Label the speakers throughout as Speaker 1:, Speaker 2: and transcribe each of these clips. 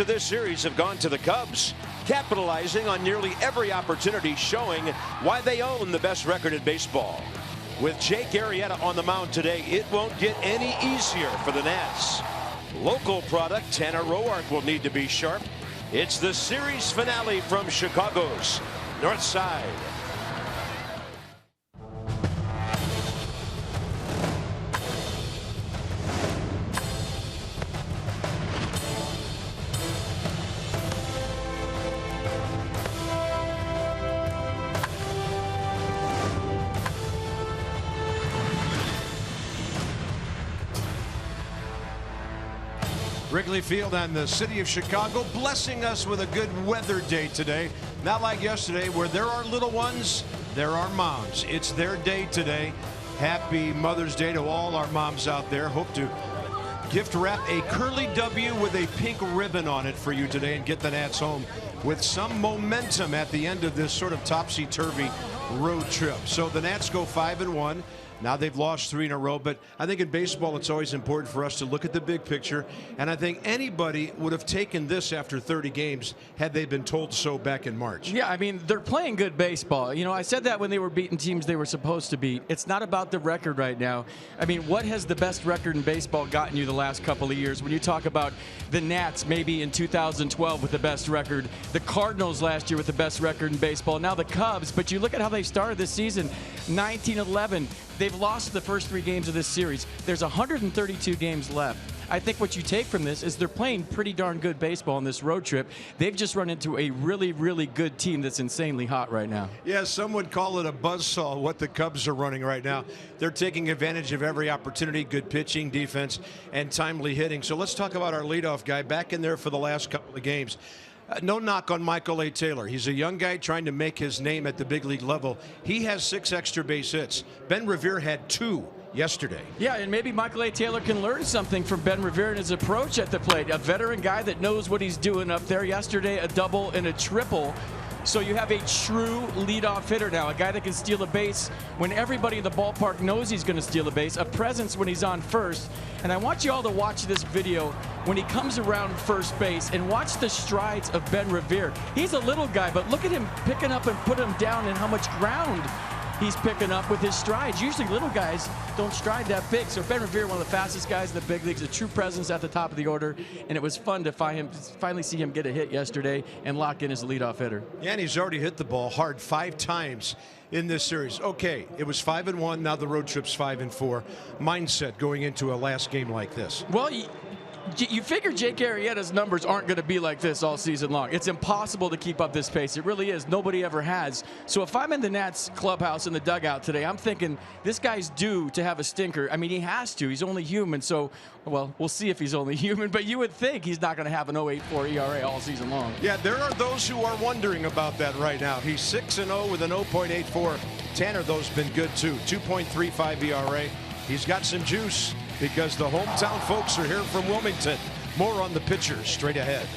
Speaker 1: This series have gone to the Cubs, capitalizing on nearly every opportunity, showing why they own the best record in baseball. With Jake Arrieta on the mound today, it won't get any easier for the Nats. Local product Tanner Roark will need to be sharp. It's the series finale from Chicago's North Side.
Speaker 2: Wrigley Field and the city of Chicago blessing us with a good weather day today. Not like yesterday where there are little ones, there are moms. It's their day today. Happy Mother's Day to all our moms out there. Hope to gift wrap a curly W with a pink ribbon on it for you today and get the Nats home with some momentum at the end of this sort of topsy-turvy road trip. So the Nats go 5-1. Now they've lost 3 in a row, but I think in baseball it's always important for us to look at the big picture, and I think anybody would have taken this after 30 games had they been told so back in March.
Speaker 3: Yeah, I mean, they're playing good baseball. You know, I said that when they were beating teams they were supposed to beat. It's not about the record right now. I mean, what has the best record in baseball gotten you the last couple of years? When you talk about the Nats maybe in 2012 with the best record, the Cardinals last year with the best record in baseball, now the Cubs, but you look at how they started this season, 19-11. They've lost the first 3 games of this series. There's 132 games left. I think what you take from this is they're playing pretty darn good baseball on this road trip. They've just run into a really, really good team that's insanely hot right now.
Speaker 2: Yeah, some would call it a buzzsaw, what the Cubs are running right now. They're taking advantage of every opportunity, good pitching, defense, and timely hitting. So let's talk about our leadoff guy back in there for the last couple of games. No knock on Michael A. Taylor. He's a young guy trying to make his name at the big league level. He has 6 extra base hits. Ben Revere had 2 yesterday.
Speaker 3: Yeah, and maybe Michael A. Taylor can learn something from Ben Revere in his approach at the plate. A veteran guy that knows what he's doing up there. Yesterday, a double and a triple. So you have a true leadoff hitter now, a guy that can steal a base when everybody in the ballpark knows he's going to steal a base, a presence when he's on first. And I want you all to watch this video when he comes around first base and watch the strides of Ben Revere. He's a little guy, but look at him picking up and put him down and how much ground he's picking up with his strides. Usually little guys don't stride that big. So Ben Revere, one of the fastest guys in the big leagues, a true presence at the top of the order, and it was fun to finally see him get a hit yesterday and lock in as a leadoff hitter.
Speaker 2: Yeah, and he's already hit the ball hard 5 times in this series. Okay, it was 5-1, now the road trip's 5-4. Mindset going into a last game like this.
Speaker 3: Well, you figure Jake Arrieta's numbers aren't going to be like this all season long. It's impossible to keep up this pace. It really is. Nobody ever has. So if I'm in the Nats clubhouse in the dugout today, I'm thinking this guy's due to have a stinker. I mean, he has to. He's only human. So, well, we'll see if he's only human. But you would think he's not going to have an 0.84 ERA all season long.
Speaker 2: Yeah, there are those who are wondering about that right now. He's 6-0 with an 0.84. Tanner, though's been good too. 2.35 ERA. He's got some juice because the hometown folks are here from Wilmington. More on the pitchers straight ahead.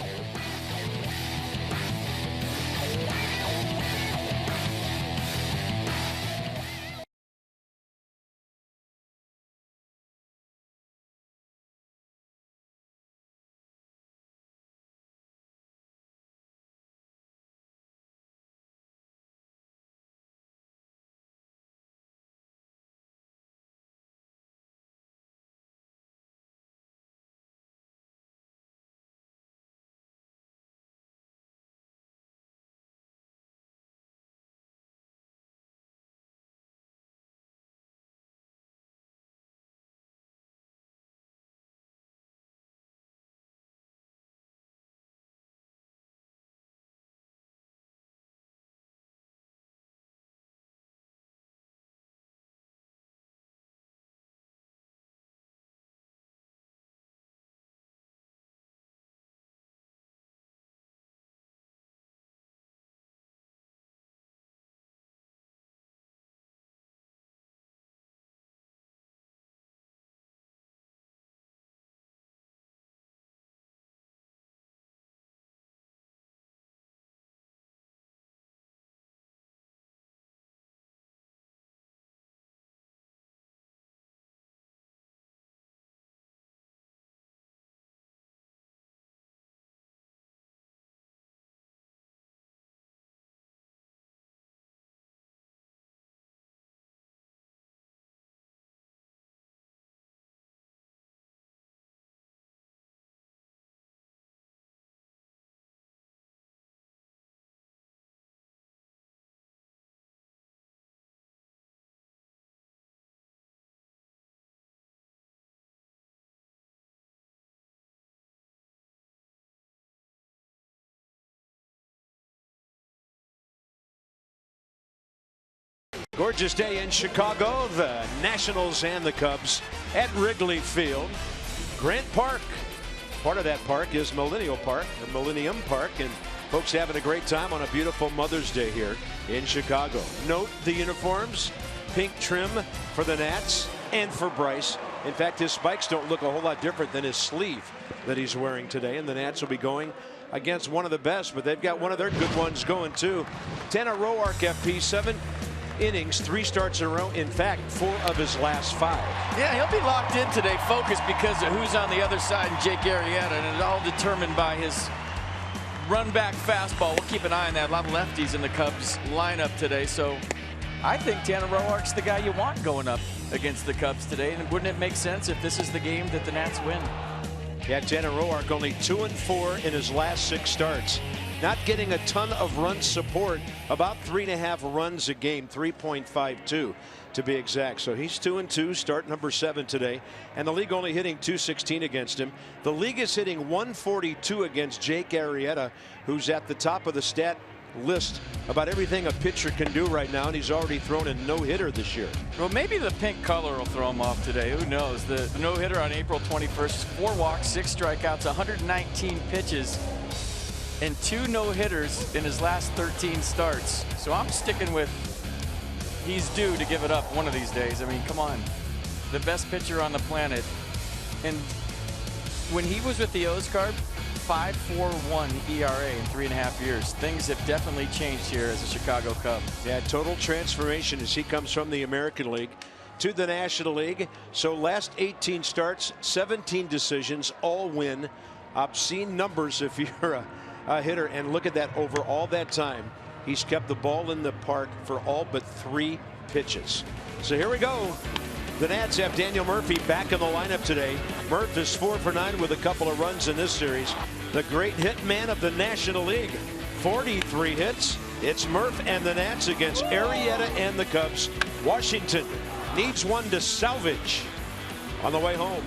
Speaker 1: Gorgeous day in Chicago. The Nationals and the Cubs at Wrigley Field. Grant Park. Part of that park is Millennium Park, and folks having a great time on a beautiful Mother's Day here in Chicago. Note the uniforms, pink trim for the Nats and for Bryce. In fact, his spikes don't look a whole lot different than his sleeve that he's wearing today, and the Nats will be going against one of the best, but they've got one of their good ones going too. Tanner Roark, FP, 7 innings, 3 starts in a row. In fact, 4 of his last 5.
Speaker 3: Yeah, he'll be locked in today, focused because of who's on the other side and Jake Arrieta, and it's all determined by his run back fastball. We'll keep an eye on that. A lot of lefties in the Cubs lineup today, so I think Tanner Roark's the guy you want going up against the Cubs today, and wouldn't it make sense if this is the game that the Nats win?
Speaker 1: Yeah, Tanner Roark only 2-4 in his last 6 starts. Not getting a ton of run support, about 3.5 runs a game, 3.52 to be exact. So he's 2-2, start number 7 today, and the league only hitting .216 against him. The league is hitting .142 against Jake Arrieta, who's at the top of the stat list about everything a pitcher can do right now, and he's already thrown a no-hitter this year.
Speaker 3: Well, maybe the pink color will throw him off today. Who knows? The no-hitter on April 21st, 4 walks, 6 strikeouts, 119 pitches, and 2 no-hitters in his last 13 starts. So I'm sticking with he's due to give it up one of these days. I mean, come on. The best pitcher on the planet. And when he was with the O's, 5.41 ERA in 3.5 years. Things have definitely changed here as a Chicago Cub.
Speaker 1: Yeah, total transformation as he comes from the American League to the National League. So last 18 starts, 17 decisions, all win. Obscene numbers if you're a hitter, and look at that. Over all that time, he's kept the ball in the park for all but 3 pitches. So here we go. The Nats have Daniel Murphy back in the lineup today. Murph is 4 for 9 with a couple of runs in this series. The great hit man of the National League, 43 hits. It's Murph and the Nats against Arrieta and the Cubs. Washington needs one to salvage on the way home.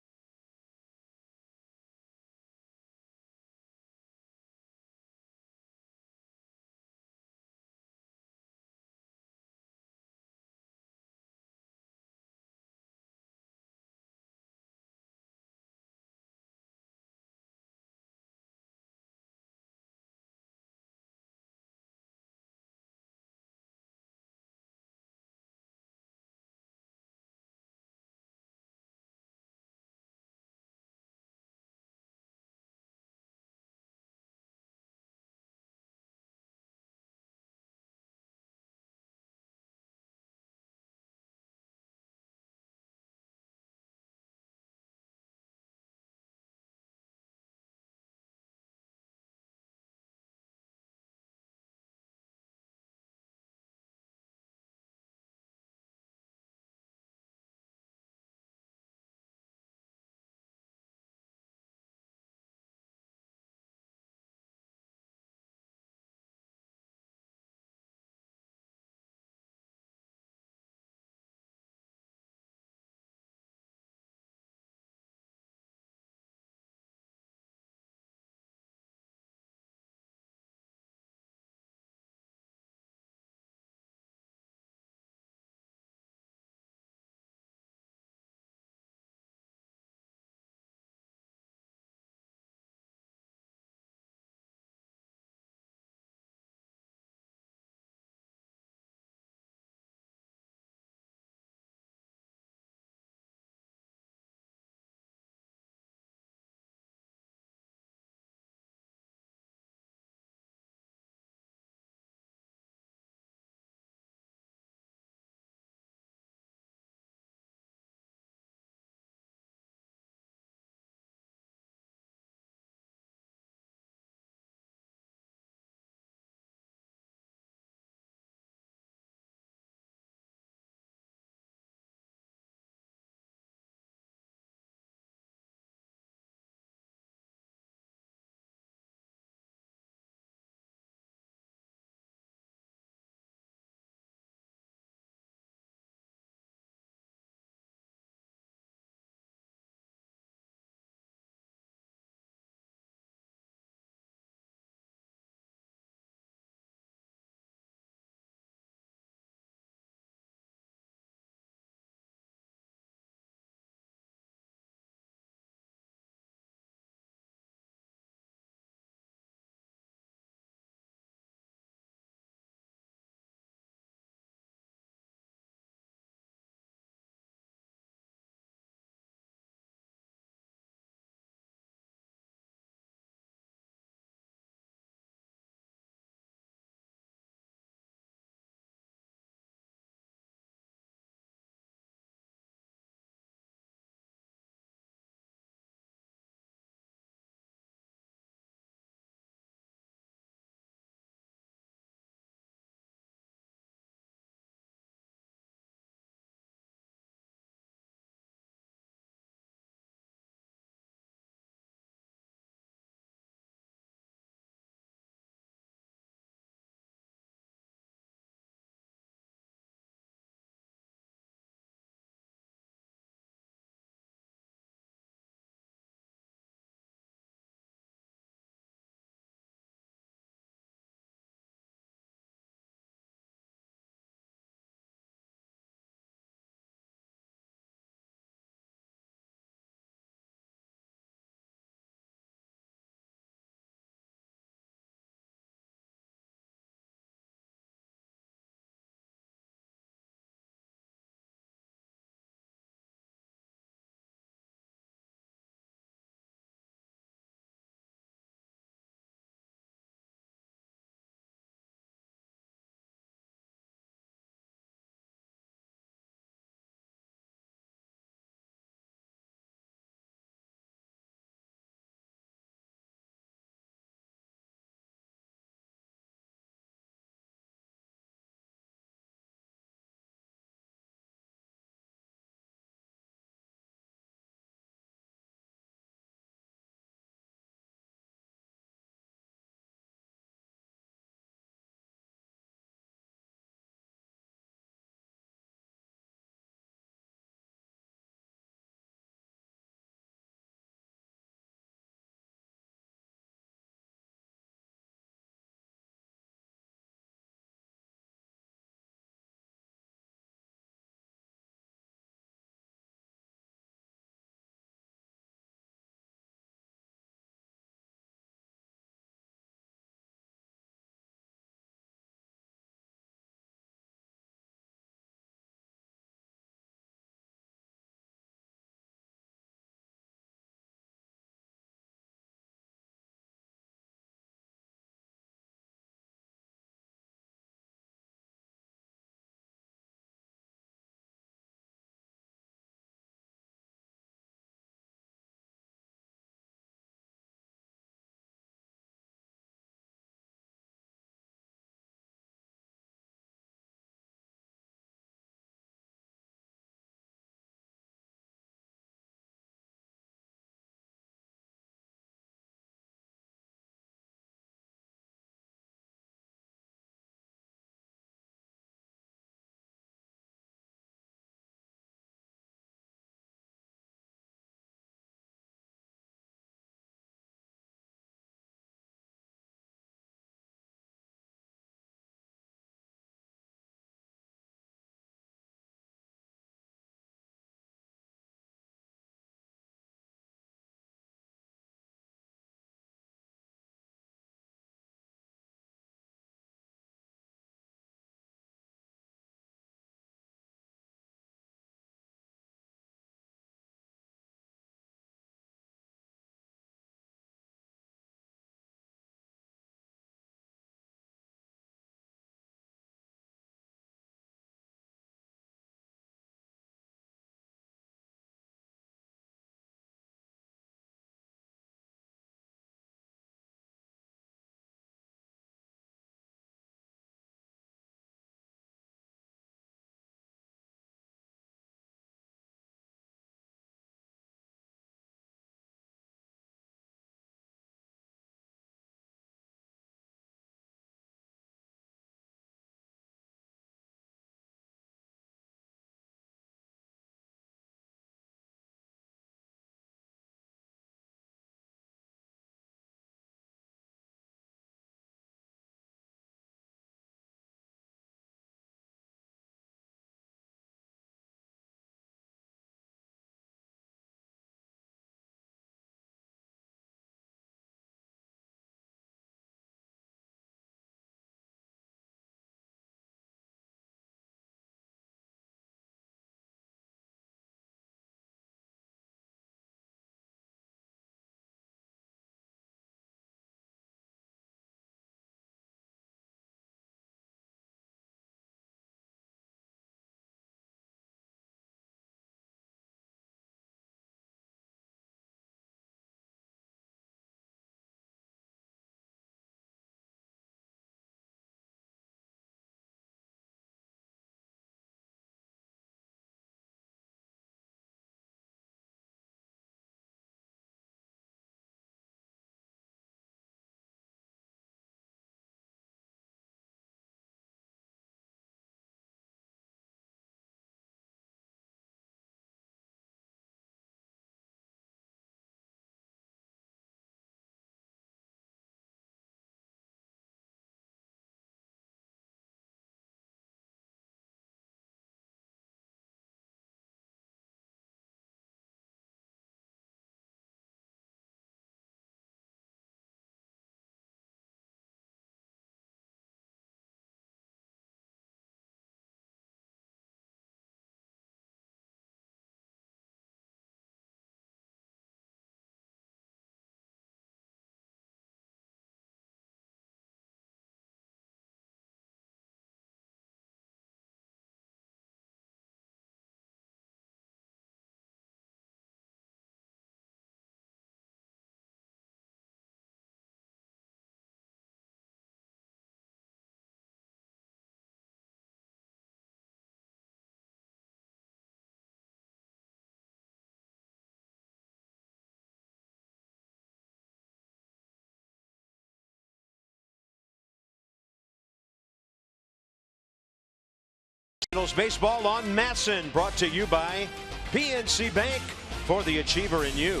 Speaker 1: Cardinals baseball on Masson, brought to you by PNC Bank, for the achiever in you,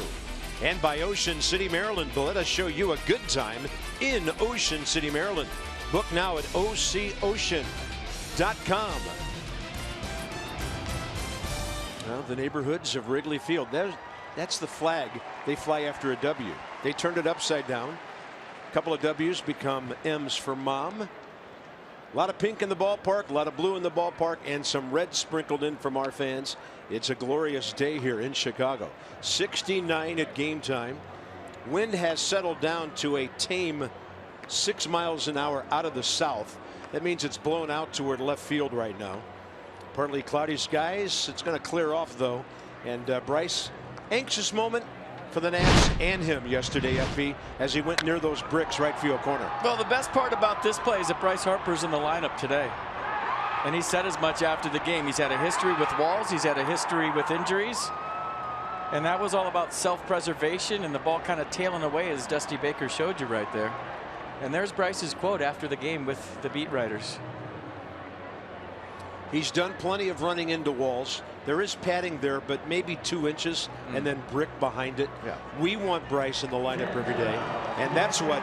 Speaker 1: and by Ocean City, Maryland. But let us show you a good time in Ocean City, Maryland. Book now at OCOcean.com. Well, the neighborhoods of Wrigley Field, that's the flag they fly after a W. They turned it upside down. A couple of W's become M's for mom. A lot of pink in the ballpark, a lot of blue in the ballpark, and some red sprinkled in from our fans. It's a glorious day here in Chicago. 69 at game time. Wind has settled down to a tame 6 miles an hour out of the south. That means it's blown out toward left field right now. Partly cloudy skies. It's going to clear off, though. And Bryce, anxious moment for the Nats and him yesterday, FP, as he went near those bricks right field corner.
Speaker 3: Well, the best part about this play is that Bryce Harper's in the lineup today. And he said as much after the game. He's had a history with walls. He's had a history with injuries. And that was all about self-preservation and the ball kind of tailing away, as Dusty Baker showed you right there. And there's Bryce's quote after the game with the beat writers.
Speaker 1: He's done plenty of running into walls. There is padding there, but maybe 2 inches and then brick behind it.
Speaker 3: Yeah.
Speaker 1: We want Bryce in the lineup every day, and that's what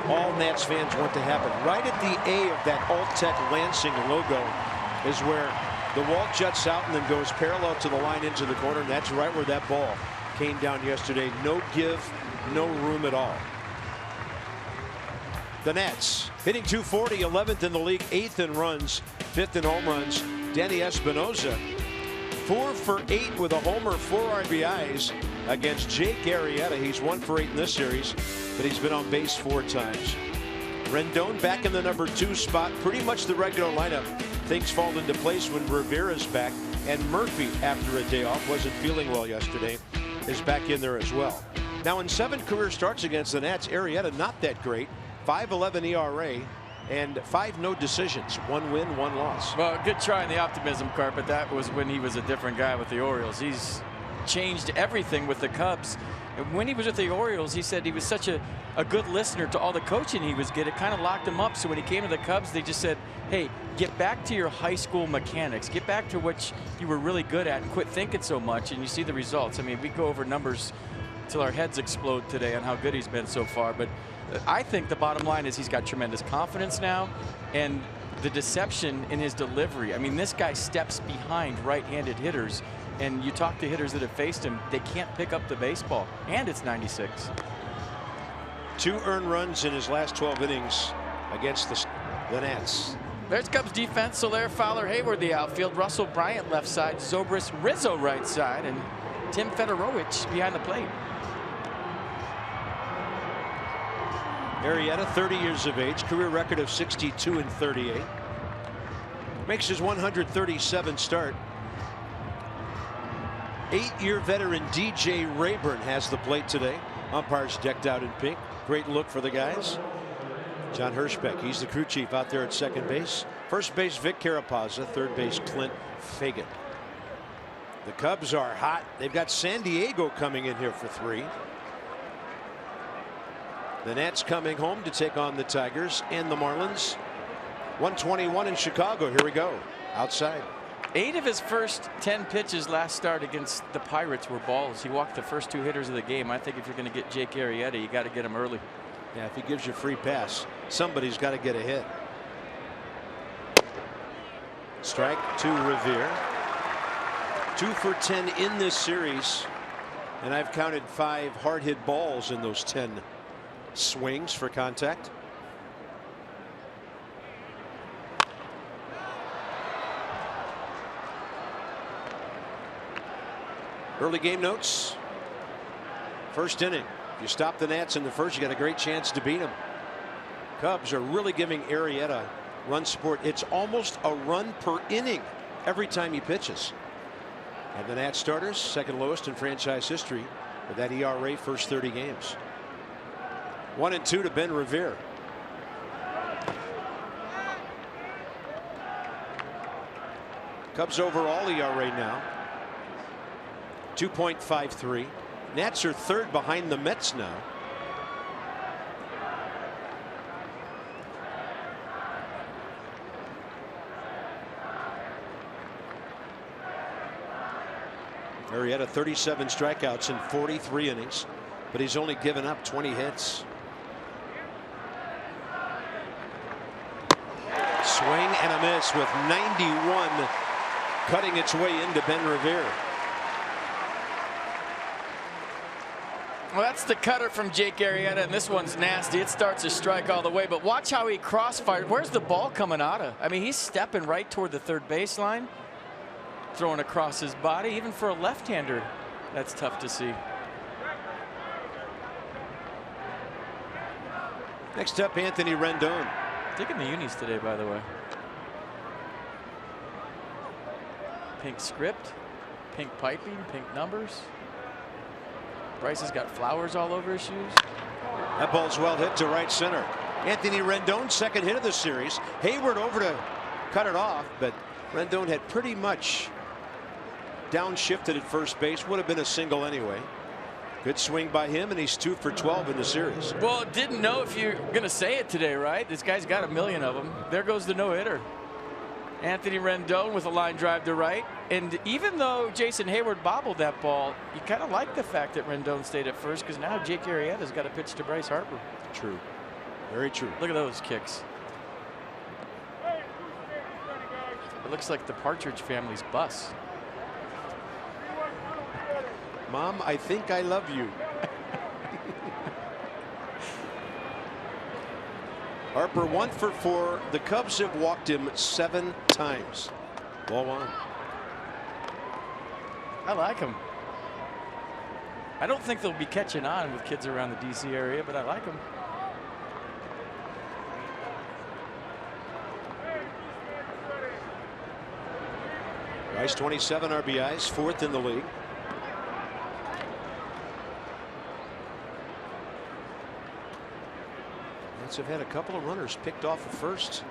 Speaker 1: all Nats fans want to happen. Right at the A of that All-Tech Lansing logo is where the wall juts out and then goes parallel to the line into the corner, and that's right where that ball came down yesterday. No give, no room at all. The Nats hitting .240, 11th in the league, 8th in runs, 5th in home runs. Danny Espinosa, 4 for 8 with a homer, 4 RBIs against Jake Arrieta. He's 1 for 8 in this series, but he's been on base 4 times. Rendon back in the number 2 spot, pretty much the regular lineup. Things fall into place when Rivera's back, and Murphy, after a day off, wasn't feeling well yesterday, is back in there as well. Now, in 7 career starts against the Nats, Arrieta not that great. 5.11 ERA and 5 no decisions, 1 win, 1 loss.
Speaker 3: Well, good try in the optimism, Carp, but that was when he was a different guy with the Orioles. He's changed everything with the Cubs. And when he was with the Orioles, he said he was such a good listener to all the coaching he was getting. It kind of locked him up. So when he came to the Cubs, they just said, hey, get back to your high school mechanics. Get back to what you were really good at and quit thinking so much. And you see the results. I mean, we go over numbers till our heads explode today on how good he's been so far. But I think the bottom line is he's got tremendous confidence now, and the deception in his delivery. I mean, this guy steps behind right-handed hitters, and you talk to hitters that have faced him, they can't pick up the baseball, and it's 96.
Speaker 1: 2 earned runs in his last 12 innings against the Nats.
Speaker 3: There's Cubs defense. Soler, Fowler, Hayward the outfield, Russell Bryant left side, Zobrist, Rizzo right side, and Tim Federowicz behind the plate.
Speaker 1: Arrieta, 30 years of age, career record of 62 and 38. Makes his 137th start. 8-year veteran DJ Rayburn has the plate today. Umpires decked out in pink. Great look for the guys. John Hirschbeck, he's the crew chief out there at second base. First base, Vic Carapazza. Third base, Clint Fagan. The Cubs are hot. They've got San Diego coming in here for 3. The Nats coming home to take on the Tigers and the Marlins. 121 in Chicago. Here we go. Outside.
Speaker 3: 8 of his first 10 pitches last start against the Pirates were balls. He walked the first 2 hitters of the game. I think if you're going to get Jake Arrieta, you got to get him early.
Speaker 1: Yeah, if he gives you a free pass, somebody's got to get a hit. Strike to Revere. 2 for 10 in this series, and I've counted 5 hard hit balls in those 10 swings for contact. Early game notes. First inning. If you stop the Nats in the first, you got a great chance to beat them. Cubs are really giving Arrieta run support. It's almost a run per inning every time he pitches. And the Nats starters, second lowest in franchise history with that ERA first 30 games. 1-2 to Ben Revere. Cubs overall ERA now 2.53. Nats are 3rd behind the Mets now. Arrieta 37 strikeouts in 43 innings, but he's only given up 20 hits. Swing and a miss with 91 cutting its way into Ben Revere.
Speaker 3: Well, that's the cutter from Jake Arrieta, and this one's nasty. It starts a strike all the way, but watch how he crossfired. Where's the ball coming out of? I mean, he's stepping right toward the third baseline, throwing across his body. Even for a left-hander, that's tough to see.
Speaker 1: Next up, Anthony Rendon.
Speaker 3: Digging the unis today, by the way. Pink script, pink piping, pink numbers. Bryce has got flowers all over his shoes.
Speaker 1: That ball's well hit to right center. Anthony Rendon's second hit of the series. Hayward over to cut it off, but Rendon had pretty much downshifted at first base. Would have been a single anyway. Good swing by him, and he's 2 for 12 in the series.
Speaker 3: Well, didn't know if you're going to say it today, right? This guy's got a million of them. There goes the no-hitter. Anthony Rendon with a line drive to right. And even though Jason Hayward bobbled that ball, you kind of like the fact that Rendon stayed at first, because now Jake Arrieta's got a pitch to Bryce Harper.
Speaker 1: True. Very true.
Speaker 3: Look at those kicks. It looks like the Partridge family's bus.
Speaker 1: Mom, I think I love you. Harper 1 for 4. The Cubs have walked him 7 times. Ball 1.
Speaker 3: I like him. I don't think they'll be catching on with kids around the DC area, but I like him.
Speaker 1: Rice 27 RBIs, 4th in the league. Have had a couple of runners picked off at first.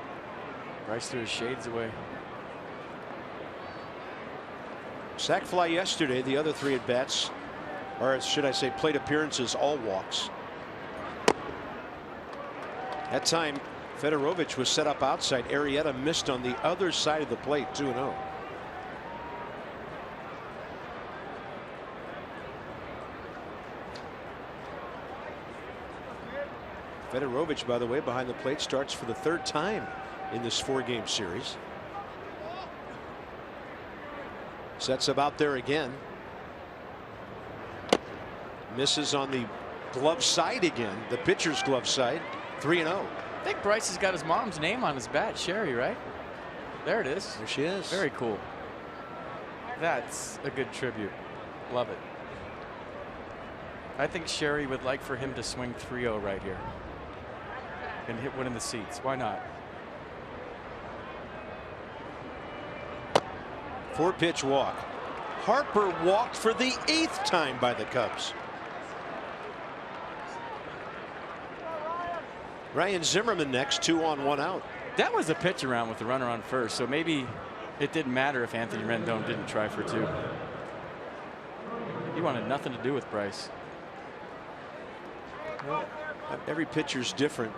Speaker 3: Bryce threw his shades away.
Speaker 1: Sac fly yesterday. The other 3 at bats, or should I say plate appearances, all walks. That time Fedorovich was set up outside. Arrieta missed on the other side of the plate. 2-0. Fedorovich, by the way, behind the plate, starts for the 3rd time in this 4-game series. Sets up out there again. Misses on the glove side again, the pitcher's glove side. 3-0.
Speaker 3: I think Bryce has got his mom's name on his bat, Sherry, right? There it is.
Speaker 1: There she is.
Speaker 3: Very cool. That's a good tribute. Love it. I think Sherry would like for him to swing 3-0 right here and hit one in the seats. Why not?
Speaker 1: 4-pitch walk. Harper walked for the 8th time by the Cubs. Ryan Zimmerman next, 2 on 1 out.
Speaker 3: That was a pitch around with the runner on first, so maybe it didn't matter if Anthony Rendon didn't try for 2. He wanted nothing to do with Bryce.
Speaker 1: Well, every pitcher's different.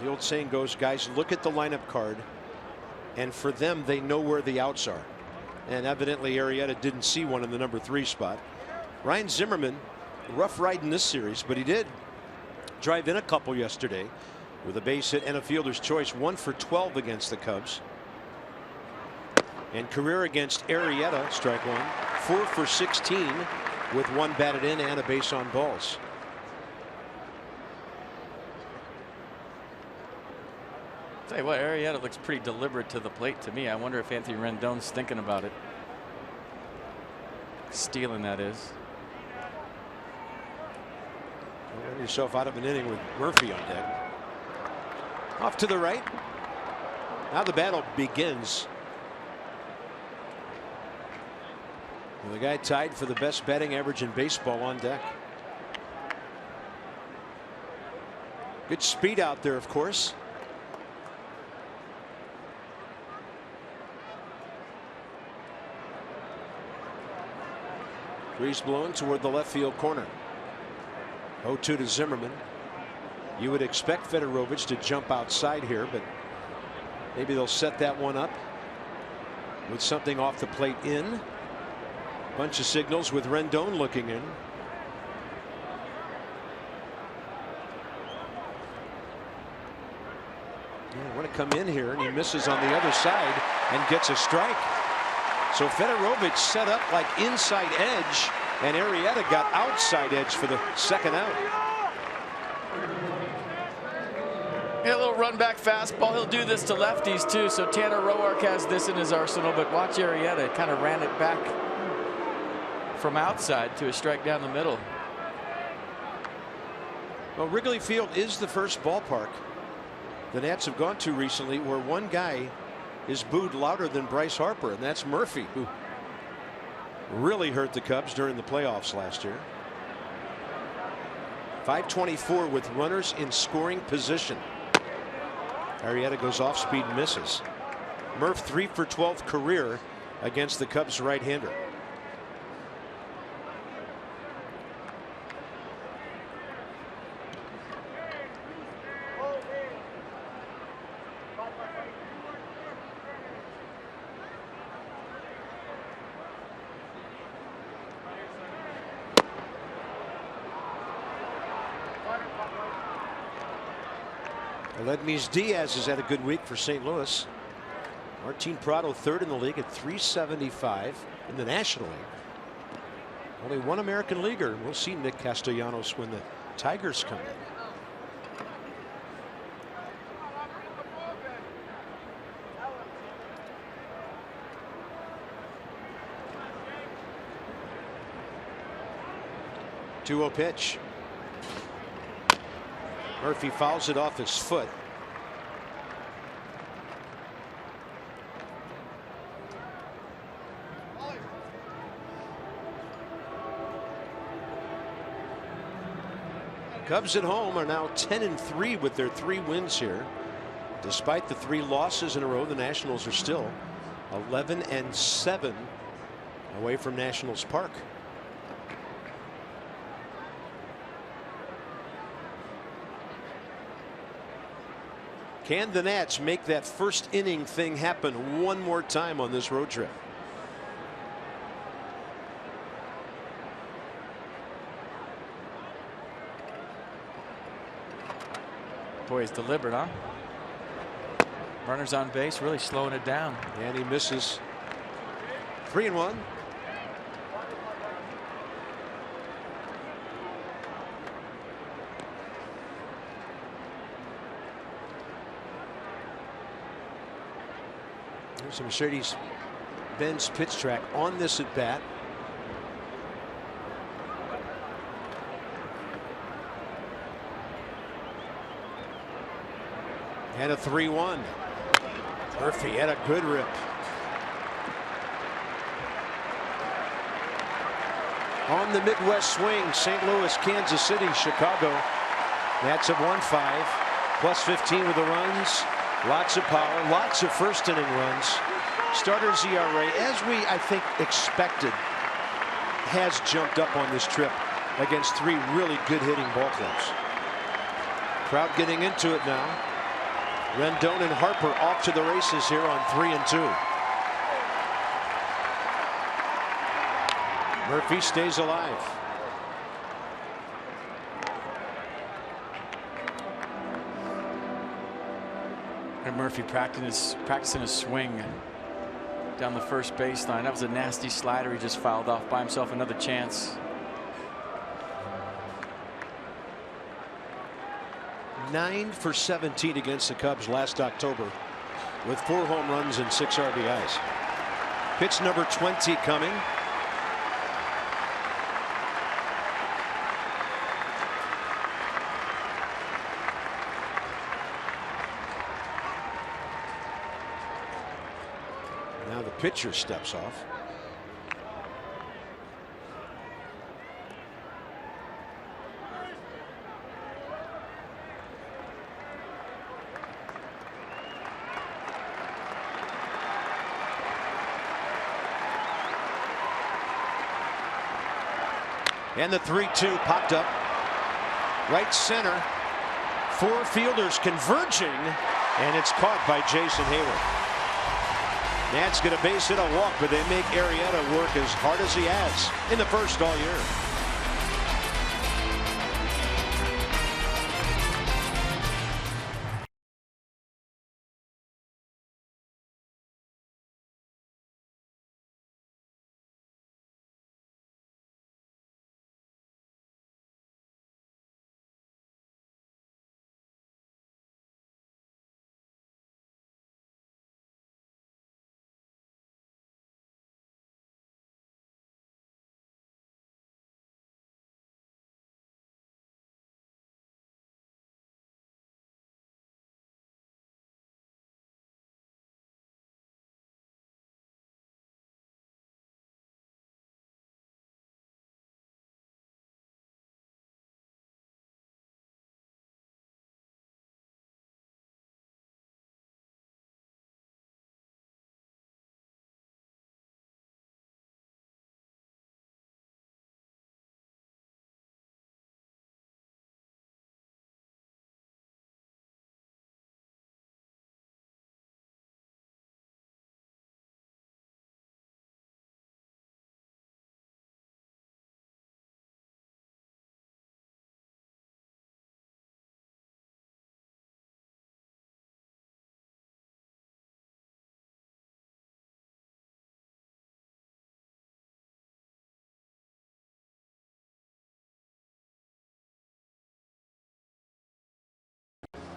Speaker 1: The old saying goes, guys look at the lineup card, and for them they know where the outs are, and evidently Arrieta didn't see one in the number 3 spot. Ryan Zimmerman, rough ride in this series, but he did drive in a couple yesterday with a base hit and a fielder's choice. 1 for 12 against the Cubs, and career against Arrieta, strike 1, 4 for 16 with 1 batted in and a base on balls.
Speaker 3: Tell you what, Arrieta looks pretty deliberate to the plate to me. I wonder if Anthony Rendon's thinking about it. Stealing, that is.
Speaker 1: Run yourself out of an inning with Murphy on deck. Off to the right. Now the battle begins. And the guy tied for the best batting average in baseball on deck. Good speed out there, of course. Breeze blowing toward the left field corner. 0-2 to Zimmerman. You would expect Fedorovich to jump outside here, but maybe they'll set that one up with something off the plate in. Bunch of signals with Rendon looking in. Yeah, want to come in here, and he misses on the other side and gets a strike. So Federovic set up like inside edge, and Arrieta got outside edge for the second out.
Speaker 3: Yeah, a little run back fastball. He'll do this to lefties too. So Tanner Roark has this in his arsenal, but watch Arrieta kind of ran it back from outside to a strike down the middle.
Speaker 1: Well, Wrigley Field is the first ballpark the Nats have gone to recently where one guy is booed louder than Bryce Harper, and that's Murphy, who really hurt the Cubs during the playoffs last year. 524 with runners in scoring position. Arrieta goes off speed, misses. Murph 3 for 12 career against the Cubs right-hander. Aledmys Diaz has had a good week for St. Louis. Martin Prado third in the league at 375 in the National League. Only one American leaguer. We'll see Nick Castellanos when the Tigers come in. Two-0 pitch. Murphy fouls it off his foot. Cubs at home are now 10-3 with their 3 wins here. Despite the 3 losses in a row, the Nationals are still 11-7 away from Nationals Park. Can the Nats make that first inning thing happen one more time on this road trip?
Speaker 3: Boy, he's deliberate, huh? Runners on base, really slowing it down.
Speaker 1: And he misses. 3-1. There's a Mercedes-Benz pitch track on this at bat. And a 3-1. Murphy had a good rip. On the Midwest swing, St. Louis, Kansas City, Chicago. Nats have won 5, plus 15 with the runs. Lots of power, lots of first inning runs. Starters ERA, as we I think expected, has jumped up on this trip against 3 really good hitting ball clubs. Crowd getting into it now. Rendon and Harper off to the races here on 3-2. Murphy stays alive.
Speaker 3: And Murphy practicing his swing down the first baseline. That was a nasty slider. He just fouled off by himself. Another chance.
Speaker 1: 9 for 17 against the Cubs last October with 4 home runs and 6 RBIs. Pitch number 20 coming. Now the pitcher steps off. And the 3-2 popped up right center. 4 fielders converging, and it's caught by Jason Hayward. That's going to base hit a walk, but they make Arrieta work as hard as he has in the first all year.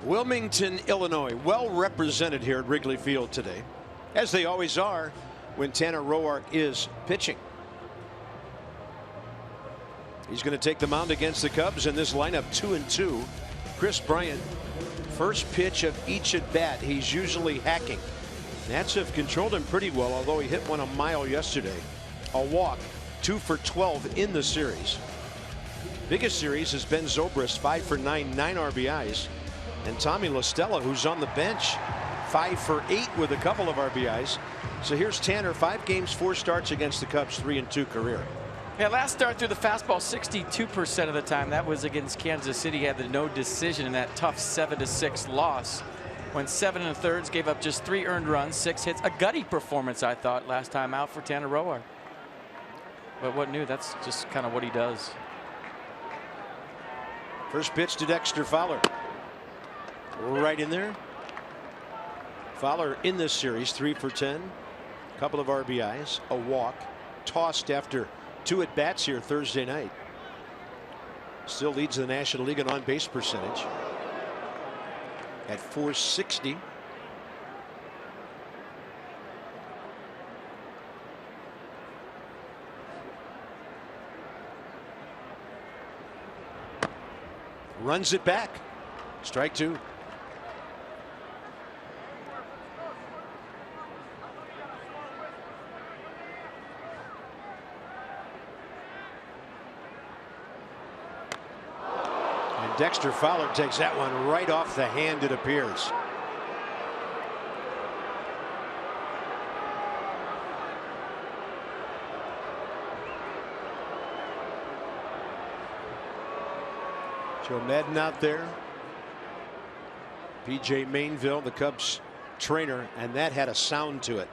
Speaker 1: Wilmington, Illinois, well represented here at Wrigley Field today, as they always are when Tanner Roark is pitching. He's going to take the mound against the Cubs in this lineup, 2-2. Chris Bryant, first pitch of each at bat, he's usually hacking. Nats have controlled him pretty well, although he hit one a mile yesterday. A walk, 2 for 12 in the series. Biggest series has been Zobrist, 5 for 9, 9 RBIs. And Tommy La Stella, who's on the bench, 5 for 8 with a couple of RBIs. So here's Tanner, 5 games, 4 starts against the Cubs, 3-2 career.
Speaker 3: Yeah, last start through the fastball 62% of the time. That was against Kansas City. He had the no decision in that tough 7-6 loss. Went 7 1/3, gave up just 3 earned runs, 6 hits. A gutty performance, I thought, last time out for Tanner Roark. But what new? That's just kind of what he does.
Speaker 1: First pitch to Dexter Fowler. Right in there. Fowler in this series, 3 for 10. Couple of RBIs, a walk, tossed after 2 at bats here Thursday night. Still leads the National League in on base percentage at .460. Runs it back. Strike 2. Dexter Fowler takes that one right off the hand, it appears. Joe Maddon out there. PJ Mainville, the Cubs trainer, and that had a sound to it.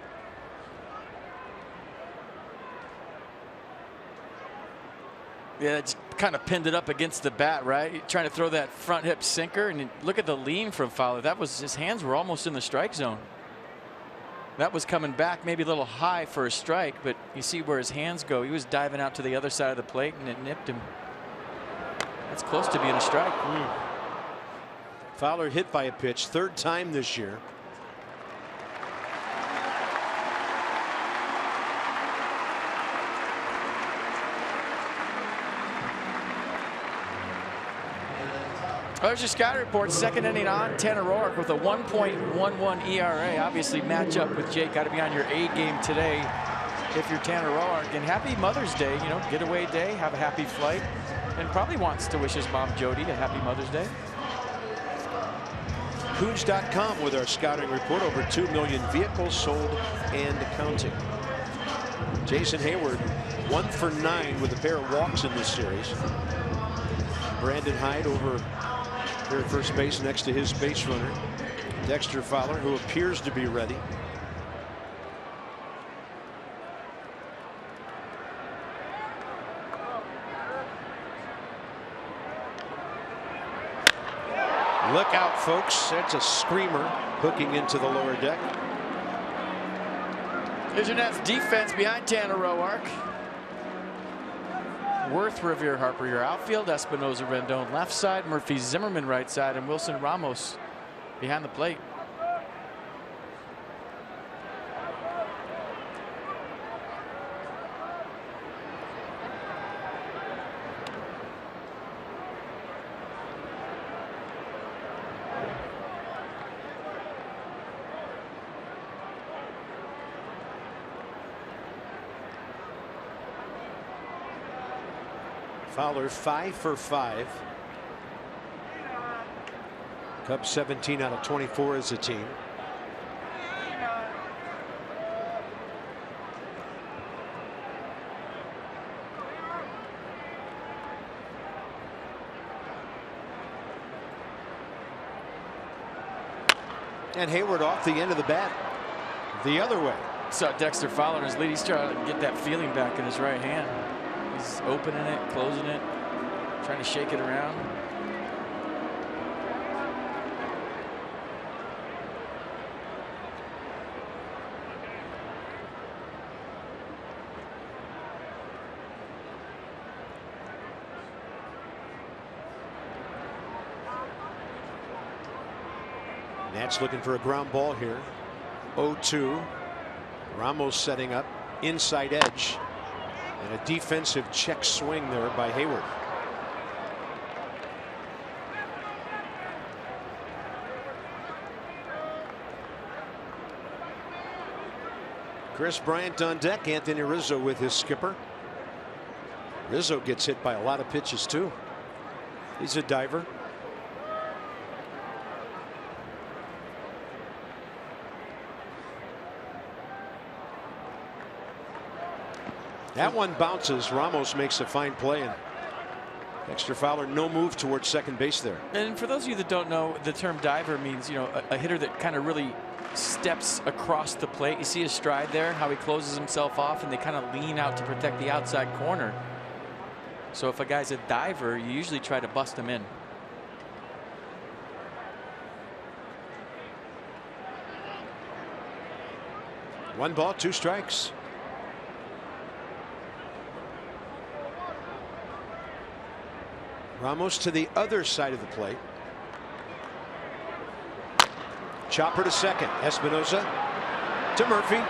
Speaker 3: Yeah, it's kind of pinned it up against the bat, right? Trying to throw that front hip sinker, and look at the lean from Fowler. That was, his hands were almost in the strike zone. That was coming back maybe a little high for a strike, but you see where his hands go. He was diving out to the other side of the plate, and it nipped him. That's close to being a strike.
Speaker 1: Fowler hit by a pitch, 3rd time this year.
Speaker 3: There's your scouting report. 2nd inning on. Tanner Roark with a 1.11 ERA. Obviously, match up with Jake. Got to be on your A game today if you're Tanner Roark. And happy Mother's Day. You know, getaway day. Have a happy flight. And probably wants to wish his mom Jody a happy Mother's Day.
Speaker 1: Coons.com with our scouting report. Over 2 million vehicles sold and counting. Jason Hayward, 1 for 9 with a pair of walks in this series. Brandon Hyde over here at first base next to his base runner, Dexter Fowler, who appears to be ready. Look out, folks. That's a screamer hooking into the lower deck.
Speaker 3: Here's your Nats defense behind Tanner Roark. Worth, Revere, Harper, your outfield. Espinosa, Rendon left side. Murphy, Zimmerman right side. And Wilson Ramos behind the plate.
Speaker 1: Fowler 5 for 5. Cubs 17 out of 24 as a team. And Hayward off the end of the bat the other way.
Speaker 3: Saw Dexter Fowler in his lead. He's trying to get that feeling back in his right hand. He's opening it, closing it, trying to shake it around.
Speaker 1: Nats looking for a ground ball here. 0-2. Ramos setting up inside edge. And a defensive check swing there by Hayward. Chris Bryant on deck. Anthony Rizzo with his skipper. Rizzo gets hit by a lot of pitches too. He's a diver. That one bounces. Ramos makes a fine play, and Dexter Fowler no move towards second base there.
Speaker 3: And for those of you that don't know, the term diver means, you know, a hitter that kind of really steps across the plate. You see his stride there, how he closes himself off, and they kind of lean out to protect the outside corner. So if a guy's a diver, you usually try to bust him in.
Speaker 1: One ball, two strikes. Ramos to the other side of the plate. Chopper to second. Espinosa to Murphy.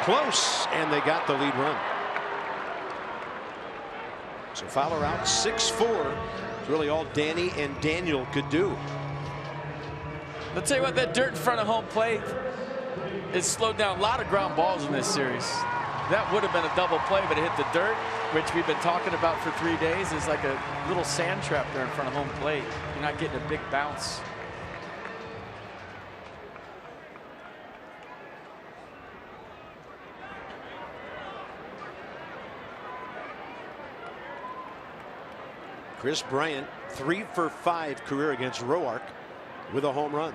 Speaker 1: Close, and they got the lead run. So Fowler out 6-4. It's really all Danny and Daniel could do.
Speaker 3: I'll tell you what, that dirt in front of home plate, it slowed down a lot of ground balls in this series. That would have been a double play, but it hit the dirt, which we've been talking about for 3 days. Is like a little sand trap there in front of home plate. You're not getting a big bounce.
Speaker 1: Chris Bryant 3 for 5 career against Roark with a home run.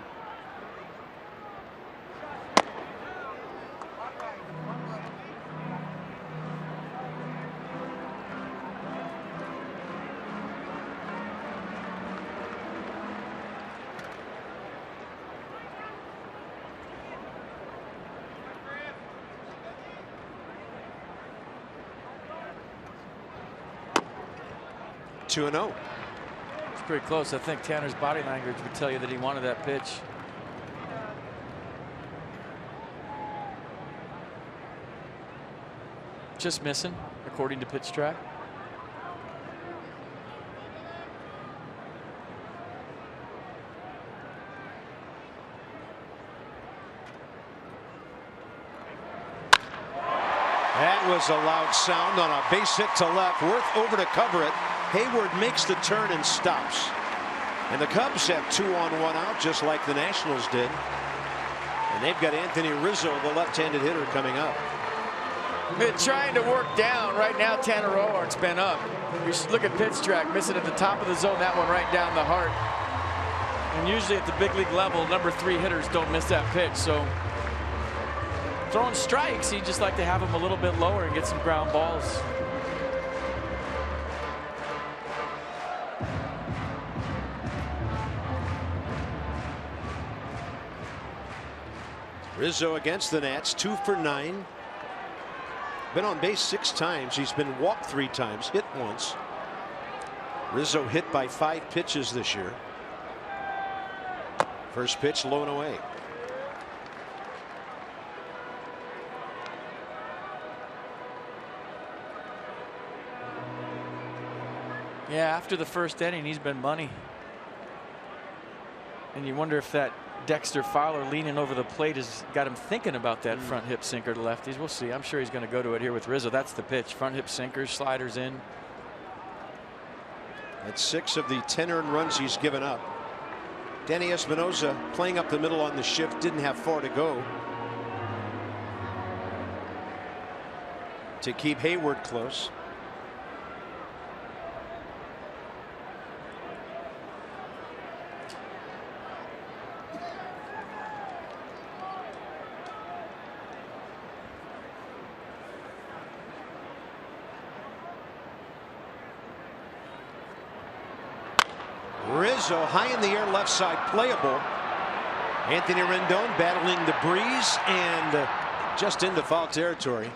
Speaker 1: Two and 0.
Speaker 3: It's pretty close. I think Tanner's body language would tell you that he wanted that pitch. Just missing, according to pitch track.
Speaker 1: That was a loud sound on a base hit to left. Worth over to cover it. Hayward makes the turn and stops. And the Cubs have 2 on 1 out, just like the Nationals did. And they've got Anthony Rizzo, the left-handed hitter, coming up.
Speaker 3: Been trying to work down. Right now, Tanner Roark's been up. We should look at pitch track, missing at the top of the zone. That one right down the heart. And usually at the big league level, number 3 hitters don't miss that pitch. So throwing strikes, you just like to have them a little bit lower and get some ground balls.
Speaker 1: Rizzo against the Nats, 2 for 9. Been on base 6 times. He's been walked 3 times, hit once. Rizzo hit by 5 pitches this year. First pitch low and away.
Speaker 3: Yeah, after the first inning, he's been money. And you wonder if that Dexter Fowler leaning over the plate has got him thinking about that front hip sinker to lefties. We'll see. I'm sure he's going to go to it here with Rizzo. That's the pitch. Front hip sinkers, sliders in.
Speaker 1: That's 6 of the 10 earned runs he's given up. Danny Espinosa playing up the middle on the shift, didn't have far to go to keep Hayward close. Rizzo high in the air, left side, playable. Anthony Rendon battling the breeze and just into foul territory.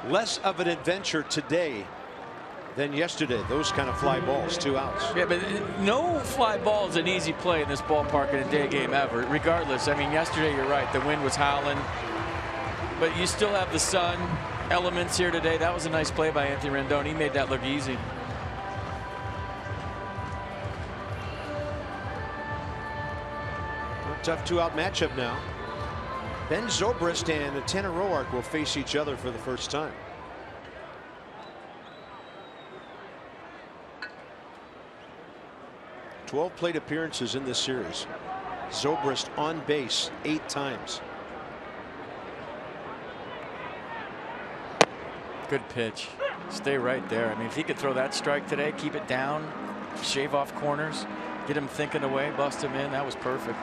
Speaker 1: Less of an adventure today than yesterday. Those kind of fly balls, 2 outs.
Speaker 3: Yeah, but no fly ball is an easy play in this ballpark in a day game ever. Regardless, I mean, yesterday you're right. The wind was howling, but you still have the sun elements here today. That was a nice play by Anthony Rendon. He made that look easy.
Speaker 1: Tough 2-out matchup now. Ben Zobrist and Tanner Roark will face each other for the first time. Twelve plate appearances in this series. Zobrist on base 8 times.
Speaker 3: Good pitch. Stay right there. I mean, if he could throw that strike today, keep it down, shave off corners, get him thinking away, bust him in, that was perfect.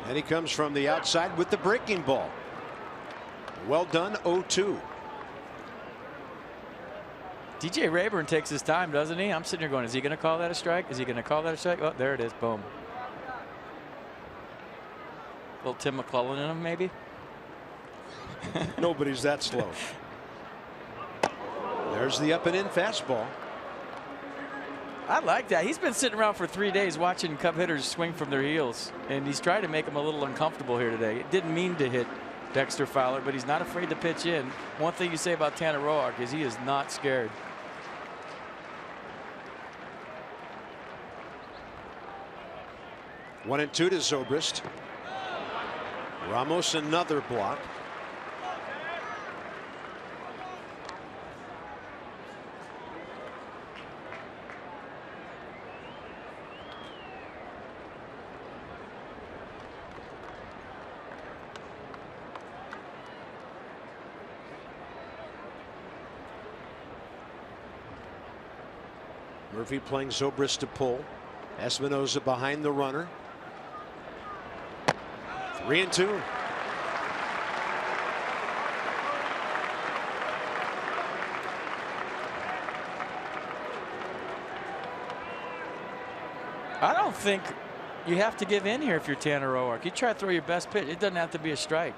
Speaker 1: And he comes from the outside with the breaking ball. Well done, 0-2.
Speaker 3: DJ Rayburn takes his time, doesn't he? I'm sitting here going, is he going to call that a strike? Is he going to call that a strike? Oh, there it is. Boom. Little Tim McClellan in him, maybe?
Speaker 1: Nobody's that slow. There's the up and in fastball.
Speaker 3: I like that. He's been sitting around for 3 days watching Cub hitters swing from their heels, and he's trying to make them a little uncomfortable here today. It didn't mean to hit Dexter Fowler, but he's not afraid to pitch in. One thing you say about Tanner Roark is he is not scared.
Speaker 1: One and 2 to Zobrist. Ramos another block. Murphy playing Zobrist to pull. Espinosa behind the runner. 3-2.
Speaker 3: I don't think you have to give in here if you're Tanner Roark. You try to throw your best pitch. It doesn't have to be a strike.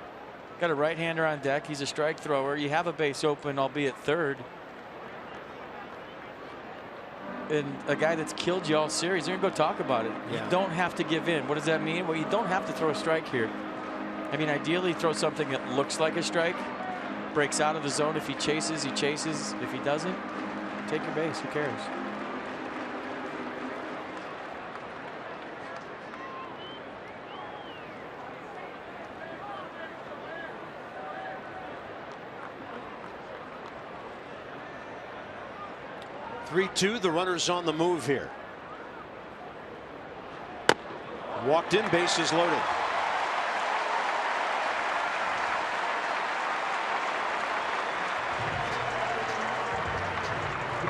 Speaker 3: Got a right-hander on deck. He's a strike thrower. You have a base open, albeit third. And a guy that's killed you all series, you're going to go talk about it.
Speaker 1: Yeah.
Speaker 3: You don't have to give in. What does that mean? Well, you don't have to throw a strike here. I mean, ideally, throw something that looks like a strike, breaks out of the zone. If he chases, he chases. If he doesn't, take your base. Who cares?
Speaker 1: The runner's on the move here. Walked in, bases loaded.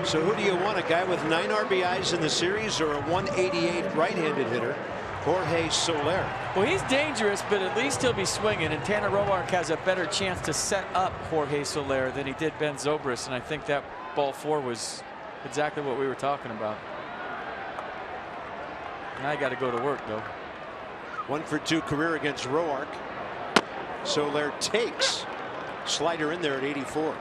Speaker 1: So who do you want, a guy with 9 RBIs in the series or a 188 right-handed hitter Jorge Soler.
Speaker 3: Well, he's dangerous, but at least he'll be swinging. And Tanner Roark has a better chance to set up Jorge Soler than he did Ben Zobrist. And I think that ball 4 was exactly what we were talking about. Now I got to go to work, though.
Speaker 1: 1 for 2 career against Roark. Soler takes. Slider in there at 84.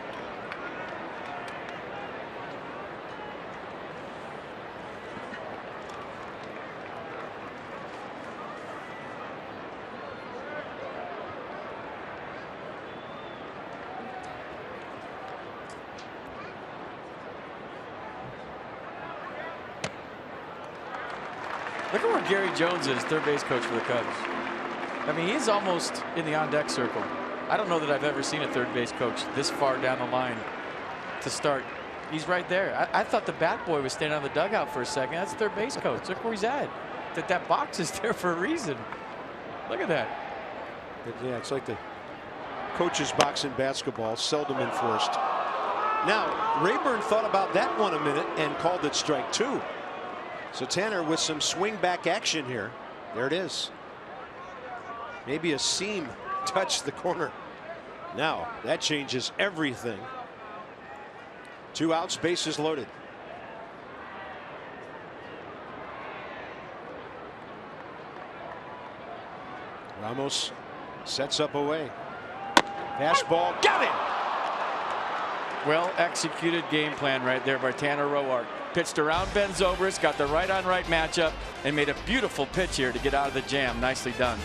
Speaker 3: Look at where Gary Jones is, third base coach for the Cubs. I mean, he's almost in the on-deck circle. I don't know that I've ever seen a third base coach this far down the line to start. He's right there. I thought the bat boy was standing on the dugout for a second. That's third base coach. Look where he's at. That box is there for a reason. Look at that.
Speaker 1: Yeah, it's like the coach's box in basketball, seldom enforced. Now, Rayburn thought about that one a minute and called it strike 2. So Tanner with some swing back action here. There it is. Maybe a seam touched the corner. Now that changes everything. 2 outs, bases loaded. Ramos sets up away. Fastball, got him.
Speaker 3: Well executed game plan right there by Tanner Roark. Pitched around Ben Zobrist, got the right-on-right matchup, and made a beautiful pitch here to get out of the jam. Nicely done.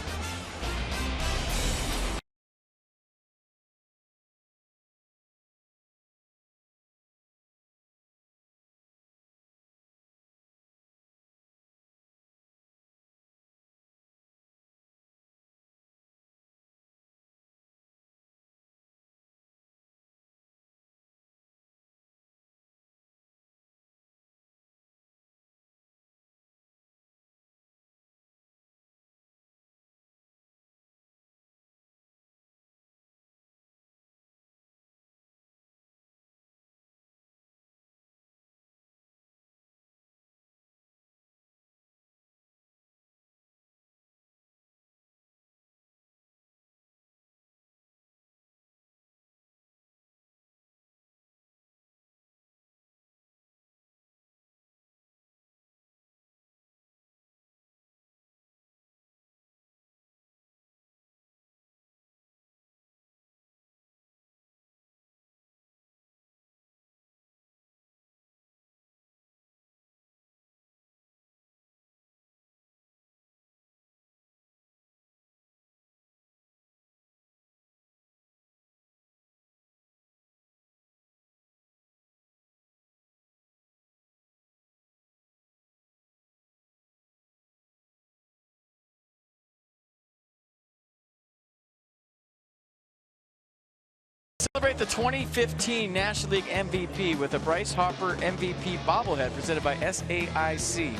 Speaker 3: Celebrate the 2015 National League MVP with a Bryce Harper MVP bobblehead presented by SAIC.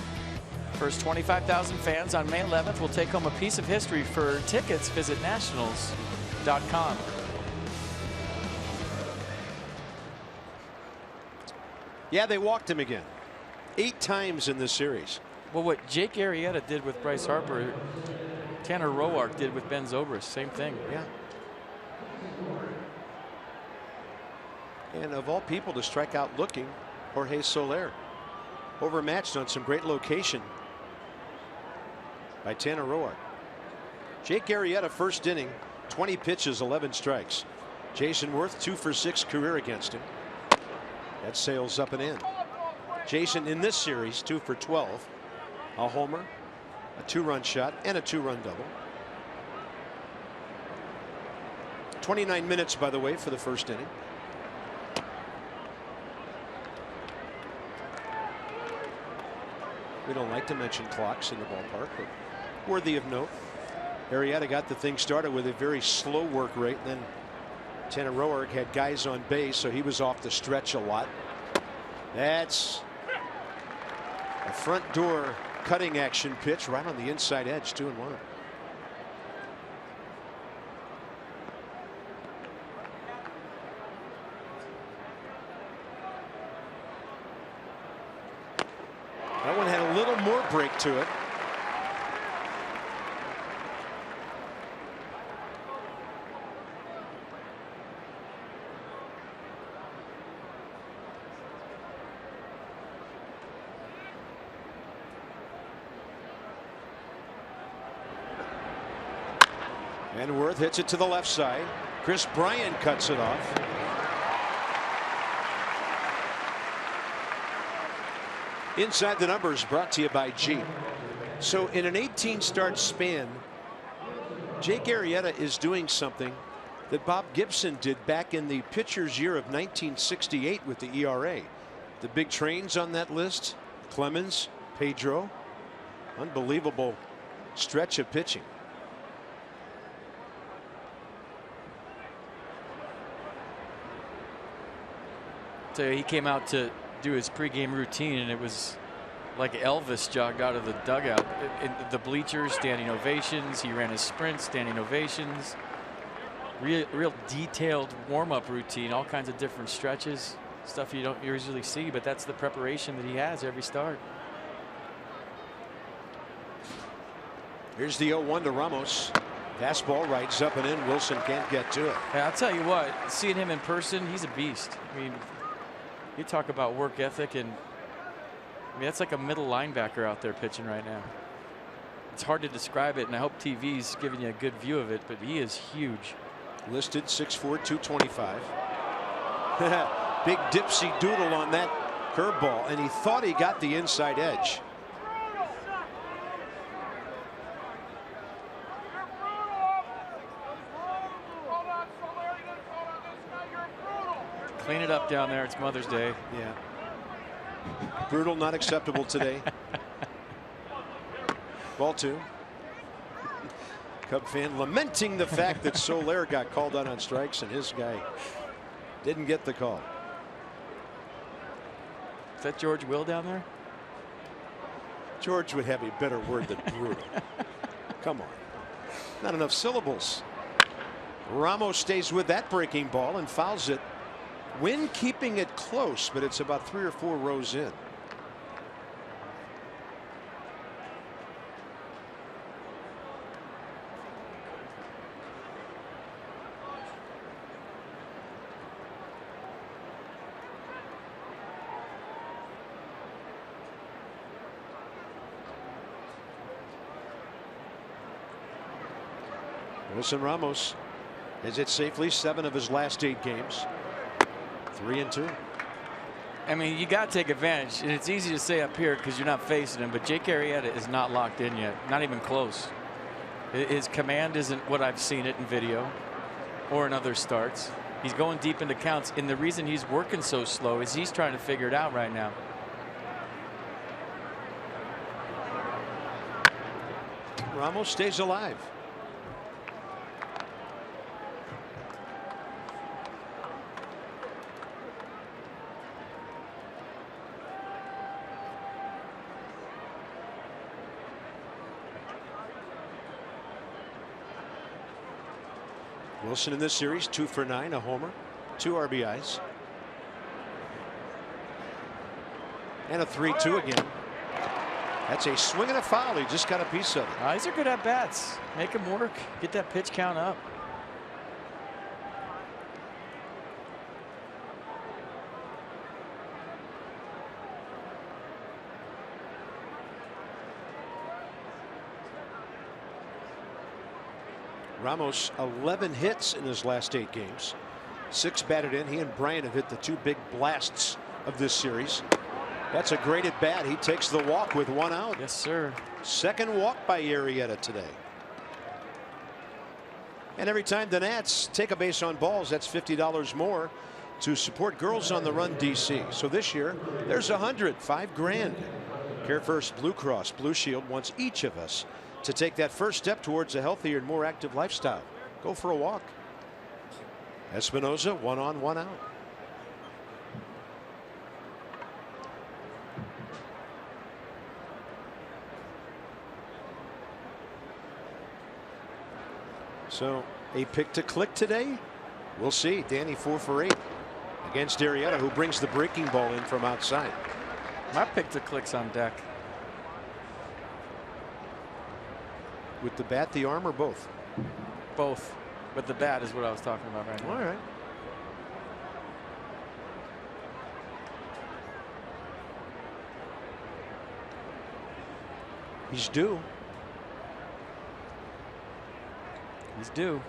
Speaker 3: First 25,000 fans on May 11th will take home a piece of history. For tickets, visit nationals.com.
Speaker 1: Yeah, they walked him again. 8 times in this series.
Speaker 3: Well, what Jake Arrieta did with Bryce Harper, Tanner Roark did with Ben Zobrist. Same thing.
Speaker 1: Yeah. And of all people to strike out looking, Jorge Soler. Overmatched on some great location by Tanner Roark. Jake Arrieta, first inning, 20 pitches, 11 strikes. Jason Worth, 2 for 6 career against him. That sails up and in. Jason in this series, 2 for 12. A homer, a 2-run shot, and a 2-run double. 29 minutes, by the way, for the first inning. We don't like to mention clocks in the ballpark, but worthy of note. Arrieta got the thing started with a very slow work rate. Then Tanner Roark had guys on base, so he was off the stretch a lot. That's a front door cutting action pitch right on the inside edge, 2-1. That one had a little more break to it. And Worth hits it to the left side. Chris Bryant cuts it off. Inside the Numbers brought to you by Jeep. So in an 18-start span, Jake Arrieta is doing something that Bob Gibson did back in the pitcher's year of 1968 with the ERA. The big trains on that list: Clemens, Pedro. Unbelievable stretch of pitching.
Speaker 3: So he came out to do his pregame routine, and it was like Elvis jogged out of the dugout. In the bleachers, standing ovations. He ran his sprints, standing ovations. Real detailed warm-up routine, all kinds of different stretches, stuff you don't usually see, but that's the preparation that he has every start.
Speaker 1: Here's the 0-1 to Ramos. Fastball rights up and in. Wilson can't get to it.
Speaker 3: Yeah, I'll tell you what, seeing him in person, he's a beast. I mean, you talk about work ethic, and I mean, that's like a middle linebacker out there pitching right now. It's hard to describe it, and I hope TV's giving you a good view of it, but he is huge.
Speaker 1: Listed 6'4", 225. Big dipsy doodle on that curveball, and he thought he got the inside edge.
Speaker 3: Clean it up down there. It's Mother's Day.
Speaker 1: Yeah. Brutal, not acceptable today. Ball 2. Cub fan lamenting the fact that Soler got called out on strikes and his guy didn't get the call.
Speaker 3: Is that George Will down there?
Speaker 1: George would have a better word than brutal. Come on. Not enough syllables. Ramos stays with that breaking ball and fouls it. Wynn keeping it close, but it's about 3 or 4 rows in. Wilson Ramos has hit safely 7 of his last 8 games. 3-2.
Speaker 3: I mean, you got to take advantage, and it's easy to say up here because you're not facing him, but Jake Arrieta is not locked in yet, not even close. His command isn't what I've seen it in video or in other starts. He's going deep into counts, and the reason he's working so slow is he's trying to figure it out right now.
Speaker 1: Ramos stays alive. Wilson in this series 2 for 9, a homer, 2 RBIs, and a 3-2 again. That's a swing and a foul. He just got a piece of it.
Speaker 3: These are good at bats. Make him work. Get that pitch count up.
Speaker 1: Ramos 11 hits in his last 8 games. 6 batted in. He and Bryant have hit the 2 big blasts of this series. That's a great at bat. He takes the walk with 1 out.
Speaker 3: Yes, sir.
Speaker 1: Second walk by Arrieta today. And every time the Nats take a base on balls, that's $50 more to support Girls on the Run DC. So this year there's 100, $5 grand. Care First Blue Cross Blue Shield wants each of us to take that first step towards a healthier and more active lifestyle. Go for a walk. Espinosa 1 on 1 out. So a pick to click today. We'll see. Danny 4 for 8 against Arrieta, who brings the breaking ball in from outside.
Speaker 3: My pick to click's on deck.
Speaker 1: With the bat, the arm, or both?
Speaker 3: Both. But the bat is what I was talking about right now.
Speaker 1: All right. He's due.
Speaker 3: He's due.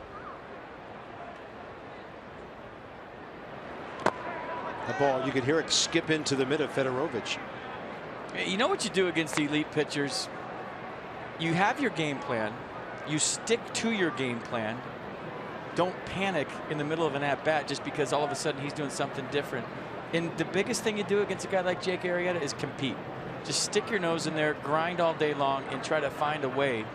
Speaker 1: The ball, you could hear it skip into the mid of Fedorovich.
Speaker 3: You know what you do against elite pitchers? You have your game plan. You stick to your game plan. Don't panic in the middle of an at-bat just because all of a sudden he's doing something different. And the biggest thing you do against a guy like Jake Arrieta is compete. Just stick your nose in there, grind all day long, and try to find a way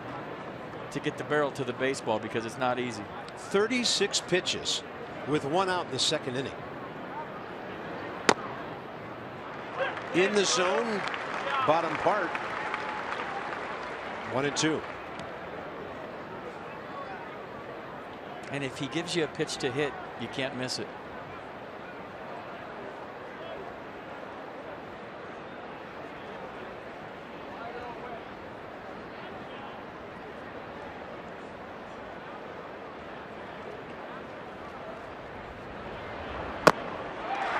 Speaker 3: to get the barrel to the baseball, because it's not easy.
Speaker 1: 36 pitches with 1 out in the 2nd inning. In the zone, bottom part. 1-2.
Speaker 3: And if he gives you a pitch to hit, you can't miss it.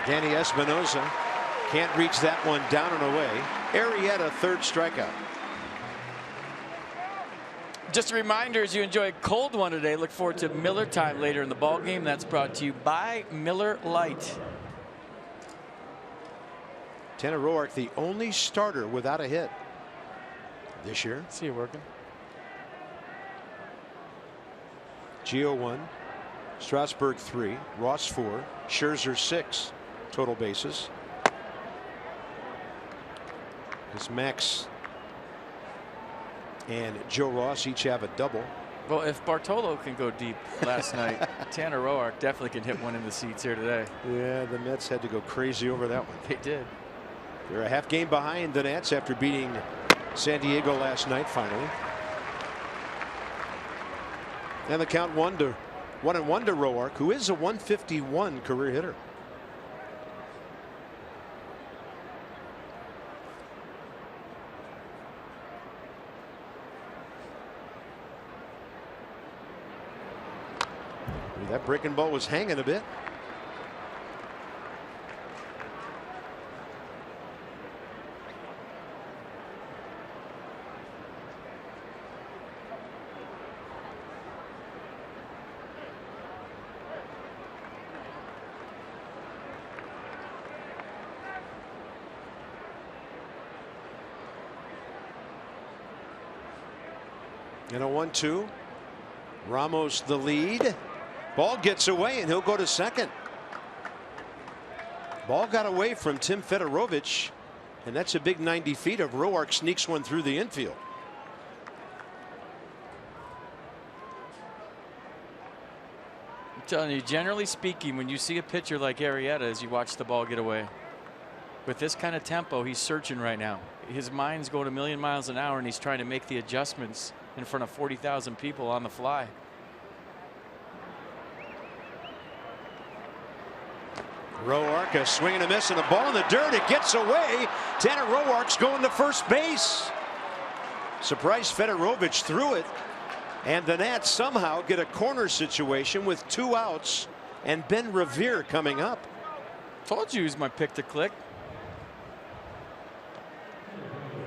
Speaker 1: Danny Espinosa can't reach that one down and away. Arrieta, 3rd strikeout.
Speaker 3: Just a reminder, as you enjoy a cold one today, look forward to Miller time later in the ball game. That's brought to you by Miller Lite.
Speaker 1: Tanner Roark, the only starter without a hit this year.
Speaker 3: See you working.
Speaker 1: Gio 1, Strasburg 3, Ross 4, Scherzer 6 total bases. As Max and Joe Ross each have a double.
Speaker 3: Well, if Bartolo can go deep last night, Tanner Roark definitely can hit one in the seats here today.
Speaker 1: Yeah, the Mets had to go crazy over that one.
Speaker 3: They did.
Speaker 1: They're a half game behind the Nats after beating San Diego last night finally. And the count 1-1 to Roark, who is a 151 career hitter. That breaking ball was hanging a bit. And a 1-2. Ramos the lead. Ball gets away and he'll go to second. Ball got away from Tim Fedorovich, and that's a big 90 feet of Roark sneaks one through the infield.
Speaker 3: I'm telling you, generally speaking, when you see a pitcher like Arrieta, as you watch the ball get away, with this kind of tempo, he's searching right now. His mind's going a million miles an hour, and he's trying to make the adjustments in front of 40,000 people on the fly.
Speaker 1: Roark, a swing and a miss, and a ball in the dirt. It gets away. Tanner Roark's going to first base. Surprised Fedorovich threw it, and the Nats somehow get a corner situation with 2 outs and Ben Revere coming up.
Speaker 3: Told you he's my pick to click.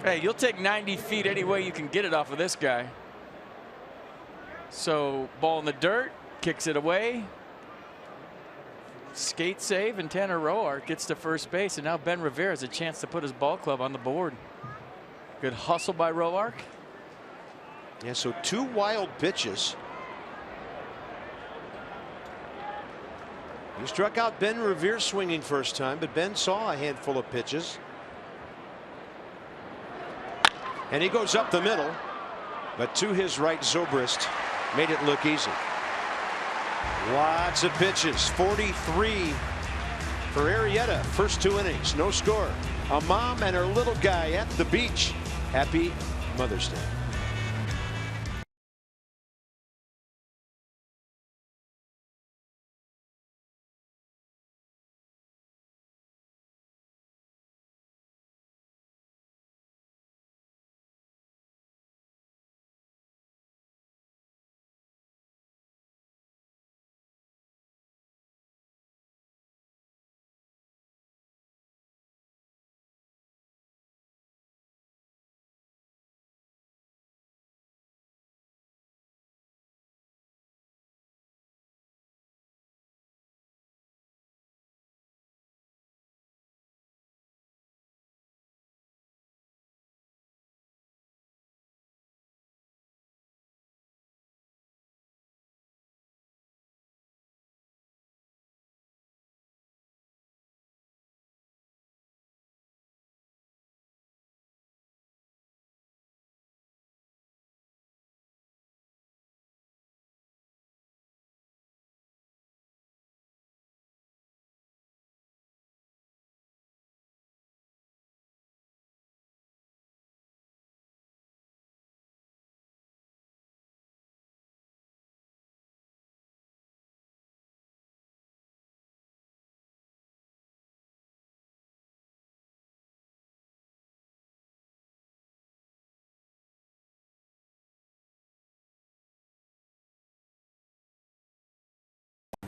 Speaker 3: Hey, you'll take 90 feet any way you can get it off of this guy. So ball in the dirt, kicks it away. Skate save, and Tanner Roark gets to first base, and now Ben Revere has a chance to put his ball club on the board. Good hustle by Roark.
Speaker 1: Yeah, so 2 wild pitches. He struck out Ben Revere swinging first time, but Ben saw a handful of pitches. And he goes up the middle, but to his right, Zobrist made it look easy. Lots of pitches. 43 for Arrieta. First 2 innings, no score. A mom and her little guy at the beach. Happy Mother's Day.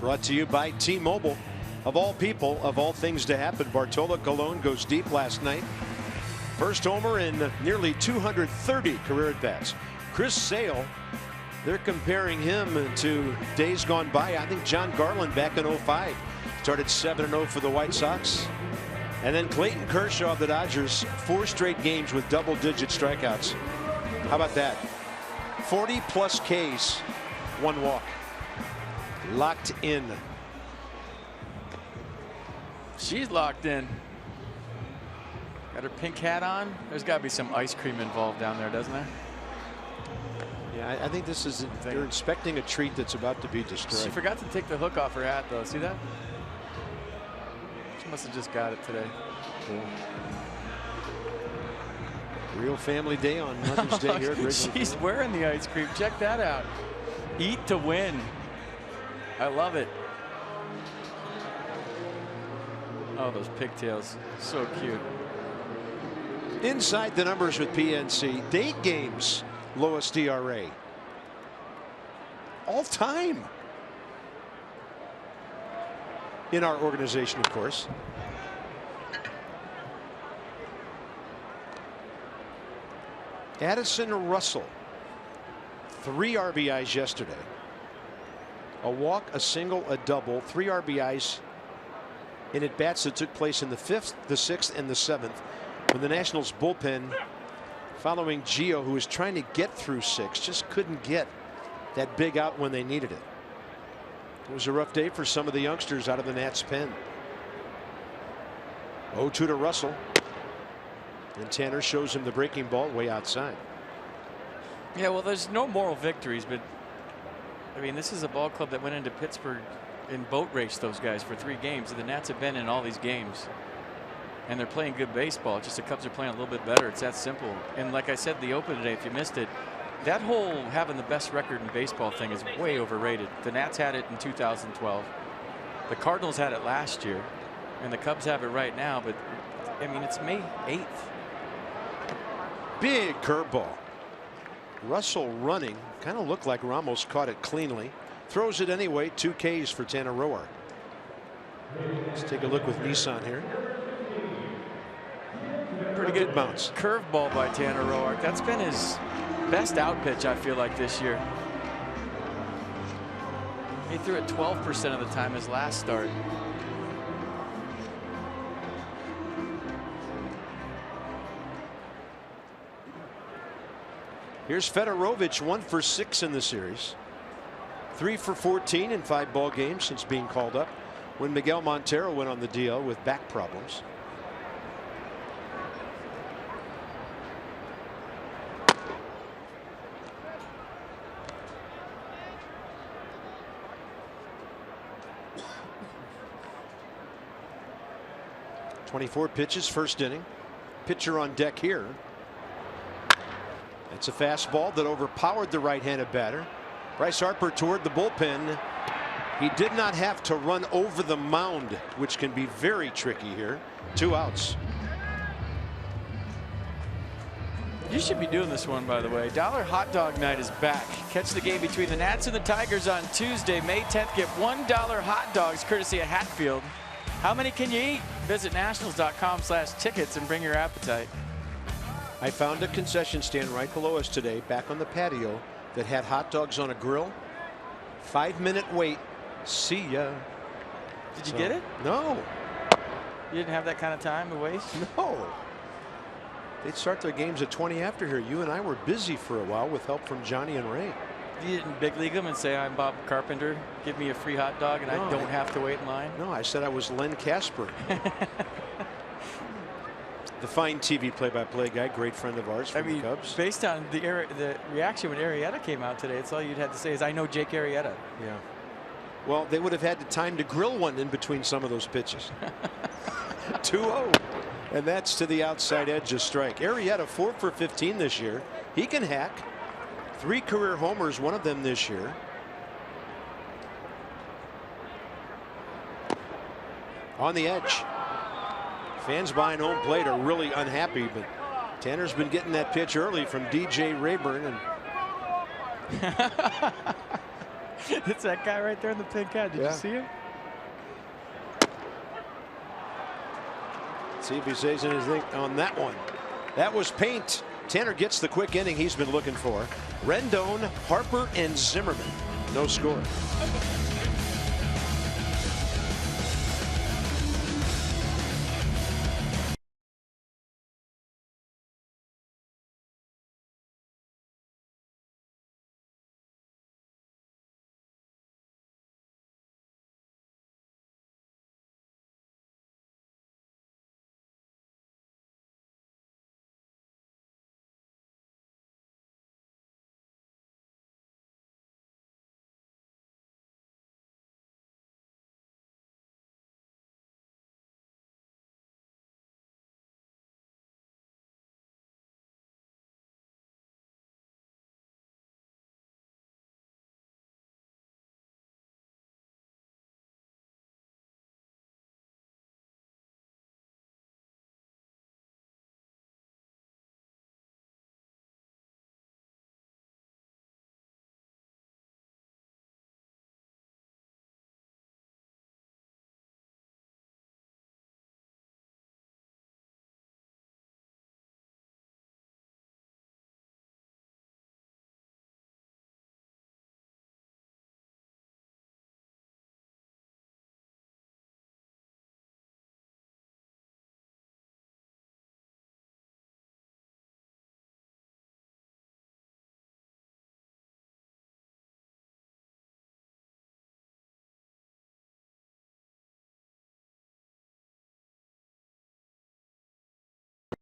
Speaker 1: Brought to you by T-Mobile. Of all people, of all things to happen, Bartolo Colon goes deep last night. First homer in nearly 230 career at-bats. Chris Sale, they're comparing him to days gone by. I think John Garland back in 05 started 7-0 for the White Sox. And then Clayton Kershaw of the Dodgers, 4 straight games with double-digit strikeouts. How about that? 40+ Ks, 1 walk. Locked in.
Speaker 3: She's locked in. Got her pink hat on. There's got to be some ice cream involved down there, doesn't there?
Speaker 1: Yeah, I think this is, they're inspecting a treat that's about to be destroyed.
Speaker 3: She forgot to take the hook off her hat, though. See that? She must have just got it today.
Speaker 1: Cool. Real family day on Mother's Day here at Wrigley
Speaker 3: She's
Speaker 1: Field.
Speaker 3: wearing the ice cream. Check that out. Eat to win. I love it. Oh, those pigtails. So cute.
Speaker 1: Inside the numbers with PNC. Date games, lowest ERA. All time. In our organization, of course. Addison Russell, 3 RBIs yesterday. A walk, a single, a double, 3 RBIs in at-bats that took place in the 5th, the 6th, and the 7th. When the Nationals bullpen, following Gio, who was trying to get through 6, just couldn't get that big out when they needed it. It was a rough day for some of the youngsters out of the Nats pen. 0-2 to Russell. And Tanner shows him the breaking ball way outside.
Speaker 3: Yeah, well, there's no moral victories, but I mean, this is a ball club that went into Pittsburgh and boat raced those guys for 3 games. And the Nats have been in all these games. And they're playing good baseball. It's just the Cubs are playing a little bit better. It's that simple. And like I said, the open today, if you missed it, that whole having the best record in baseball thing is way overrated. The Nats had it in 2012. The Cardinals had it last year. And the Cubs have it right now. But, I mean, it's May 8th.
Speaker 1: Big curveball. Russell running. Kind of looked like Ramos caught it cleanly. Throws it anyway. 2 Ks for Tanner Roark. Let's take a look with Nissan here. Pretty good bounce.
Speaker 3: Curveball by Tanner Roark. That's been his best out pitch, I feel like, this year. He threw it 12% of the time his last start.
Speaker 1: Here's Fedorovich, 1 for 6 in the series. 3 for 14 in 5 ball games since being called up when Miguel Montero went on the DL with back problems. .24 pitches, first inning. Pitcher on deck here. It's a fastball that overpowered the right-handed batter. Bryce Harper toward the bullpen. He did not have to run over the mound, which can be very tricky here. 2 outs.
Speaker 3: You should be doing this one, by the way. Dollar Hot Dog Night is back. Catch the game between the Nats and the Tigers on Tuesday, May 10th. Get $1 hot dogs courtesy of Hatfield. How many can you eat? Visit nationals.com/tickets and bring your appetite.
Speaker 1: I found a concession stand right below us today, back on the patio, that had hot dogs on a grill. 5-minute wait. See ya.
Speaker 3: Did you get it?
Speaker 1: No.
Speaker 3: You didn't have that kind of time to waste?
Speaker 1: No. They'd start their games at 20 after here. You and I were busy for a while with help from Johnny and Ray.
Speaker 3: You didn't big league them and say, I'm Bob Carpenter, give me a free hot dog and I don't have to wait in line?
Speaker 1: No, I said I was Len Casper. The fine TV play-by-play guy, great friend of ours from the Cubs.
Speaker 3: Based on the reaction when Arrieta came out today, it's all you'd have to say is, I know Jake Arrieta.
Speaker 1: Yeah. Well, they would have had the time to grill one in between some of those pitches. 2-0. And that's to the outside edge of strike. Arrieta 4 for 15 this year. He can hack. 3 career homers, one of them this year. On the edge. Fans behind home plate are really unhappy, but Tanner's been getting that pitch early from DJ Rayburn. And
Speaker 3: It's that guy right there in the pink hat. Did you see him?
Speaker 1: See if he says anything on that one. That was paint. Tanner gets the quick inning he's been looking for. Rendon, Harper, and Zimmerman. No score.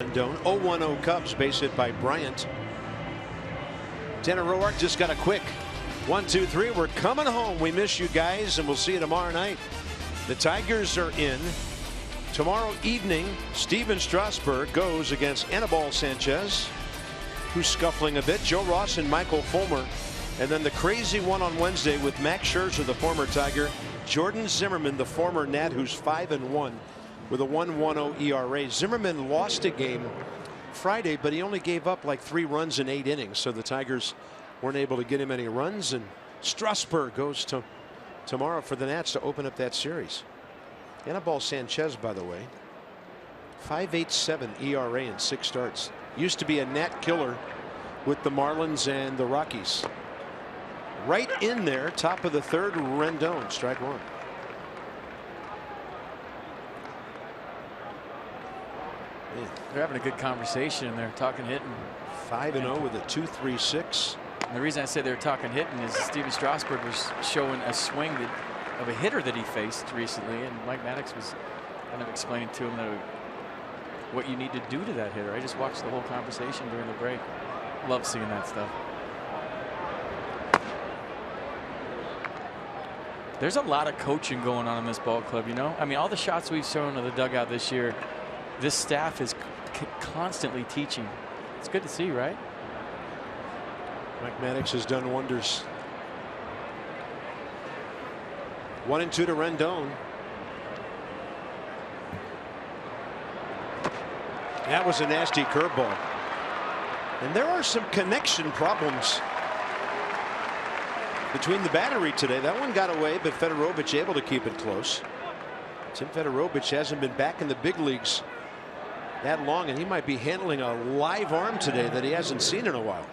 Speaker 1: Rendon, 0-1-0 Cubs, base hit by Bryant. Tanner Roark just got a quick 1-2-3. We're coming home. We miss you guys, and we'll see you tomorrow night. The Tigers are in. Tomorrow evening, Steven Strasburg goes against Anibal Sanchez, who's scuffling a bit. Joe Ross and Michael Fulmer. And then the crazy one on Wednesday with Max Scherzer, the former Tiger, Jordan Zimmerman, the former Nat, who's 5-1 with a 1.10 ERA. Zimmerman lost a game Friday, but he only gave up like 3 runs in 8 innings. So the Tigers weren't able to get him any runs. And Strasburg goes to tomorrow for the Nats to open up that series. Anibal Sanchez, by the way, 5.87 ERA in 6 starts. Used to be a Nat killer with the Marlins and the Rockies. Right in there, top of the 3rd, Rendon, strike 1.
Speaker 3: Man, they're having a good conversation and they're talking hitting.
Speaker 1: 5-0 with a 2.36.
Speaker 3: And the reason I say they're talking hitting is Steven Strasburg was showing a swing of a hitter that he faced recently, and Mike Maddox was kind of explaining to him that what you need to do to that hitter. I just watched the whole conversation during the break. Love seeing that stuff. There's a lot of coaching going on in this ball club, you know. I mean, all the shots we've shown of the dugout this year, this staff is constantly teaching. It's good to see, right?
Speaker 1: Mike Maddox has done wonders. 1-2 to Rendon. That was a nasty curveball. And there are some connection problems between the battery today. That one got away, but Fedorovich able to keep it close. Tim Fedorovich hasn't been back in the big leagues that long, and he might be handling a live arm today that he hasn't seen in a while.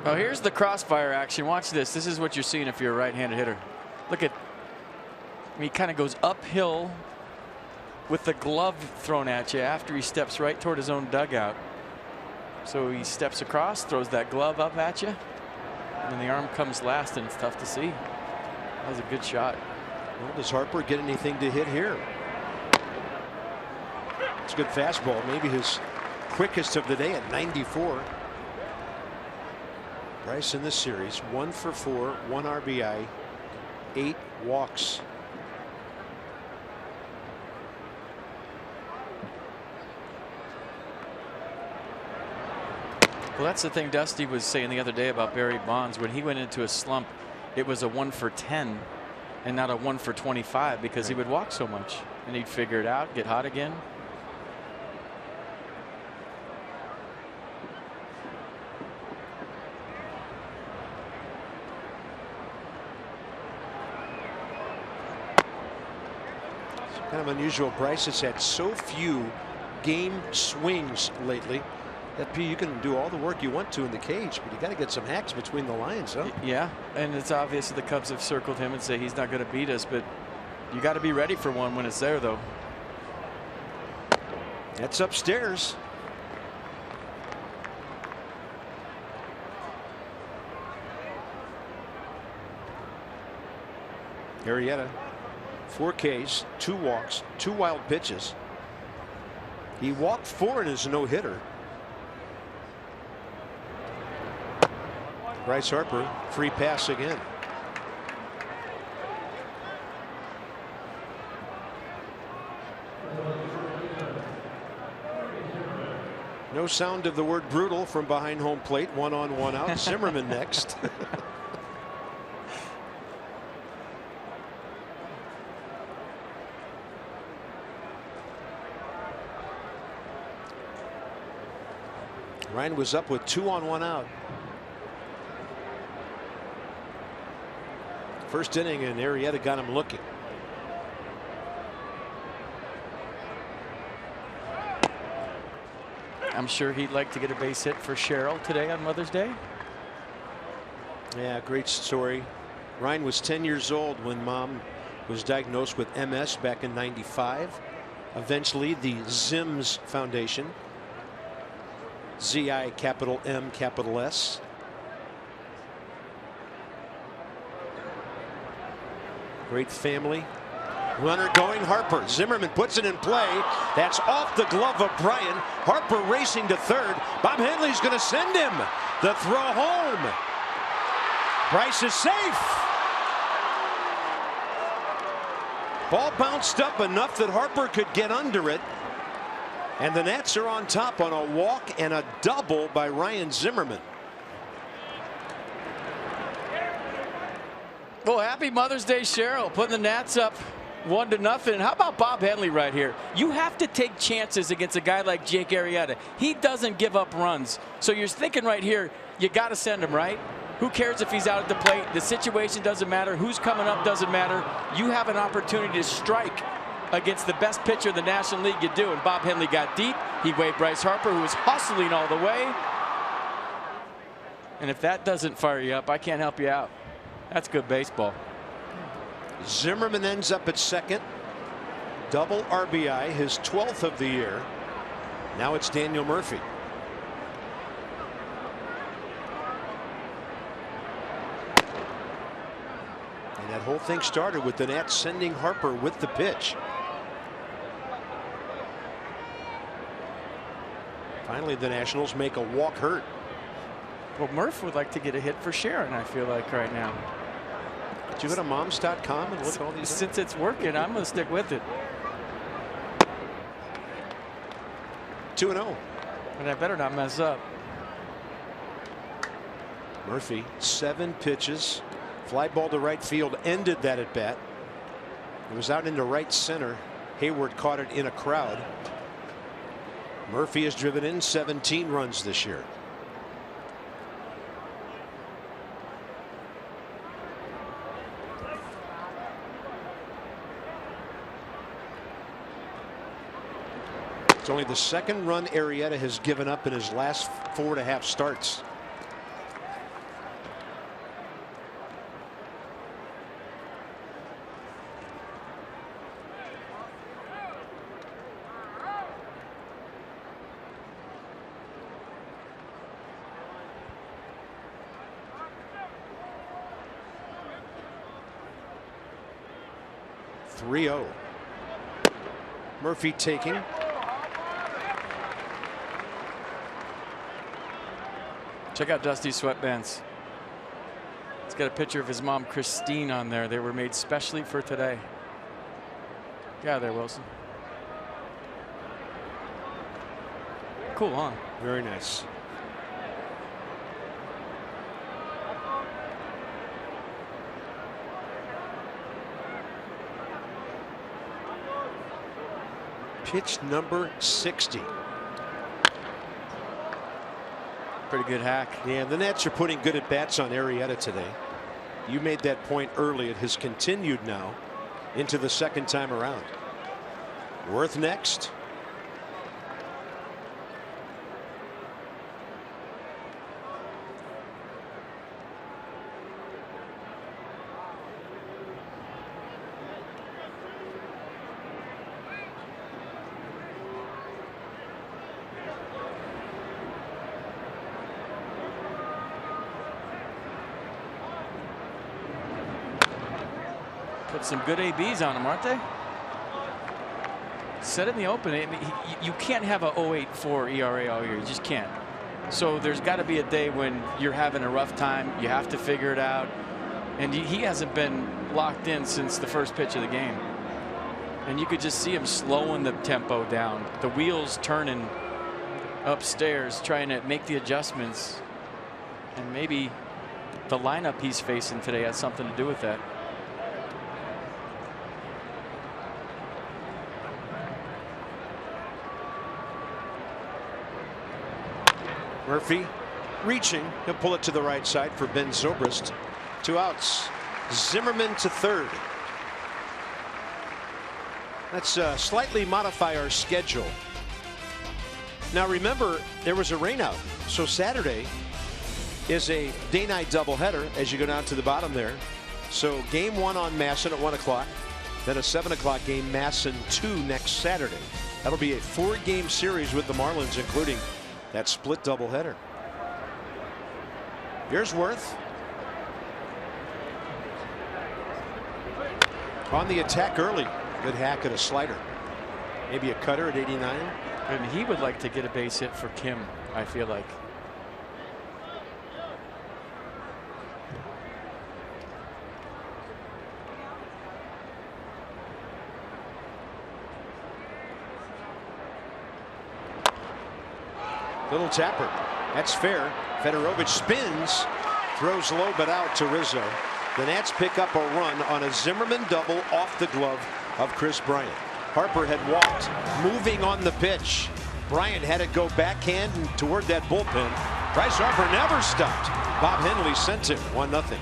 Speaker 3: Oh, here's the crossfire action. Watch this. This is what you're seeing if you're a right-handed hitter. Look at, he kind of goes uphill with the glove thrown at you after he steps right toward his own dugout. So he steps across, throws that glove up at you, and the arm comes last, and it's tough to see. That was a good shot.
Speaker 1: Well, does Harper get anything to hit here? It's a good fastball, maybe his quickest of the day at 94. Bryce in this series 1 for 4, 1 RBI, 8 walks.
Speaker 3: Well, that's the thing Dusty was saying the other day about Barry Bonds. When he went into a slump, it was a 1 for 10 and not a 1 for 25 because he would walk so much, and he'd figure it out, get hot again.
Speaker 1: Kind of unusual. Bryce has had so few game swings lately that you can do all the work you want to in the cage, but you got to get some hacks between the lines, huh?
Speaker 3: Yeah, and it's obvious that the Cubs have circled him and say he's not going to beat us, but you got to be ready for one when it's there, though.
Speaker 1: That's upstairs. Arrieta, 4 Ks, 2 walks, 2 wild pitches. He walked 4 in his no-hitter. Bryce Harper, free pass again. No sound of the word brutal from behind home plate. 1 on, 1 out. Zimmerman next. Ryan was up with 2 on, 1 out. First inning, and Arrieta got him looking.
Speaker 3: I'm sure he'd like to get a base hit for Cheryl today on Mother's Day.
Speaker 1: Yeah, great story. Ryan was 10 years old when Mom was diagnosed with MS back in '95. Eventually, the ZIMS Foundation, ZI capital M capital S. Great family. Runner going, Harper. Zimmerman puts it in play. That's off the glove of Bryan. Harper racing to third. Bob Henley's going to send him. The throw home. Bryce is safe. Ball bounced up enough that Harper could get under it. And the Nats are on top on a walk and a double by Ryan Zimmerman.
Speaker 3: Well, happy Mother's Day, Cheryl, putting the Nats up 1-0. How about Bob Henley right here? You have to take chances against a guy like Jake Arrieta. He doesn't give up runs. So you're thinking right here, you got to send him, right? Who cares if he's out at the plate? The situation doesn't matter. Who's coming up doesn't matter. You have an opportunity to strike against the best pitcher in the National League. You do. And Bob Henley got deep. He waved Bryce Harper, who was hustling all the way. And if that doesn't fire you up, I can't help you out. That's good baseball.
Speaker 1: Zimmerman ends up at second. Double RBI, his 12th of the year. Now it's Daniel Murphy. And that whole thing started with the Nats sending Harper with the pitch. Finally, the Nationals make a walk hurt.
Speaker 3: Well, Murph would like to get a hit for Sharon, I feel like, right now.
Speaker 1: Did you go to moms.com and look at all these?
Speaker 3: Since it's working, I'm going to stick with it.
Speaker 1: 2-0.
Speaker 3: And I better not mess up.
Speaker 1: Murphy, 7 pitches. Fly ball to right field ended that at bat. It was out into right center. Hayward caught it in a crowd. Murphy has driven in 17 runs this year. It's only the second run Arrieta has given up in his last 4.5 starts. Murphy taking.
Speaker 3: Check out Dusty's sweatbands. It's got a picture of his mom, Christine, on there. They were made specially for today. Get out of there, Wilson. Cool, huh?
Speaker 1: Very nice. Pitch number 60.
Speaker 3: Pretty good hack.
Speaker 1: Yeah, the Nats are putting good at bats on Arrieta today. You made that point early. It has continued now into the second time around. Worth next.
Speaker 3: Put some good ABs on him, aren't they? Set in the open. I mean, you can't have a 0.84 ERA all year. You just can't. So there's got to be a day when you're having a rough time. You have to figure it out. And he hasn't been locked in since the first pitch of the game. And you could just see him slowing the tempo down. The wheels turning upstairs, trying to make the adjustments. And maybe the lineup he's facing today has something to do with that.
Speaker 1: Murphy reaching. He'll pull it to the right side for Ben Zobrist. 2 outs. Zimmerman to third. Let's slightly modify our schedule. Now remember, there was a rainout, so Saturday is a day-night doubleheader as you go down to the bottom there. So game 1 on Masson at 1 o'clock, then a 7 o'clock game, Masson 2 next Saturday. That'll be a 4-game series with the Marlins, including that split doubleheader. Here's Worth. On the attack early. Good hack at a slider. Maybe a cutter at 89.
Speaker 3: And he would like to get a base hit for Kim, I feel like.
Speaker 1: Little tapper. That's fair. Fedorovich spins, throws low but out to Rizzo. The Nats pick up a run on a Zimmerman double off the glove of Chris Bryant. Harper had walked, moving on the pitch. Bryant had it go backhand and toward that bullpen. Bryce Harper never stopped. Bob Henley sent him 1-0.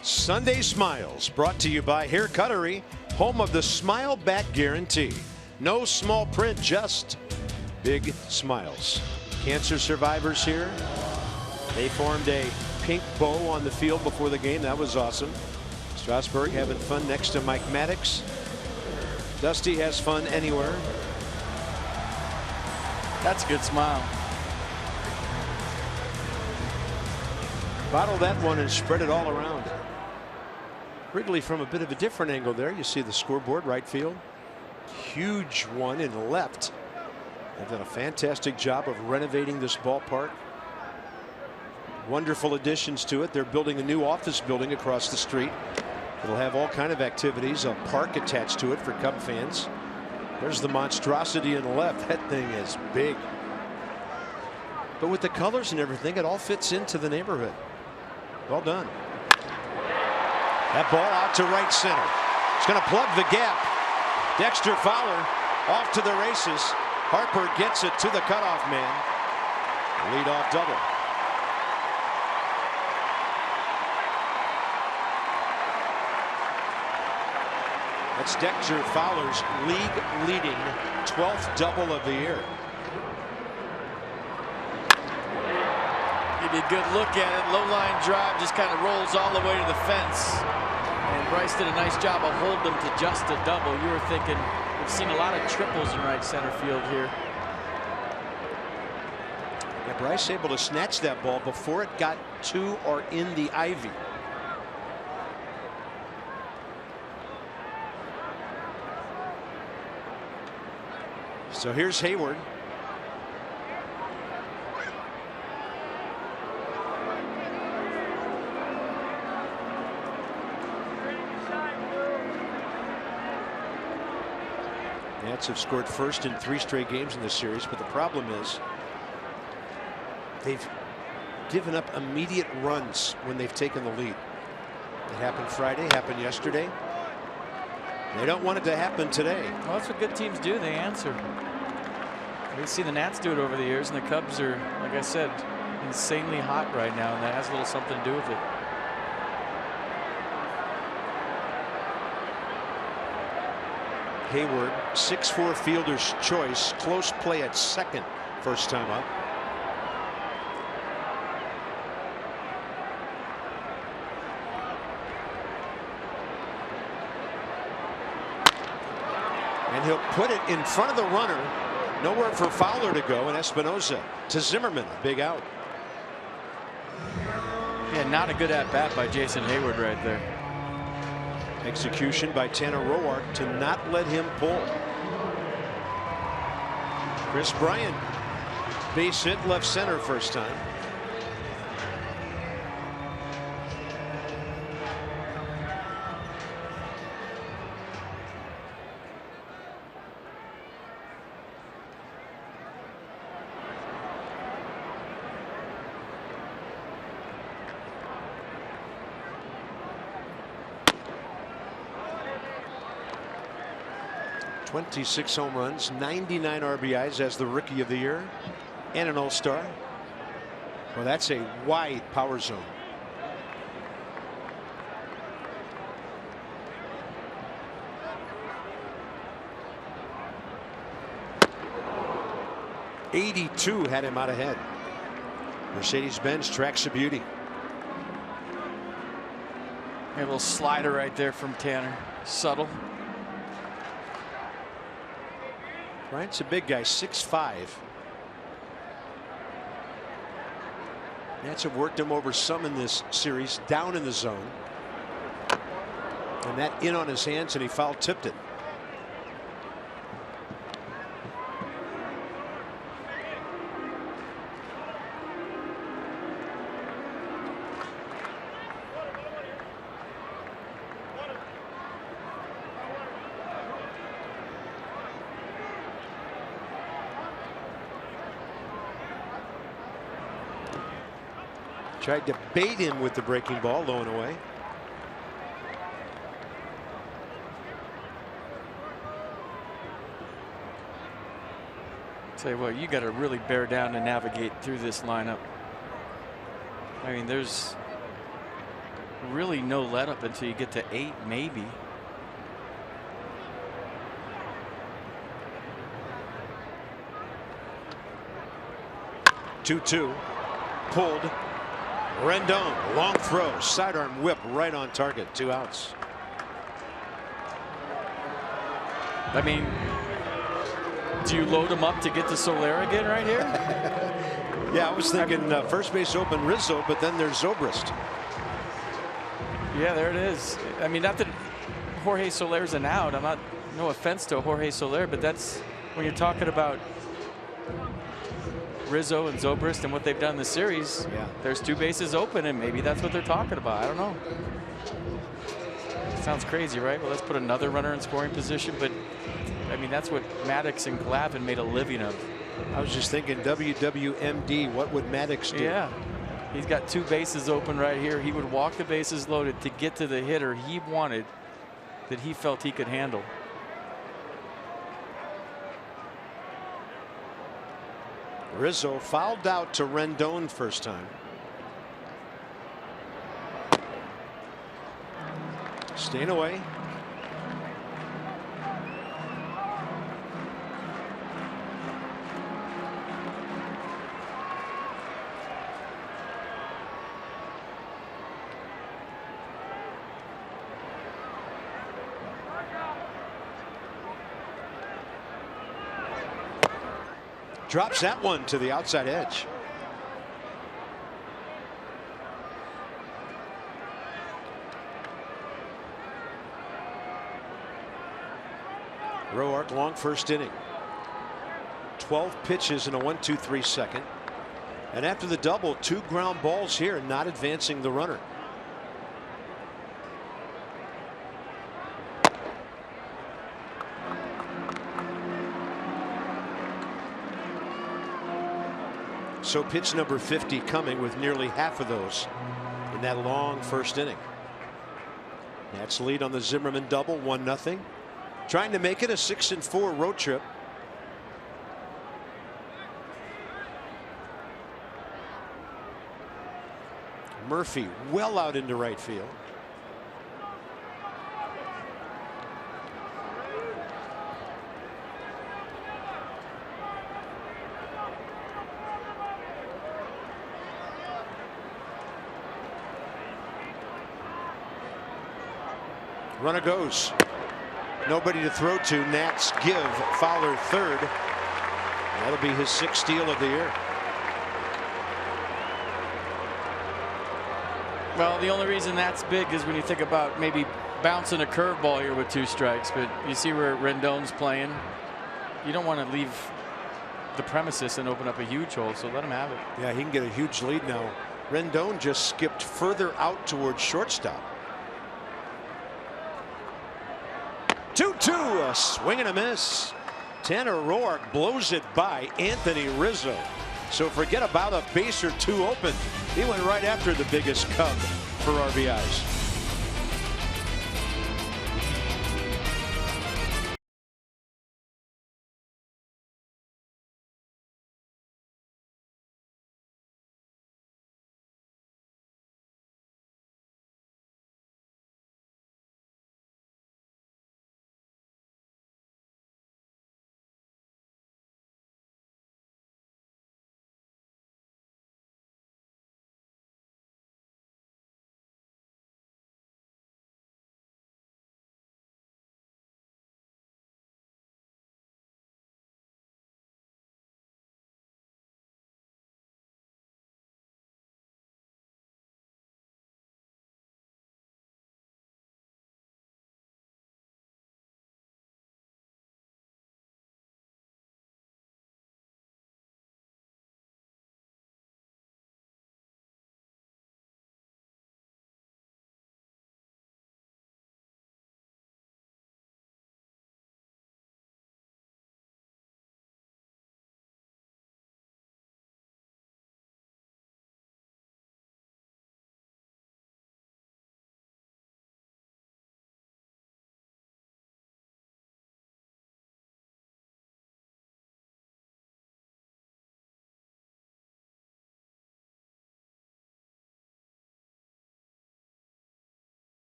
Speaker 1: Sunday Smiles, brought to you by Hair Cuttery, home of the Smile Back Guarantee. No small print, just big smiles. Cancer survivors here. They formed a pink bow on the field before the game. That was awesome. Strasburg having fun next to Mike Maddox. Dusty has fun anywhere.
Speaker 3: That's a good smile.
Speaker 1: Bottle that one and spread it all around. Wrigley from a bit of a different angle there. You see the scoreboard, right field. Huge one in left. They've done a fantastic job of renovating this ballpark. Wonderful additions to it. They're building a new office building across the street. It'll have all kind of activities, a park attached to it for Cub fans. There's the monstrosity in the left. That thing is big. But with the colors and everything, it all fits into the neighborhood. Well done. That ball out to right center. It's going to plug the gap. Dexter Fowler off to the races. Harper gets it to the cutoff man. Leadoff double. That's Dexter Fowler's league-leading 12th double of the year.
Speaker 3: Give you a good look at it. Low line drive just kind of rolls all the way to the fence. And Bryce did a nice job of holding them to just a double. You were thinking we've seen a lot of triples in right center field here.
Speaker 1: Yeah, Bryce able to snatch that ball before it got to or in the ivy. So here's Hayward. The Nats have scored first in 3 straight games in this series, but the problem is they've given up immediate runs when they've taken the lead. It happened Friday, happened yesterday. They don't want it to happen today.
Speaker 3: Well, that's what good teams do. They answer. We've seen the Nats do it over the years, and the Cubs are, like I said, insanely hot right now, and that has a little something to do with it.
Speaker 1: Hayward, 6'4" fielder's choice, close play at second, first time up. And he'll put it in front of the runner. Nowhere for Fowler to go, and Espinosa to Zimmerman. Big out.
Speaker 3: Yeah, not a good at-bat by Jason Hayward right there.
Speaker 1: Execution by Tanner Roark to not let him pull. Chris Bryant, base hit left center first time. .26 home runs, 99 RBIs as the Rookie of the Year, and an All-Star. Well, that's a wide power zone. .82 had him out ahead. Mercedes-Benz tracks a beauty.
Speaker 3: A little slider right there from Tanner. Subtle.
Speaker 1: Bryant's a big guy, 6'5". Nats have worked him over some in this series, down in the zone. And that in on his hands, and he foul tipped it. Tried to bait him with the breaking ball, low and away.
Speaker 3: Tell you what, you got to really bear down to navigate through this lineup. I mean, there's really no let up until you get to 8, maybe.
Speaker 1: Two pulled. Rendon, long throw, sidearm whip right on target, 2 outs.
Speaker 3: I mean, do you load him up to get to Soler again right here?
Speaker 1: Yeah, I was thinking first base open Rizzo, but then there's Zobrist.
Speaker 3: Yeah, there it is. I mean, not that Jorge Soler's an out. I'm not, no offense to Jorge Soler, but that's when you're talking about Rizzo and Zobrist and what they've done in the series.
Speaker 1: Yeah.
Speaker 3: There's 2 bases open, and maybe that's what they're talking about. I don't know. Sounds crazy, right? Well, let's put another runner in scoring position, but I mean, that's what Maddox and Glavine made a living of.
Speaker 1: I was just thinking WWMD, what would Maddox do?
Speaker 3: Yeah. He's got 2 bases open right here. He would walk the bases loaded to get to the hitter he wanted, that he felt he could handle.
Speaker 2: Rizzo fouled out to Rendon first time. Staying away. Drops that one to the outside edge. Roark, long first inning. 12 pitches in a 1-2-3 second. And after the double, 2 ground balls here, not advancing the runner. So pitch number 50 coming with nearly half of those in that long first inning. Nats lead on the Zimmerman double, 1-0. Trying to make it a 6-4 road trip. Murphy well out into right field. Runner goes. Nobody to throw to. Nats give Fowler third. That'll be his 6th steal of the year.
Speaker 3: Well, the only reason that's big is when you think about maybe bouncing a curveball here with 2 strikes. But you see where Rendon's playing. You don't want to leave the premises and open up a huge hole, so let him have it.
Speaker 2: Yeah, he can get a huge lead now. Rendon just skipped further out towards shortstop. 2-2, a swing and a miss. Tanner Roark blows it by Anthony Rizzo. So forget about a base or 2 open. He went right after the biggest Cub for RBIs.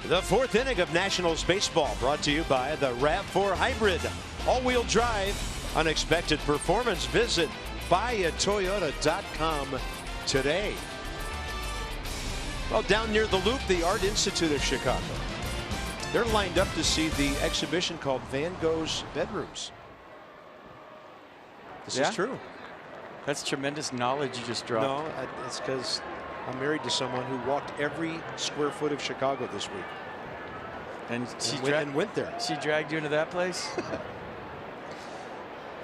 Speaker 2: The 4th inning of Nationals baseball brought to you by the RAV4 Hybrid. All-wheel drive, unexpected performance. Visit buyatoyota.com today. Well, down near the Loop, the Art Institute of Chicago. They're lined up to see the exhibition called Van Gogh's Bedrooms. This is true.
Speaker 3: That's tremendous knowledge you just dropped.
Speaker 2: No, it's because I'm married to someone who walked every square foot of Chicago this week.
Speaker 3: And she
Speaker 2: went there.
Speaker 3: She dragged you into that place?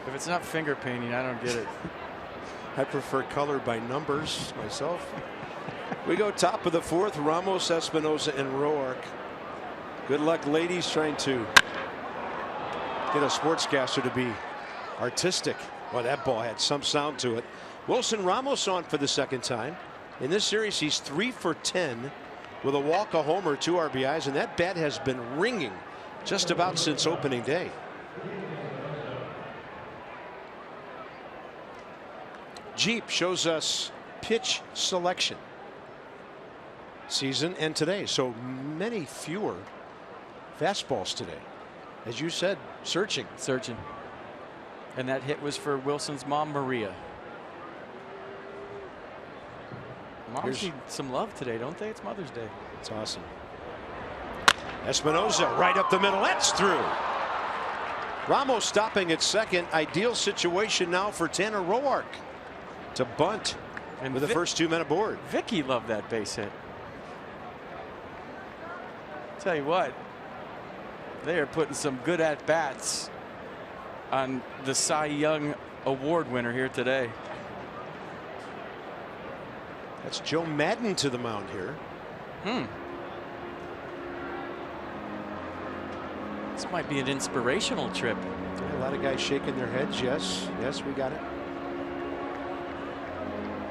Speaker 3: If it's not finger painting, I don't get it.
Speaker 2: I prefer color by numbers myself. We go top of the 4th. Ramos, Espinosa, and Roark. Good luck, ladies, trying to get a sportscaster to be artistic.
Speaker 1: Well, that ball had some sound to it. Wilson Ramos on for the second time. In this series, he's 3 for 10 with a walk, a homer, 2 RBIs, and that bat has been ringing just about since opening day. Jeep shows us pitch selection. Season and today, so many fewer fastballs today. As you said, searching.
Speaker 3: And that hit was for Wilson's mom, Maria. Moms need some love today, don't they? It's Mother's Day.
Speaker 1: It's awesome. Espinosa right up the middle. That's through. Ramos stopping at second. Ideal situation now for Tanner Roark to bunt and with the first 2 men aboard.
Speaker 3: Vicky loved that base hit. Tell you what, they are putting some good at bats on the Cy Young Award winner here today.
Speaker 1: That's Joe Madden to the mound here.
Speaker 3: This might be an inspirational trip.
Speaker 1: A lot of guys shaking their heads. Yes, we got it.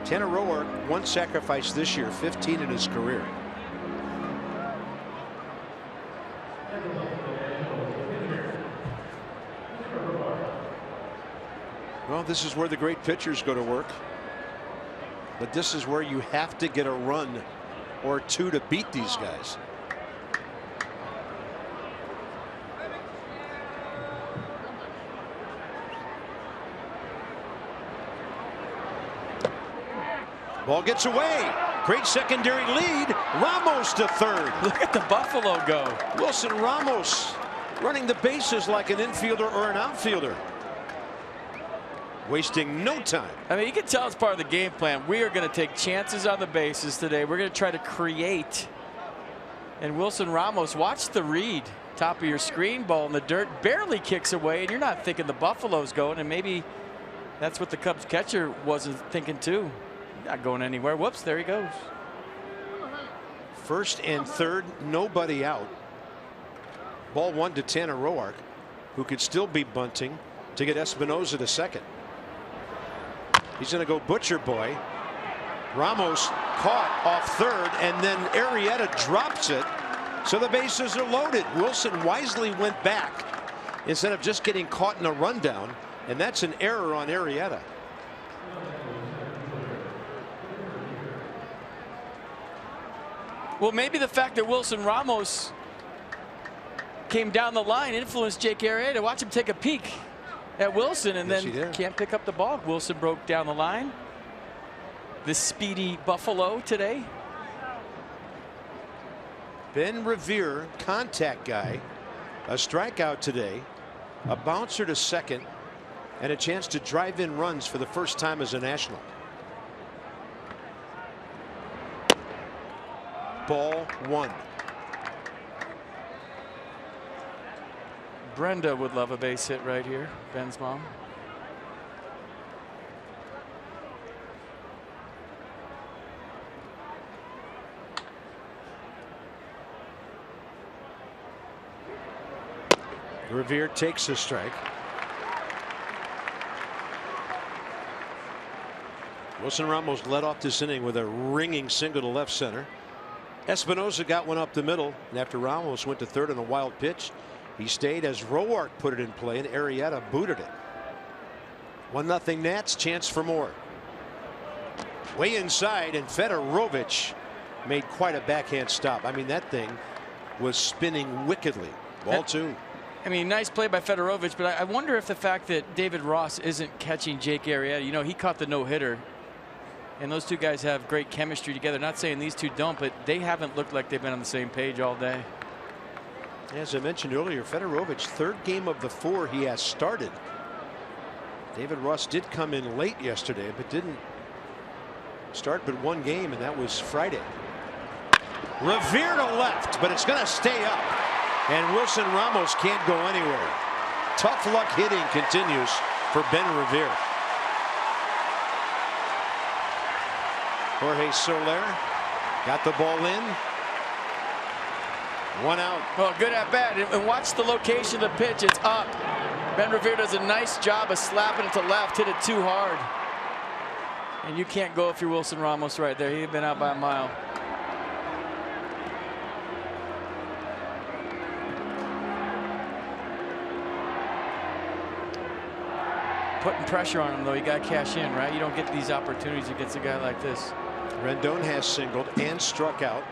Speaker 1: Tanner Roark, 1 sacrifice this year, 15 in his career. Well, this is where the great pitchers go to work. But this is where you have to get a run or 2 to beat these guys. Ball gets away. Great secondary lead. Ramos to third.
Speaker 3: Look at the Buffalo go.
Speaker 1: Wilson Ramos running the bases like an infielder or an outfielder. Wasting no time.
Speaker 3: I mean, you can tell it's part of the game plan. We are going to take chances on the bases today. We're going to try to create. And Wilson Ramos, watch the read. Top of your screen, ball in the dirt, barely kicks away, and you're not thinking the Buffalo's going, and maybe that's what the Cubs catcher wasn't thinking too. Not going anywhere. Whoops, there he goes.
Speaker 1: First and third, nobody out. Ball 1 to Tanner Roark, who could still be bunting to get Espinosa to second. He's going to go butcher boy. Ramos caught off third, and then Arrieta drops it, so the bases are loaded. Wilson wisely went back instead of just getting caught in a rundown, and that's an error on Arrieta.
Speaker 3: Well, maybe the fact that Wilson Ramos came down the line influenced Jake Arrieta. Watch him take a peek at Wilson and then can't pick up the ball. Wilson broke down the line. The speedy Buffalo today.
Speaker 1: Ben Revere, contact guy, a strikeout today, a bouncer to second, and a chance to drive in runs for the first time as a National. Ball 1.
Speaker 3: Brenda would love a base hit right here, Ben's mom.
Speaker 1: Revere takes a strike. Wilson Ramos led off this inning with a ringing single to left center. Espinosa got one up the middle, and after Ramos went to third on a wild pitch, he stayed as Roark put it in play, and Arrieta booted it. 1-0 Nats, chance for more. Way inside, and Fedorovich made quite a backhand stop. I mean, that thing was spinning wickedly. Ball 2.
Speaker 3: I mean, nice play by Fedorovich, but I wonder if the fact that David Ross isn't catching Jake Arrieta, you know, he caught the no-hitter, and those two guys have great chemistry together. Not saying these two don't, but they haven't looked like they've been on the same page all day.
Speaker 1: As I mentioned earlier, Fedorovich, third game of the 4 he has started. David Ross did come in late yesterday, but didn't start but 1 game, and that was Friday. Revere to left, but it's going to stay up, and Wilson Ramos can't go anywhere. Tough luck hitting continues for Ben Revere. Jorge Soler got the ball in. 1 out.
Speaker 3: Well, good at bat, and watch the location of the pitch. It's up. Ben Revere does a nice job of slapping it to left, hit it too hard. And you can't go if you're Wilson Ramos right there. He'd been out by a mile. Putting pressure on him, though. You got to cash in, right? You don't get these opportunities against a guy like this.
Speaker 2: Rendon has singled and struck out.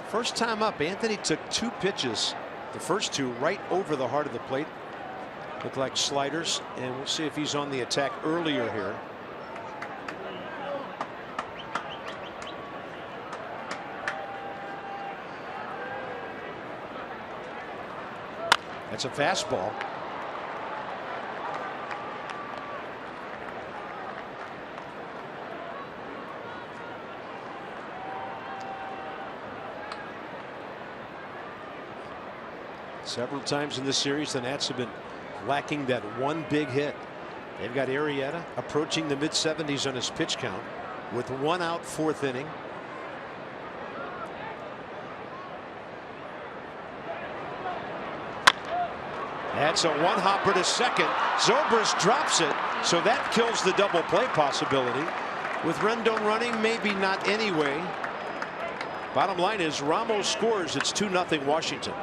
Speaker 2: First time up, Anthony took 2 pitches, the first 2 right over the heart of the plate. Look like sliders, and we'll see if he's on the attack earlier here. That's a fastball. Several times in this series, the Nats have been lacking that one big hit. They've got Arrieta approaching the mid-70s on his pitch count with 1 out, 4th inning. That's a 1-hopper to second. Zobrist drops it, so that kills the double play possibility. With Rendon running, maybe not anyway. Bottom line is Ramos scores. It's 2-0 Washington.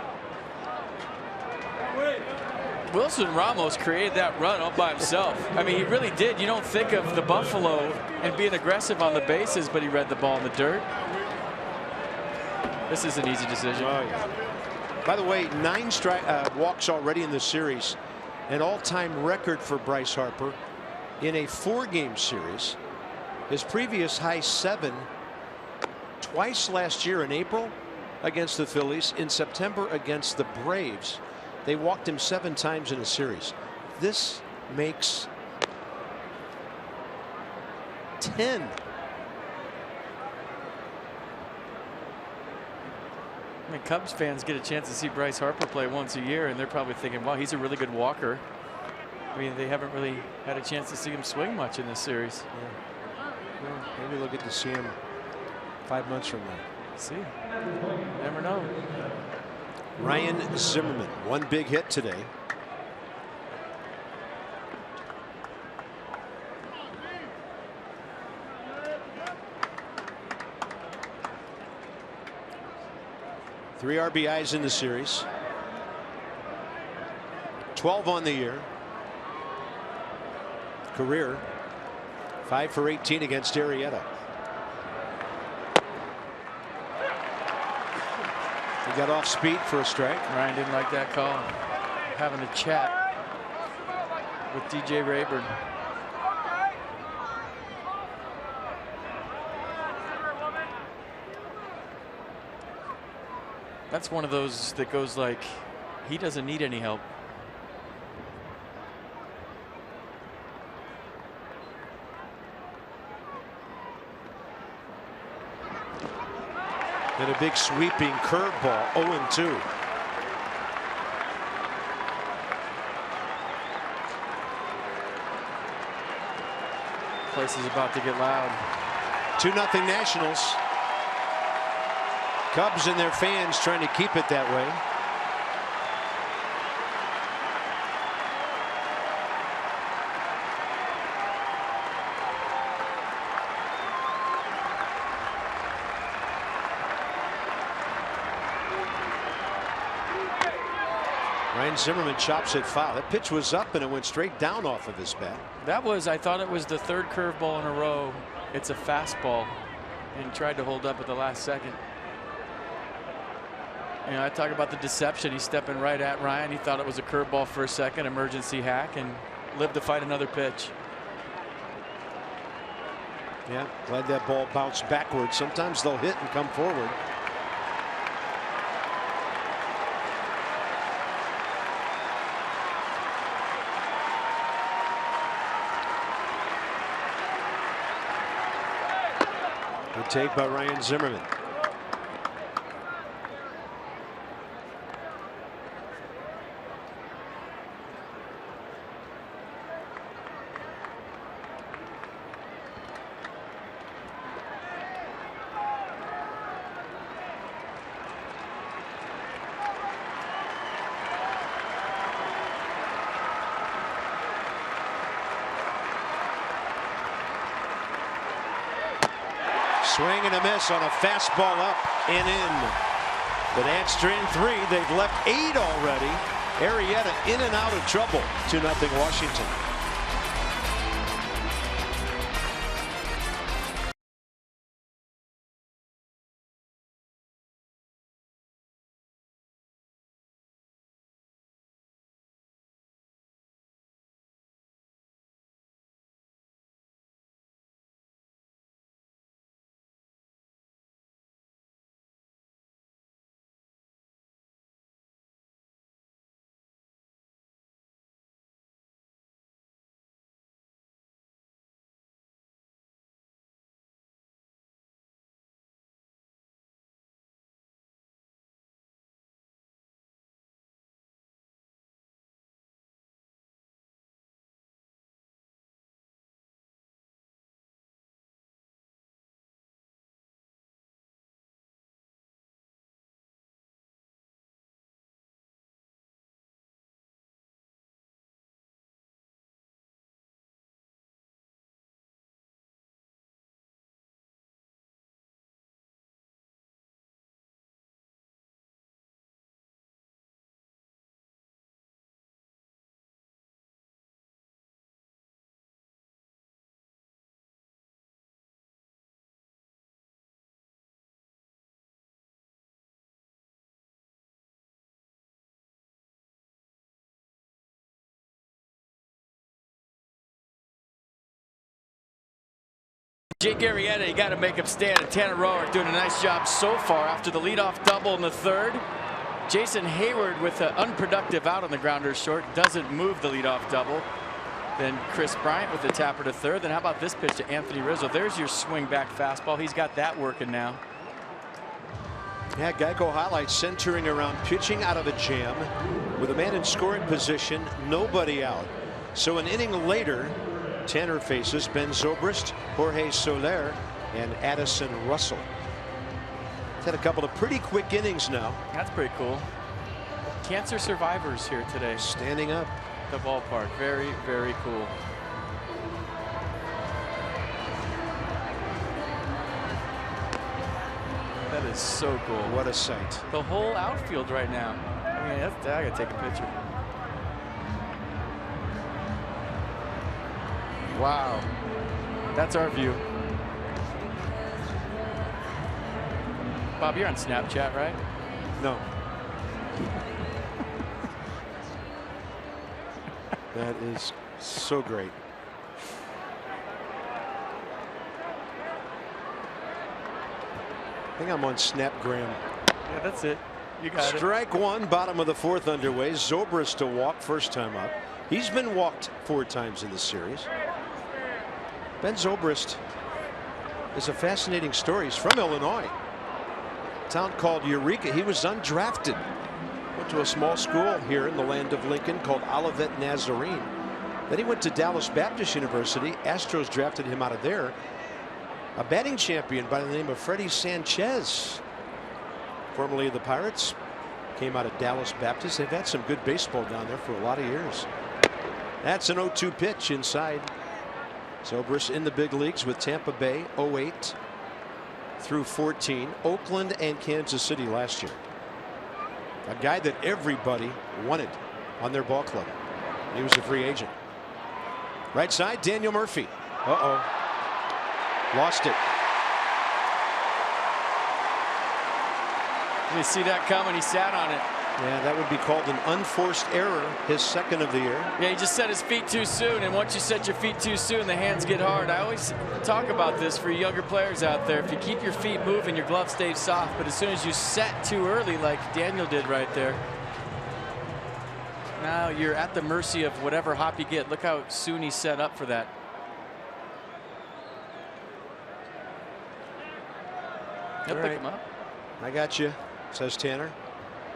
Speaker 3: Wilson Ramos created that run all by himself. I mean, he really did. You don't think of the Buffalo and being aggressive on the bases, but he read the ball in the dirt. This is an easy decision.
Speaker 2: Oh, yeah. By the way, 9 walks already in the series, an all-time record for Bryce Harper in a 4-game series. His previous high 7 twice last year in April against the Phillies, in September against the Braves. They walked him 7 times in a series. This makes 10.
Speaker 3: I mean, Cubs fans get a chance to see Bryce Harper play once a year, and they're probably thinking, wow, he's a really good walker. I mean, they haven't really had a chance to see him swing much in this series.
Speaker 2: Yeah. Well, maybe they'll get to see him 5 months from now.
Speaker 3: See, never know.
Speaker 2: Ryan Zimmerman, 1 big hit today. Three RBIs in the series. 12 on the year. Career 5 for 18 against Arrieta. He got off speed for a strike.
Speaker 3: Ryan didn't like that call. Having a chat with DJ Rayburn. That's one of those that goes like, he doesn't need any help.
Speaker 2: And a big sweeping curveball, 0-2.
Speaker 3: Place is about to get loud.
Speaker 2: 2-0 Nationals. Cubs and their fans trying to keep it that way. Ryan Zimmerman chops it foul. That pitch was up and it went straight down off of his bat.
Speaker 3: That was, I thought it was the 3rd curveball in a row. It's a fastball, and tried to hold up at the last second. You know, I talk about the deception. He's stepping right at Ryan. He thought it was a curveball for a second, emergency hack, and lived to fight another pitch.
Speaker 2: Yeah, glad that ball bounced backwards. Sometimes they'll hit and come forward. Good take by Ryan Zimmerman.
Speaker 1: Swing and a miss on a fastball up and in. But that's strand 3. They've left 8 already. Arrieta in and out of trouble. 2-0 Washington.
Speaker 3: Jake Arrieta, you got to make him stand. And Tanner Roark doing a nice job so far after the leadoff double in the 3rd. Jason Hayward with an unproductive out on the grounder short, doesn't move the leadoff double. Then Chris Bryant with the tapper to 3rd. Then how about this pitch to Anthony Rizzo? There's your swing back fastball. He's got that working now.
Speaker 1: Yeah, Geico highlights centering around pitching out of a jam with a man in scoring position, nobody out. So an inning later, Tanner faces Ben Zobrist, Jorge Soler, and Addison Russell. He's had a couple of pretty quick innings now.
Speaker 3: That's pretty cool. Cancer survivors here today.
Speaker 1: Standing up.
Speaker 3: The ballpark. Very, very cool. That is so cool.
Speaker 1: What a sight.
Speaker 3: The whole outfield right now. I mean, I gotta take a picture. Wow. That's our view. Bob, you're on Snapchat, right?
Speaker 1: No. That is so great. I think I'm on Snapgram.
Speaker 3: Yeah, that's it. You got it.
Speaker 1: Strike 1, bottom of the 4th underway. Zobrist to walk first time up. He's been walked 4 times in this series. Ben Zobrist is a fascinating story. He's from Illinois, a town called Eureka. He was undrafted. Went to a small school here in the land of Lincoln called Olivet Nazarene. Then he went to Dallas Baptist University. Astros drafted him out of there. A batting champion by the name of Freddie Sanchez, formerly of the Pirates, came out of Dallas Baptist. They've had some good baseball down there for a lot of years. That's an 0-2 pitch inside. Zobrist in the big leagues with Tampa Bay 08 through 14, Oakland and Kansas City last year. A guy that everybody wanted on their ball club. He was a free agent. Right side, Daniel Murphy. Lost it.
Speaker 3: You see that coming? He sat on it.
Speaker 1: Yeah, that would be called an unforced error, his 2nd of the year.
Speaker 3: Yeah, he just set his feet too soon, and once you set your feet too soon, the hands get hard. I always talk about this for younger players out there. If you keep your feet moving, your glove stays soft, but as soon as you set too early, like Daniel did right there, now you're at the mercy of whatever hop you get. Look how soon he set up for that. He'll pick him up.
Speaker 1: I got you, says Tanner.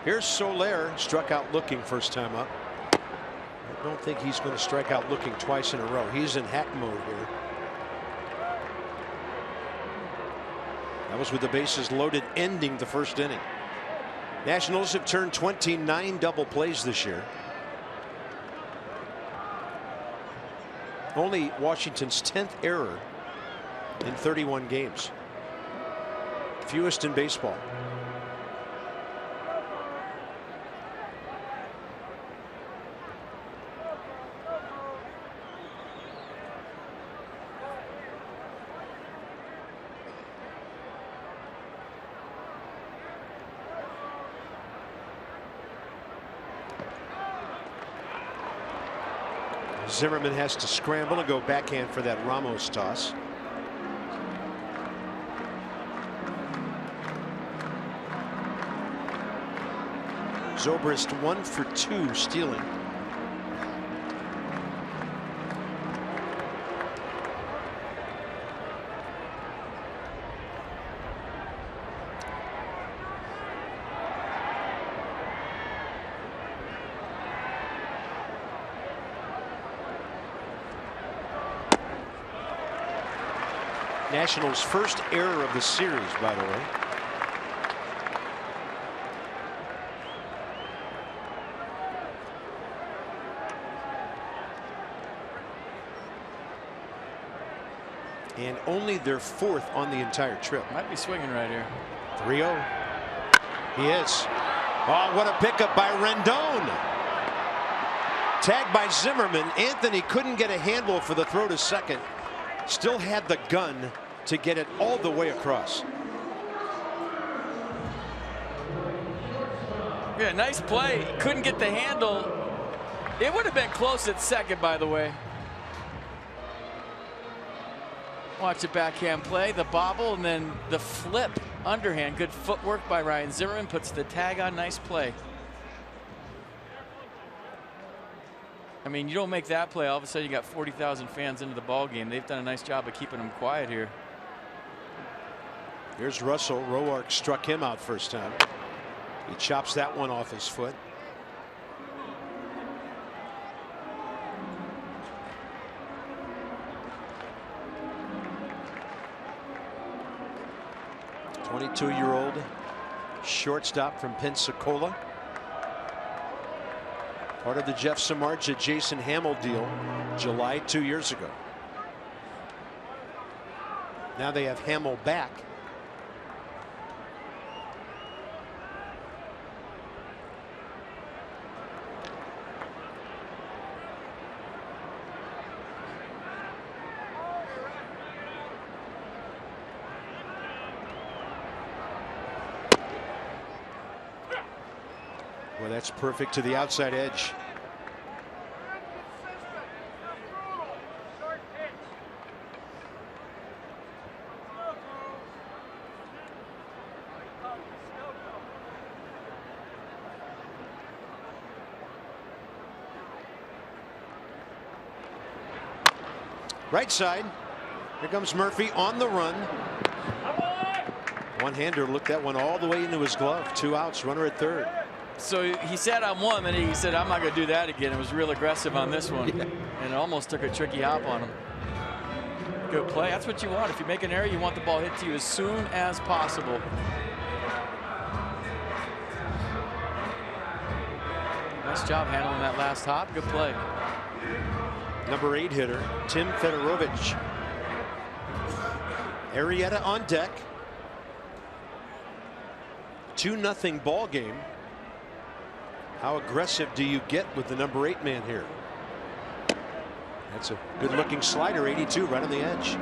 Speaker 1: Here's Soler, struck out looking first time up. I don't think he's going to strike out looking twice in a row. He's in hack mode here. That was with the bases loaded, ending the 1st inning. Nationals have turned 29 double plays this year. Only Washington's 10th error in 31 games. fewest in baseball. Zimmerman has to scramble and go backhand for that Ramos toss. Zobrist 1 for 2 stealing. Nationals' first error of the series, by the way. And only their 4th on the entire trip.
Speaker 3: Might be swinging right here.
Speaker 1: 3-0. He is. Oh, what a pickup by Rendon. Tagged by Zimmerman. Anthony couldn't get a handle for the throw to second. Still had the gun to get it all the way across.
Speaker 3: Yeah, nice play. Couldn't get the handle. It would have been close at second, by the way. Watch the backhand play, the bobble, and then the flip underhand. Good footwork by Ryan Zimmerman. Puts the tag on. Nice play. I mean, you don't make that play, all of a sudden you got 40,000 fans into the ball game. They've done a nice job of keeping them quiet here.
Speaker 1: Here's Russell. Roark struck him out first time. He chops that one off his foot. .22-year-old shortstop from Pensacola. Part of the Jeff Samardzija, Jason Hamill deal, July 2 years ago. Now they have Hamill back. Well, that's perfect to the outside edge. Right side. Here comes Murphy on the run. One-hander looked that one all the way into his glove. 2 outs, runner at third.
Speaker 3: So he said on one, and he said, I'm not going to do that again. It was real aggressive on this one. Yeah. And it almost took a tricky hop on him. Good play. That's what you want. If you make an error, you want the ball hit to you as soon as possible. Nice job handling that last hop. Good play.
Speaker 1: Number 8 hitter, Tim Fedorovich. Arrieta on deck. 2-0 ball game. How aggressive do you get with the number 8 man here? That's a good looking slider, 82, right on the edge.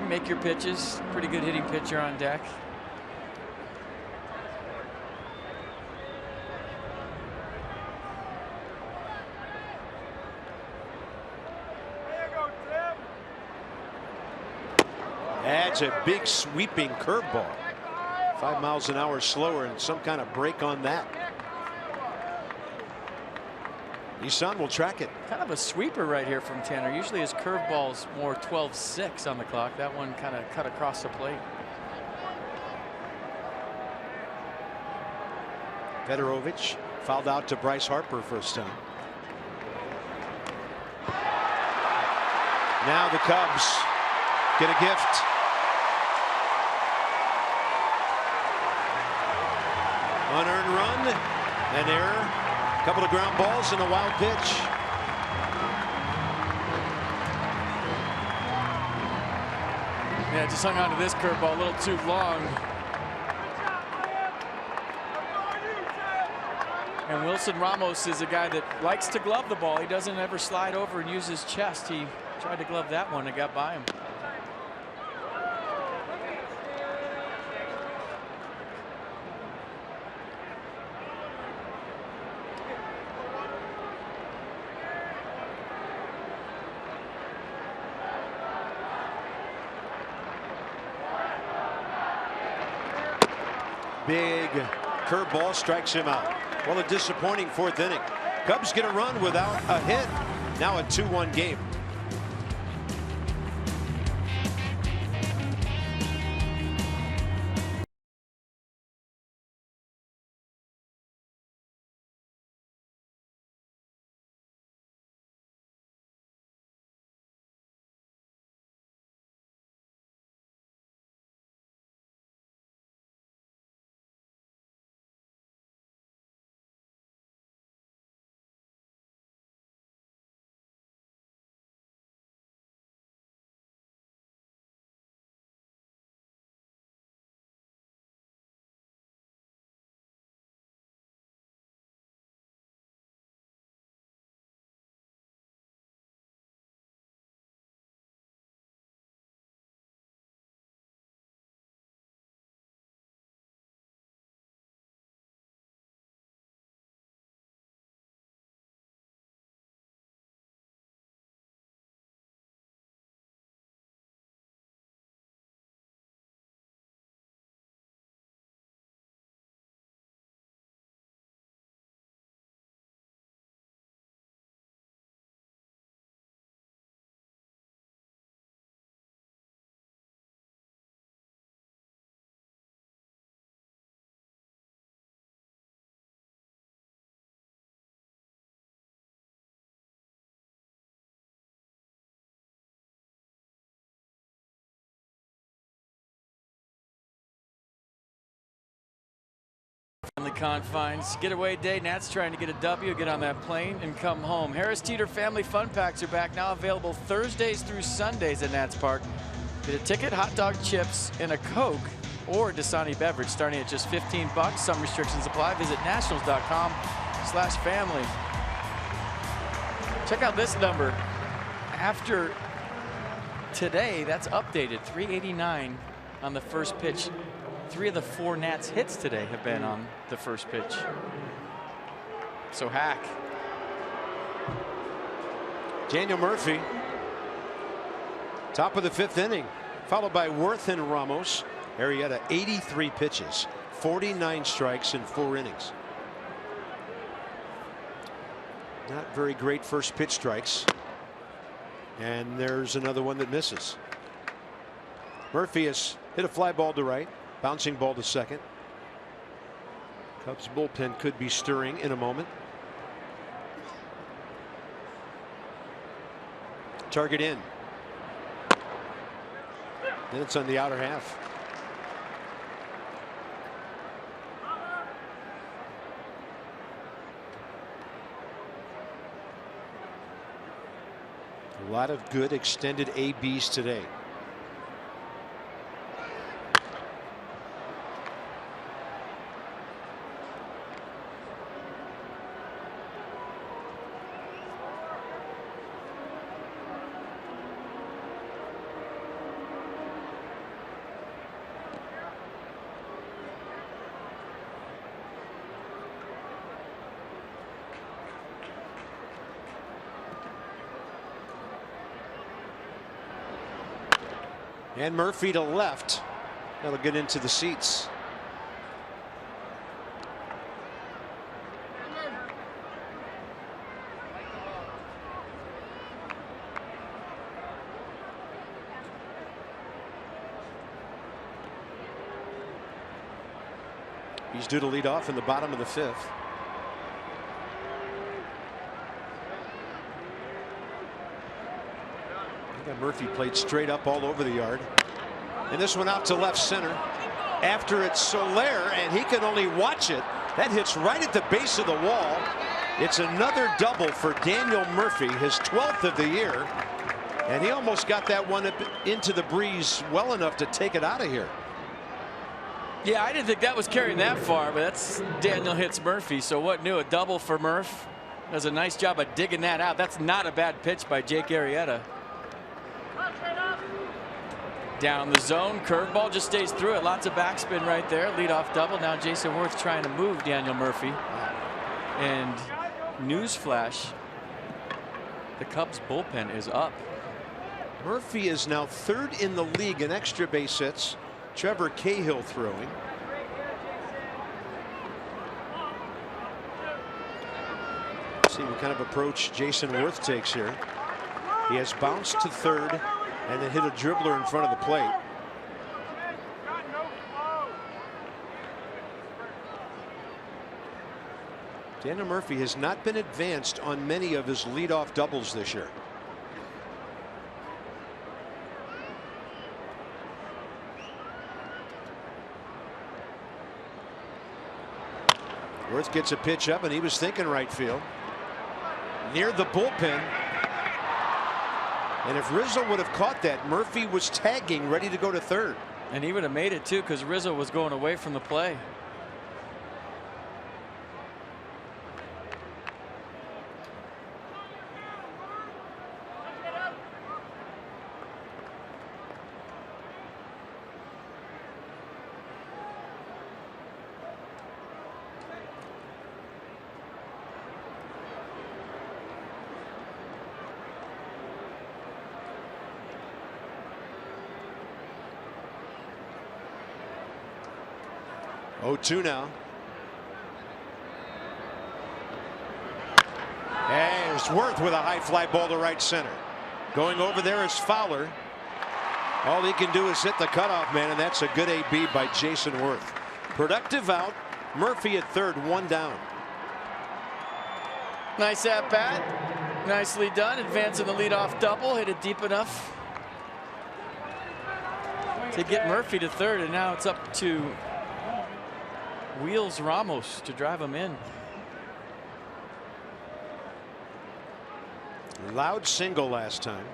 Speaker 3: Make your pitches. Pretty good hitting pitcher on deck.
Speaker 1: That's a big sweeping curveball. 5 miles an hour slower, and some kind of break on that. Nissan will track it.
Speaker 3: Kind of a sweeper right here from Tanner. Usually his curveball's more 12-6 on the clock. That one kind of cut across the plate.
Speaker 1: Fedorovich fouled out to Bryce Harper first time. Now the Cubs get a gift. Unearned run, an error, a couple of ground balls, and a wild pitch.
Speaker 3: Yeah, Yeah, just hung on to this curveball a little too long. And Wilson Ramos is a guy that likes to glove the ball. He doesn't ever slide over and use his chest. He tried to glove that one and got by him.
Speaker 1: Big curveball strikes him out. Well, a disappointing fourth inning. Cubs get a run without a hit. Now a 2-1 game.
Speaker 3: On the confines, getaway day. Nats trying to get a W, get on that plane, and come home. Harris Teeter Family Fun Packs are back now, available Thursdays through Sundays at Nats Park. Get a ticket, hot dog, chips, and a Coke or Dasani beverage, starting at just $15. Some restrictions apply. Visit nationals.com/family. Check out this number. After today, that's updated. 389 on the first pitch. 3 of the 4 Nats hits today have been on the first pitch. So Hack.
Speaker 1: Daniel Murphy, top of the 5th inning, followed by Worth and Ramos. Arrieta, 83 pitches, 49 strikes in 4 innings. Not very great first pitch strikes. And there's another one that misses. Murphy has hit a fly ball to right. Bouncing ball to second. Cubs bullpen could be stirring in a moment. Target in. Then it's on the outer half. A lot of good extended ABs today. And Murphy to left. That'll get into the seats. He's due to lead off in the bottom of the 5th. Murphy played straight up all over the yard. And this one out to left center. After it's Soler, and he can only watch it. That hits right at the base of the wall. It's another double for Daniel Murphy, his 12th of the year. And he almost got that one up into the breeze well enough to take it out of here.
Speaker 3: Yeah, I didn't think that was carrying that far, but that's Daniel hits Murphy. So what new? A double for Murph. Does a nice job of digging that out. That's not a bad pitch by Jake Arrieta. Down the zone, curveball just stays through it. Lots of backspin right there. Leadoff double. Now Jason Worth trying to move Daniel Murphy. And newsflash, the Cubs bullpen is up.
Speaker 1: Murphy is now 3rd in the league in extra base hits. Trevor Cahill throwing. See what kind of approach Jason Worth takes here. He has bounced to 3rd and then hit a dribbler in front of the plate. Daniel Murphy has not been advanced on many of his leadoff doubles this year. Worth gets a pitch up, and he was thinking right field. Near the bullpen. And if Rizzo would have caught that, Murphy was tagging, ready to go to 3rd.
Speaker 3: And he would have made it too, because Rizzo was going away from the play.
Speaker 1: Oh, 2 now. And it's Worth with a high fly ball to right center. Going over there is Fowler. All he can do is hit the cutoff man, and that's a good AB by Jason Worth. Productive out. Murphy at 3rd, 1 down.
Speaker 3: Nice at bat. Nicely done. Advancing the leadoff double. Hit it deep enough to get Murphy to 3rd, and now it's up to Wheels Ramos to drive him in.
Speaker 1: Loud single last time.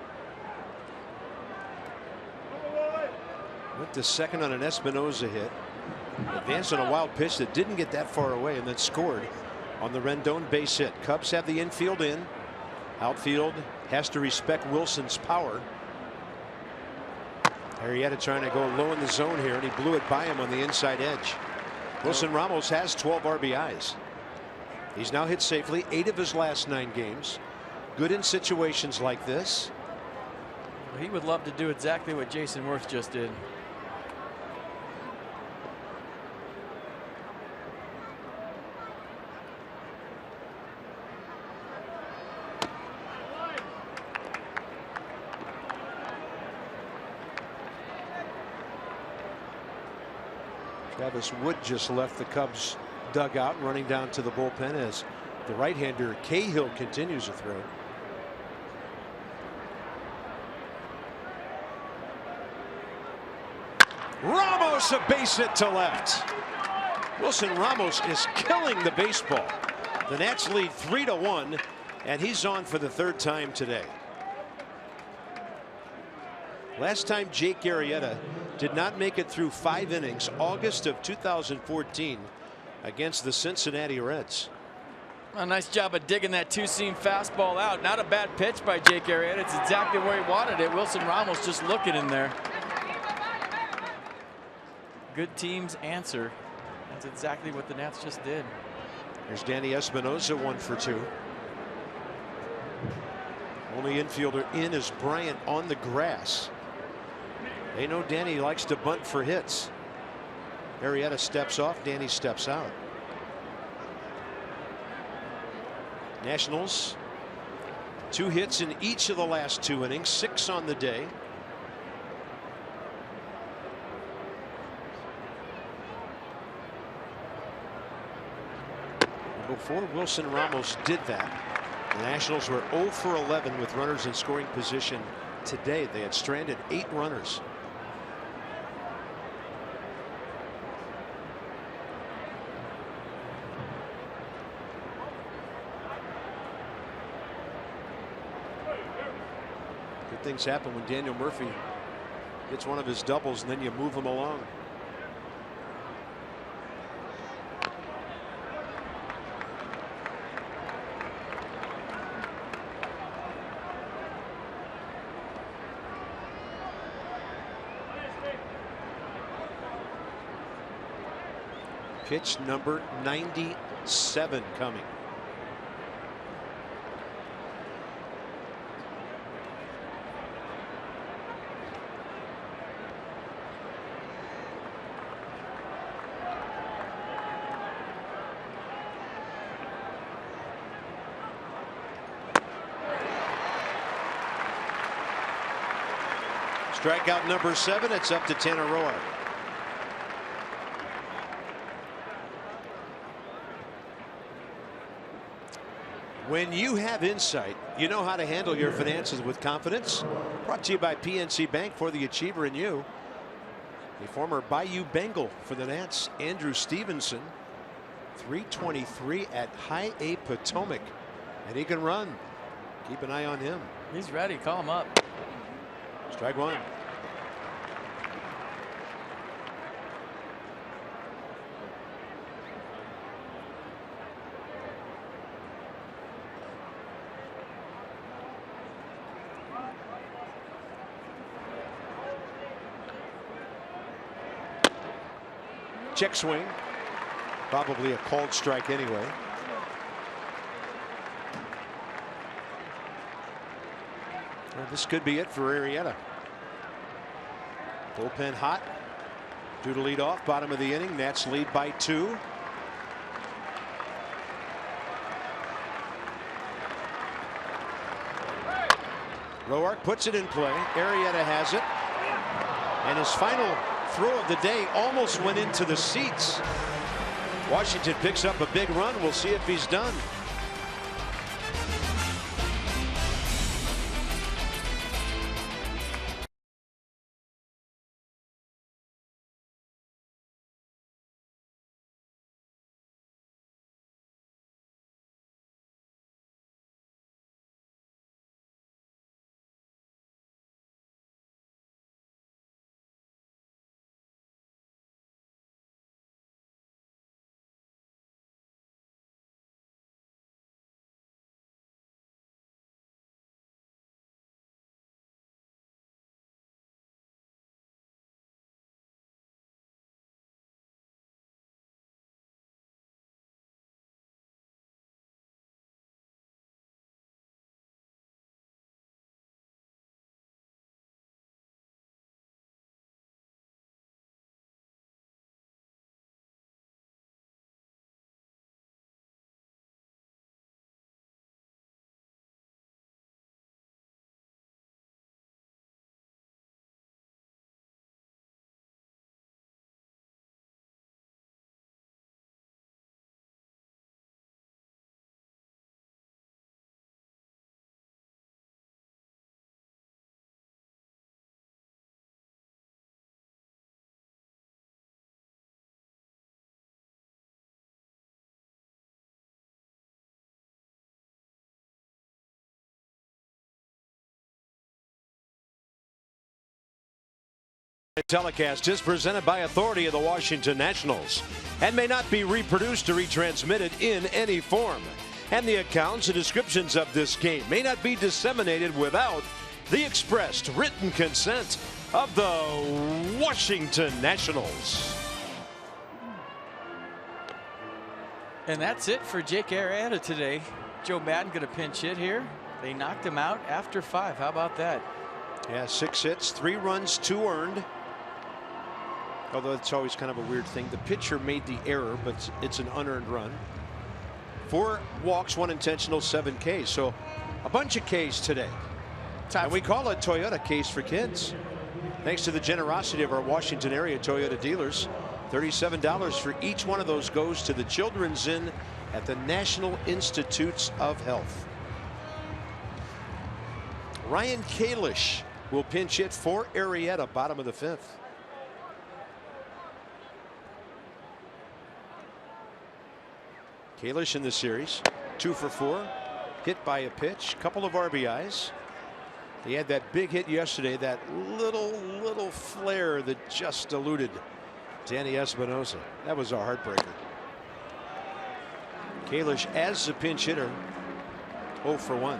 Speaker 1: Went to 2nd on an Espinoza hit. Advanced on a wild pitch that didn't get that far away, and then scored on the Rendon base hit. Cubs have the infield in. Outfield has to respect Wilson's power. Arrieta trying to go low in the zone here, and he blew it by him on the inside edge. Wilson Ramos has 12 RBIs. He's now hit safely 8 of his last 9 games. Good in situations like this.
Speaker 3: He would love to do exactly what Jason Worth just did.
Speaker 1: Travis Wood just left the Cubs dugout, running down to the bullpen as the right-hander Cahill continues to throw. Ramos a base hit to left. Wilson Ramos is killing the baseball. The Nats lead 3-1, and he's on for the 3rd time today. Last time Jake Arrieta did not make it through 5 innings, August of 2014, against the Cincinnati Reds.
Speaker 3: A nice job of digging that 2-seam fastball out. Not a bad pitch by Jake Arrieta. It's exactly where he wanted it. Wilson Ramos just looking in there. Good teams answer. That's exactly what the Nats just did.
Speaker 1: There's Danny Espinoza, 1 for 2. Only infielder in is Bryant on the grass. They know Danny likes to bunt for hits. Arrieta steps off. Danny steps out. Nationals 2 hits in each of the last 2 innings, 6 on the day. Before Wilson Ramos did that, the Nationals were 0 for 11 with runners in scoring position today. They had stranded 8 runners. Good things happen when Daniel Murphy hits one of his doubles and then you move him along. Pitch number 97 coming. Strikeout number 7. It's up to Tanner Roark. When you have insight, you know how to handle your finances with confidence. Brought to you by PNC Bank, for the achiever in you. The former Bayou Bengal for the Nats, Andrew Stevenson, 323 at High A Potomac, and he can run. Keep an eye on him.
Speaker 3: He's ready. Call him up.
Speaker 1: Strike one. Check swing. Probably a called strike anyway. Well, this could be it for Arrieta. Bullpen hot. Due to lead off, bottom of the inning. Nats lead by 2. Roark puts it in play. Arrieta has it. And his final throw of the day almost went into the seats. Washington picks up a big run. We'll see if he's done. Telecast is presented by authority of the Washington Nationals and may not be reproduced or retransmitted in any form. And the accounts and descriptions of this game may not be disseminated without the expressed written consent of the Washington Nationals.
Speaker 3: And that's it for Jake Arrieta today. Joe Maddon going to pinch hit here. They knocked him out after 5. How about that?
Speaker 1: Yeah, 6 hits, 3 runs, 2 earned. Although it's always kind of a weird thing. The pitcher made the error, but it's an unearned run. 4 walks, 1 intentional, 7 Ks. So a bunch of Ks today. And we call it Toyota Case for Kids. Thanks to the generosity of our Washington area Toyota dealers. $37 for each one of those goes to the Children's Inn at the National Institutes of Health. Ryan Kalish will pinch hit for Arrieta, bottom of the 5th. Kalish in the series, 2 for 4, hit by a pitch, couple of RBIs. He had that big hit yesterday, that little flare that just eluded Danny Espinosa. That was a heartbreaker. Kalish as the pinch hitter, 0 for 1.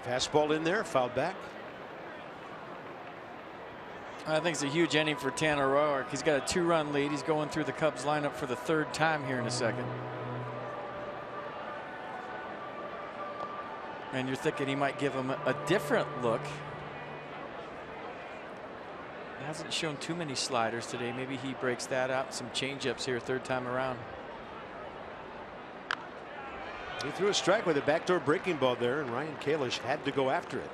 Speaker 1: Fastball in there, fouled back.
Speaker 3: I think it's a huge inning for Tanner Roark. He's got a 2-run lead. He's going through the Cubs lineup for the 3rd time here in a second. And you're thinking he might give him a different look. He hasn't shown too many sliders today. Maybe he breaks that out. Some changeups here 3rd time around.
Speaker 1: He threw a strike with a backdoor breaking ball there, and Ryan Kalish had to go after it.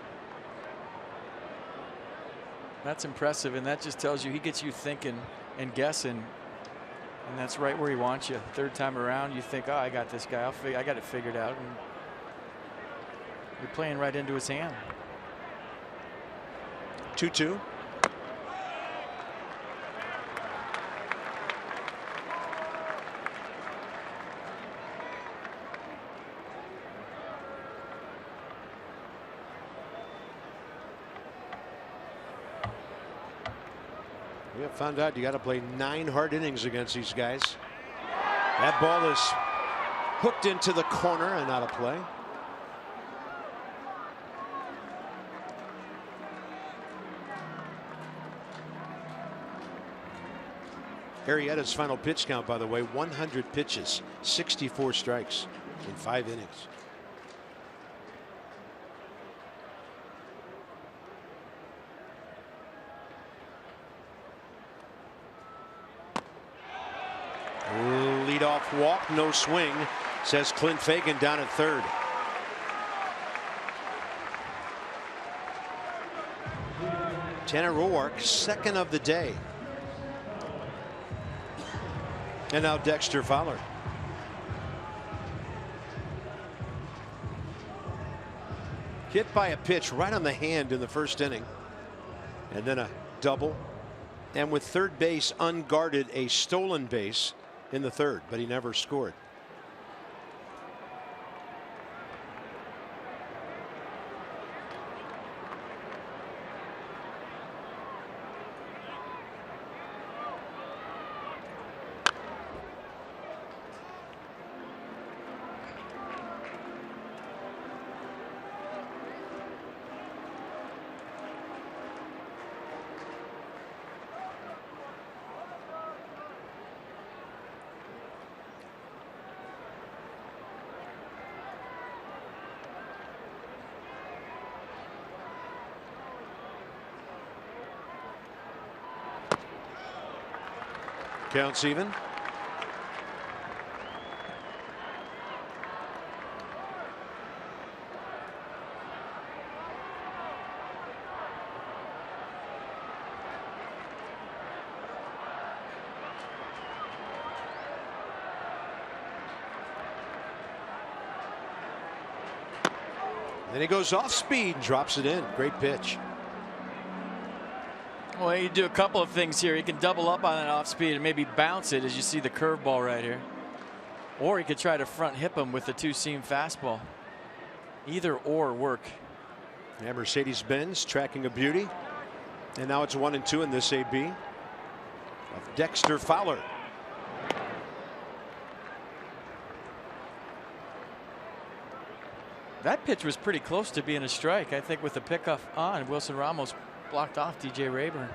Speaker 3: That's impressive, and that just tells you he gets you thinking and guessing, and that's right where he wants you. 3rd time around, you think, oh, I got this guy. I got it figured out, and you're playing right into his hand.
Speaker 1: 2-2. We have found out you got to play 9 hard innings against these guys. That ball is hooked into the corner and out of play. Arrieta's final pitch count, by the way, 100 pitches, 64 strikes in 5 innings. Leadoff walk, no swing, says Clint Fagan down at 3rd. Tanner Roark, 2nd of the day. And now Dexter Fowler. Hit by a pitch right on the hand in the 1st inning. And then a double. And with third base unguarded, a stolen base in the 3rd, but he never scored. Counts even. Then he goes off speed and drops it in. Great pitch.
Speaker 3: Well, you do a couple of things here. He can double up on that off speed and maybe bounce it, as you see the curveball right here. Or he could try to front hip him with the 2-seam fastball. Either or work.
Speaker 1: Yeah, Mercedes-Benz tracking a beauty. And now it's 1-2 in this AB of Dexter Fowler.
Speaker 3: That pitch was pretty close to being a strike. I think with the pickoff on, Wilson Ramos blocked off DJ Rayburn.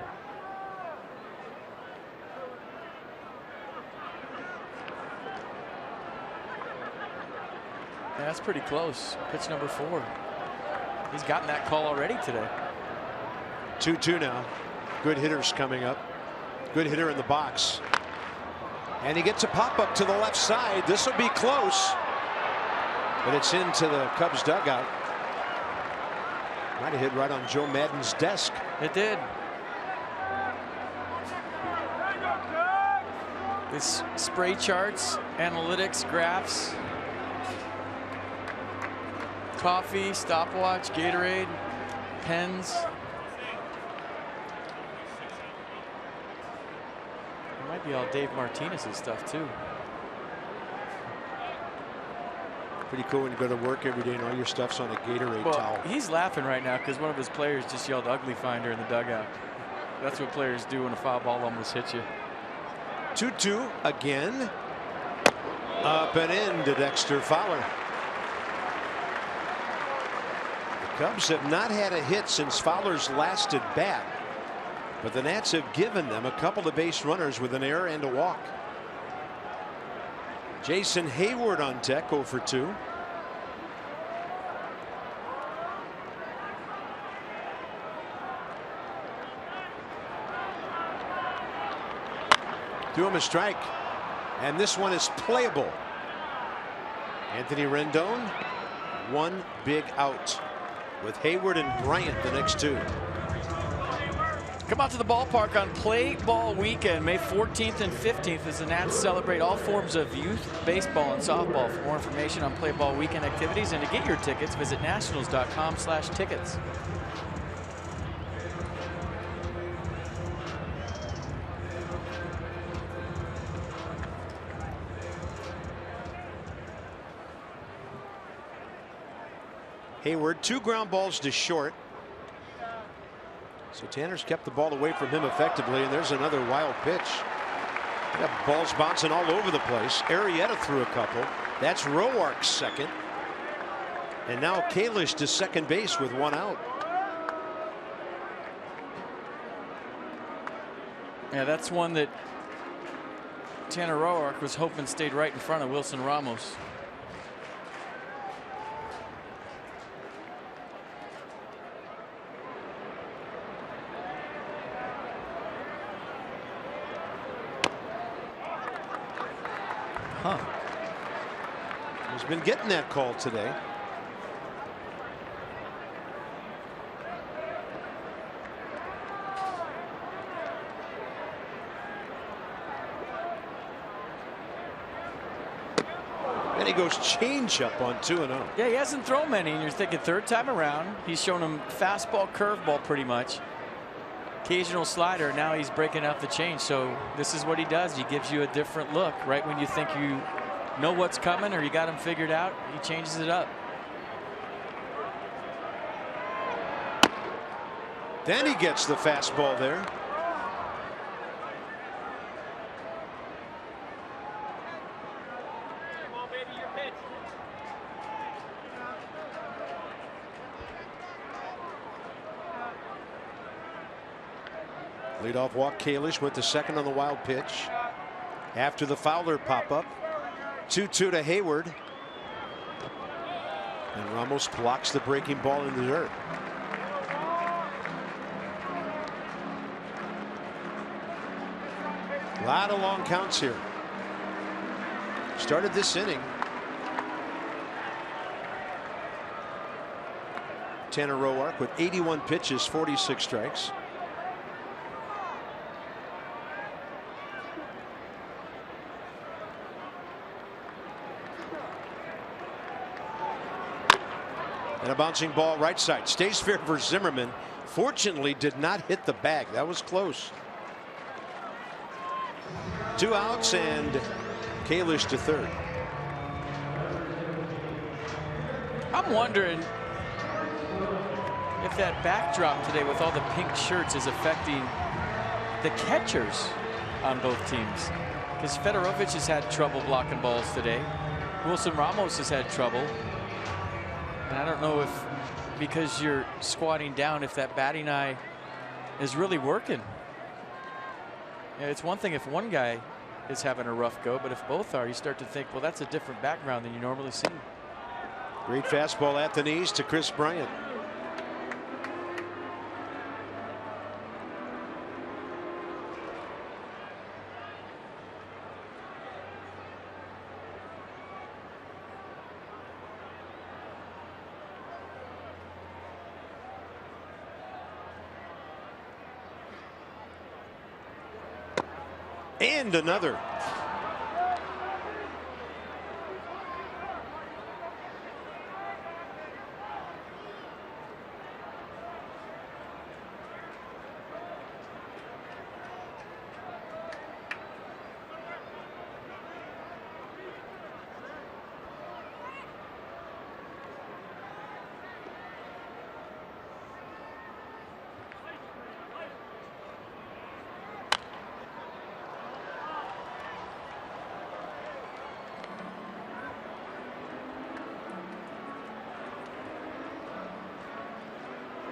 Speaker 3: Yeah, that's pretty close. Pitch number 4. He's gotten that call already today.
Speaker 1: 2-2 now. Good hitters coming up. Good hitter in the box. And he gets a pop up to the left side. This will be close. But it's into the Cubs dugout. Might have hit right on Joe Madden's desk.
Speaker 3: It did. This spray charts, analytics, graphs, coffee, stopwatch, Gatorade, pens. It might be all Dave Martinez's stuff too.
Speaker 1: Pretty cool when you go to work every day and all your stuff's on a Gatorade towel.
Speaker 3: He's laughing right now because one of his players just yelled ugly finder in the dugout. That's what players do when a foul ball almost hits you.
Speaker 1: 2-2 again. Up and in to Dexter Fowler. The Cubs have not had a hit since Fowler's last at bat, but the Nats have given them a couple of base runners with an error and a walk. Jason Hayward on deck, 0 for 2. Threw him a strike, and this one is playable. Anthony Rendon, one big out, with Hayward and Bryant the next two.
Speaker 3: Come out to the ballpark on Play Ball Weekend, May 14th and 15th, as the Nats celebrate all forms of youth baseball and softball. For more information on Play Ball Weekend activities and to get your tickets, visit nationals.com/tickets.
Speaker 1: Hayward, 2 ground balls to short. So Tanner's kept the ball away from him effectively, and there's another wild pitch. They got balls bouncing all over the place. Arrieta threw a couple. That's Roark's second. And now Kalish to second base with 1 out.
Speaker 3: Yeah, that's one that Tanner Roark was hoping stayed right in front of Wilson Ramos.
Speaker 1: He's been getting that call today. And he goes changeup on 2-0.
Speaker 3: Yeah, he hasn't thrown many, and you're thinking third time around. He's shown him fastball, curveball pretty much. Occasional slider. Now he's breaking out the change. So this is what he does. He gives you a different look right when you think you know what's coming or you got him figured out. He changes it up.
Speaker 1: Then he gets the fastball there. Leadoff walk. Kalish went to second on the wild pitch after the Fowler pop-up. 2-2 to Hayward. And Ramos blocks the breaking ball in the dirt. A lot of long counts here. Started this inning. Tanner Roark with 81 pitches, 46 strikes. And a bouncing ball right side. Stays fair for Zimmerman. Fortunately did not hit the bag. That was close. 2 outs and Kalish to third.
Speaker 3: I'm wondering if that backdrop today with all the pink shirts is affecting the catchers on both teams. Because Fedorovich has had trouble blocking balls today. Wilson Ramos has had trouble. And I don't know if, because you're squatting down, if that batting eye is really working. Yeah, it's one thing if one guy is having a rough go, but if both are, you start to think, well, that's a different background than you normally see.
Speaker 1: Great fastball at the knees to Chris Bryant. And another.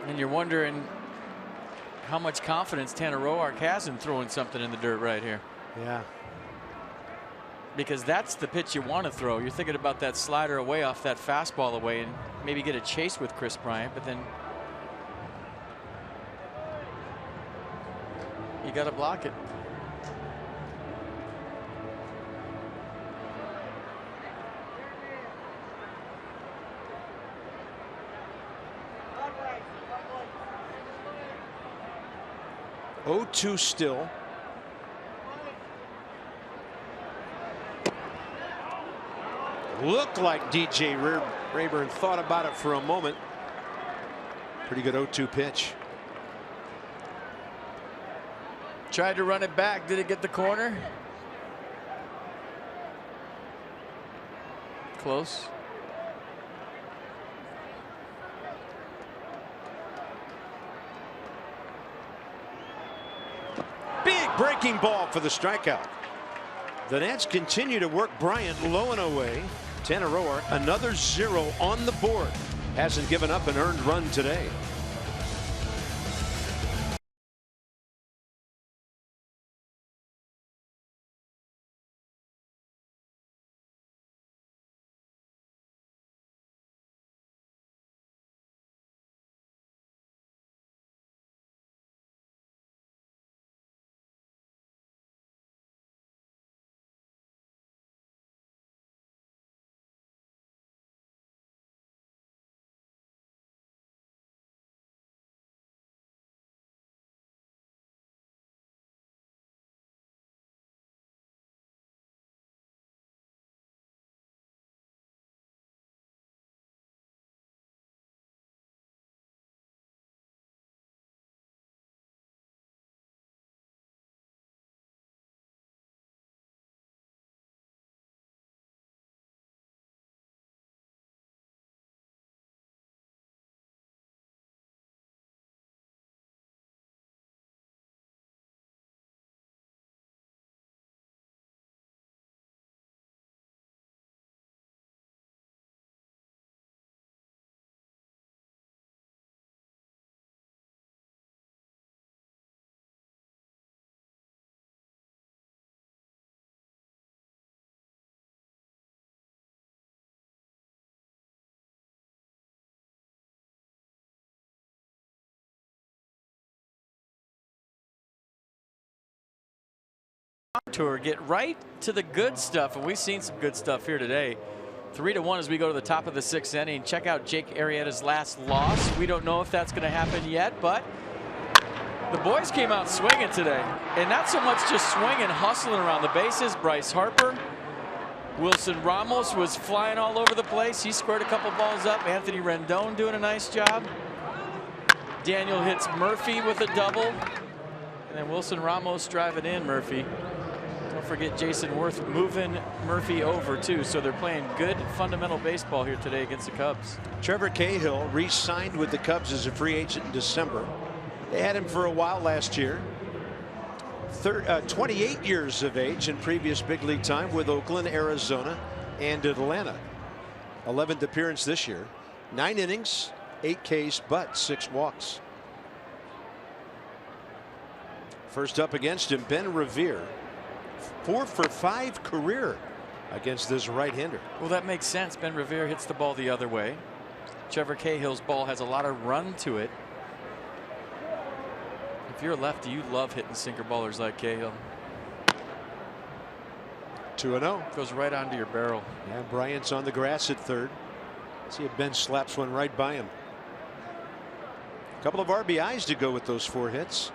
Speaker 3: And you're wondering how much confidence Tanner Roark has in throwing something in the dirt right here.
Speaker 1: Yeah.
Speaker 3: Because that's the pitch you want to throw. You're thinking about that slider away off that fastball away and maybe get a chase with Chris Bryant, but then you got to block it.
Speaker 1: Oh-2 still. Looked like DJ Rayburn thought about it for a moment. Pretty good 0-2 pitch.
Speaker 3: Tried to run it back. Did it get the corner? Close.
Speaker 1: Big breaking ball for the strikeout. The Nats continue to work Bryant low and away. Tanner Roark, another 0 on the board. Hasn't given up an earned run today.
Speaker 3: Tour, get right to the good stuff, and we've seen some good stuff here today. 3-1 as we go to the top of the 6th inning. Check out Jake Arrieta's last loss. We don't know if that's going to happen yet, but the boys came out swinging today, and not so much just swinging, hustling around the bases. Bryce Harper, Wilson Ramos was flying all over the place. He squared a couple balls up. Anthony Rendon doing a nice job. Daniel hits Murphy with a double, and then Wilson Ramos driving in Murphy. Don't forget Jason Worth moving Murphy over too. So they're playing good fundamental baseball here today against the Cubs.
Speaker 1: Trevor Cahill re-signed with the Cubs as a free agent in December. They had him for a while last year. 28 years of age in previous big league time with Oakland, Arizona, and Atlanta. 11th appearance this year. 9 innings, 8 Ks, but 6 walks. First up against him, Ben Revere. 4 for 5 career against this right-hander.
Speaker 3: Well, that makes sense. Ben Revere hits the ball the other way. Trevor Cahill's ball has a lot of run to it. If you're a lefty, you love hitting sinker ballers like Cahill.
Speaker 1: 2-0.
Speaker 3: Goes right onto your barrel.
Speaker 1: Yeah, Bryant's on the grass at third. See if Ben slaps one right by him. A couple of RBIs to go with those 4 hits.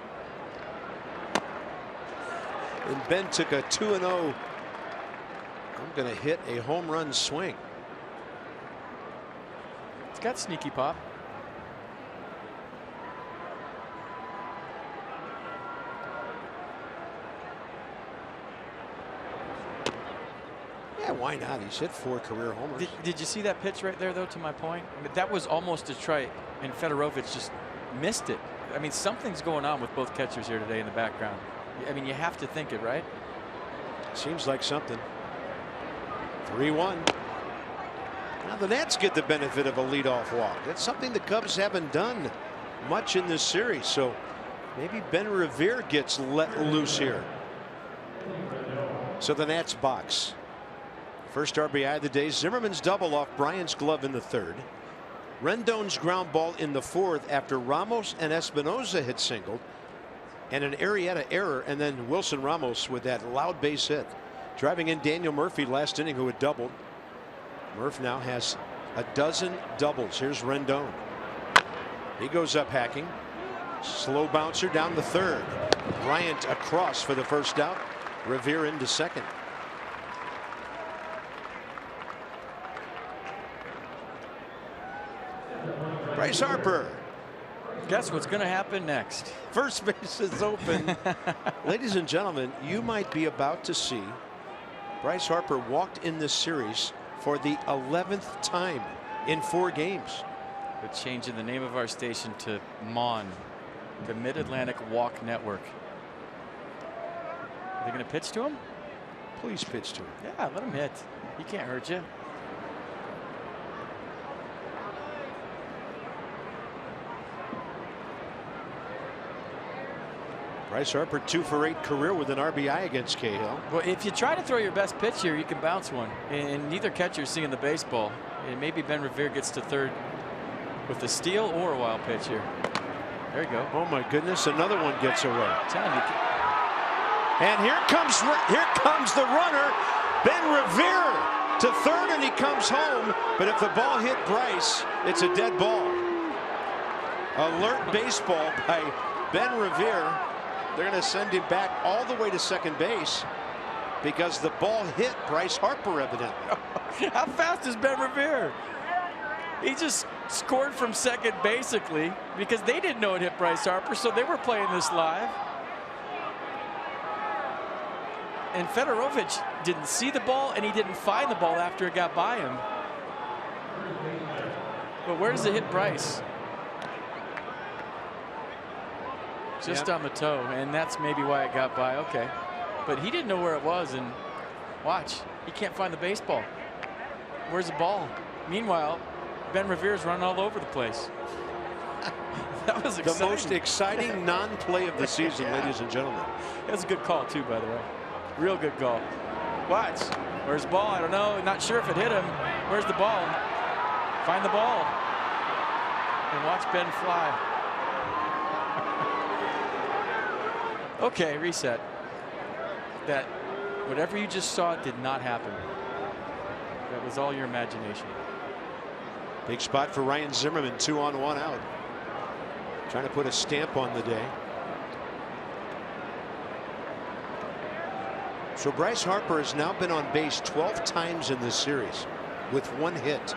Speaker 2: And Ben took a 2-0. I'm going to hit a home run swing.
Speaker 3: It's got sneaky pop.
Speaker 2: Yeah, why not? He's hit 4 career homers.
Speaker 3: Did you see that pitch right there, though, to my point? I mean, that was almost a strike, and Fedorovich just missed it. I mean, something's going on with both catchers here today in the background. I mean, you have to think it, right?
Speaker 2: Seems like something. 3-1. Now the Nats get the benefit of a leadoff walk. That's something the Cubs haven't done much in this series. So maybe Ben Revere gets let loose here. So the Nats box. First RBI of the day. Zimmerman's double off Bryant's glove in the 3rd. Rendon's ground ball in the 4th after Ramos and Espinosa had singled. And an Arrieta error, and then Wilson Ramos with that loud base hit. Driving in Daniel Murphy last inning, who had doubled. Murph now has a dozen doubles. Here's Rendon. He goes up hacking. Slow bouncer down the 3rd. Bryant across for the first out. Revere into 2nd. Bryce Harper.
Speaker 3: Guess what's going to happen next?
Speaker 2: First base is open. Ladies and gentlemen, you might be about to see Bryce Harper walked in this series for the 11th time in 4 games.
Speaker 3: We're changing the name of our station to MON, the Mid-Atlantic Walk Network. Are they going to pitch to him?
Speaker 2: Please pitch to him.
Speaker 3: Yeah, let him hit. He can't hurt you.
Speaker 2: Bryce Harper 2 for 8 career with an RBI against Cahill.
Speaker 3: Well, if you try to throw your best pitch here, you can bounce one. And neither catcher's seeing the baseball. And maybe Ben Revere gets to 3rd with a steal or a wild pitch here. There you go.
Speaker 2: Oh my goodness, another one gets away.
Speaker 3: And
Speaker 2: here comes the runner. Ben Revere to 3rd, and he comes home. But if the ball hit Bryce, it's a dead ball. Alert baseball by Ben Revere. They're going to send him back all the way to 2nd base because the ball hit Bryce Harper evidently.
Speaker 3: How fast is Ben Revere? He just scored from 2nd basically because they didn't know it hit Bryce Harper, so they were playing this live. And Fedorovich didn't see the ball, and he didn't find the ball after it got by him. But where does it hit Bryce? Just on the toe, and that's maybe why it got by. Okay, but he didn't know where it was, and watch, he can't find the baseball. Where's the ball? Meanwhile, Ben Revere's running all over the place. That was exciting.
Speaker 2: The most exciting non-play of the season, yeah. Ladies and gentlemen.
Speaker 3: That was a good call too, by the way. Real good call. Watch. Where's the ball? I don't know. Not sure if it hit him. Where's the ball? Find the ball. And watch Ben fly. Okay, reset. That whatever you just saw did not happen. That was all your imagination.
Speaker 2: Big spot for Ryan Zimmerman, 2 on 1 out. Trying to put a stamp on the day. So Bryce Harper has now been on base 12 times in this series with 1 hit.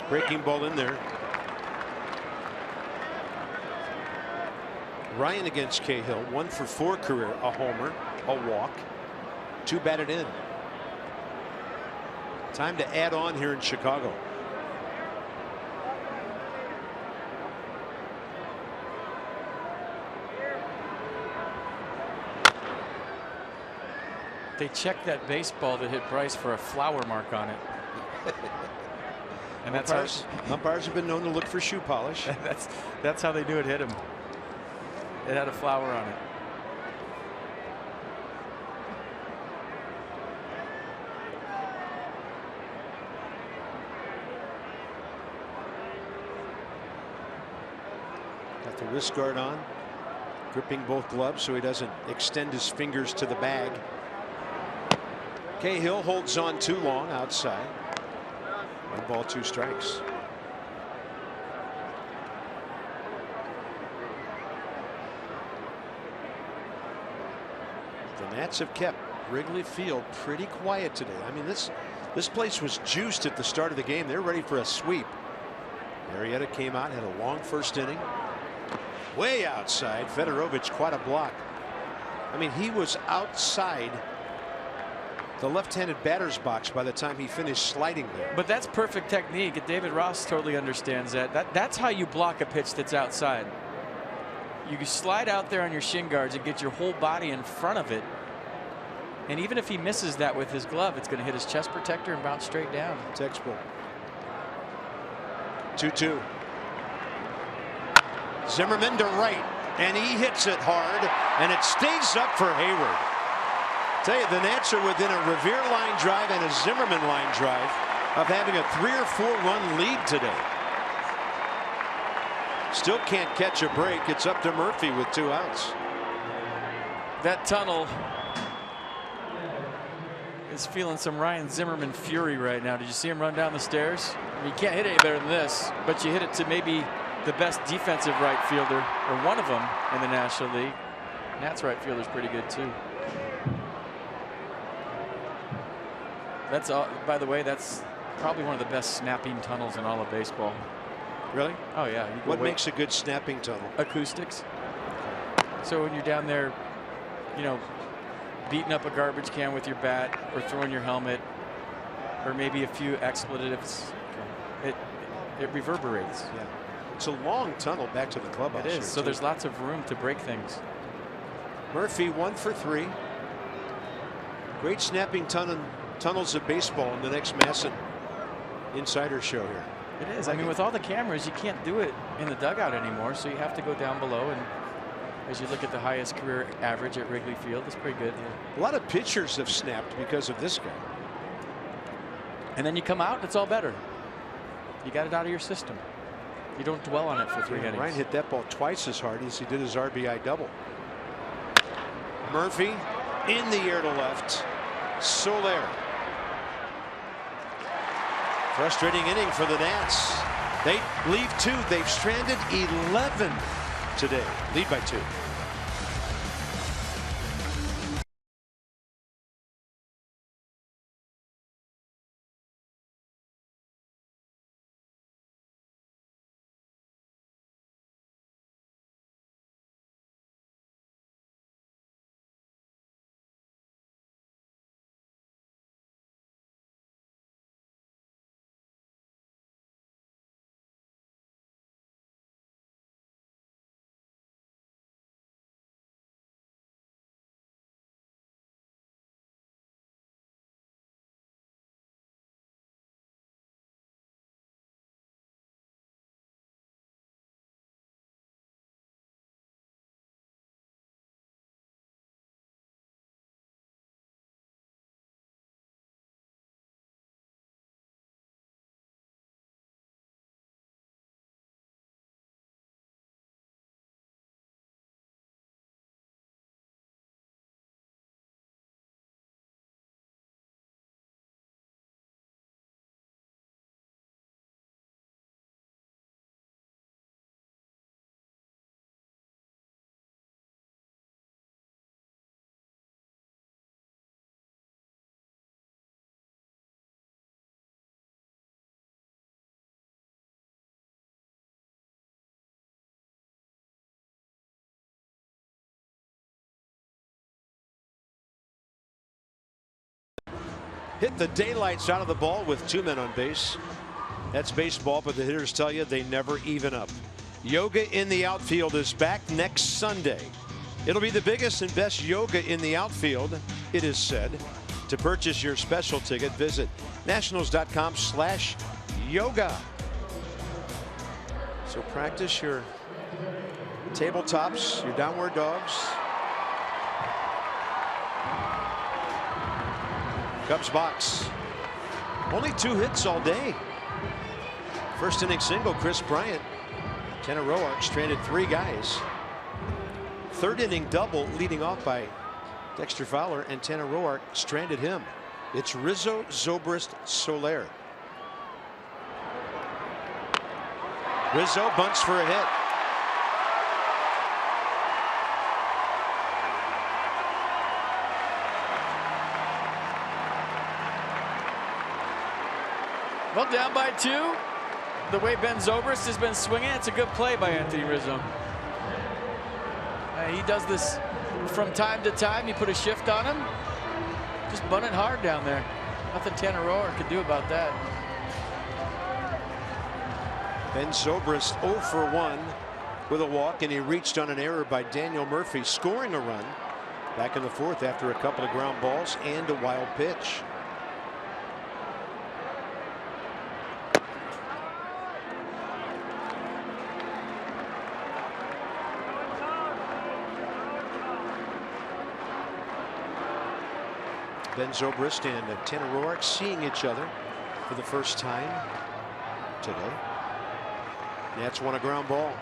Speaker 2: Breaking ball in there. Ryan against Cahill, 1 for 4 career, a homer, a walk, 2 batted in. Time to add on here in Chicago.
Speaker 3: They checked that baseball that hit Bryce for a flower mark on it. And
Speaker 2: umpires have been known to look for shoe polish.
Speaker 3: That's how they do it. Hit him. It had a flower on it.
Speaker 2: Got the wrist guard on, gripping both gloves so he doesn't extend his fingers to the bag. Cahill holds on too long outside. 1 ball, 2 strikes.
Speaker 1: The Nats have kept Wrigley Field pretty quiet today. I mean, this place was juiced at the start of the game. They're ready for a sweep. Arrieta came out, had a long first inning. Way outside. Fedorovich quite a block. I mean, he was outside the left-handed batter's box by the time he finished sliding there.
Speaker 3: But that's perfect technique. David Ross totally understands that. That's how you block a pitch that's outside. You slide out there on your shin guards and get your whole body in front of it. And even if he misses that with his glove, it's going to hit his chest protector and bounce straight down.
Speaker 1: Textbook. 2-2. Zimmerman to right, and he hits it hard, and it stays up for Hayward. Tell you, the Nats are within a Revere line drive and a Zimmerman line drive of having a 3 or 4 run lead today. Still can't catch a break. It's up to Murphy with 2 outs.
Speaker 3: That tunnel is feeling some Ryan Zimmerman fury right now. Did you see him run down the stairs? I mean, you can't hit any better than this, but you hit it to maybe the best defensive right fielder, or one of them in the National League. Nats right fielder's pretty good too. That's all, by the way, that's probably one of the best snapping tunnels in all of baseball.
Speaker 1: Really?
Speaker 3: Oh yeah.
Speaker 1: What makes a good snapping tunnel?
Speaker 3: Acoustics. So when you're down there, you know, beating up a garbage can with your bat or throwing your helmet or maybe a few expletives, it reverberates.
Speaker 1: Yeah. It's a long tunnel back to the clubhouse.
Speaker 3: It is. So there's lots of room to break things.
Speaker 1: Murphy 1 for 3. Great snapping tunnels of baseball in the next Masson Insider Show here.
Speaker 3: It is. I mean, with all the cameras, you can't do it in the dugout anymore, so you have to go down below. And as you look at the highest career average at Wrigley Field, it's pretty good.
Speaker 1: A lot of pitchers have snapped because of this guy.
Speaker 3: And then you come out, it's all better. You got it out of your system. You don't dwell on it for 3 innings.
Speaker 1: Ryan hit that ball twice as hard as he did his RBI double. Murphy in the air to left. Soler. Frustrating inning for the Nats. They leave 2. They've stranded 11 today. Lead by 2. Hit the daylights out of the ball with 2 men on base. That's baseball, but the hitters tell you they never even up. Yoga in the outfield is back next Sunday. It'll be the biggest and best yoga in the outfield, it is said. To purchase your special ticket, visit nationals.com/yoga. So practice your tabletops, your downward dogs. Cubs box. Only 2 hits all day. First inning single, Chris Bryant. Tanner Roark stranded 3 guys. Third inning double leading off by Dexter Fowler, and Tanner Roark stranded him. It's Rizzo, Zobrist, Soler. Rizzo bunts for a hit.
Speaker 3: Well, down by 2. The way Ben Zobrist has been swinging, it's a good play by Anthony Rizzo. He does this from time to time. You put a shift on him, just bunt it hard down there. Nothing Tanner Roark could do about that.
Speaker 1: Ben Zobrist 0 for 1 with a walk, and he reached on an error by Daniel Murphy, scoring a run back in the 4th after a couple of ground balls and a wild pitch. Ben Zobrist and Tanner Roark seeing each other for the first time today. Nats won a ground ball.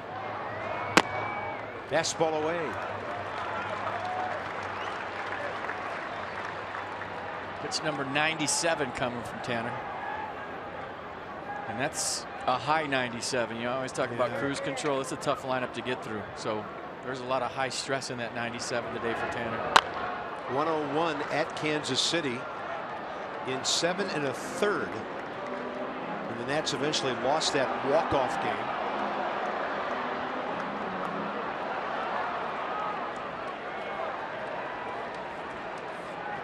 Speaker 1: Fastball away.
Speaker 3: Pitch number 97 coming from Tanner. And that's a high 97. You always talk about cruise control. It's a tough lineup to get through. So there's a lot of high stress in that 97 today for Tanner.
Speaker 1: 101 at Kansas City in 7 1/3. And the Nats eventually lost that walk-off game.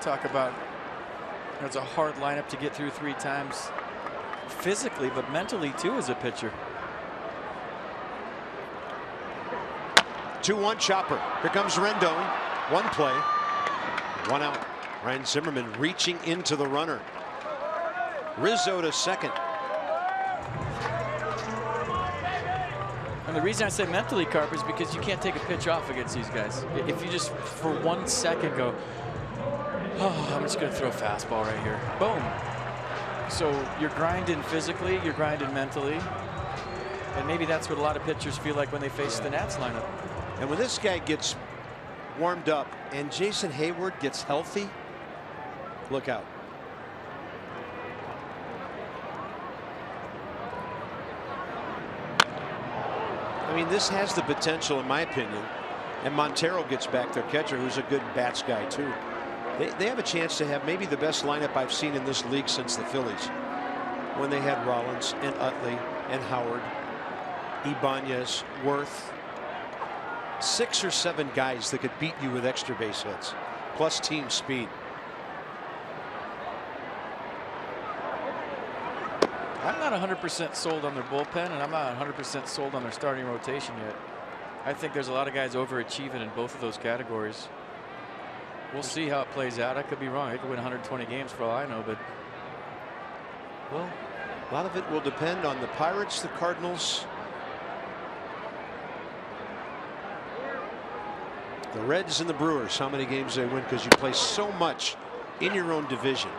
Speaker 3: Talk about it's a hard lineup to get through 3 times physically, but mentally too as a pitcher.
Speaker 1: 2-1 chopper. Here comes Rendon. 1 play. 1 out. Ryan Zimmerman reaching into the runner. Rizzo to second.
Speaker 3: And the reason I say mentally, Carp, is because you can't take a pitch off against these guys. If you just for 1 second go, oh, I'm just going to throw a fastball right here. Boom. So you're grinding physically, you're grinding mentally. And maybe that's what a lot of pitchers feel like when they face the Nats lineup.
Speaker 1: And when this guy gets warmed up and Jason Hayward gets healthy, look out. I mean, this has the potential, in my opinion, and Montero gets back, their catcher, who's a good bats guy too. They have a chance to have maybe the best lineup I've seen in this league since the Phillies, when they had Rollins and Utley and Howard, Ibanez, Worth. 6 or 7 guys that could beat you with extra base hits, plus team speed.
Speaker 3: I'm not 100% sold on their bullpen, and I'm not 100% sold on their starting rotation yet. I think there's a lot of guys overachieving in both of those categories. We'll see how it plays out. I could be wrong. They could win 120 games for all I know, but
Speaker 1: well, a lot of it will depend on the Pirates, the Cardinals, the Reds, and the Brewers, how many games they win, because you play so much in your own division.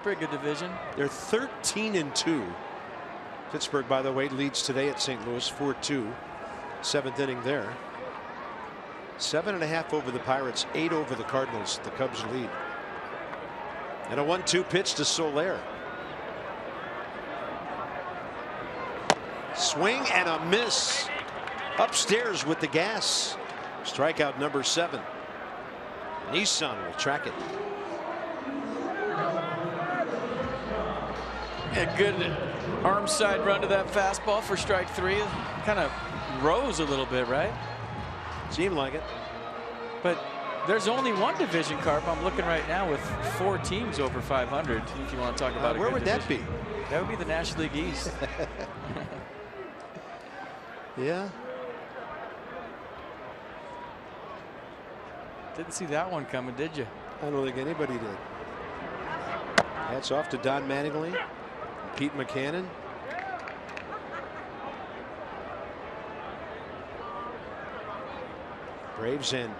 Speaker 3: pretty good division.
Speaker 1: They're 13-2. Pittsburgh, by the way, leads today at St. Louis 4-2. 7th inning there. 7.5 over the Pirates, 8 over the Cardinals. The Cubs lead. And a 1-2 pitch to Soler. Swing and a miss. Upstairs with the gas. Strikeout number 7. Nissan will track it.
Speaker 3: A good arm side run to that fastball for strike 3. Kind of rose a little bit, right?
Speaker 1: Seemed like it.
Speaker 3: But there's only one division, Carp. I'm looking right now with 4 teams over 500. If you want to talk about
Speaker 1: where would that be?
Speaker 3: That would be the National League East.
Speaker 1: Yeah.
Speaker 3: Didn't see that one coming, did you?
Speaker 1: I don't think anybody did. Hats off to Don Mattingly, Pete McCannon. Braves and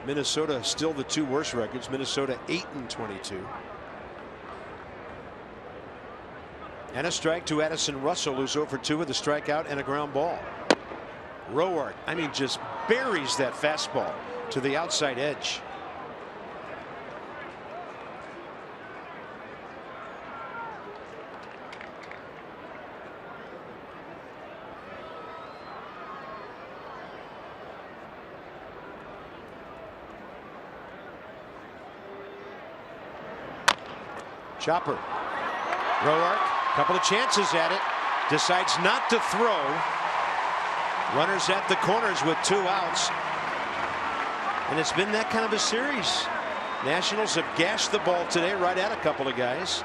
Speaker 1: Minnesota still the 2 worst records. Minnesota 8-22. And a strike to Addison Russell, who's over 2 with a strikeout and a ground ball. Roark, I mean, just buries that fastball to the outside edge. Chopper. Roark, couple of chances at it. Decides not to throw. Runners at the corners with 2 outs. And it's been that kind of a series. Nationals have gashed the ball today right at a couple of guys.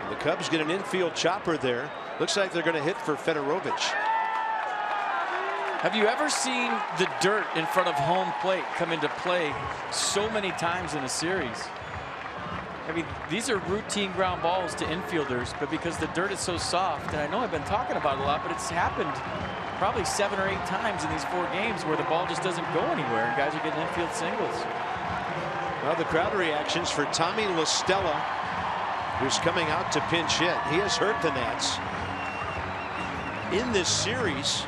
Speaker 1: And the Cubs get an infield chopper there. Looks like they're going to hit for Fedorovich.
Speaker 3: Have you ever seen the dirt in front of home plate come into play so many times in a series? I mean, these are routine ground balls to infielders, but because the dirt is so soft, and I know I've been talking about it a lot, but it's happened probably 7 or 8 times in these 4 games where the ball just doesn't go anywhere and guys are getting infield singles.
Speaker 1: Well, the crowd reactions for Tommy La Stella, who's coming out to pinch hit. He has hurt the Nats in this series.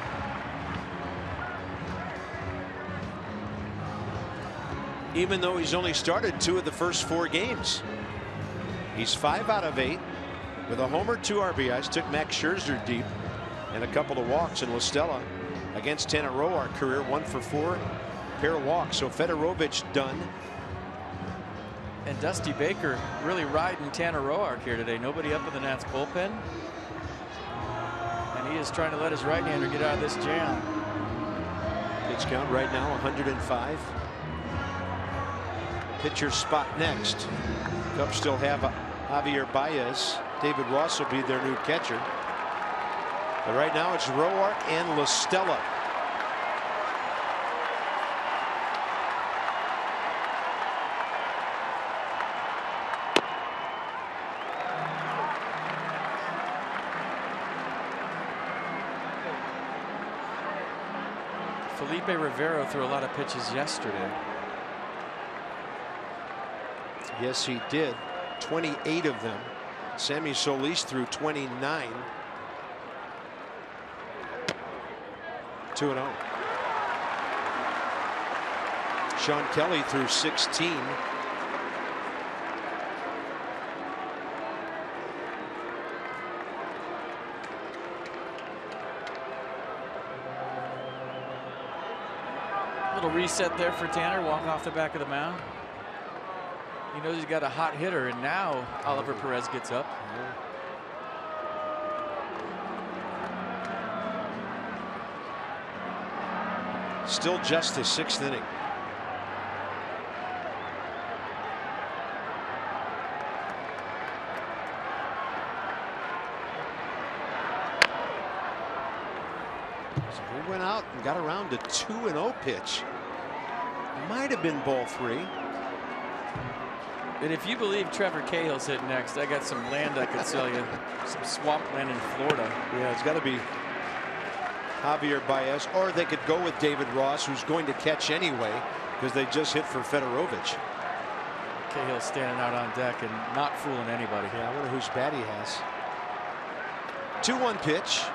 Speaker 1: Even though he's only started 2 of the first 4 games. He's 5 out of 8 with a homer, 2 RBIs. Took Max Scherzer deep and a couple of walks. And La Stella against Tanner Roark, career 1 for 4, pair of walks. So Fedorovich done.
Speaker 3: And Dusty Baker really riding Tanner Roark here today. Nobody up in the Nats bullpen. And he is trying to let his right-hander get out of this jam.
Speaker 1: Pitch count right now 105. Pitcher spot next. Cubs still have Javier Baez. David Ross will be their new catcher. But right now it's Roark and La Stella.
Speaker 3: Felipe Rivero threw a lot of pitches yesterday.
Speaker 1: Yes, he did. 28 of them. Sammy Solis threw 29. 2-0. Sean Kelly threw 16.
Speaker 3: Little reset there for Tanner, walking off the back of the mound. He knows he's got a hot hitter, and now Oliver Perez gets up.
Speaker 1: Still just the 6th inning. So he went out and got around a 2-0 pitch. Might have been ball 3.
Speaker 3: And if you believe Trevor Cahill's hit next, I got some land I could sell you. Some swamp land in Florida.
Speaker 1: Yeah, it's got to be Javier Baez, or they could go with David Ross, who's going to catch anyway because they just hit for Fedorovich.
Speaker 3: Cahill's standing out on deck and not fooling anybody.
Speaker 1: Yeah, I wonder whose bat he has. 2-1 pitch.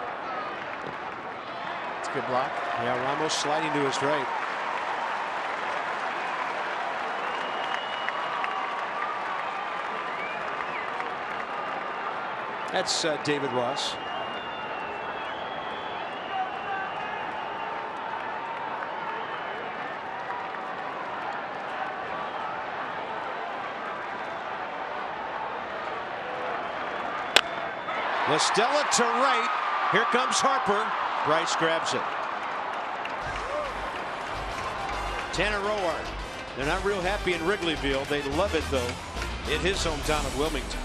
Speaker 3: It's a good block.
Speaker 1: Yeah, Ramos sliding to his right. That's David Ross. La Stella to right. Here comes Harper. Bryce grabs it. Tanner Roark. They're not real happy in Wrigleyville. They love it, though, in his hometown of Wilmington.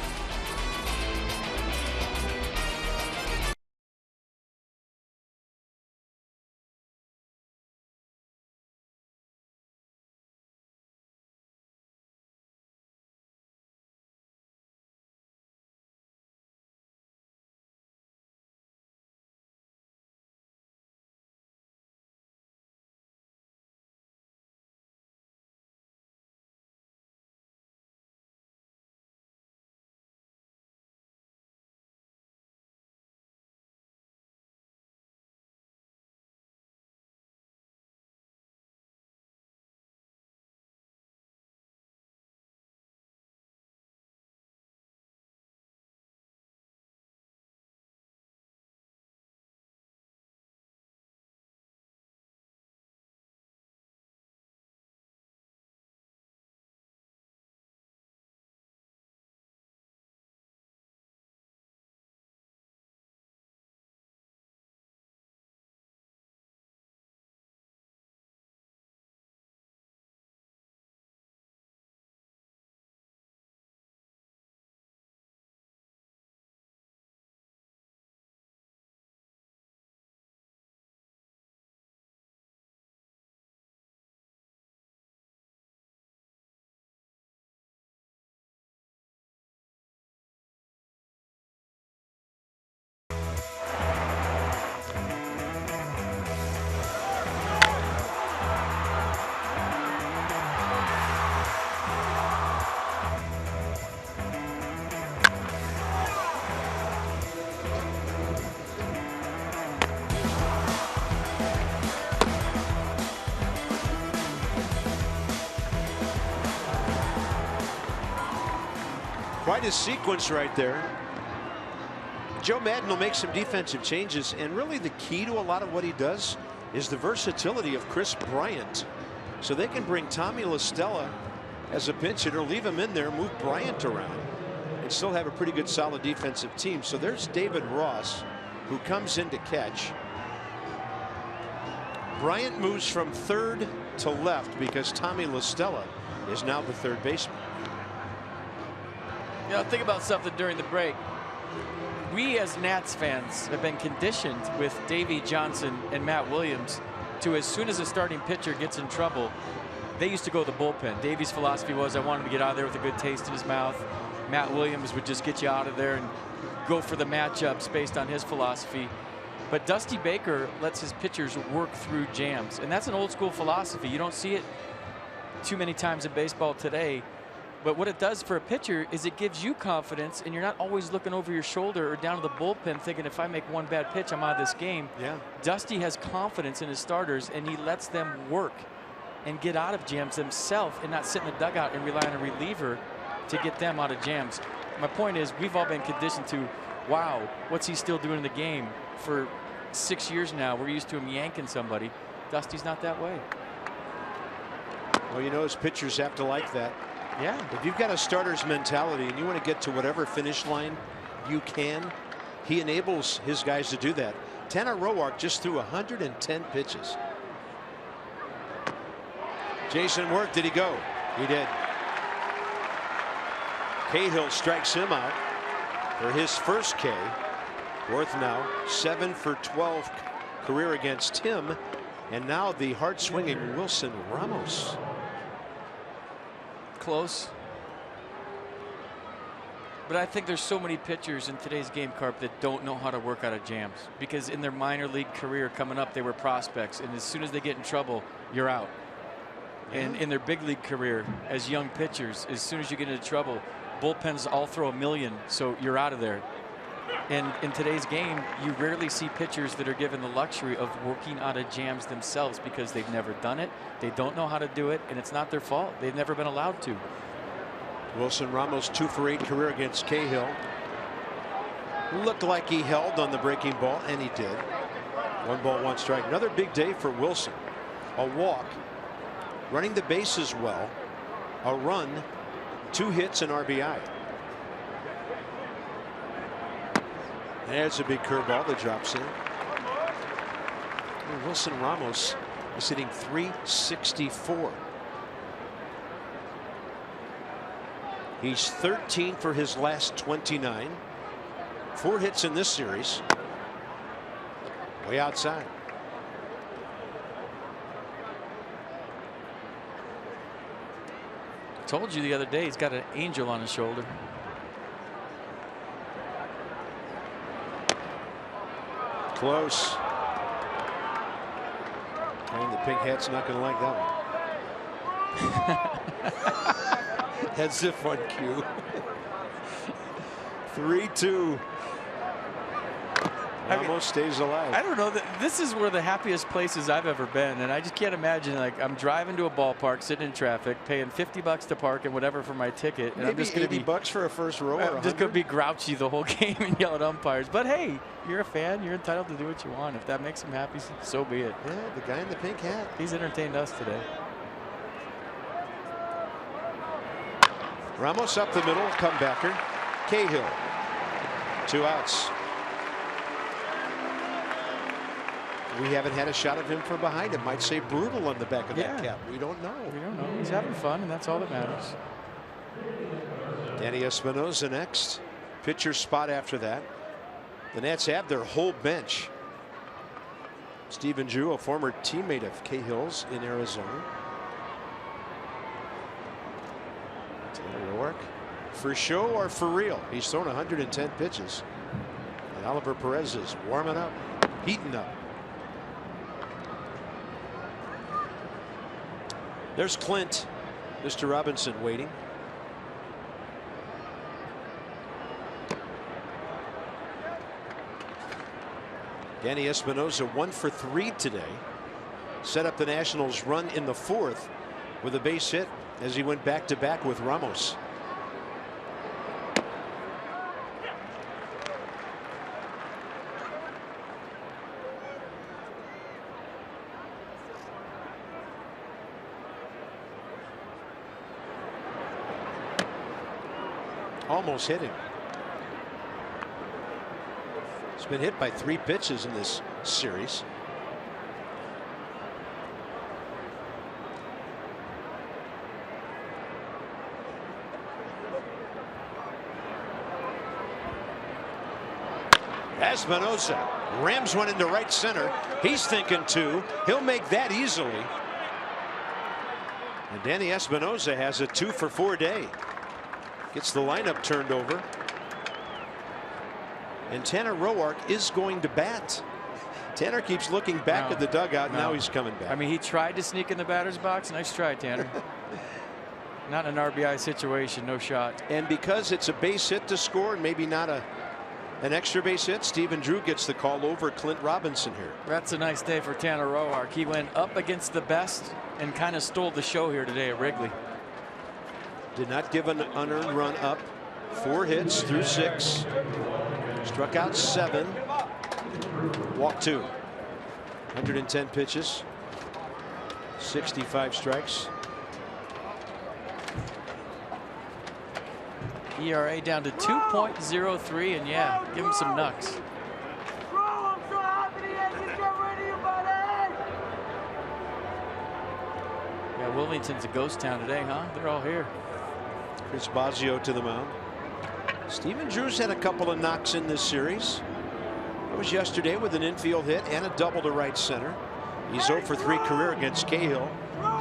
Speaker 1: Quite a sequence right there. Joe Maddon will make some defensive changes, and really the key to a lot of what he does is the versatility of Chris Bryant. So they can bring Tommy La Stella as a pinch hitter, leave him in there, move Bryant around, and still have a pretty good solid defensive team. So there's David Ross, who comes in to catch. Bryant moves from third to left because Tommy La Stella is now the third baseman.
Speaker 3: You know, think about something during the break. We as Nats fans have been conditioned with Davey Johnson and Matt Williams to, as soon as a starting pitcher gets in trouble, they used to go to the bullpen. Davey's philosophy was, I want him to get out of there with a good taste in his mouth. Matt Williams would just get you out of there and go for the matchups based on his philosophy. But Dusty Baker lets his pitchers work through jams, and that's an old school philosophy. You don't see it too many times in baseball today. But what it does for a pitcher is it gives you confidence, and you're not always looking over your shoulder or down to the bullpen thinking, if I make one bad pitch, I'm out of this game.
Speaker 1: Yeah.
Speaker 3: Dusty has confidence in his starters, and he lets them work and get out of jams themselves and not sit in the dugout and rely on a reliever to get them out of jams. My point is, we've all been conditioned to, wow, what's he still doing in the game? For 6 years now, we're used to him yanking somebody. Dusty's not that way.
Speaker 1: Well, you know, his pitchers have to like that.
Speaker 3: Yeah.
Speaker 1: If you've got a starter's mentality and you want to get to whatever finish line you can, he enables his guys to do that. Tanner Roark just threw 110 pitches. Jason Worth, did he go? He did. Cahill strikes him out for his first K. Worth now 7 for 12 career against him, and now the hard swinging Wilson Ramos.
Speaker 3: Close. But I think there's so many pitchers in today's game, Carp, that don't know how to work out of jams, because in their minor league career coming up, they were prospects, and as soon as they get in trouble, you're out. And in their big league career as young pitchers, as soon as you get into trouble, bullpens all throw a million, so you're out of there. And in today's game, you rarely see pitchers that are given the luxury of working out of jams themselves because they've never done it. They don't know how to do it, and it's not their fault. They've never been allowed to.
Speaker 1: Wilson Ramos 2 for 8 career against Cahill. Looked like he held on the breaking ball, and he did. 1 ball, 1 strike. Another big day for Wilson. A walk, running the bases well, a run, 2 hits, and RBI. There's a big curveball that drops in. Wilson Ramos is hitting .364. He's 13 for his last 29. 4 hits in this series. Way outside.
Speaker 3: Told you the other day, he's got an angel on his shoulder.
Speaker 1: Close. And the pink hat's not going to like that one. Heads if on cue. 3-2. Almost stays alive.
Speaker 3: I don't know. This is where the happiest places I've ever been, and I just can't imagine. Like, I'm driving to a ballpark, sitting in traffic, paying $50 to park and whatever for my ticket, and
Speaker 1: Maybe
Speaker 3: I'm just going to be
Speaker 1: $80 for a first row.
Speaker 3: I'm just going to be grouchy the whole game and yell at umpires. But hey, you're a fan. You're entitled to do what you want. If that makes him happy, so be it.
Speaker 1: Yeah, the guy in the pink hat.
Speaker 3: He's entertained us today.
Speaker 1: Ramos up the middle, comebacker. Cahill. 2 outs. We haven't had a shot of him from behind. It might say brutal on the back of that cap. We don't know.
Speaker 3: We don't know. He's having fun, and that's all that matters.
Speaker 1: Danny Espinosa next. Pitcher spot after that. The Nats have their whole bench. Stephen Drew, a former teammate of Cahill's in Arizona. Tanner Roark. For show or for real? He's thrown 110 pitches. And Oliver Perez is warming up, heating up. There's Clint. Mr. Robinson waiting. Danny Espinosa 1 for 3 today. Set up the Nationals' run in the 4th with a base hit as he went back-to-back with Ramos. Almost hit him. He's been hit by 3 pitches in this series. Espinosa rams one into right center. He's thinking 2. He'll make that easily. And Danny Espinosa has a 2-for-4 day. Gets the lineup turned over. And Tanner Roark is going to bat. Tanner keeps looking back at the dugout. Now he's coming back.
Speaker 3: I mean, he tried to sneak in the batter's box. Nice try, Tanner. Not an RBI situation. No shot.
Speaker 1: And because it's a base hit to score and maybe not an extra base hit, Stephen Drew gets the call over Clint Robinson here.
Speaker 3: That's a nice day for Tanner Roark. He went up against the best and kind of stole the show here today at Wrigley.
Speaker 1: Did not give an unearned run up. 4 hits through 6. Struck out 7. Walked 2. 110 pitches. 65 strikes.
Speaker 3: ERA down to 2.03, and yeah, give him some knucks. Yeah, Wilmington's a ghost town today, huh? They're all here.
Speaker 1: Chris Bosio to the mound. Stephen Drew's had a couple of knocks in this series. That was yesterday with an infield hit and a double to right center. He's 0 for 3 career against Cahill.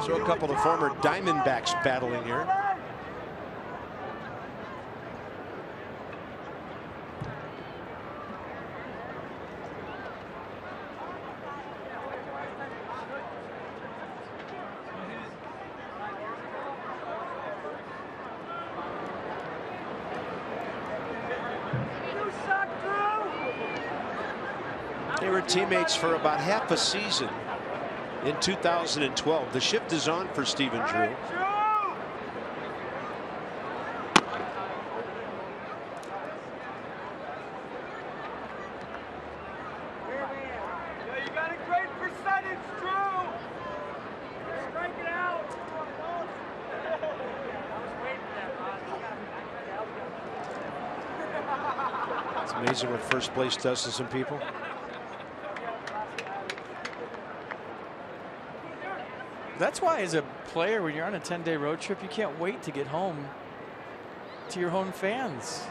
Speaker 1: So a couple of former Diamondbacks battling here. They were teammates for about half a season in 2012. The shift is on for Stephen Drew.
Speaker 4: You got a great percentage, Drew. Strike it out. I was waiting for that.
Speaker 1: It's amazing what first place does to some people.
Speaker 3: That's why, as a player, when you're on a 10-day road trip, you can't wait to get home to your home fans,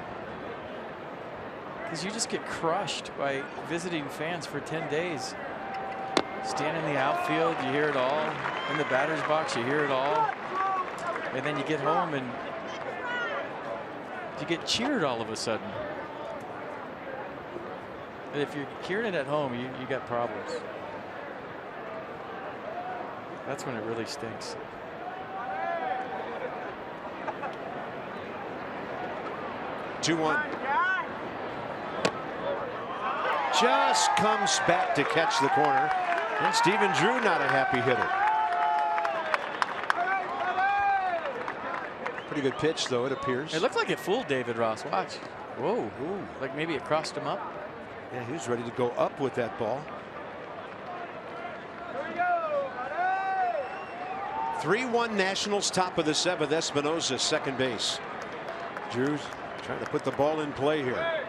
Speaker 3: because you just get crushed by visiting fans for 10 days. Stand in the outfield, you hear it all. In the batter's box, you hear it all. And then you get home and you get cheered all of a sudden. And if you're hearing it at home, you got problems. That's when it really stinks.
Speaker 1: Two-one. Just comes back to catch the corner. And Stephen Drew not a happy hitter. Pretty good pitch, though, it appears.
Speaker 3: It looked like it fooled David Ross. Watch. Whoa. Ooh. Like maybe it crossed him up.
Speaker 1: Yeah, he was ready to go up with that ball. 3-1 Nationals, top of the 7th. Espinosa, second base. Drew's trying to put the ball in play here.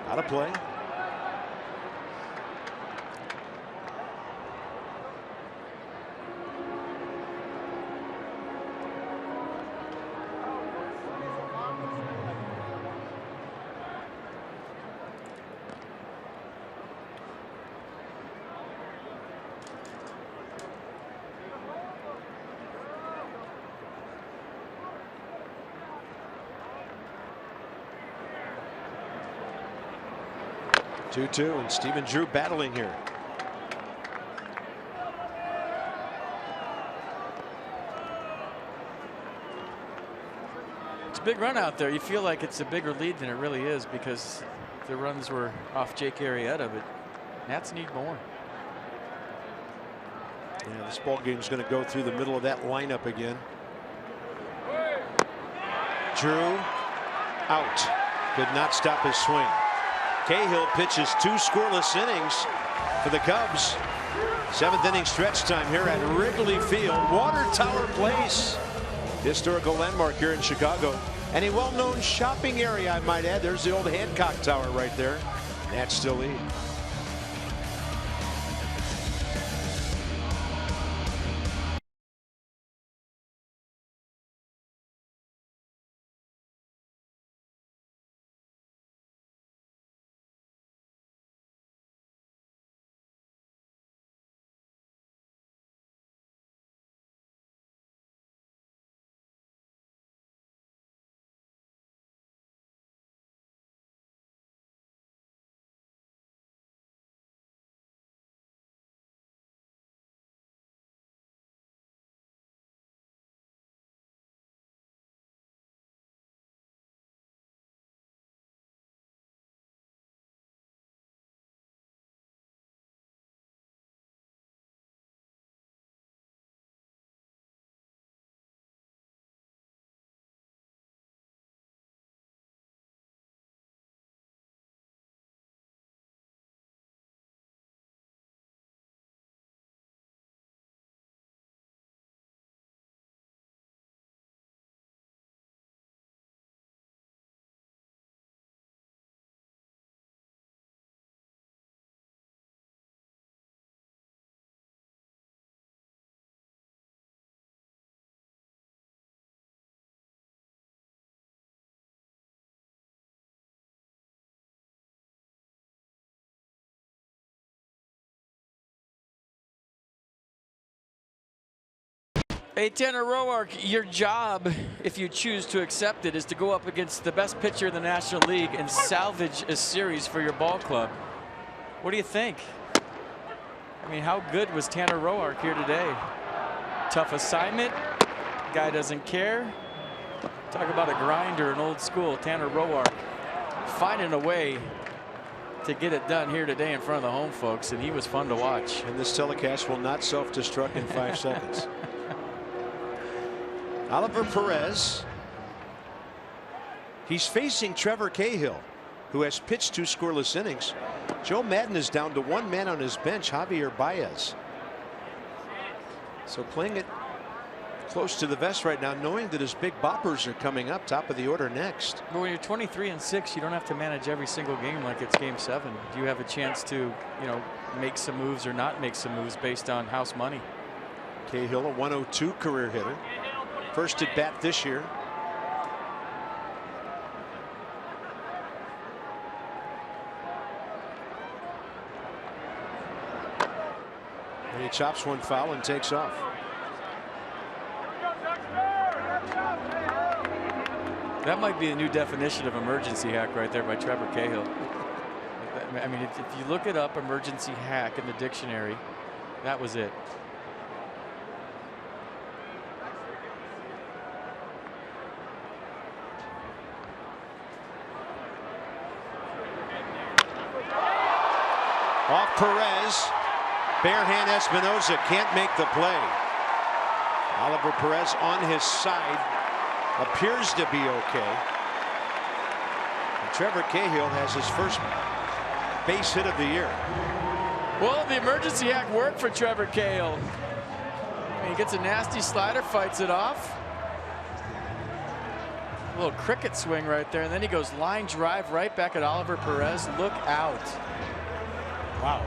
Speaker 1: Out of play. Two, and Stephen Drew battling here.
Speaker 3: It's a big run out there. You feel like it's a bigger lead than it really is because the runs were off Jake Arrieta, but Nats need more.
Speaker 1: Yeah, this ball game's going to go through the middle of that lineup again. Drew out. Could not stop his swing. Cahill pitches 2 scoreless innings for the Cubs. 7th inning stretch time here at Wrigley Field, Water Tower Place. Historical landmark here in Chicago. And a well-known shopping area, I might add. There's the old Hancock Tower right there. Nats still lead.
Speaker 3: Hey, Tanner Roark, your job, if you choose to accept it, is to go up against the best pitcher in the National League and salvage a series for your ball club. What do you think? I mean, how good was Tanner Roark here today? Tough assignment. Guy doesn't care. Talk about a grinder, an old school. Tanner Roark finding a way to get it done here today in front of the home folks, and he was fun to watch.
Speaker 1: And this telecast will not self-destruct in 5 seconds. Oliver Perez. He's facing Trevor Cahill, who has pitched 2 scoreless innings. Joe Madden is down to 1 man on his bench, Javier Baez. So playing it close to the vest right now, knowing that his big boppers are coming up top of the order next.
Speaker 3: But when you're 23-6, you don't have to manage every single game like it's game 7. You have a chance to, you know, make some moves or not make some moves based on house money.
Speaker 1: Cahill, a 102 career hitter. First at bat this year. And he chops one foul and takes off.
Speaker 3: That might be a new definition of emergency hack right there by Trevor Cahill. I mean, if you look it up, emergency hack in the dictionary, that was it.
Speaker 1: Off Perez. Barehand Espinosa can't make the play. Oliver Perez on his side appears to be okay. And Trevor Cahill has his first base hit of the year.
Speaker 3: Well, the emergency hack worked for Trevor Cahill. He gets a nasty slider, fights it off. A little cricket swing right there, and then he goes line drive right back at Oliver Perez. Look out. Wow.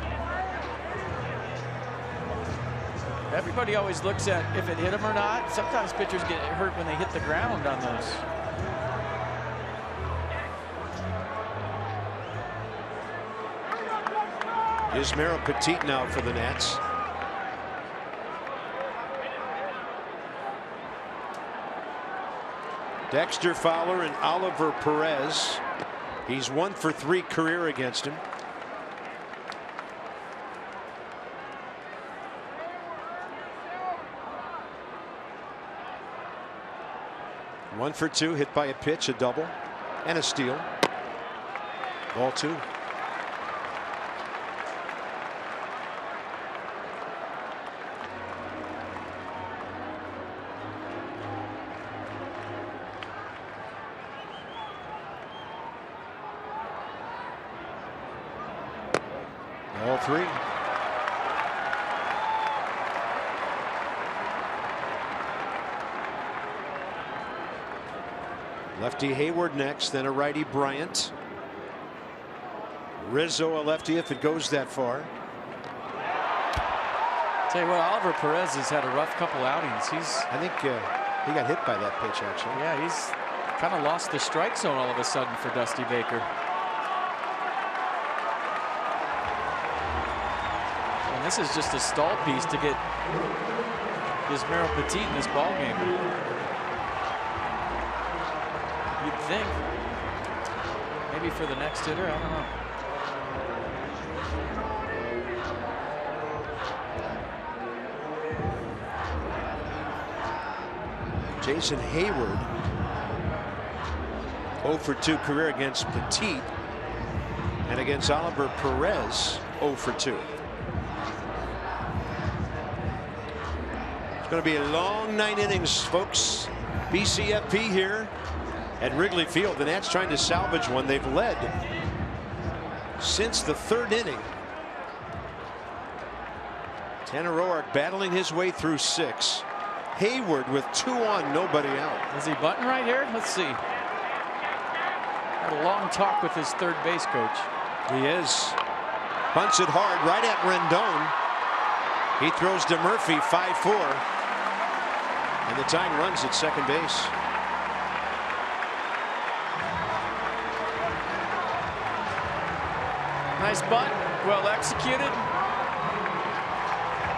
Speaker 3: Everybody always looks at if it hit him or not. Sometimes pitchers get hurt when they hit the ground on those.
Speaker 1: Yusmeiro Petit now for the Nats. Dexter Fowler and Oliver Perez. He's 1 for 3 career against him. One for 2, hit by a pitch, a double, and a steal. Ball 2. Ball 3. Lefty Hayward next, then a righty Bryant. Rizzo a lefty if it goes that far.
Speaker 3: Tell you what, Oliver Perez has had a rough couple outings.
Speaker 1: I think he got hit by that pitch, actually.
Speaker 3: Yeah, he's kind of lost the strike zone all of a sudden for Dusty Baker. And this is just a stall piece to get Yusmeiro Petit in this ball game. You'd think. Maybe for the next hitter, I don't know.
Speaker 1: Jason Hayward 0 for 2 career against Petit, and against Oliver Perez 0 for 2. It's going to be a long 9 innings, folks. BCFP here at Wrigley Field. The Nats trying to salvage one. They've led since the 3rd inning. Tanner Roark battling his way through 6. Hayward with 2 on, nobody out.
Speaker 3: Is he button right here? Let's see. Had a long talk with his third base coach.
Speaker 1: He is. Punts it hard right at Rendon. He throws to Murphy 5-4. And the tying runs at second base.
Speaker 3: Nice bunt, well executed.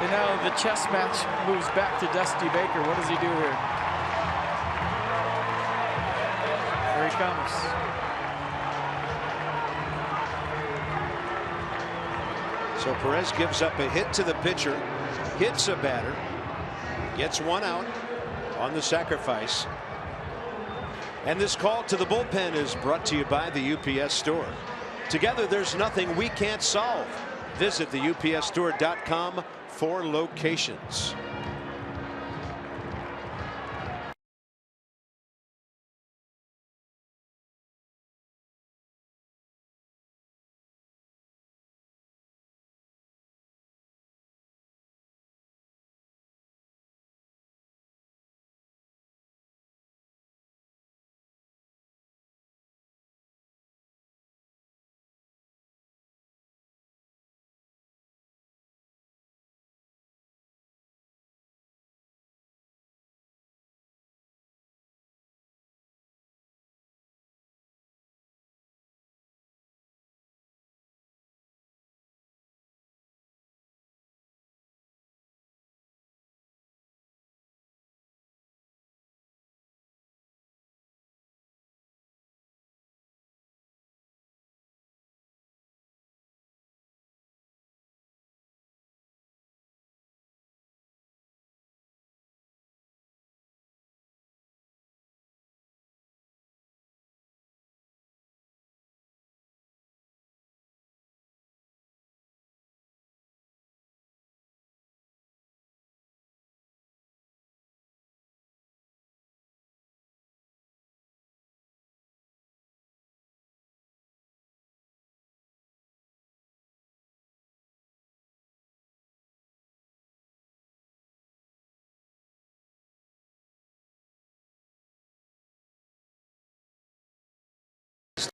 Speaker 3: And now the chess match moves back to Dusty Baker. What does he do here? Here he comes.
Speaker 1: So Perez gives up a hit to the pitcher, hits a batter, gets 1 out on the sacrifice. And this call to the bullpen is brought to you by the UPS Store. Together, there's nothing we can't solve. Visit the UPSstore.com for locations.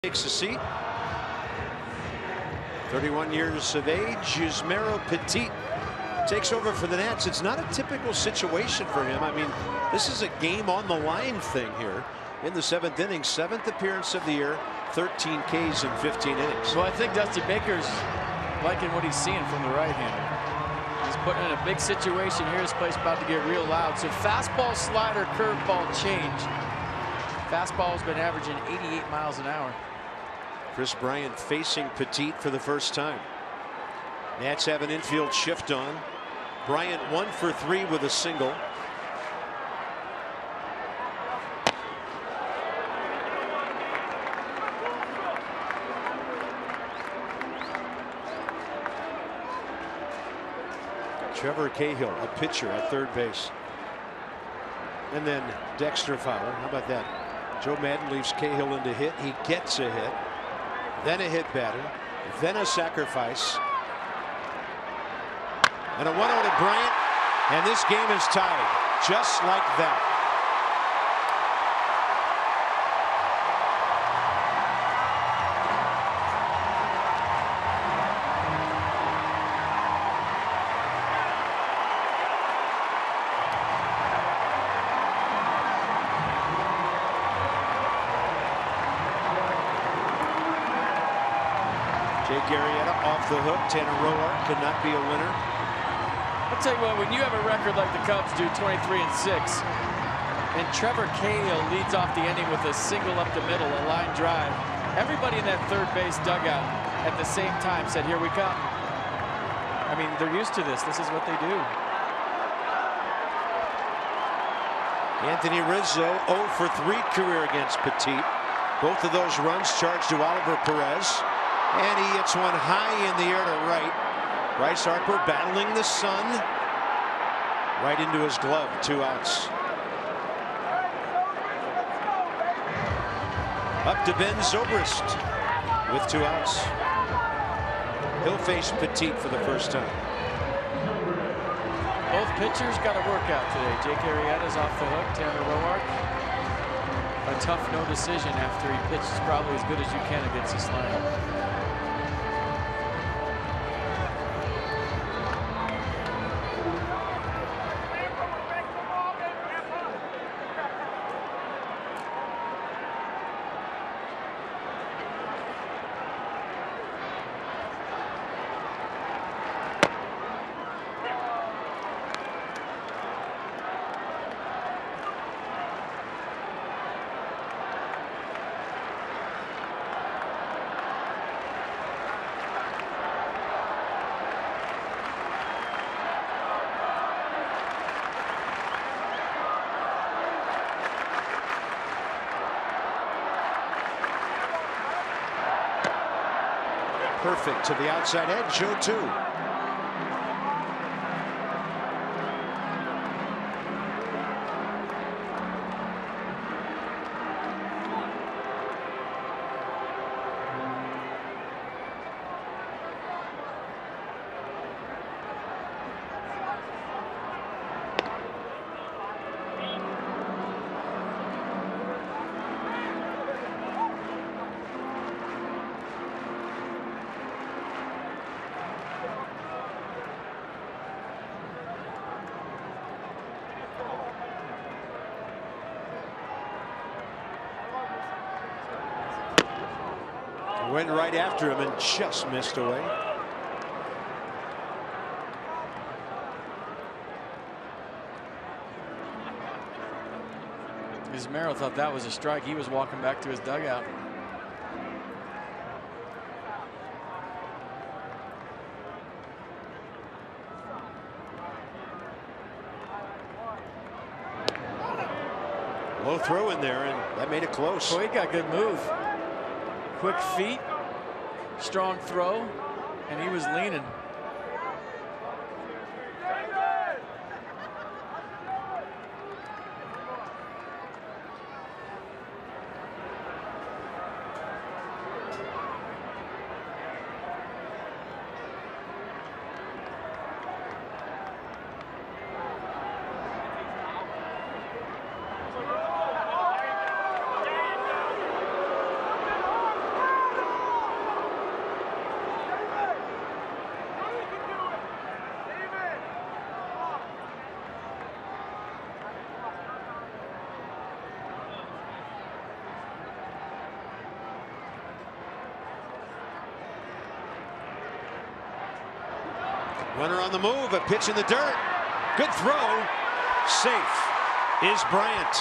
Speaker 1: Takes a seat. 31 years of age. Yusmeiro Petit takes over for the Nats. It's not a typical situation for him. I mean, this is a game on the line thing here in the 7th inning. 7th appearance of the year. 13 Ks in 15 innings.
Speaker 3: Well, I think Dusty Baker's liking what he's seeing from the right-hander. He's putting in a big situation here. This place about to get real loud. So fastball, slider, curveball change. Fastball's been averaging 88 miles an hour.
Speaker 1: Chris Bryant facing Petit for the first time. Nats have an infield shift on. Bryant 1 for 3 with a single. Trevor Cahill, a pitcher at third base. And then Dexter Fowler. How about that? Joe Madden leaves Cahill in to hit. He gets a hit. Then a hit batter. Then a sacrifice. And a 1-0 to Bryant. And this game is tied. Just like that. Jake Arrieta off the hook. Tanner Roark could not be a winner.
Speaker 3: I'll tell you what, when you have a record like the Cubs do, 23-6, and Trevor Cahill leads off the inning with a single up the middle, a line drive, everybody in that third base dugout at the same time said, here we come. I mean, they're used to this. This is what they do.
Speaker 1: Anthony Rizzo 0 for 3 career against Petit. Both of those runs charged to Oliver Perez. And he hits one high in the air to right. Bryce Harper battling the sun. Right into his glove. 2 outs. Up to Ben Zobrist with 2 outs. He'll face Petit for the first time.
Speaker 3: Both pitchers got a workout today. Jake Arrieta's off the hook. Tanner Roark, a tough no decision after he pitches probably as good as you can against this lineup.
Speaker 1: Perfect to the outside edge, 0-2. Went right after him and just missed away.
Speaker 3: Ismero thought that was a strike. He was walking back to his dugout.
Speaker 1: Low throw in there, and that made it close.
Speaker 3: Boy, he got good move. Quick feet, strong throw, and he was leaning.
Speaker 1: Runner on the move, a pitch in the dirt. Good throw. Safe is Bryant.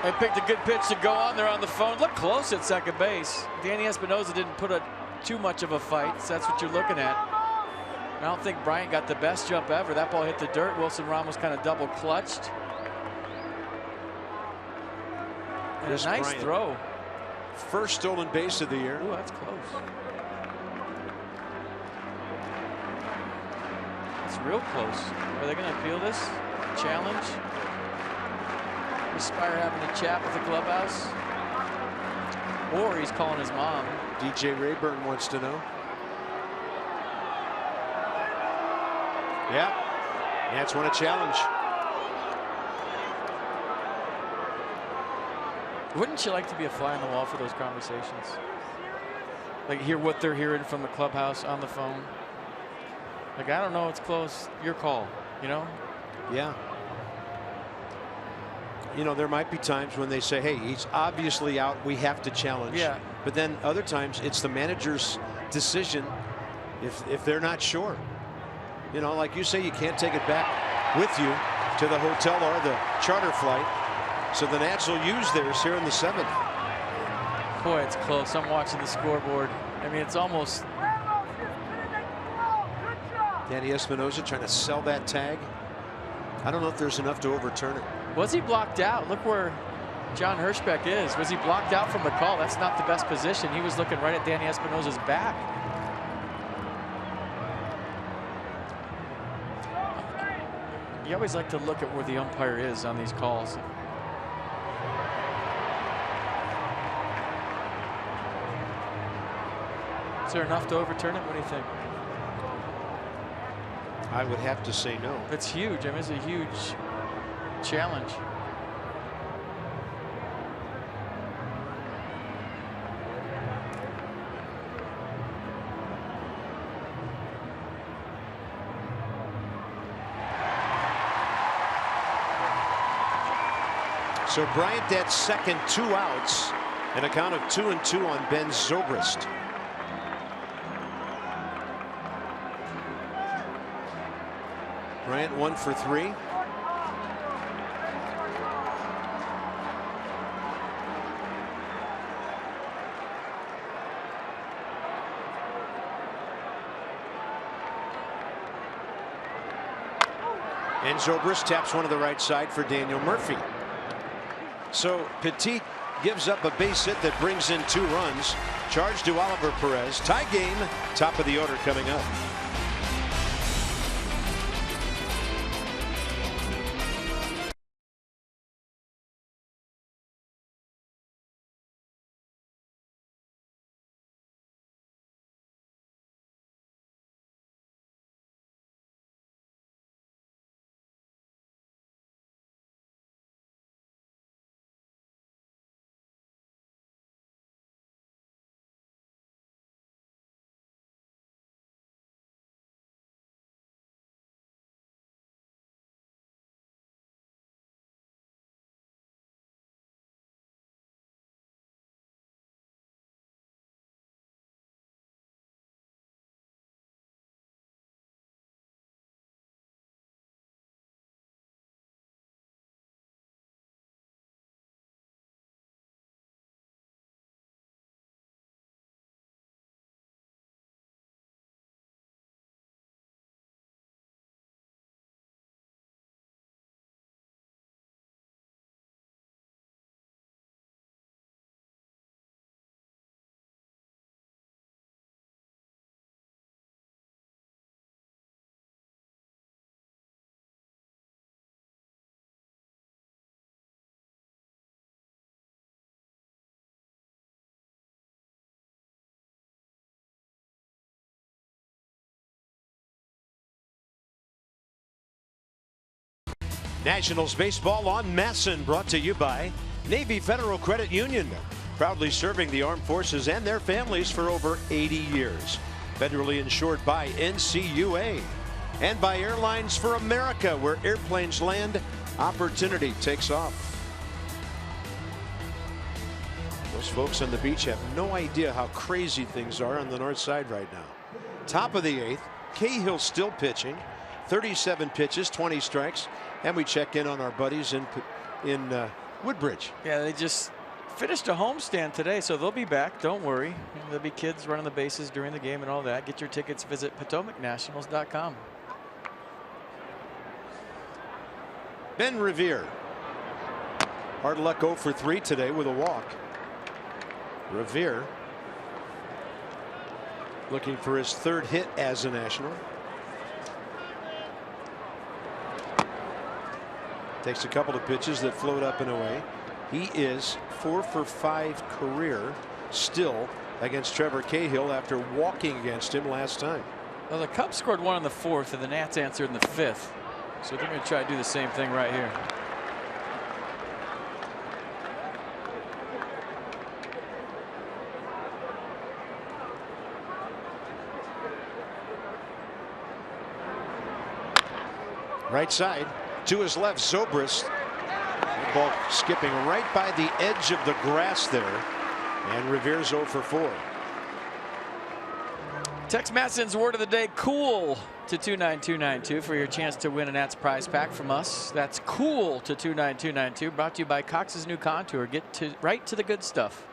Speaker 3: They picked a good pitch to go on. They're on the phone. Look close at second base. Danny Espinosa didn't put too much of a fight, so that's what you're looking at. I don't think Bryant got the best jump ever. That ball hit the dirt. Wilson Ramos kind of double clutched. And a nice
Speaker 1: Bryant.
Speaker 3: throw.
Speaker 1: First stolen base of the year.
Speaker 3: Ooh, that's close. That's real close. Are they going to appeal this? Challenge? Is Spire having a chat with the clubhouse? Or he's calling his mom.
Speaker 1: DJ Rayburn wants to know. Yeah. Nats want a challenge.
Speaker 3: Wouldn't you like to be a fly on the wall for those conversations? Like hear what they're hearing from the clubhouse on the phone? Like, I don't know, it's close. Your call, you know?
Speaker 1: Yeah. you know, there might be times when they say, hey, he's obviously out, we have to challenge.
Speaker 3: Yeah.
Speaker 1: But then other times it's the manager's decision if they're not sure. You know, like you say, you can't take it back with you to the hotel or the charter flight. So the Nats will use theirs here in the 7th.
Speaker 3: Boy, it's close. I'm watching the scoreboard. I mean, it's almost.
Speaker 1: Danny Espinosa trying to sell that tag. I don't know if there's enough to overturn it.
Speaker 3: Was he blocked out? Look where John Hirschbeck is. Was he blocked out from the call? That's not the best position. He was looking right at Danny Espinosa's back. You always like to look at where the umpire is on these calls. Is there enough to overturn it? What do you think?
Speaker 1: I would have to say no.
Speaker 3: It's huge. I mean, it's a huge challenge.
Speaker 1: So Bryant at second, 2 outs, and a count of 2-2 on Ben Zobrist. Bryant 1 for 3. And Zobrist taps one to the right side for Daniel Murphy. So Petit gives up a base hit that brings in 2 runs. Charge to Oliver Perez. Tie game. Top of the order coming up. Nationals baseball on Masson, brought to you by Navy Federal Credit Union, proudly serving the armed forces and their families for over 80 years. Federally insured by NCUA, and by Airlines for America, where airplanes land, opportunity takes off. Those folks on the beach have no idea how crazy things are on the north side right now. Top of the 8th, Cahill still pitching. 37 pitches, 20 strikes, and we check in on our buddies in Woodbridge.
Speaker 3: Yeah, they just finished a homestand today, so they'll be back. Don't worry. There'll be kids running the bases during the game and all that. Get your tickets. Visit PotomacNationals.com.
Speaker 1: Ben Revere. Hard luck 0 for 3 today with a walk. Revere looking for his 3rd hit as a National. Takes a couple of pitches that float up and away. He is 4 for 5 career still against Trevor Cahill after walking against him last time.
Speaker 3: Well, the Cubs scored 1 in the 4th, and the Nats answered in the 5th. So they're going to try to do the same thing right here.
Speaker 1: Right side to his left, Zobrist. ball skipping right by the edge of the grass there. And Revere's 0 for 4.
Speaker 3: Text Masson's word of the day, cool, to 29292 for your chance to win an Nats prize pack from us. That's cool to 29292. Brought to you by Cox's New Contour. Get right to the good stuff.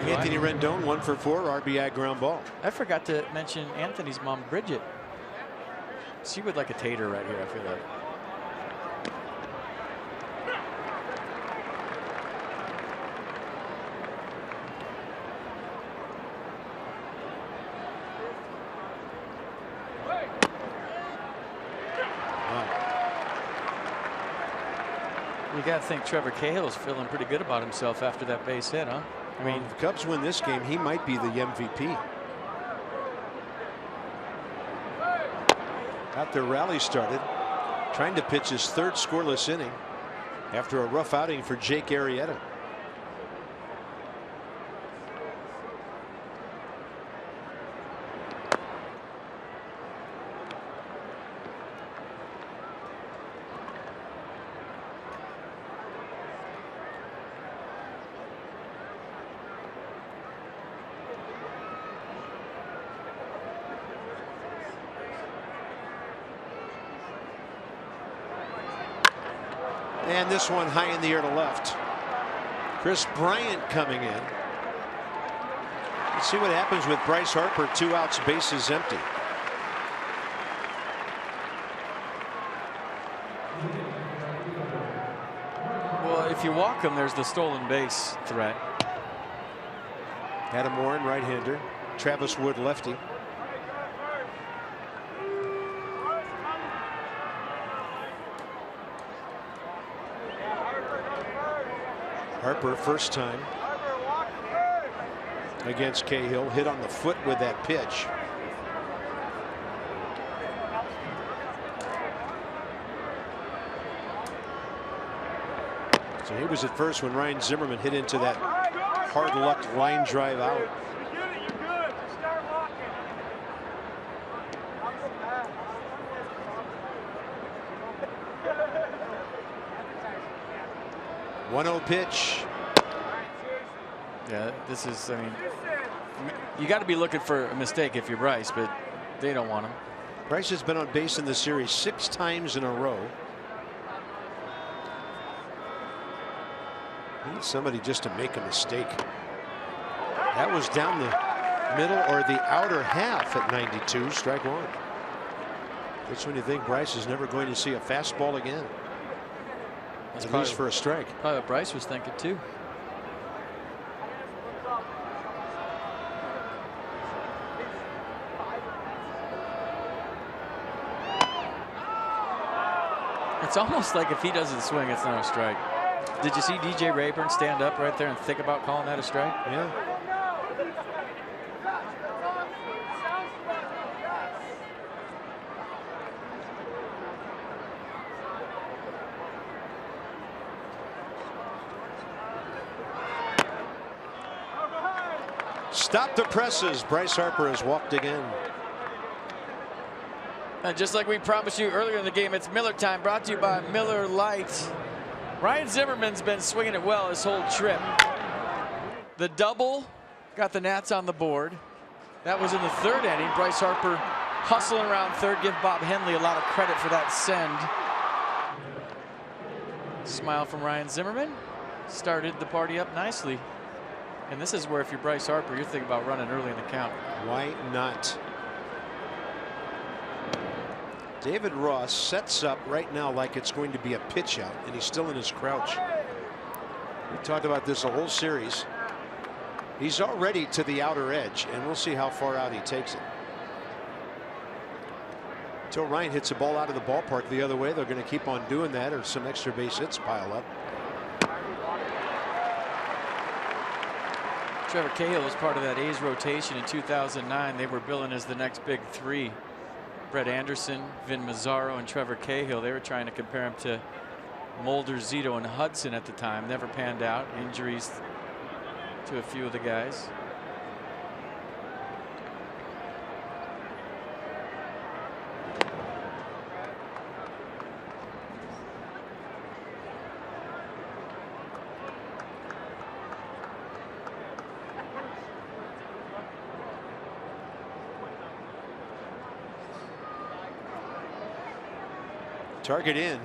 Speaker 1: Anthony Rendon 1 for 4, RBI ground ball.
Speaker 3: I forgot to mention Anthony's mom, Bridget. She would like a tater right here, I feel like. You got to think Trevor Cahill's feeling pretty good about himself after that base hit, huh?
Speaker 1: I mean, if the Cubs win this game, he might be the MVP. Got their rally started, trying to pitch his 3rd scoreless inning after a rough outing for Jake Arrieta. And this one high in the air to left. Chris Bryant coming in. Let's see what happens with Bryce Harper. 2 outs, bases empty.
Speaker 3: Well, if you walk him, there's the stolen base threat.
Speaker 1: Adam Warren, right-hander. Travis Wood, lefty. Harper, first time against Cahill, hit on the foot with that pitch. So he was at first when Ryan Zimmerman hit into that hard luck line drive out.
Speaker 4: You're good. Just start walking.
Speaker 1: 1-0 pitch.
Speaker 3: Yeah, this is, I mean, you got to be looking for a mistake if you're Bryce, but they don't want him.
Speaker 1: Bryce has been on base in the series 6 times in a row. Need somebody just to make a mistake. That was down the middle or the outer half at 92. Strike 1. That's when you think Bryce is never going to see a fastball again.
Speaker 3: That's
Speaker 1: at least for a strike.
Speaker 3: Probably what Bryce was thinking too. It's almost like if he doesn't swing, it's not a strike. Did you see DJ Rayburn stand up right there and think about calling that a strike?
Speaker 1: Yeah. Stop the presses. Bryce Harper has walked again.
Speaker 3: And just like we promised you earlier in the game, it's Miller time, brought to you by Miller Lite. Ryan Zimmerman's been swinging it well this whole trip. The double got the Nats on the board. That was in the 3rd inning. Bryce Harper hustling around third. Give Bob Henley a lot of credit for that send. Smile from Ryan Zimmerman. Started the party up nicely. And this is where, if you're Bryce Harper, you're thinking about running early in the count.
Speaker 1: Why not? David Ross sets up right now like it's going to be a pitch out, and he's still in his crouch. We talked about this a whole series. He's already to the outer edge, and we'll see how far out he takes it. Until Ryan hits a ball out of the ballpark the other way, they're going to keep on doing that, or some extra base hits pile up.
Speaker 3: Trevor Cahill was part of that A's rotation in 2009. They were billing as the next big 3. Brett Anderson, Vin Mazzaro, and Trevor Cahill. They were trying to compare him to Mulder, Zito, and Hudson at the time. Never panned out. Injuries to a few of the guys.
Speaker 1: Target in.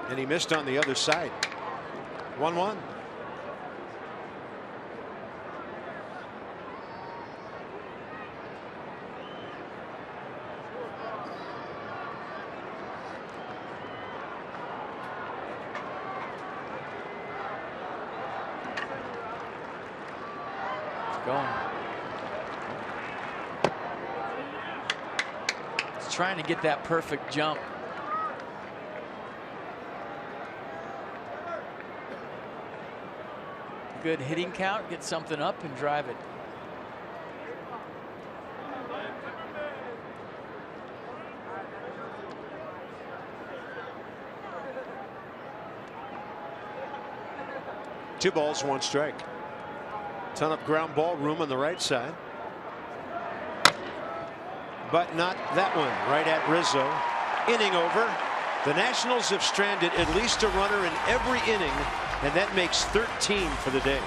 Speaker 1: And he missed on the other side. 1-1.
Speaker 3: Going. He's trying to get that perfect jump. Good hitting count, get something up and drive it.
Speaker 1: Two balls, one strike. Ton of ground ball room on the right side. But not that one. Right at Rizzo. Inning over. The Nationals have stranded at least a runner in every inning, and that makes 13 for the day.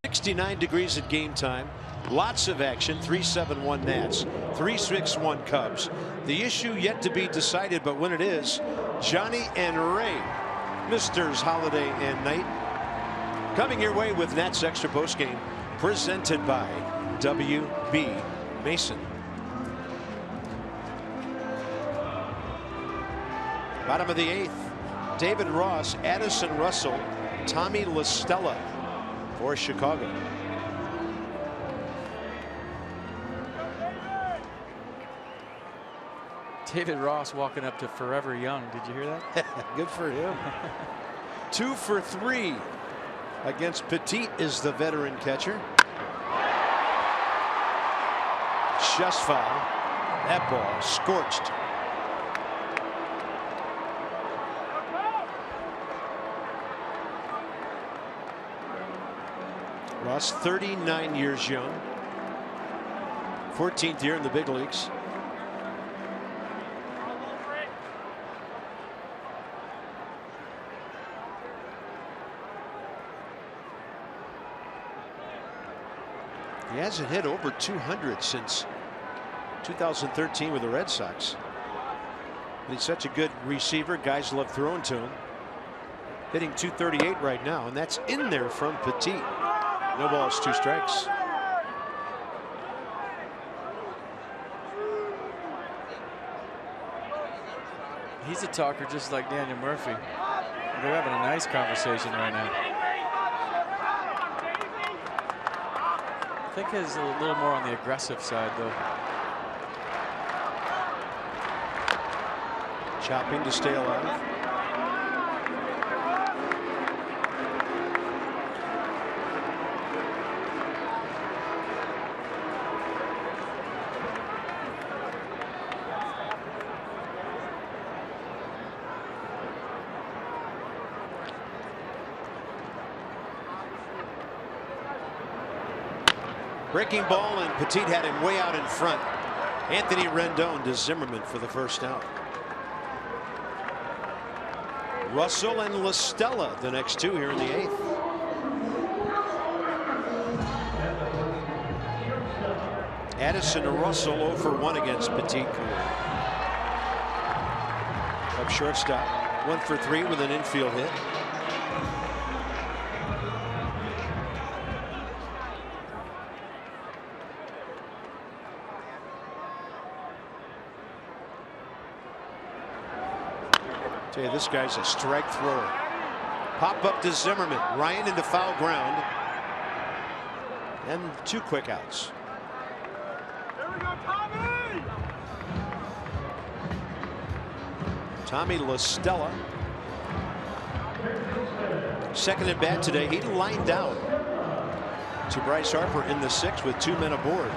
Speaker 1: $69 at game time. Lots of action. 3-7-1 Nats, 3-6-1 Cubs. The issue yet to be decided, but when it is, Johnny and Ray, Misters Holiday and Knight, coming your way with Nats Extra Postgame, presented by W.B. Mason. Bottom of the 8th, David Ross, Addison Russell, Tommy La Stella for Chicago.
Speaker 3: David Ross walking up to Forever Young. Did you hear that?
Speaker 1: Good for him. 2 for 3 against Petit is the veteran catcher. Just foul. That ball scorched. Ross, 39 years young. 14th year in the big leagues. He hasn't hit over 200 since 2013 with the Red Sox. But he's such a good receiver. Guys love throwing to him. Hitting .238 right now, and that's in there from Petit. No balls, 2 strikes.
Speaker 3: He's a talker just like Daniel Murphy. They're having a nice conversation right now. I think he's a little more on the aggressive side, though.
Speaker 1: Chopping to stay alive. Breaking ball, and Petit had him way out in front. Anthony Rendon to Zimmerman for the first out. Russell and La Stella the next two here in the 8th. Addison Russell 0 for 1 against Petit. Up shortstop, 1 for 3 with an infield hit. Tell you, this guy's a strike thrower. Pop up to Zimmerman. Ryan into foul ground. And 2 quick outs.
Speaker 4: Here we go, Tommy!
Speaker 1: Tommy La Stella. Second at bat today. He lined out to Bryce Harper in the 6th with 2 men aboard.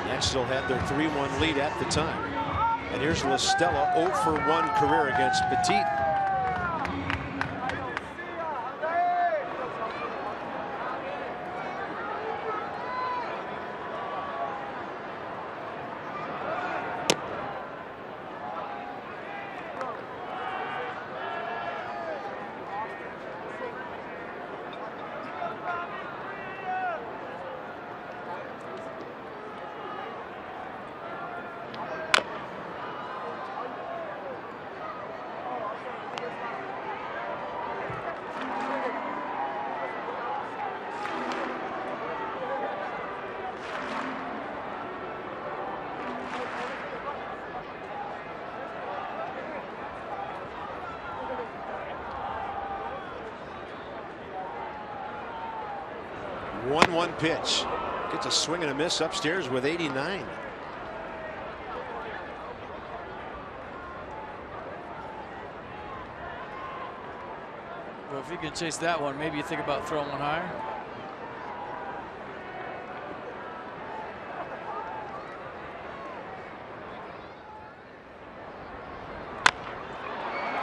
Speaker 1: That still had their 3-1 lead at the time. And here's La Stella, 0 for 1 career against Petit. One pitch. Gets a swing and a miss upstairs with 89.
Speaker 3: Well, if you can chase that one, maybe you think about throwing one higher.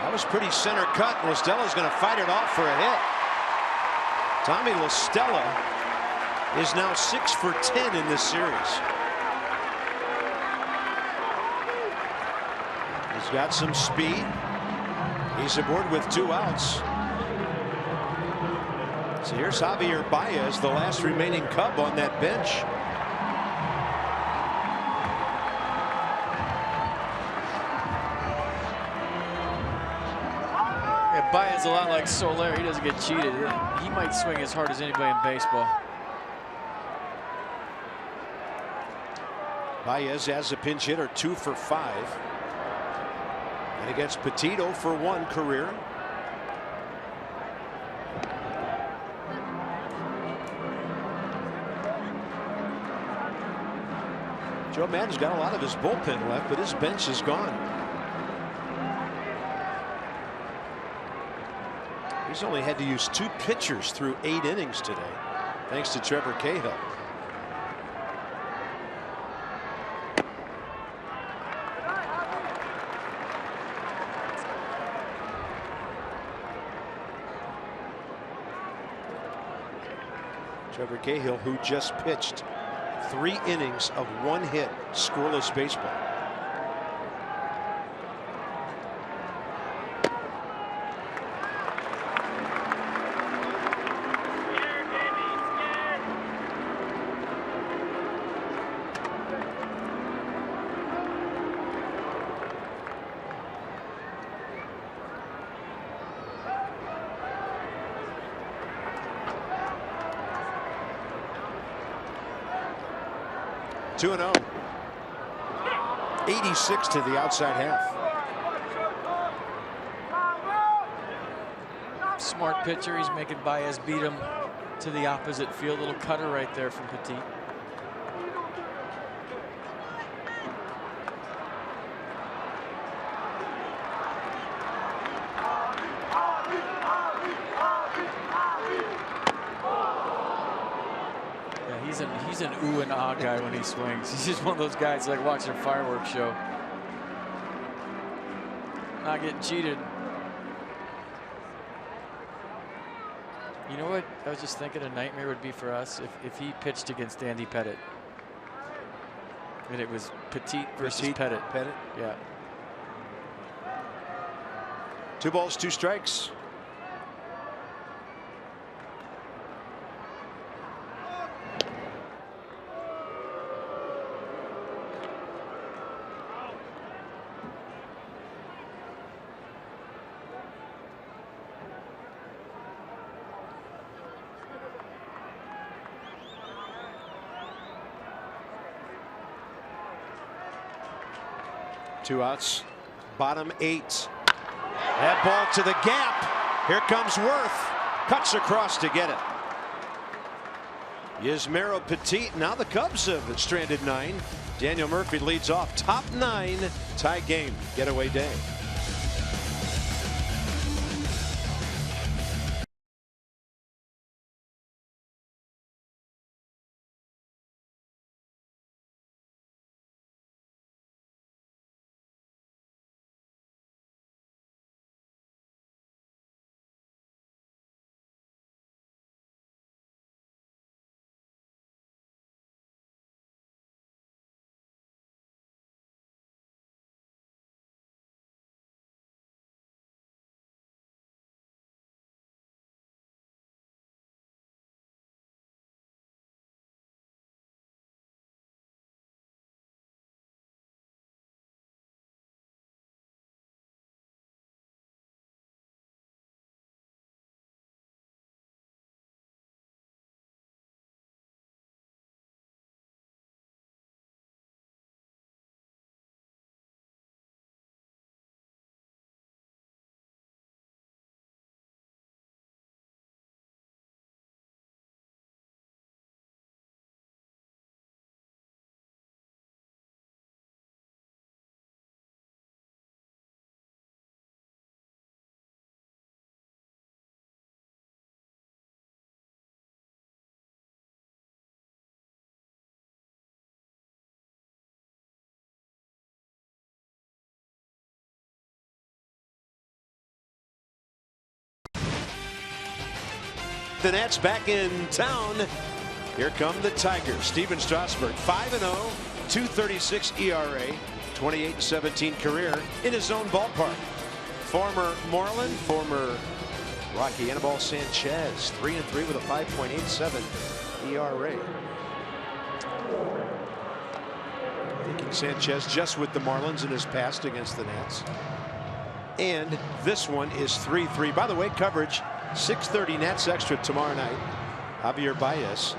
Speaker 1: That was pretty center cut. La Stella's going to fight it off for a hit. Tommy La Stella is now 6 for 10 in this series. He's got some speed. He's aboard with 2 outs. So here's Javier Baez, the last remaining Cub on that bench.
Speaker 3: Yeah, Baez a lot like Soler. He doesn't get cheated. He might swing as hard as anybody in baseball.
Speaker 1: Baez as a pinch hitter, 2 for 5. And against Petit, 0 for 1 career. Joe Maddon's got a lot of his bullpen left, but his bench is gone. He's only had to use 2 pitchers through 8 innings today, thanks to Trevor Cahill. Trevor Cahill, who just pitched 3 innings of 1 hit, scoreless baseball. Two 2-0. 86 to the outside half.
Speaker 3: Smart pitcher. He's making Baez beat him to the opposite field. Little cutter right there from Petit. He's an ooh and ah guy when he swings. He's just one of those guys like watching a fireworks show. Not getting cheated. You know what? I was just thinking a nightmare would be for us if he pitched against Andy Pettitte. And it was Petit versus Pettitte. Yeah.
Speaker 1: 2 balls, 2 strikes. Two outs, bottom 8. That ball to the gap. Here comes Worth. Cuts across to get it. Yasmero Petit. Now the Cubs have stranded 9. Daniel Murphy leads off. Top 9. Tie game. Getaway day. The Nats back in town. Here come the Tigers. Steven Strasburg, 5-0, 2.36 ERA, 28-17 career in his own ballpark. Former Marlin, former Rocky Anibal Sanchez, 3-3 with a 5.87 ERA. Thinking Sanchez just with the Marlins in his past against the Nats. And this one is 3-3. By the way, coverage 6:30 Nats Extra tomorrow night. Javier Baez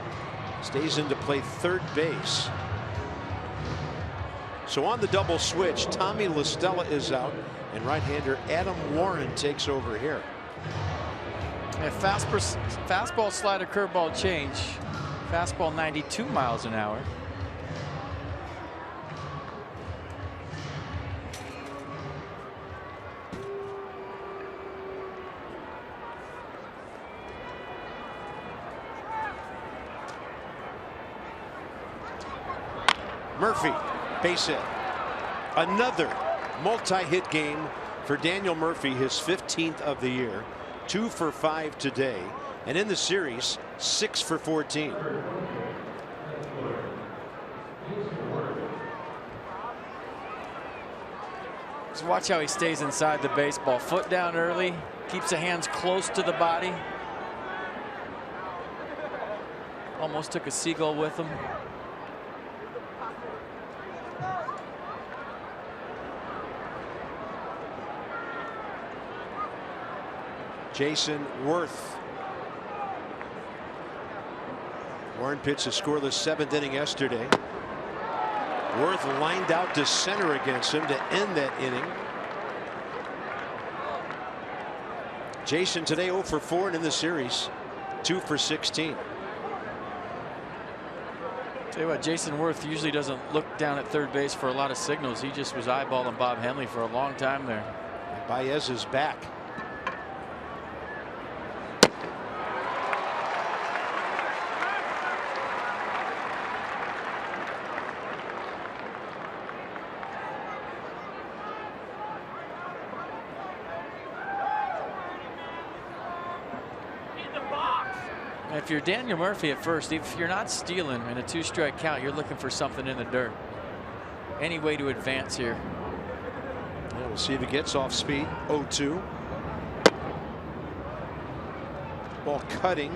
Speaker 1: stays in to play third base. So on the double switch, Tommy La Stella is out, and right-hander Adam Warren takes over here.
Speaker 3: Yeah, fastball, slider, curveball change. Fastball 92 miles an hour.
Speaker 1: Murphy, base hit. Another multi-hit game for Daniel Murphy, his 15th of the year. 2 for 5 today, and in the series 6 for 14.
Speaker 3: Just watch how he stays inside the baseball. Foot down early, keeps the hands close to the body. Almost took a seagull with him.
Speaker 1: Jason Worth. Warren pitched a scoreless 7th inning yesterday. Worth lined out to center against him to end that inning. Jason today 0 for 4 and in the series 2 for 16.
Speaker 3: Tell you what, Jason Worth usually doesn't look down at third base for a lot of signals. He just was eyeballing Bob Henley for a long time there.
Speaker 1: And Baez is back.
Speaker 4: In the box.
Speaker 3: If you're Daniel Murphy at first, if you're not stealing in a 2-strike count, you're looking for something in the dirt. Any way to advance here.
Speaker 2: Yeah, we'll see if he gets off speed. 0-2. Ball cutting.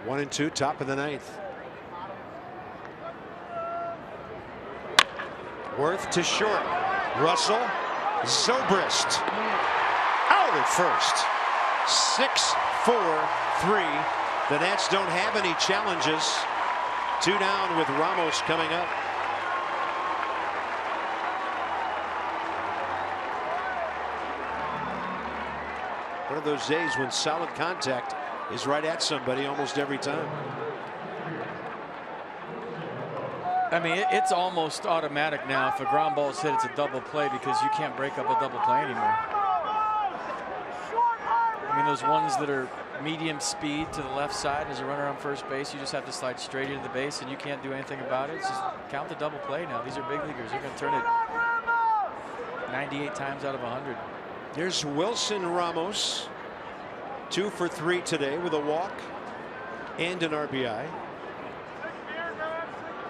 Speaker 2: One and two, top of the ninth. Worth to short. Russell. Zobrist. Out at first. 6-4-3. The Nats don't have any challenges. 2 down with Ramos coming up. One of those days when solid contact is right at somebody almost every time.
Speaker 3: I mean, it's almost automatic now. If a ground ball is hit, it's a double play because you can't break up a double play anymore. I mean, those ones that are medium speed to the left side as a runner on first base, you just have to slide straight into the base and you can't do anything about it. It's just count the double play now. These are big leaguers. They're going to turn it 98 times out of 100.
Speaker 2: Here's Wilson Ramos. 2 for 3 today with a walk and an RBI.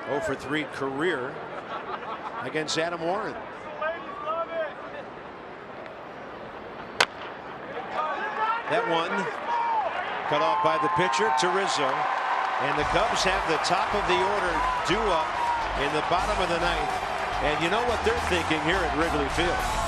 Speaker 2: 0 for 3 career against Adam Warren. That one cut off by the pitcher to Rizzo, and the Cubs have the top of the order due up in the bottom of the ninth, and you know what they're thinking here at Wrigley Field.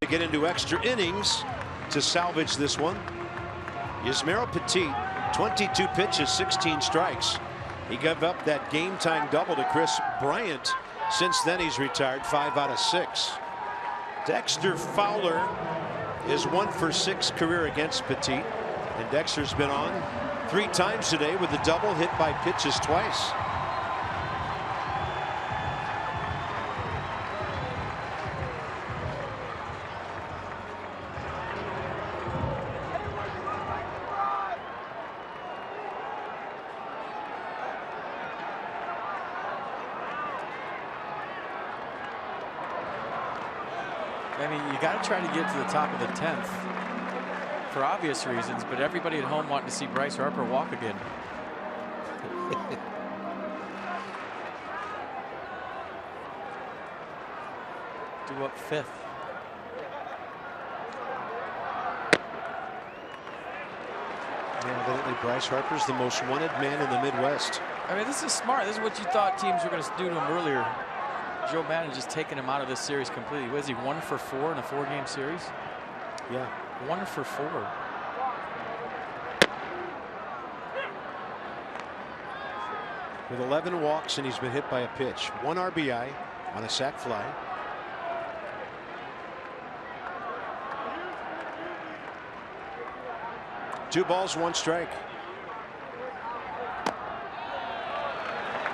Speaker 2: To get into extra innings to salvage this one. Yusmeiro Petit, 22 pitches, 16 strikes. He gave up that game time double to Chris Bryant. Since then he's retired 5 out of 6. Dexter Fowler is 1 for 6 career against Petit, and Dexter's been on 3 times today with the double, hit by pitches twice.
Speaker 3: I mean, you got to try to get to the top of the 10th for obvious reasons, but everybody at home wanting to see Bryce Harper walk again. Due up 5th.
Speaker 2: Evidently, Bryce Harper's the most wanted man in the Midwest.
Speaker 3: I mean, this is smart. This is what you thought teams were going to do to him earlier. Joe Maddon just taking him out of this series completely. Was he 1 for 4 in a 4-game series?
Speaker 2: Yeah.
Speaker 3: 1 for 4.
Speaker 2: with 11 walks, and he's been hit by a pitch. 1 RBI on a sac fly. Two balls, 1 strike.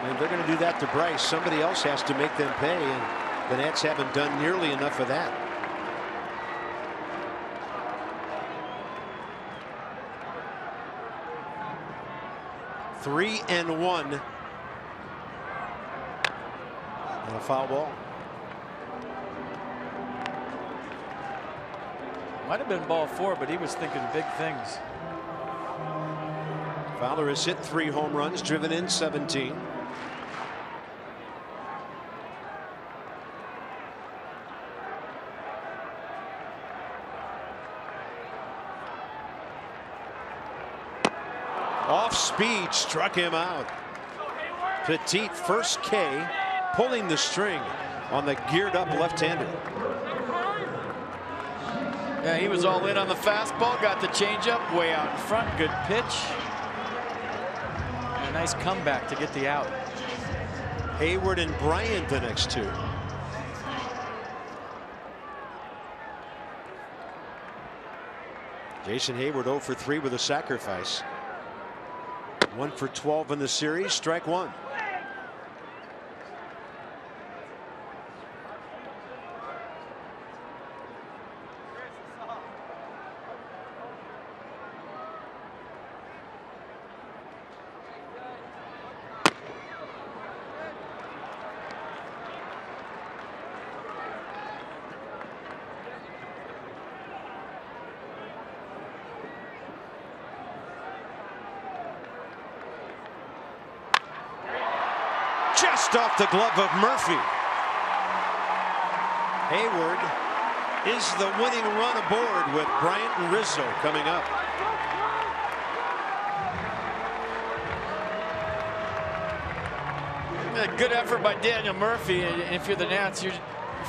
Speaker 2: And they're going to do that to Bryce. Somebody else has to make them pay, and the Nats haven't done nearly enough of that. Three and 1. And a foul ball.
Speaker 3: Might have been ball 4, but he was thinking big things.
Speaker 2: Fowler has hit 3 home runs, driven in 17. Off speed, struck him out. Petit, first K, pulling the string on the geared up left-hander.
Speaker 3: Yeah, he was all in on the fastball, got the changeup way out in front. Good pitch. And a nice comeback to get the out.
Speaker 2: Hayward and Bryant the next 2. Jason Hayward 0 for 3 with a sacrifice. 1 for 12 in the series, strike 1. Just off the glove of Murphy. Hayward is the winning run aboard with Bryant and Rizzo coming up.
Speaker 3: A good effort by Daniel Murphy. And if you're the Nats, you're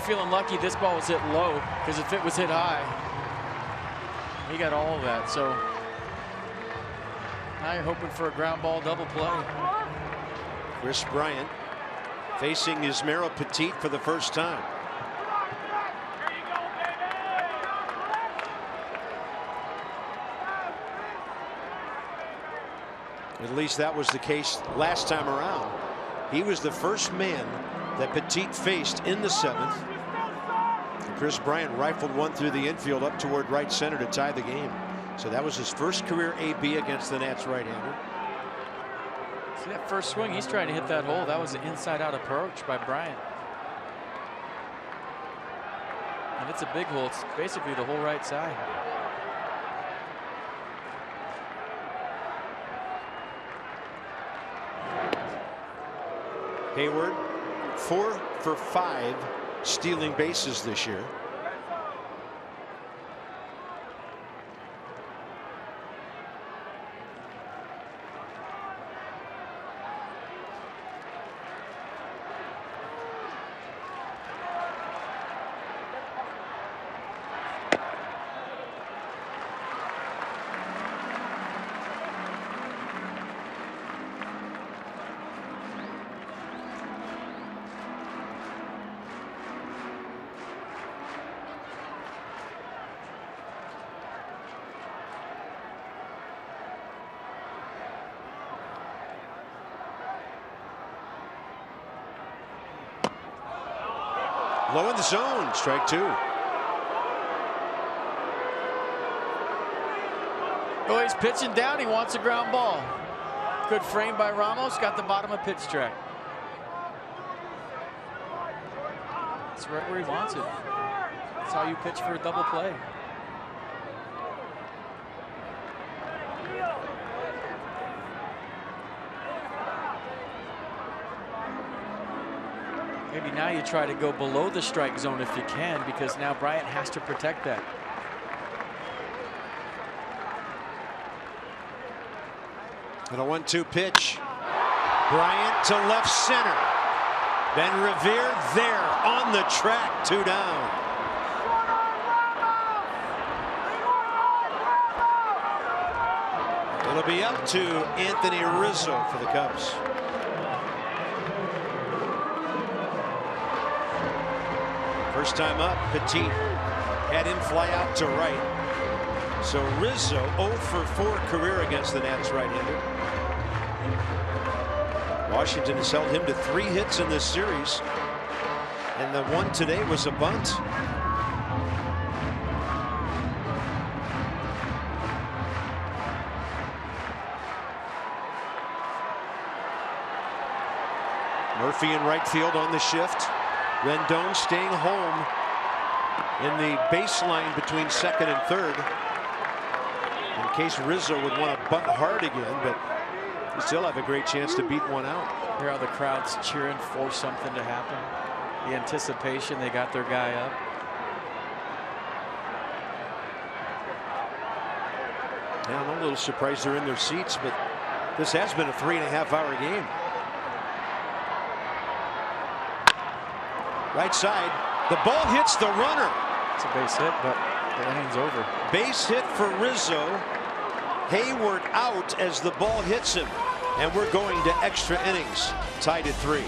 Speaker 3: feeling lucky this ball was hit low, because if it was hit high, he got all of that. So now you're hoping for a ground ball double play.
Speaker 2: Chris Bryant facing Ismero Petit for the first time. At least that was the case last time around. He was the first man that Petit faced in the 7th. And Chris Bryant rifled one through the infield up toward right center to tie the game. So that was his first career AB against the Nats right-hander.
Speaker 3: See that first swing, he's trying to hit that hole. That was an inside-out approach by Bryant. And it's a big hole. It's basically the whole right side.
Speaker 2: Hayward 4 for 5 stealing bases this year. Low in the zone, strike 2.
Speaker 3: Oh, he's pitching down. He wants a ground ball. Good frame by Ramos. Got the bottom of pitch track. It's right where he wants it. That's how you pitch for a double play. Maybe now you try to go below the strike zone if you can, because now Bryant has to protect that.
Speaker 2: And a 1-2 pitch. Bryant to left center. Ben Revere there on the track, 2 down. It'll be up to Anthony Rizzo for the Cubs.
Speaker 1: First time up, Petit had him fly out to right. So Rizzo 0 for 4 career against the Nats right-hander. Washington has held him to 3 hits in this series, and the one today was a bunt. Murphy in right field on the shift. Rendon staying home in the baseline between second and third, in case Rizzo would want to bunt hard again, but you still have a great chance to beat one out.
Speaker 3: Here are the crowds cheering for something to happen. The anticipation, they got their guy up.
Speaker 1: Yeah, I'm a little surprised they're in their seats, but this has been a 3.5-hour game. Right side, the ball hits the runner.
Speaker 3: It's a base hit, but the inning's over.
Speaker 1: Base hit for Rizzo. Hayward out as the ball hits him, and we're going to extra innings, tied at 3.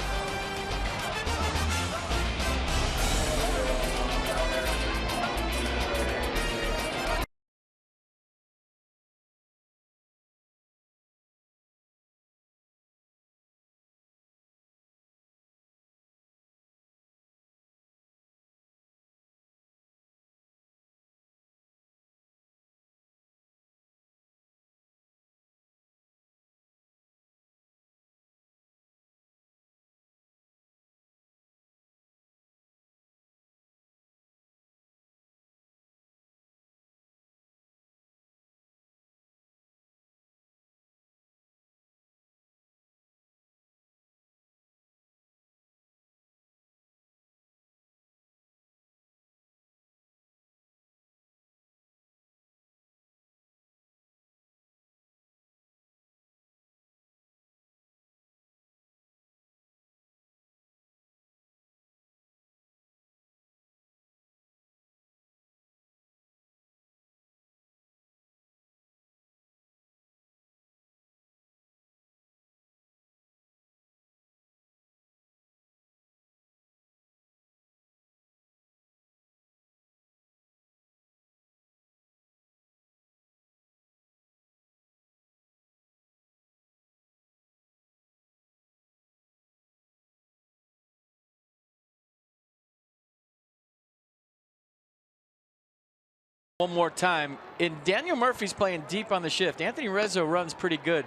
Speaker 3: One more time, and Daniel Murphy's playing deep on the shift. Anthony Rizzo runs pretty good.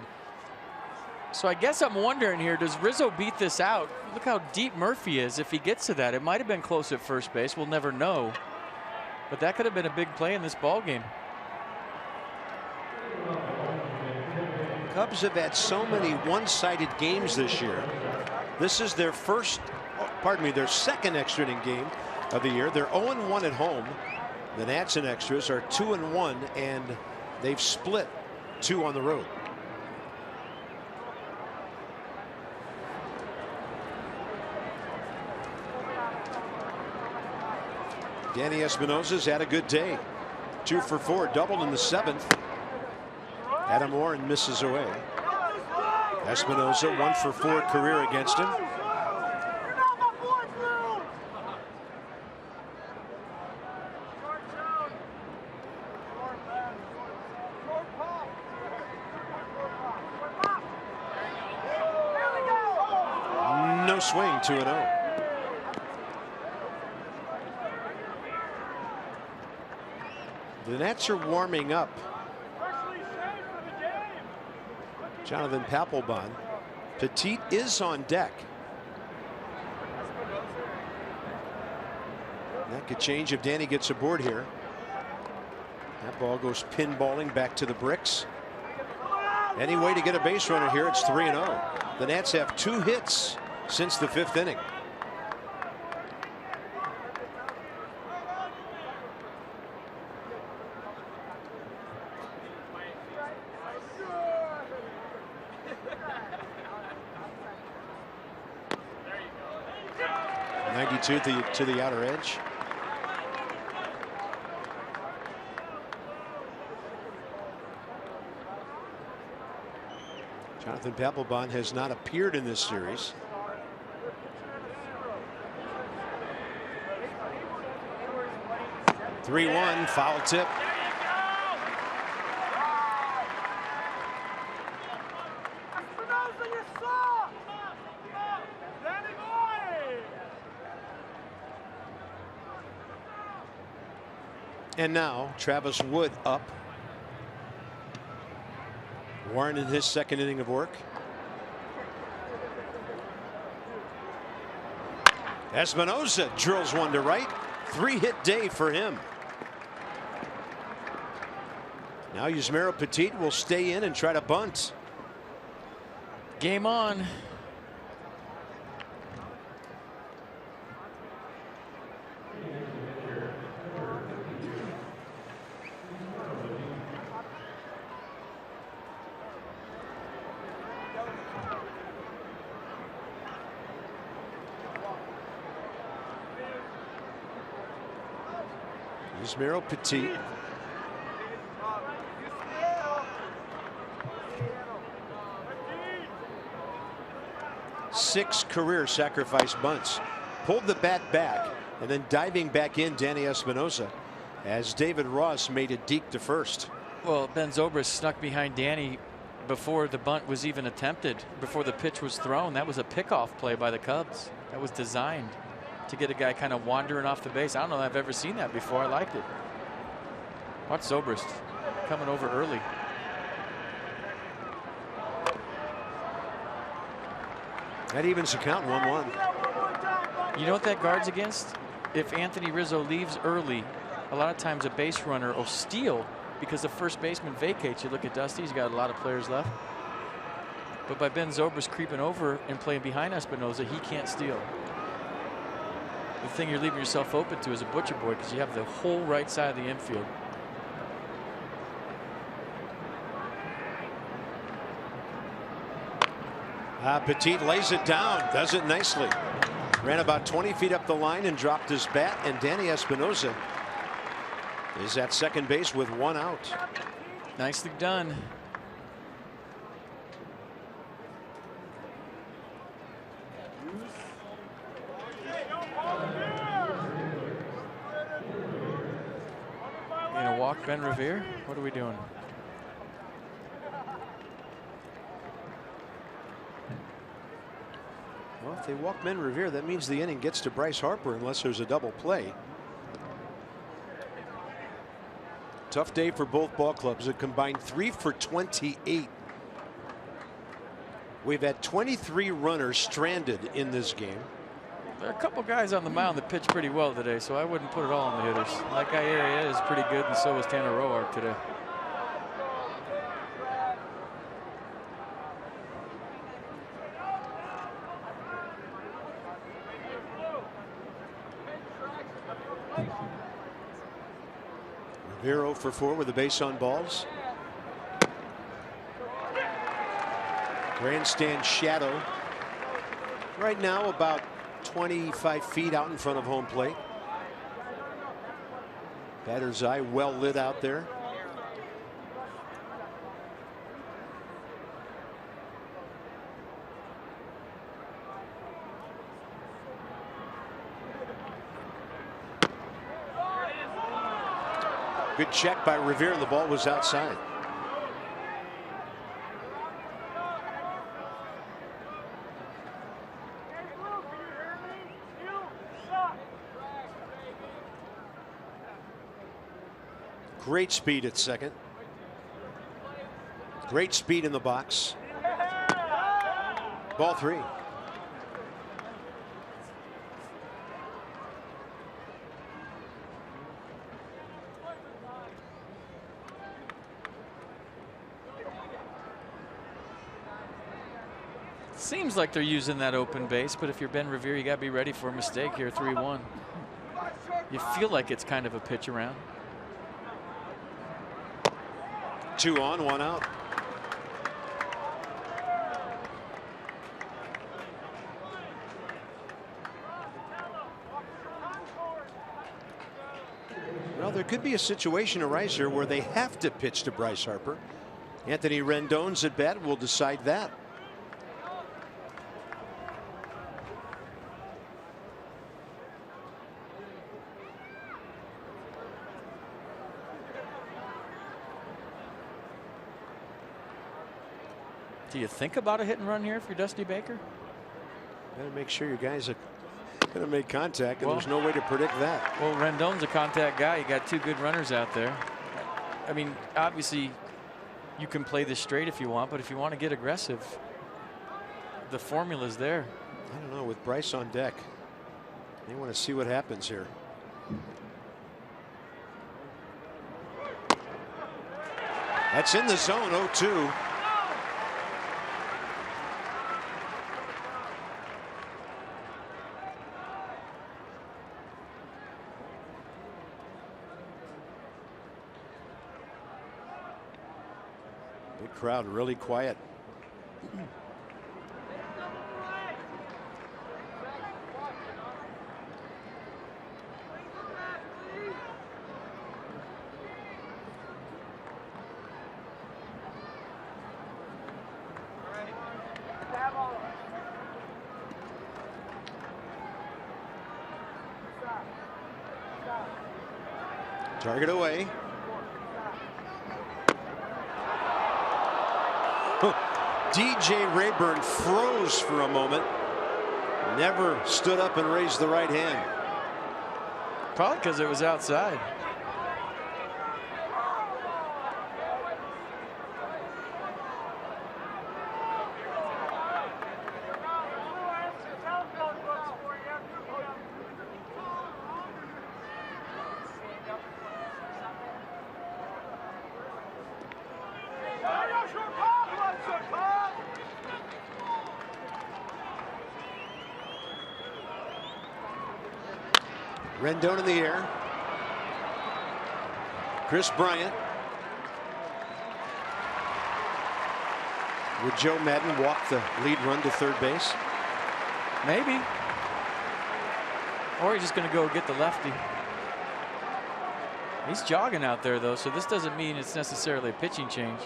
Speaker 3: So I guess I'm wondering here, does Rizzo beat this out? Look how deep Murphy is. If he gets to that, it might have been close at first base. We'll never know. But that could have been a big play in this ball game.
Speaker 1: Cubs have had so many one-sided games this year. This is their their second extra inning game of the year. They're 0-1 at home. The Nats in extras are 2-1, and they've split 2 on the road. Danny Espinosa's had a good day. 2 for 4, doubled in the 7th. Adam Warren misses away. Espinosa 1 for 4 career against him. No swing, 2-0. The Nats are warming up. Jonathan Papelbon. Petit is on deck. That could change if Danny gets aboard here. That ball goes pinballing back to the bricks. Any way to get a base runner here, it's 3-0. The Nats have 2 hits since the 5th inning. To the outer edge. Jonathan Papelbon has not appeared in this series. 3-1, foul tip. And now Travis Wood up. Warren in his second inning of work. Espinosa drills one to right. 3-hit day for him. Now Yusmeiro Petit will stay in and try to bunt.
Speaker 3: Game on.
Speaker 1: Yusmeiro Petit. Six career sacrifice bunts. Pulled the bat back and then diving back in Danny Espinosa as David Ross made it deep to first.
Speaker 3: Well, Ben Zobrist snuck behind Danny before the bunt was even attempted, before the pitch was thrown. That was a pickoff play by the Cubs. That was designed to get a guy kind of wandering off the base. I don't know if I've ever seen that before. I liked it. Watch Zobrist coming over early.
Speaker 1: That evens the count, 1-1.
Speaker 3: You know what that guards against? If Anthony Rizzo leaves early, a lot of times a base runner will steal because the first baseman vacates. You look at Dusty, he's got a lot of players left. But by Ben Zobrist creeping over and playing behind Espinosa, he can't steal. The thing you're leaving yourself open to is a butcher boy because you have the whole right side of the infield.
Speaker 1: Petit lays it down, does it nicely. Ran about 20 feet up the line and dropped his bat, and Danny Espinosa is at second base with one out.
Speaker 3: Nicely done. You gonna walk Ben Revere? What are we doing?
Speaker 1: Well, if they walk Ben Revere, that means the inning gets to Bryce Harper unless there's a double play. Tough day for both ball clubs. A combined 3 for 28. We've had 23 runners stranded in this game.
Speaker 3: There are a couple guys on the mound that pitched pretty well today, so I wouldn't put it all on the hitters. That guy Arrieta is pretty good, and so was Tanner Roark today.
Speaker 1: Revere 0 for 4 with a base on balls. Grandstand shadow. Right now about 25 feet out in front of home plate. Batter's eye well lit out there. Good check by Revere, and the ball was outside. Great speed at second. Great speed in the box. Ball 3.
Speaker 3: Seems like they're using that open base, but if you're Ben Revere, you got to be ready for a mistake here. 3-1. You feel like it's kind of a pitch around.
Speaker 1: 2 on, 1 out. Well, there could be a situation arise here where they have to pitch to Bryce Harper. Anthony Rendon's at bat will decide that.
Speaker 3: Do you think about a hit and run here if you're Dusty Baker?
Speaker 2: Better make sure your guys are going to make contact, and there's no way to predict that.
Speaker 3: Well, Rendon's a contact guy. You got 2 good runners out there. I mean, obviously, you can play this straight if you want, but if you want to get aggressive, the formula's there.
Speaker 2: I don't know, with Bryce on deck, they want to see what happens here. That's in the zone, 0-2. Big crowd, really quiet. Target away. DJ Rayburn froze for a moment. Never stood up and raised the right hand.
Speaker 3: Probably because it was outside.
Speaker 2: Rendon in the air. Chris Bryant. Would Joe Madden walk the lead run to third base?
Speaker 3: Maybe. Or he's just going to go get the lefty. He's jogging out there, though, so this doesn't mean it's necessarily a pitching change.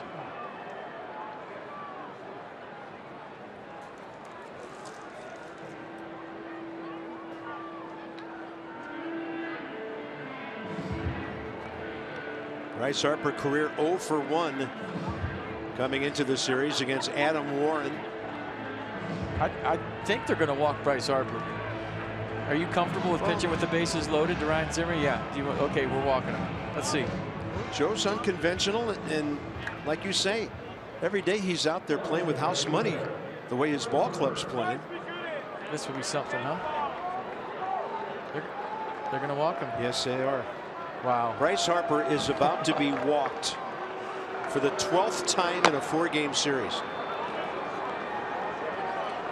Speaker 2: Bryce Harper career 0 for 1 coming into the series against Adam Warren.
Speaker 3: I think they're going to walk Bryce Harper. Are you comfortable with pitching with the bases loaded to Ryan Zimmer? Yeah. Okay, we're walking him. Let's see.
Speaker 2: Joe's unconventional, and like you say, every day he's out there playing with house money the way his ball club's playing.
Speaker 3: This would be something, huh? They're going to walk him.
Speaker 2: Yes, they are.
Speaker 3: Wow.
Speaker 2: Bryce Harper is about to be walked for the 12th time in a 4-game series.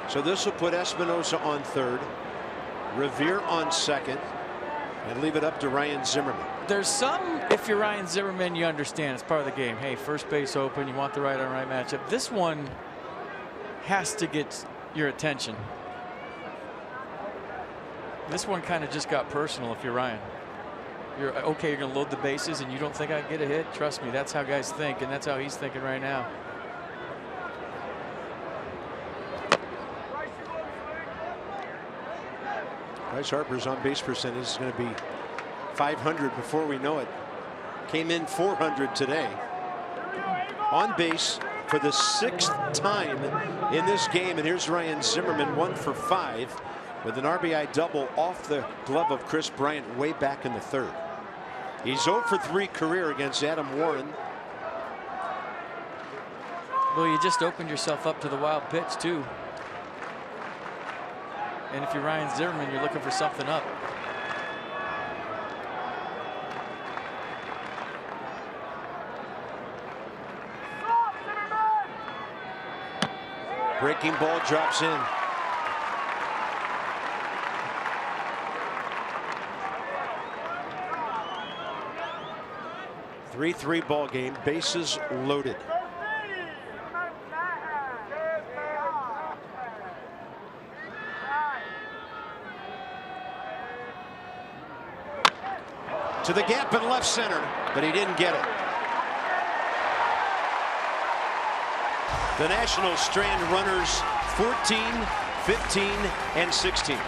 Speaker 2: So this will put Espinosa on third, Revere on second, and leave it up to Ryan Zimmerman.
Speaker 3: There's some, if you're Ryan Zimmerman, you understand it's part of the game. Hey, first base open, you want the right on right matchup. This one has to get your attention. This one kind of just got personal if you're Ryan. You're okay, you're going to load the bases and you don't think I get a hit? Trust me, that's how guys think, and that's how he's thinking right now.
Speaker 2: Bryce Harper's on base percentage is going to be 500 before we know it. Came in 400 today. On base for the 6th time in this game, and here's Ryan Zimmerman, 1 for 5 with an RBI double off the glove of Chris Bryant way back in the 3rd. He's 0 for 3 career against Adam Warren.
Speaker 3: Well, you just opened yourself up to the wild pitch too. And if you're Ryan Zimmerman, you're looking for something up.
Speaker 2: Breaking ball drops in. Three ball game, bases loaded. To the gap in left center, but he didn't get it. The Nationals strand runners 14, 15, and 16.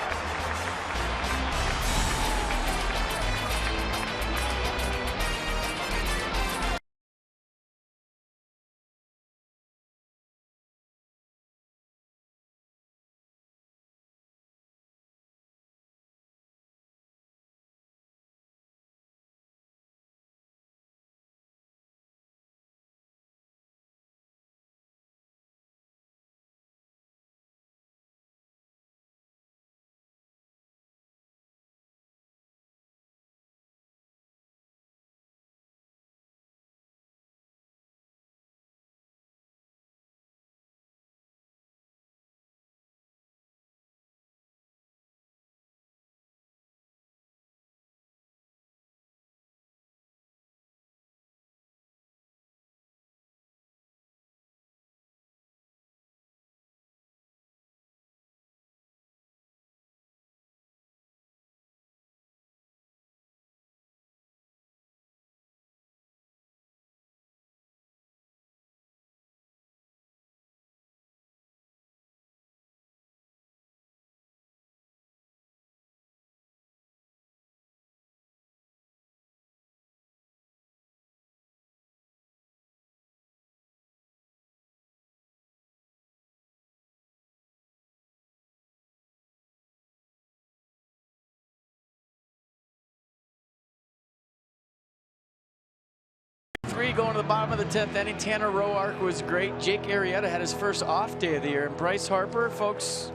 Speaker 3: 10-3 going to the bottom of the 10th inning. Tanner Roark was great. Jake Arrieta had his first off day of the year. And Bryce Harper, folks,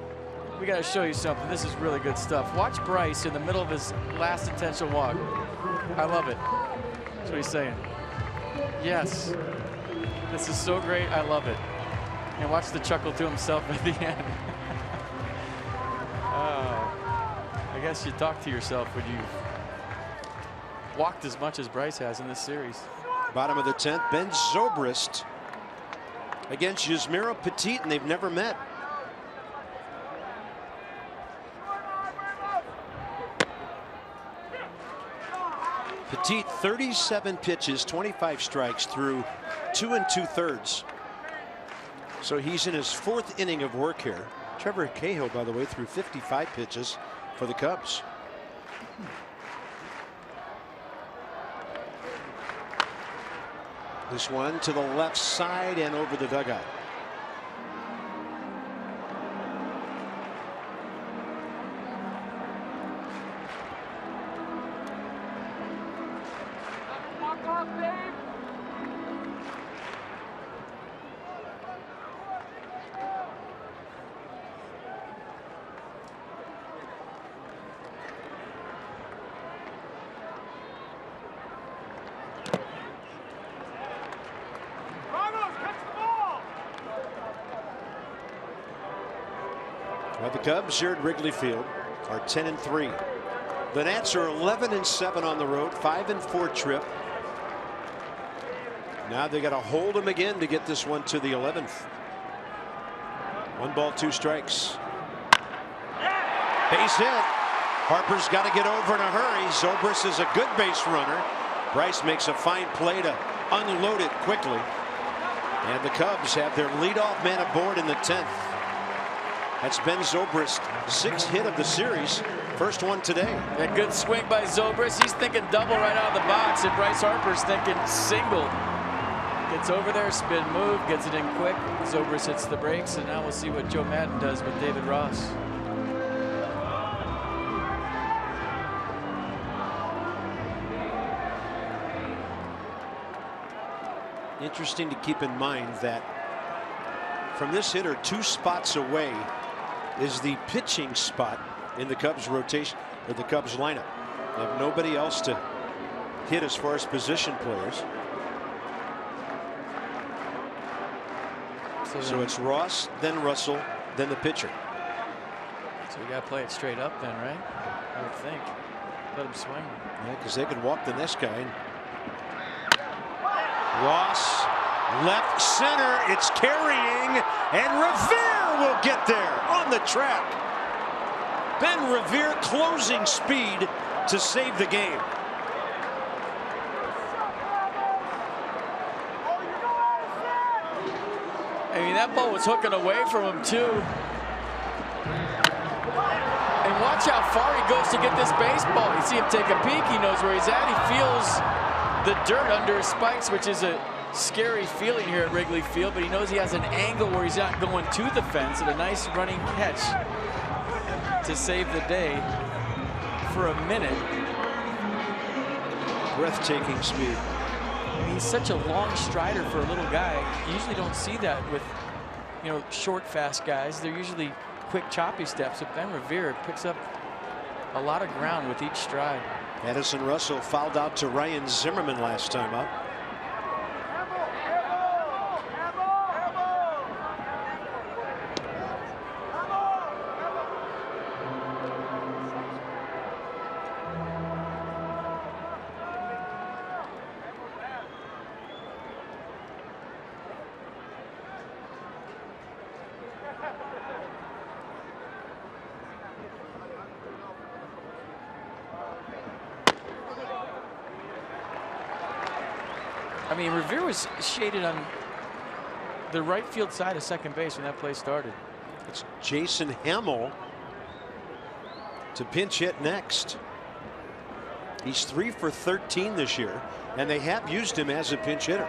Speaker 3: we got to show you something. This is really good stuff. Watch Bryce in the middle of his last intentional walk. I love it. That's what he's saying. Yes. This is so great. I love it. And watch the chuckle to himself at the end. I guess you talk to yourself when you've walked as much as Bryce has in this series.
Speaker 1: Bottom of the 10th, Ben Zobrist against Yusmeiro Petit, and they've never met. Petit, 37 pitches, 25 strikes through 2 2/3. So he's in his 4th inning of work here. Trevor Cahill, by the way, threw 55 pitches for the Cubs. This one to the left side and over the dugout. Now the Cubs here at Wrigley Field are 10-3. The Nats are 11-7 on the road, 5-4 trip. Now they got to hold them again to get this one to the 11th. 1 ball, 2 strikes. Base hit. Harper's got to get over in a hurry. Zobrist is a good base runner. Bryce makes a fine play to unload it quickly. And the Cubs have their leadoff man aboard in the 10th. That's Ben Zobrist, 6th hit of the series, first one today.
Speaker 3: A good swing by Zobrist. He's thinking double right out of the box, and Bryce Harper's thinking single. Gets over there, spin move, gets it in quick. Zobrist hits the brakes, and now we'll see what Joe Madden does with David Ross.
Speaker 1: Interesting to keep in mind that from this hitter, 2 spots away is the pitching spot in the Cubs rotation, or the Cubs lineup. They have nobody else to hit as far as position players. So it's Ross, then Russell, then the pitcher.
Speaker 3: So we got to play it straight up then, right? I would think. Let him swing.
Speaker 1: Yeah, because they could walk the next guy. Ross, left center, it's carrying, and Revere will get there on the track. Ben Revere closing speed to save the game.
Speaker 3: I mean, that ball was hooking away from him too. And watch how far he goes to get this baseball. You see him take a peek, he knows where he's at. He feels the dirt under his spikes, which is a scary feeling here at Wrigley Field, but he knows he has an angle where he's not going to the fence, and a nice running catch to save the day for a minute.
Speaker 1: Breathtaking speed.
Speaker 3: I mean, he's such a long strider for a little guy. You usually don't see that with, you know, short, fast guys. They're usually quick, choppy steps, but Ben Revere picks up a lot of ground with each stride.
Speaker 1: Addison Russell fouled out to Ryan Zimmerman last time up.
Speaker 3: I mean, Revere was shaded on the right field side of second base when that play started.
Speaker 1: It's Jason Hamill to pinch hit next. He's 3 for 13 this year, and they have used him as a pinch hitter.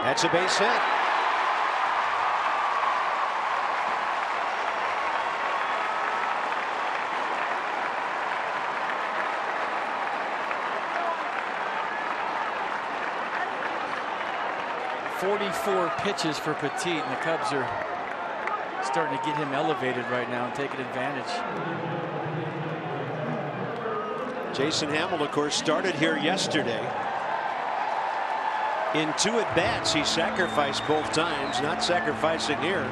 Speaker 1: That's a base hit.
Speaker 3: 44 pitches for Petit, and the Cubs are starting to get him elevated right now and taking advantage.
Speaker 1: Jason Hammel, of course, started here yesterday. In 2 at-bats, he sacrificed both times, not sacrificing here.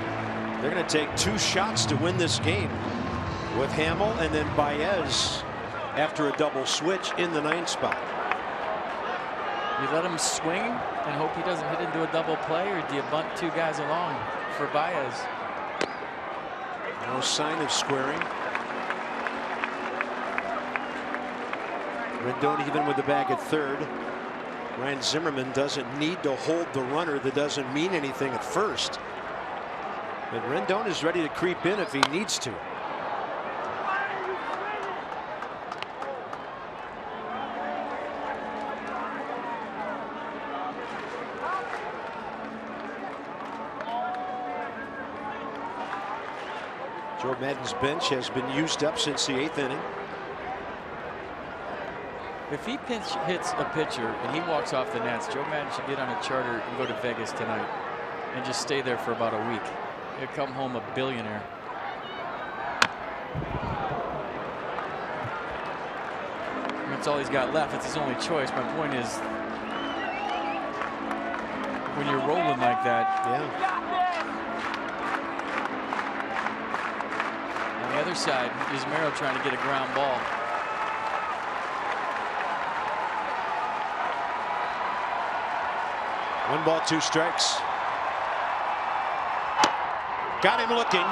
Speaker 1: They're going to take 2 shots to win this game with Hammel and then Baez after a double switch in the 9th spot.
Speaker 3: You let him swing and hope he doesn't hit into a double play, or do you bunt 2 guys along for Baez?
Speaker 1: No sign of squaring. Rendon even with the bag at third. Ryan Zimmerman doesn't need to hold the runner. That doesn't mean anything at first. But Rendon is ready to creep in if he needs to. Joe Maddon's bench has been used up since the 8th inning.
Speaker 3: If he hits a pitcher and he walks off the nets, Joe Maddon should get on a charter and go to Vegas tonight and just stay there for about a week. He'll come home a billionaire. That's all he's got left. It's his only choice. My point is, when you're rolling like that.
Speaker 1: Yeah.
Speaker 3: On the other side, Yusmeiro trying to get a ground ball.
Speaker 1: One ball, 2 strikes. Got him looking.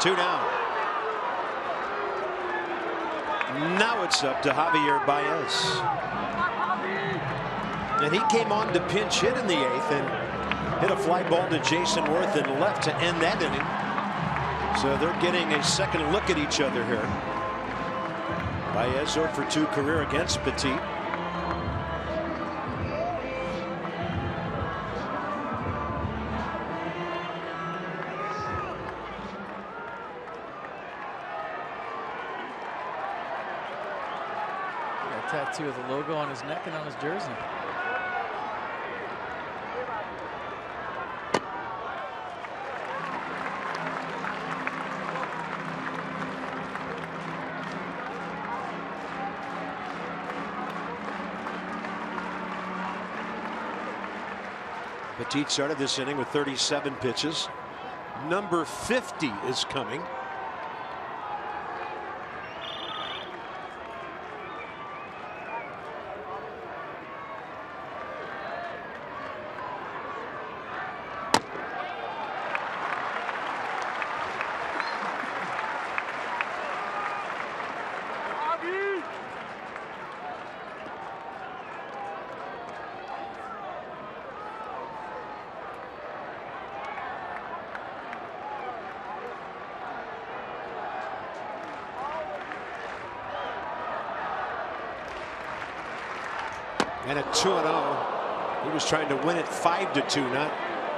Speaker 1: 2 down. Now it's up to Javier Baez. And he came on to pinch hit in the 8th and hit a fly ball to Jason Worth in left to end that inning. So they're getting a second look at each other here. Baez 0 for 2 career against Petit.
Speaker 3: Tattoo of the logo on his neck and on his jersey.
Speaker 1: Petit started this inning with 37 pitches. Number 50 is coming. And a 2-0. He was trying to win it 5-2, not,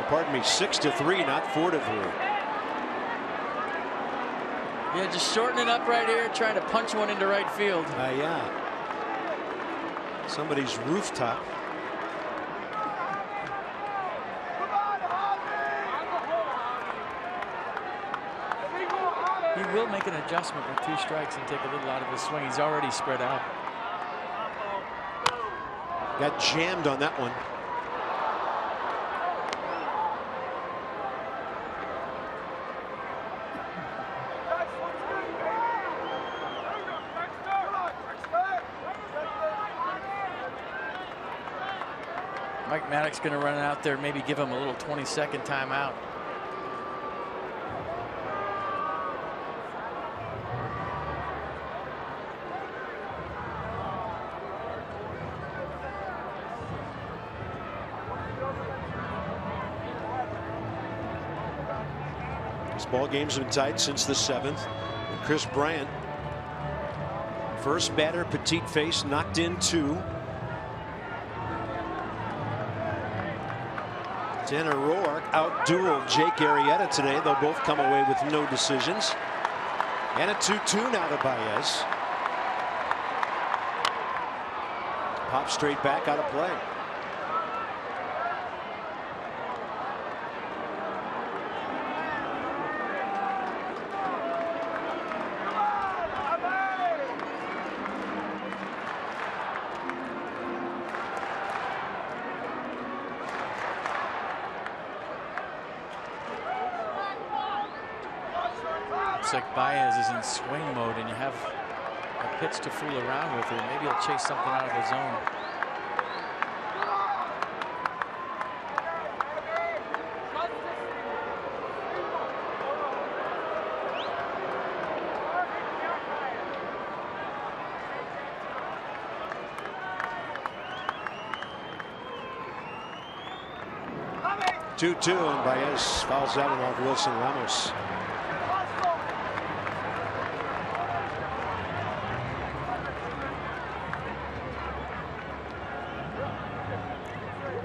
Speaker 1: pardon me, 6-3, not 4-3.
Speaker 3: Yeah, just shorten it up right here, trying to punch one into right field.
Speaker 1: Yeah. Somebody's rooftop.
Speaker 3: He will make an adjustment with 2 strikes and take a little out of his swing. He's already spread out.
Speaker 1: Got jammed on that one.
Speaker 3: Mike Maddox going to run out there, maybe give him a little 20-second timeout.
Speaker 1: Ball games have been tied since the 7th. And Chris Bryant, first batter Petit face, knocked in 2. Tanner Roark out-dueled Jake Arrieta today. They'll both come away with no decisions. And a 2-2 now to Baez. Pop straight back out of play.
Speaker 3: Looks like Baez is in swing mode, and you have a pitch to fool around with here. Maybe he'll chase something out of the zone.
Speaker 2: Two, and Baez fouls that one off Wilson Ramos.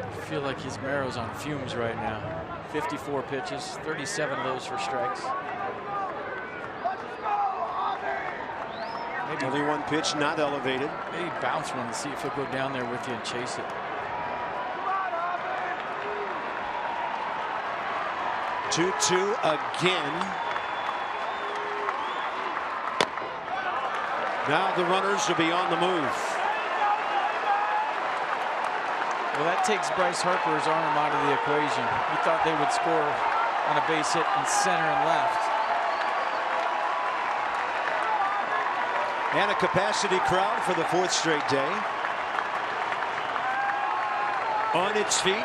Speaker 3: I feel like his marrow's on fumes right now. 54 pitches, 37 of those for strikes.
Speaker 2: Maybe only one pitch not elevated.
Speaker 3: Maybe bounce one to see if he'll go down there with you and chase it.
Speaker 2: 2-2 again. Now the runners will be on the move.
Speaker 3: Well, that takes Bryce Harper's arm out of the equation. He thought they would score on a base hit in center and left.
Speaker 2: And a capacity crowd for the fourth straight day. On its feet.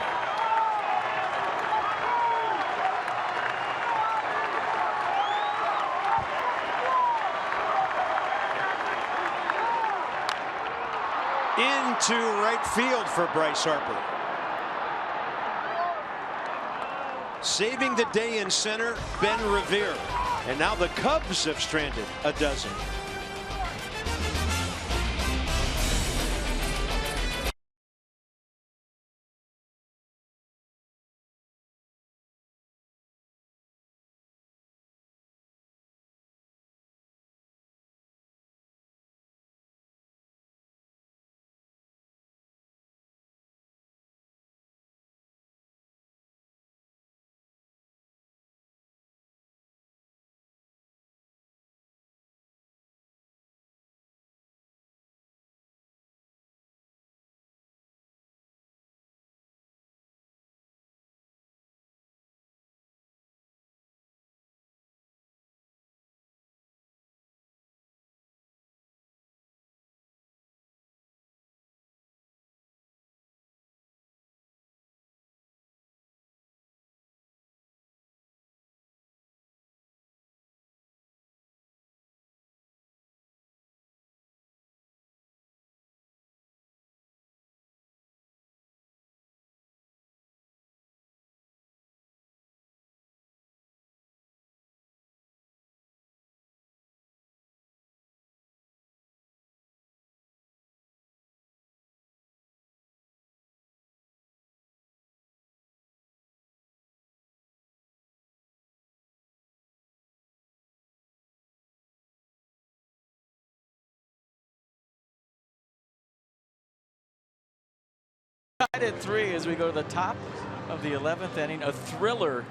Speaker 2: Into right field for Bryce Harper. Saving the day in center, Ben Revere. And now the Cubs have stranded a dozen.
Speaker 3: Tied at 3 as we go to the top of the 11th inning. A thriller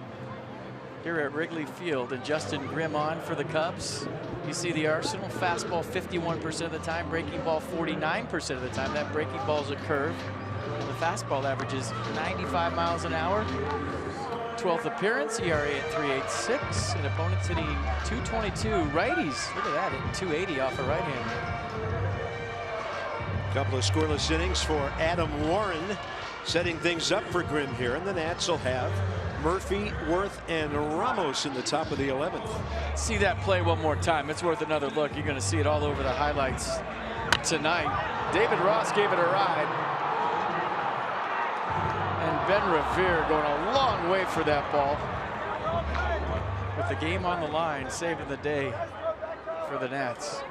Speaker 3: here at Wrigley Field, and Justin Grimm on for the Cubs. You see the arsenal: fastball 51% of the time, breaking ball 49% of the time. That breaking ball's a curve. And the fastball averages 95 miles an hour. 12th appearance, ERA at 3.86, and opponents hitting .222. Righties, look at that, hitting .280 off a right-hander.
Speaker 2: Couple of scoreless innings for Adam Warren, setting things up for Grimm here, and the Nats will have Murphy, Worth, and Ramos in the top of the 11th.
Speaker 3: See that play one more time. It's worth another look. You're going to see it all over the highlights tonight. David Ross gave it a ride, and Ben Revere going a long way for that ball. With the game on the line, saving the day for the Nats.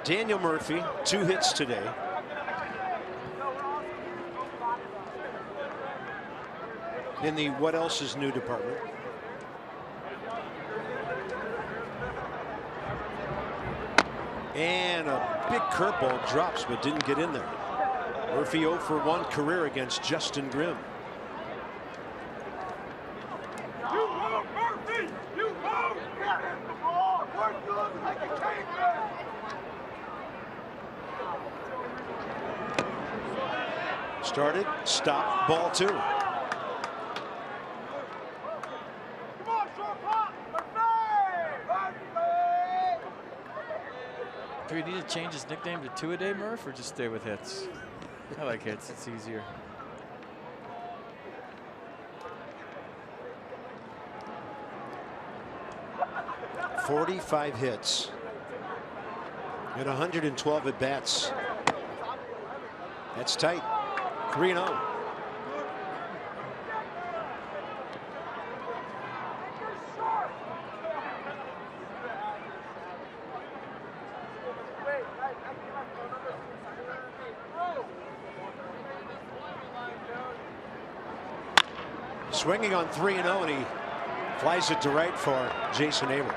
Speaker 2: Daniel Murphy, 2 hits today. In the what else is new department. And a big curveball drops but didn't get in there. Murphy 0 for 1 career against Justin Grimm.
Speaker 1: Started, stopped, ball 2.
Speaker 3: Do we need to change his nickname to Two-A-Day Murph or just stay with hits? I like hits. It's easier.
Speaker 1: "45 hits and 112 at bats." That's tight. 3-0. Swinging on 3-0, and he flies it to right for Jason Abel.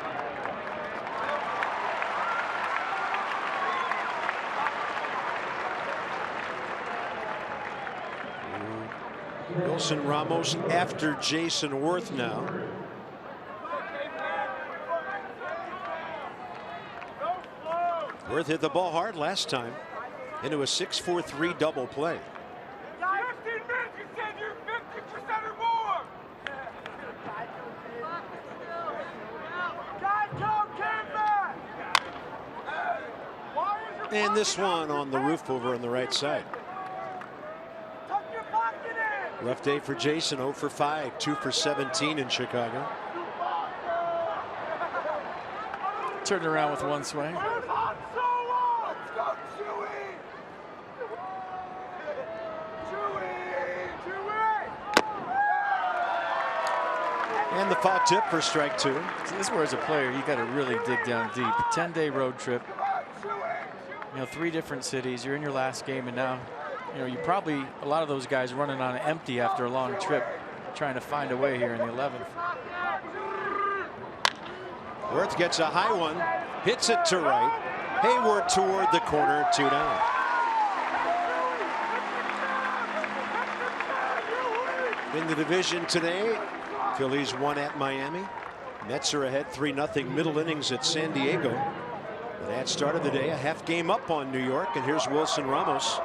Speaker 1: Wilson Ramos after Jason Worth now. Worth hit the ball hard last time into a 6-4-3 double play. And this one on the roof over on the right side. Rough day for Jason. 0 for 5, 2 for 17 in Chicago.
Speaker 3: Turned around with one swing.
Speaker 1: And the foul tip for strike 2.
Speaker 3: So this is where, as a player, you got to really dig down deep. 10-day road trip. 3 different cities. You're in your last game, and now, you probably, a lot of those guys running on empty after a long trip, trying to find a way here in the 11th.
Speaker 1: Worth gets a high one, hits it to right. Hayward toward the corner, 2 down. In the division today, Phillies won at Miami. Mets are ahead 3-0 middle innings at San Diego. That started the day a half game up on New York, and here's Wilson Ramos.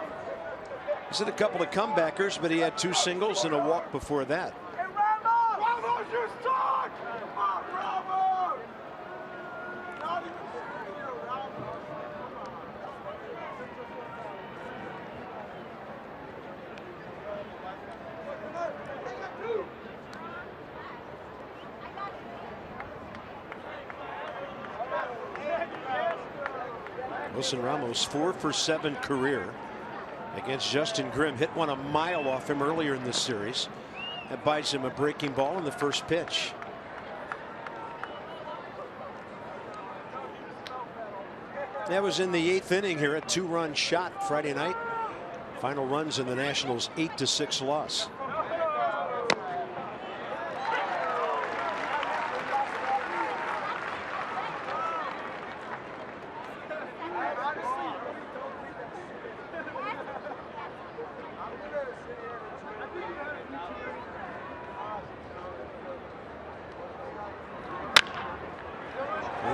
Speaker 1: He's had a couple of comebackers, but he had 2 singles and a walk before that. Wilson Ramos 4 for 7 career against Justin Grimm. Hit one a mile off him earlier in this series. That buys him a breaking ball in the first pitch. That was in the 8th inning here. A 2-run shot Friday night. Final runs in the Nationals' 8-6 loss.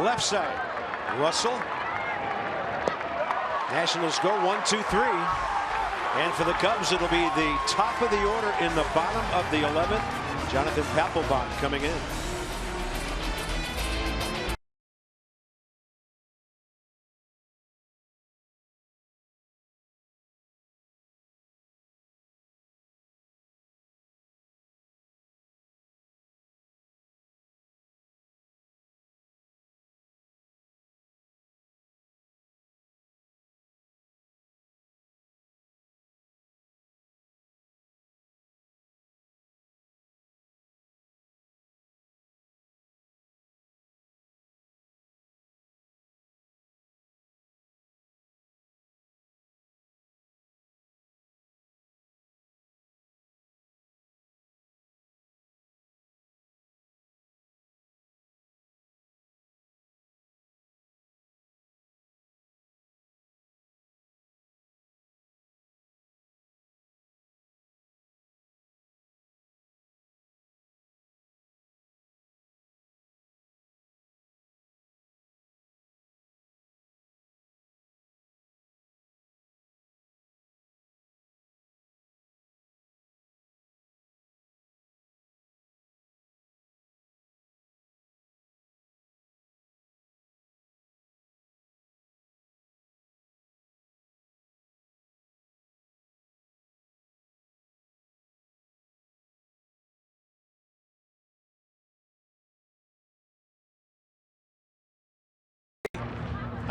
Speaker 1: Left side, Russell. Nationals go 1-2-3, and for the Cubs it'll be the top of the order in the bottom of the 11th. Jonathan Papelbon coming in.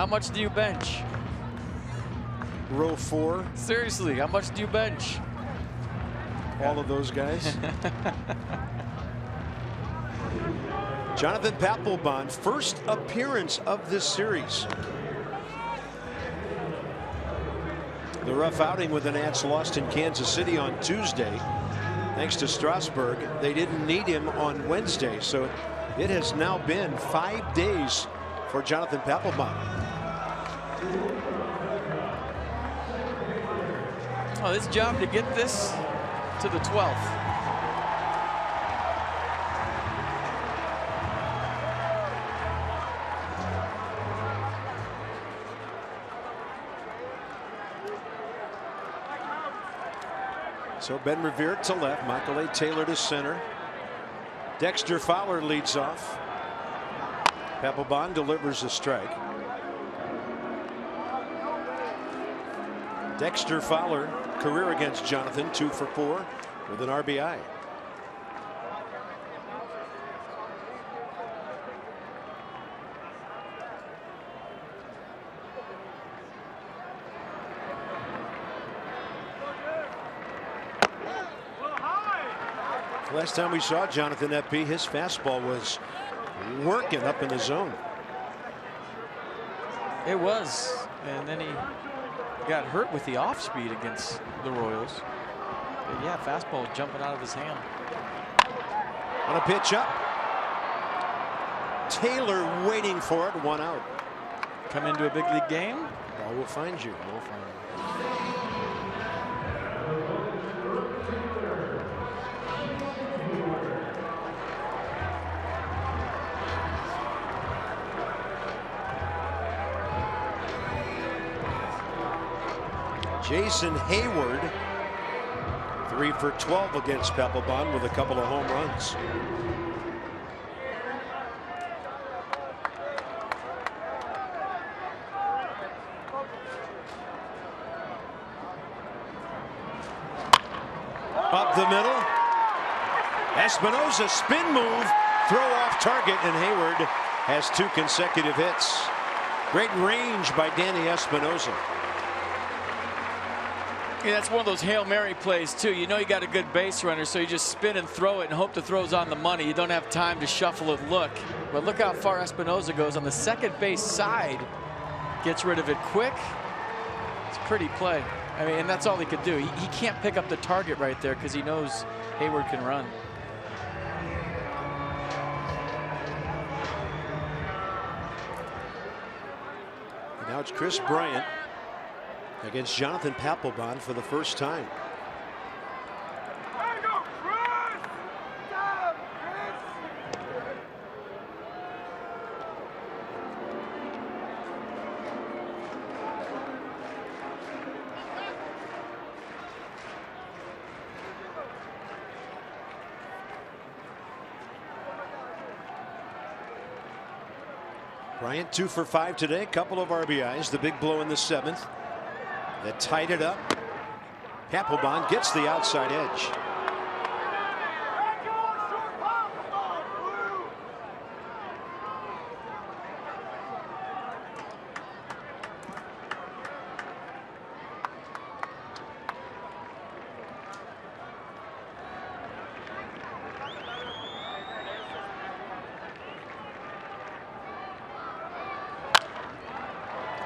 Speaker 3: How much do you bench?
Speaker 1: Row 4.
Speaker 3: Seriously, how much do you bench?
Speaker 1: All of those guys. Jonathan Papelbon, first appearance of this series. The rough outing with the Nats lost in Kansas City on Tuesday. Thanks to Strasburg, they didn't need him on Wednesday, so it has now been 5 days for Jonathan Papelbon.
Speaker 3: Oh, his job to get this to the 12th.
Speaker 1: So Ben Revere to left, Michael A. Taylor to center. Dexter Fowler leads off. Papelbon delivers a strike. Dexter Fowler, career against Jonathan, 2 for 4 with an RBI. Last time we saw Jonathan FP, his fastball was working up in the zone.
Speaker 3: It was, and then he got hurt with the off speed against the Royals. But yeah, fastball jumping out of his hand.
Speaker 1: On a pitch up. Taylor waiting for it, 1 out.
Speaker 3: Come into a big league game.
Speaker 1: Ball will find you. We'll find you. Jason Hayward, 3 for 12 against Papelbon with a couple of home runs. Up the middle. Espinosa spin move, throw off target, and Hayward has 2 consecutive hits. Great range by Danny Espinosa.
Speaker 3: Yeah, that's one of those Hail Mary plays too. You know you got a good base runner, so you just spin and throw it and hope the throw's on the money. You don't have time to shuffle and look. But look how far Espinosa goes on the second base side. Gets rid of it quick. It's a pretty play. I mean, and that's all he could do. He can't pick up the target right there because he knows Hayward can run.
Speaker 1: And now it's Chris Bryant against Jonathan Papelbon for the first time. Bryant 2 for 5 today, couple of RBIs, the big blow in the 7th. That tied it up. Papelbon gets the outside edge.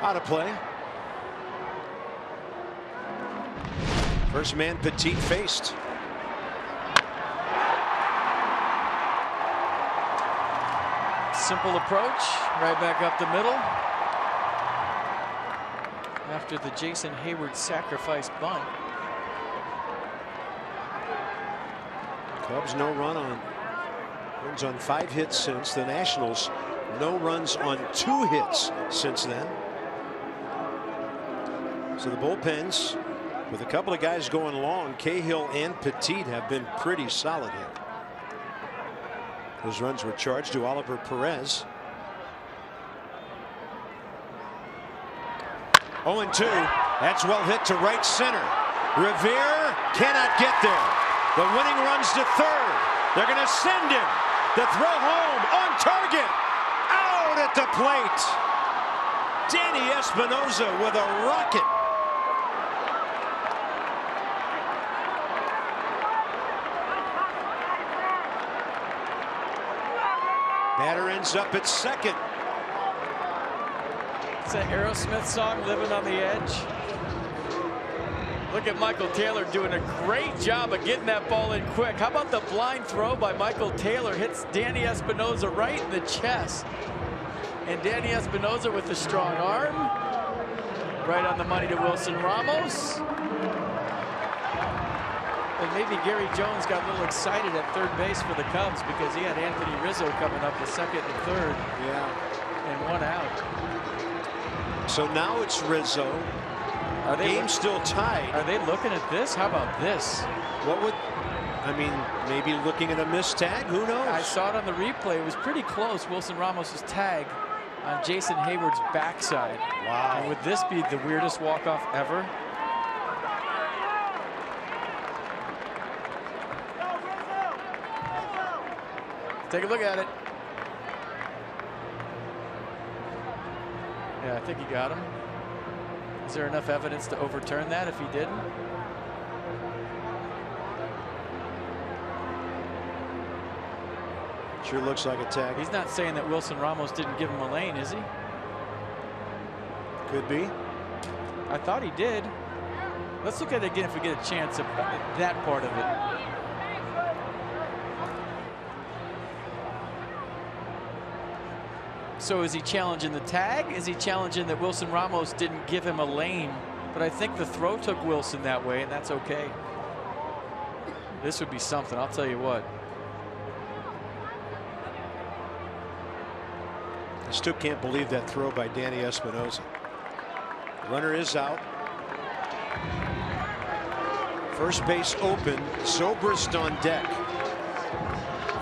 Speaker 1: Out of play. First man Petit faced.
Speaker 3: Simple approach, right back up the middle. After the Jason Hayward sacrifice bunt.
Speaker 1: Cubs no run on. Runs on 5 hits since. The Nationals no runs on 2 hits since then. So the bullpens, with a couple of guys going long, Cahill and Petit have been pretty solid here. Those runs were charged to Oliver Perez. 0-2. That's well hit to right center. Revere cannot get there. The winning run's to third. They're going to send him. The throw home on target. Out at the plate. Danny Espinosa with a rocket. Batter ends up at second.
Speaker 3: It's an Aerosmith song, Living on the Edge. Look at Michael Taylor doing a great job of getting that ball in quick. How about the blind throw by Michael Taylor? Hits Danny Espinosa right in the chest. And Danny Espinosa with a strong arm. Right on the money to Wilson Ramos. And maybe Gary Jones got a little excited at third base for the Cubs because he had Anthony Rizzo coming up the second and third.
Speaker 1: Yeah.
Speaker 3: And one out.
Speaker 1: So now it's Rizzo.
Speaker 3: Are they
Speaker 1: Game still tied.
Speaker 3: Are they looking at this? How about this?
Speaker 1: What would, I mean, maybe looking at a missed tag? Who knows?
Speaker 3: I saw it on the replay. It was pretty close. Wilson Ramos' tag on Jason Hayward's backside.
Speaker 1: Wow.
Speaker 3: And would this be the weirdest walk-off ever? Take a look at it. Yeah, I think he got him. Is there enough evidence to overturn that if he didn't?
Speaker 1: Sure looks like a tag.
Speaker 3: He's not saying that Wilson Ramos didn't give him a lane, is he?
Speaker 1: Could be.
Speaker 3: I thought he did. Let's look at it again if we get a chance of that part of it. So is he challenging the tag? Is he challenging that Wilson Ramos didn't give him a lane? But I think the throw took Wilson that way, and that's okay. This would be something, I'll tell you what.
Speaker 1: I still can't believe that throw by Danny Espinosa. Runner is out. First base open. Zobrist on deck.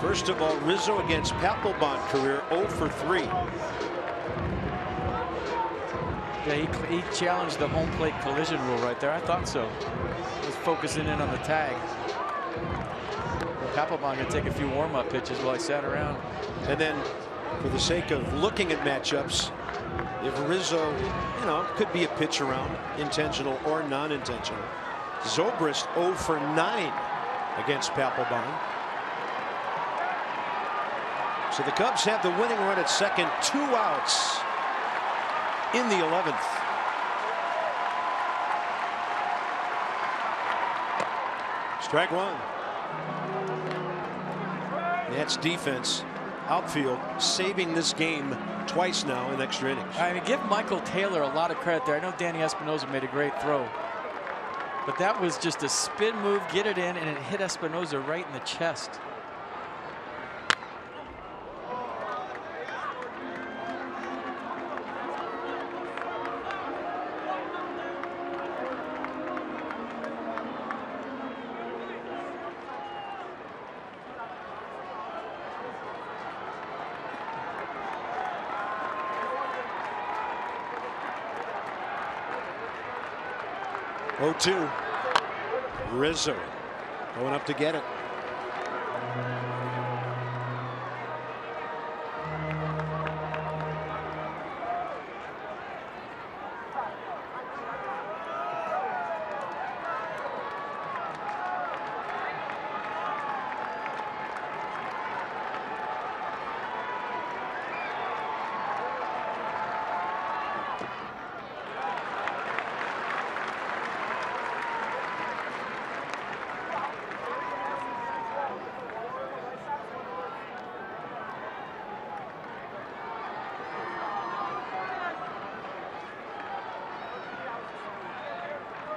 Speaker 1: First of all, Rizzo against Papelbon career 0 for 3.
Speaker 3: Yeah, he challenged the home plate collision rule right there. I thought so. He was focusing in on the tag. Papelbon gonna take a few warm-up pitches while he sat around.
Speaker 1: And then, for the sake of looking at matchups, if Rizzo, you know, could be a pitch around, intentional or non-intentional. Zobrist 0 for 9 against Papelbon. So the Cubs have the winning run at second, 2 outs in the 11th. Strike one. That's defense. Outfield saving this game twice now in extra innings.
Speaker 3: I mean, give Michael Taylor a lot of credit there. I know Danny Espinosa made a great throw, but that was just a spin move, get it in, and it hit Espinosa right in the chest.
Speaker 1: Oh-2. Rizzo going up to get it.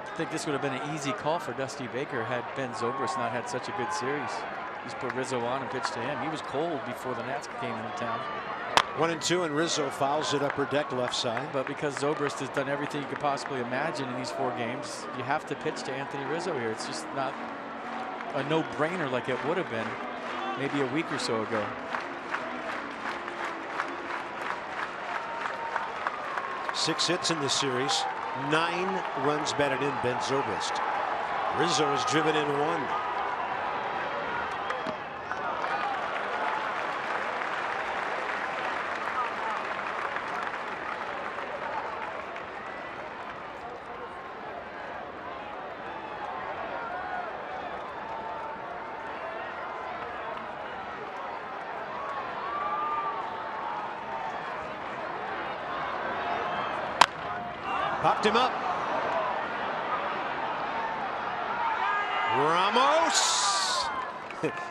Speaker 3: I think this would have been an easy call for Dusty Baker had Ben Zobrist not had such a good series. He's put Rizzo on and pitched to him. He was cold before the Nats came into town.
Speaker 1: 1-2, and Rizzo fouls it upper deck left side.
Speaker 3: But because Zobrist has done everything you could possibly imagine in these 4 games, you have to pitch to Anthony Rizzo here. It's just not a no-brainer like it would have been maybe a week or so ago.
Speaker 1: Six hits in this series. 9 runs batted in, Ben Zobrist. Rizzo has driven in 1. Popped him up. Ramos.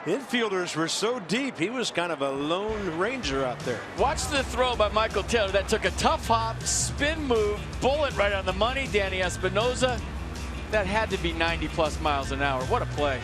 Speaker 1: Infielders were so deep, he was kind of a lone ranger out there.
Speaker 3: Watch the throw by Michael Taylor. That took a tough hop, spin move, bullet right on the money. Danny Espinosa. That had to be 90+ miles an hour. What a play.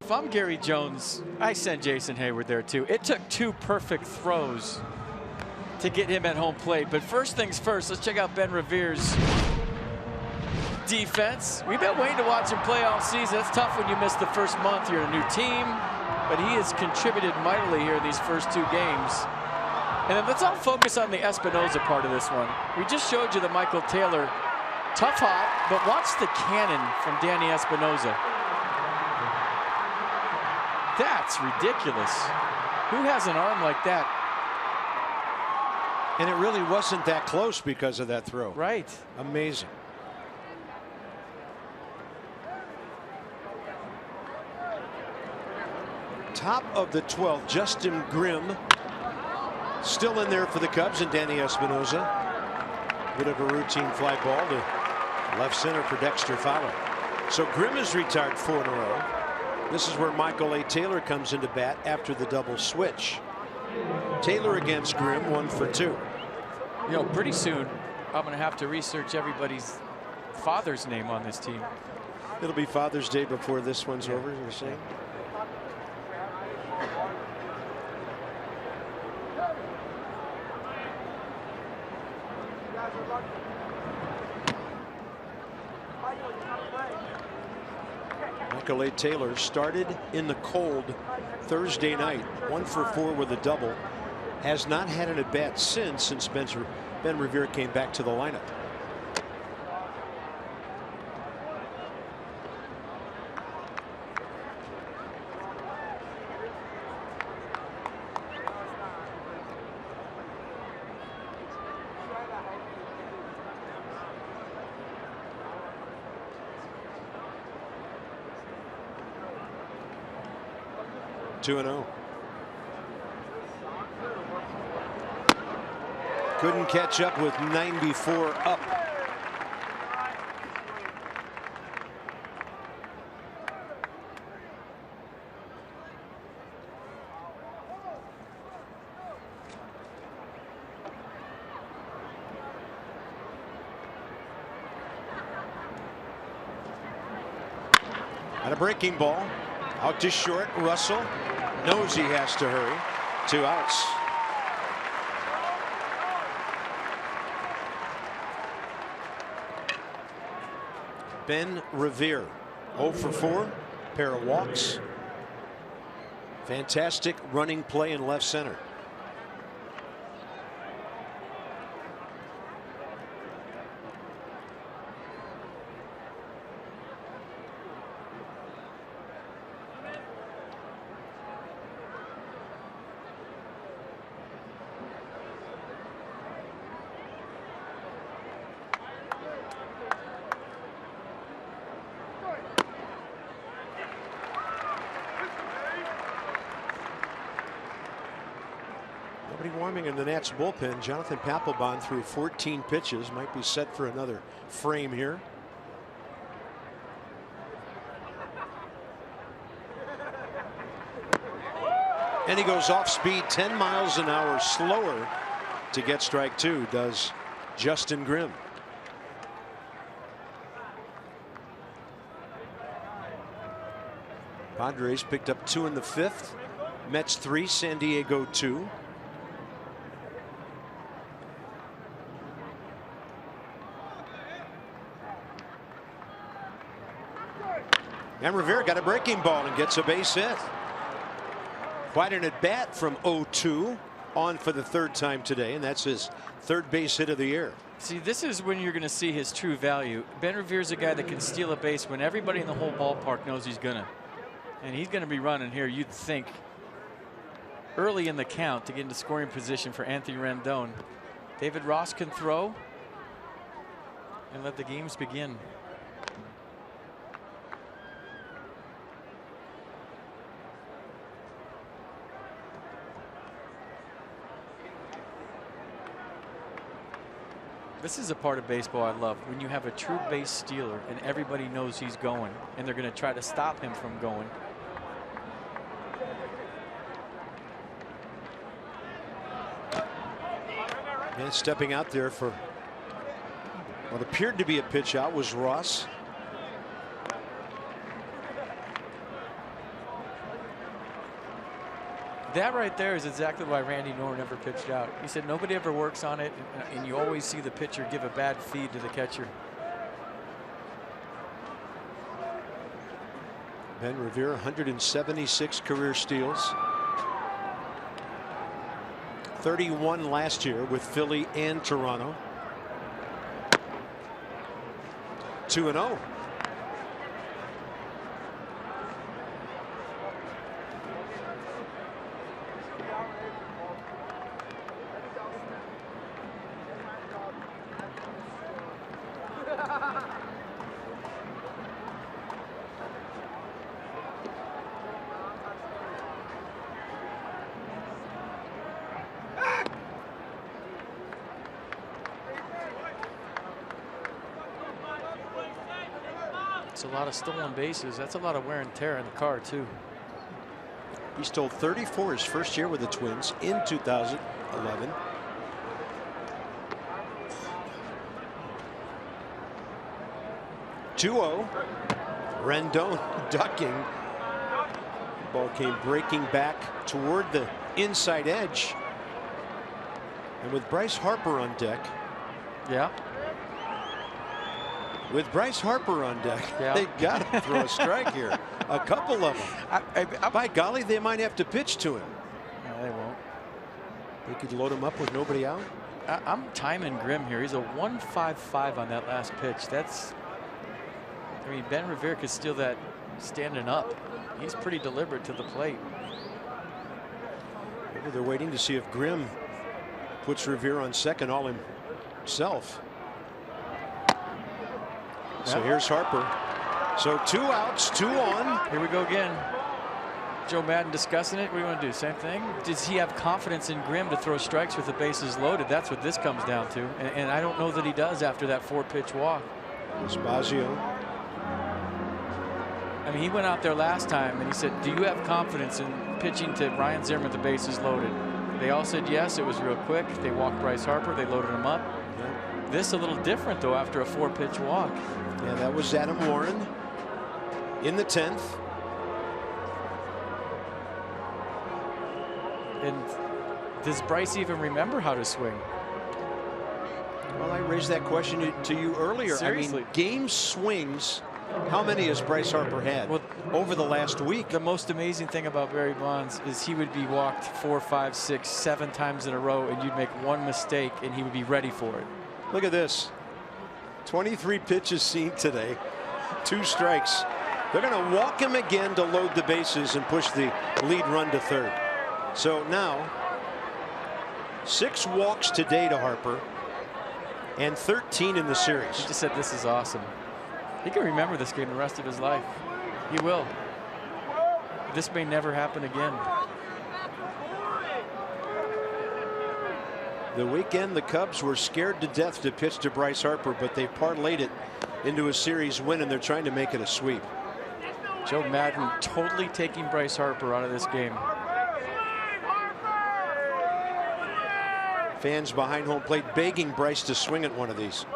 Speaker 3: If I'm Gary Jones, I send Jason Hayward there too. It took 2 perfect throws to get him at home plate. But first things first, let's check out Ben Revere's defense. We've been waiting to watch him play all season. It's tough when you miss the first month. You're a new team, but he has contributed mightily here in these first 2 games. And then let's all focus on the Espinosa part of this one. We just showed you the Michael Taylor tough hop, but watch the cannon from Danny Espinosa. That's ridiculous. Who has an arm like that?
Speaker 1: And it really wasn't that close because of that throw.
Speaker 3: Right.
Speaker 1: Amazing. Top of the 12th, Justin Grimm still in there for the Cubs, and Danny Espinosa. Bit of a routine fly ball to left center for Dexter Fowler. So Grimm is retired 4 in a row. This is where Michael A. Taylor comes into bat after the double switch. Taylor against Grimm, 1 for 2.
Speaker 3: You know, pretty soon I'm going to have to research everybody's father's name on this team.
Speaker 1: It'll be Father's Day before this one's over, you're saying? Michael A. Taylor started in the cold Thursday night, 1 for 4 with a double. Has not had an at-bat since Ben Revere came back to the lineup. Two and 0. Couldn't catch up with 94 up. And a breaking ball out to short. Russell knows he has to hurry. 2 outs. Ben Revere 0 for 4, pair of walks. Fantastic running play in left center.
Speaker 2: Nobody warming in the Nats bullpen. Jonathan Papelbon threw 14 pitches. Might be set for another frame here. And he goes off speed 10 miles an hour slower to get strike 2, does Justin Grimm. Padres picked up 2 in the 5th. Mets 3, San Diego 2. And Rivera got a breaking ball and gets a base hit. Quite an at bat from 0-2, on for the 3rd time today, and that's his 3rd base hit of the year.
Speaker 3: See, this is when you're going to see his true value. Ben Revere's a guy that can steal a base when everybody in the whole ballpark knows he's gonna. And he's going to be running here, you'd think, early in the count to get into scoring position for Anthony Rendon. David Ross can throw and let the games begin. This is a part of baseball I love, when you have a true base stealer and everybody knows he's going and they're going to try to stop him from going.
Speaker 2: And stepping out there for what appeared to be a pitch out was Ross.
Speaker 3: That right there is exactly why Randy Knorr never pitched out. He said nobody ever works on it, and you always see the pitcher give a bad feed to the catcher.
Speaker 2: Ben Revere, 176 career steals. 31 last year with Philly and Toronto. 2-0.
Speaker 3: It's a lot of stolen bases. That's a lot of wear and tear in the car, too.
Speaker 2: He stole 34 his first year with the Twins in 2011. Rendon ducking. Ball came breaking back toward the inside edge. And with Bryce Harper on deck.
Speaker 3: Yeah.
Speaker 2: With Bryce Harper on deck,
Speaker 3: yeah,
Speaker 2: they got to throw a strike here. A couple of them. By golly, they might have to pitch to him.
Speaker 3: No, they won't.
Speaker 2: They could load him up with nobody out.
Speaker 3: I'm timing Grimm here. He's a 1.55 on that last pitch. That's, I mean, Ben Revere could steal that standing up. He's pretty deliberate to the plate.
Speaker 2: Maybe they're waiting to see if Grimm puts Revere on second all himself. So here's Harper. So 2 outs, 2 on.
Speaker 3: Here we go again. Joe Madden discussing it. What do you want to do? Same thing? Does he have confidence in Grimm to throw strikes with the bases loaded? That's what this comes down to. And I don't know that he does after that 4-pitch walk.
Speaker 2: Spazio.
Speaker 3: I mean, he went out there last time and he said, do you have confidence in pitching to Ryan Zimmerman with the bases loaded? They all said yes. It was real quick. They walked Bryce Harper. They loaded him up. Yep. This a little different, though, after a 4-pitch walk.
Speaker 2: Yeah, that was Adam Warren in the 10th.
Speaker 3: And does Bryce even remember how to swing?
Speaker 2: Well, I raised that question to you earlier.
Speaker 3: Seriously.
Speaker 2: I mean, game swings, how many has Bryce Harper had over the last week?
Speaker 3: The most amazing thing about Barry Bonds is he would be walked 4, 5, 6, 7 times in a row, and you'd make one mistake and he would be ready for it.
Speaker 2: Look at this. 23 pitches seen today, 2 strikes. They're going to walk him again to load the bases and push the lead run to third. So now 6 walks today to Harper and 13 in the series.
Speaker 3: He just said this is awesome. He can remember this game the rest of his life. He will. This may never happen again.
Speaker 2: The weekend, the Cubs were scared to death to pitch to Bryce Harper, but they parlayed it into a series win, and they're trying to make it a sweep.
Speaker 3: Joe Madden totally taking Bryce Harper out of this game.
Speaker 2: Fans behind home plate begging Bryce to swing at one of these.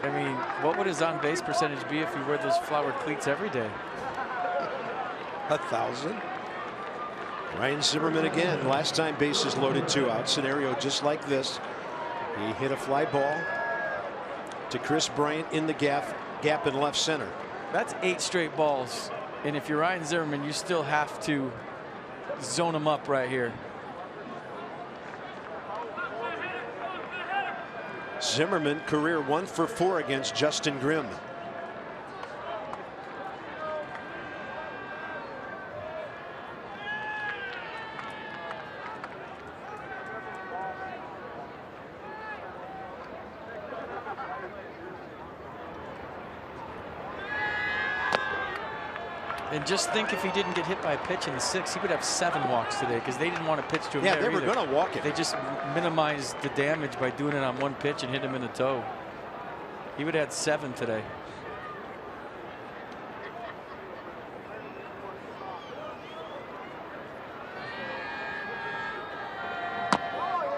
Speaker 3: I mean, what would his on-base percentage be if he wore those flowered cleats every day?
Speaker 2: 1,000. Ryan Zimmerman again. Last time bases loaded, 2 out. Scenario just like this. He hit a fly ball to Chris Bryant in the gap in left center.
Speaker 3: That's 8 straight balls. And if you're Ryan Zimmerman, you still have to zone him up right here.
Speaker 2: Zimmerman career 1 for 4 against Justin Grimm.
Speaker 3: And just think if he didn't get hit by a pitch in the 6th, he would have 7 walks today because they didn't want to pitch to him.
Speaker 2: Yeah,
Speaker 3: there
Speaker 2: they were
Speaker 3: either.
Speaker 2: going to walk it.
Speaker 3: They just minimized the damage by doing it on 1 pitch and hit him in the toe. He would have had 7 today.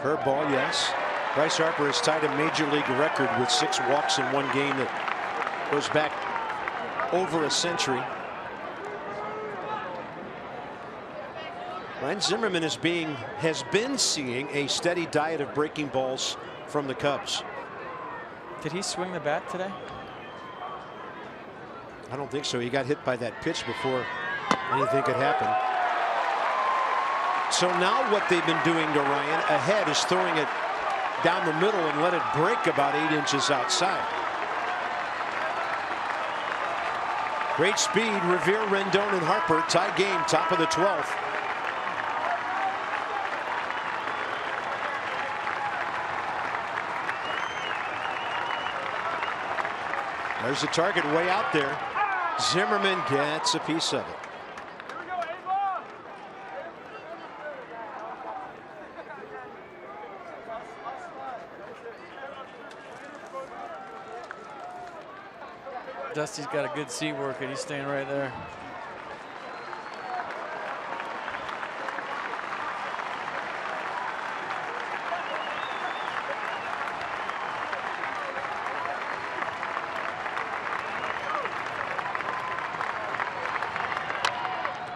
Speaker 2: Curveball, yes. Bryce Harper has tied a major league record with 6 walks in 1 game that goes back over a century. Ryan Zimmerman has been seeing a steady diet of breaking balls from the Cubs.
Speaker 3: Did he swing the bat today?
Speaker 2: I don't think so. He got hit by that pitch before anything could happen. So now what they've been doing to Ryan ahead is throwing it down the middle and let it break about 8 inches outside. Great speed. Revere, Rendon, and Harper tie game, top of the 12th. There's the target way out there. Zimmerman gets a piece of it.
Speaker 3: Dusty's got a good seat working. He's staying right there.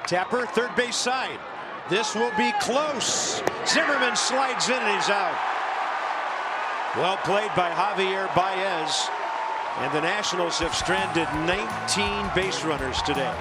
Speaker 2: Tapper, third base side. This will be close. Zimmerman slides in and he's out. Well played by Javier Baez. And the Nationals have stranded 19 base runners today.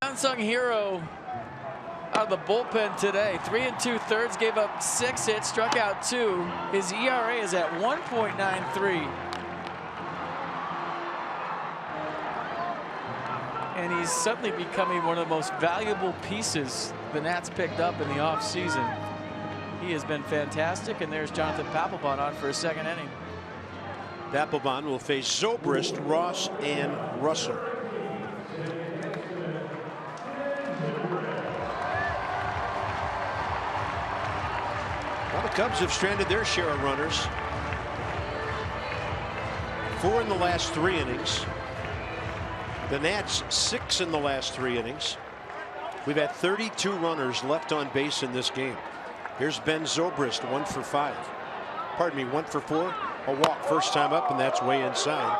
Speaker 3: Unsung hero out of the bullpen today. 3 2/3, gave up 6 hits, struck out 2. His ERA is at 1.93. And he's suddenly becoming one of the most valuable pieces the Nats picked up in the offseason. He has been fantastic, and there's Jonathan Papelbon on for a second inning.
Speaker 1: Papelbon will face Zobrist, Ross, and Russell. Well, the Cubs have stranded their share of runners. 4 in the last 3 innings. The Nats 6 in the last 3 innings. We've had 32 runners left on base in this game. Here's Ben Zobrist, 1 for 5. Pardon me, 1 for 4. A walk first time up, and that's way inside.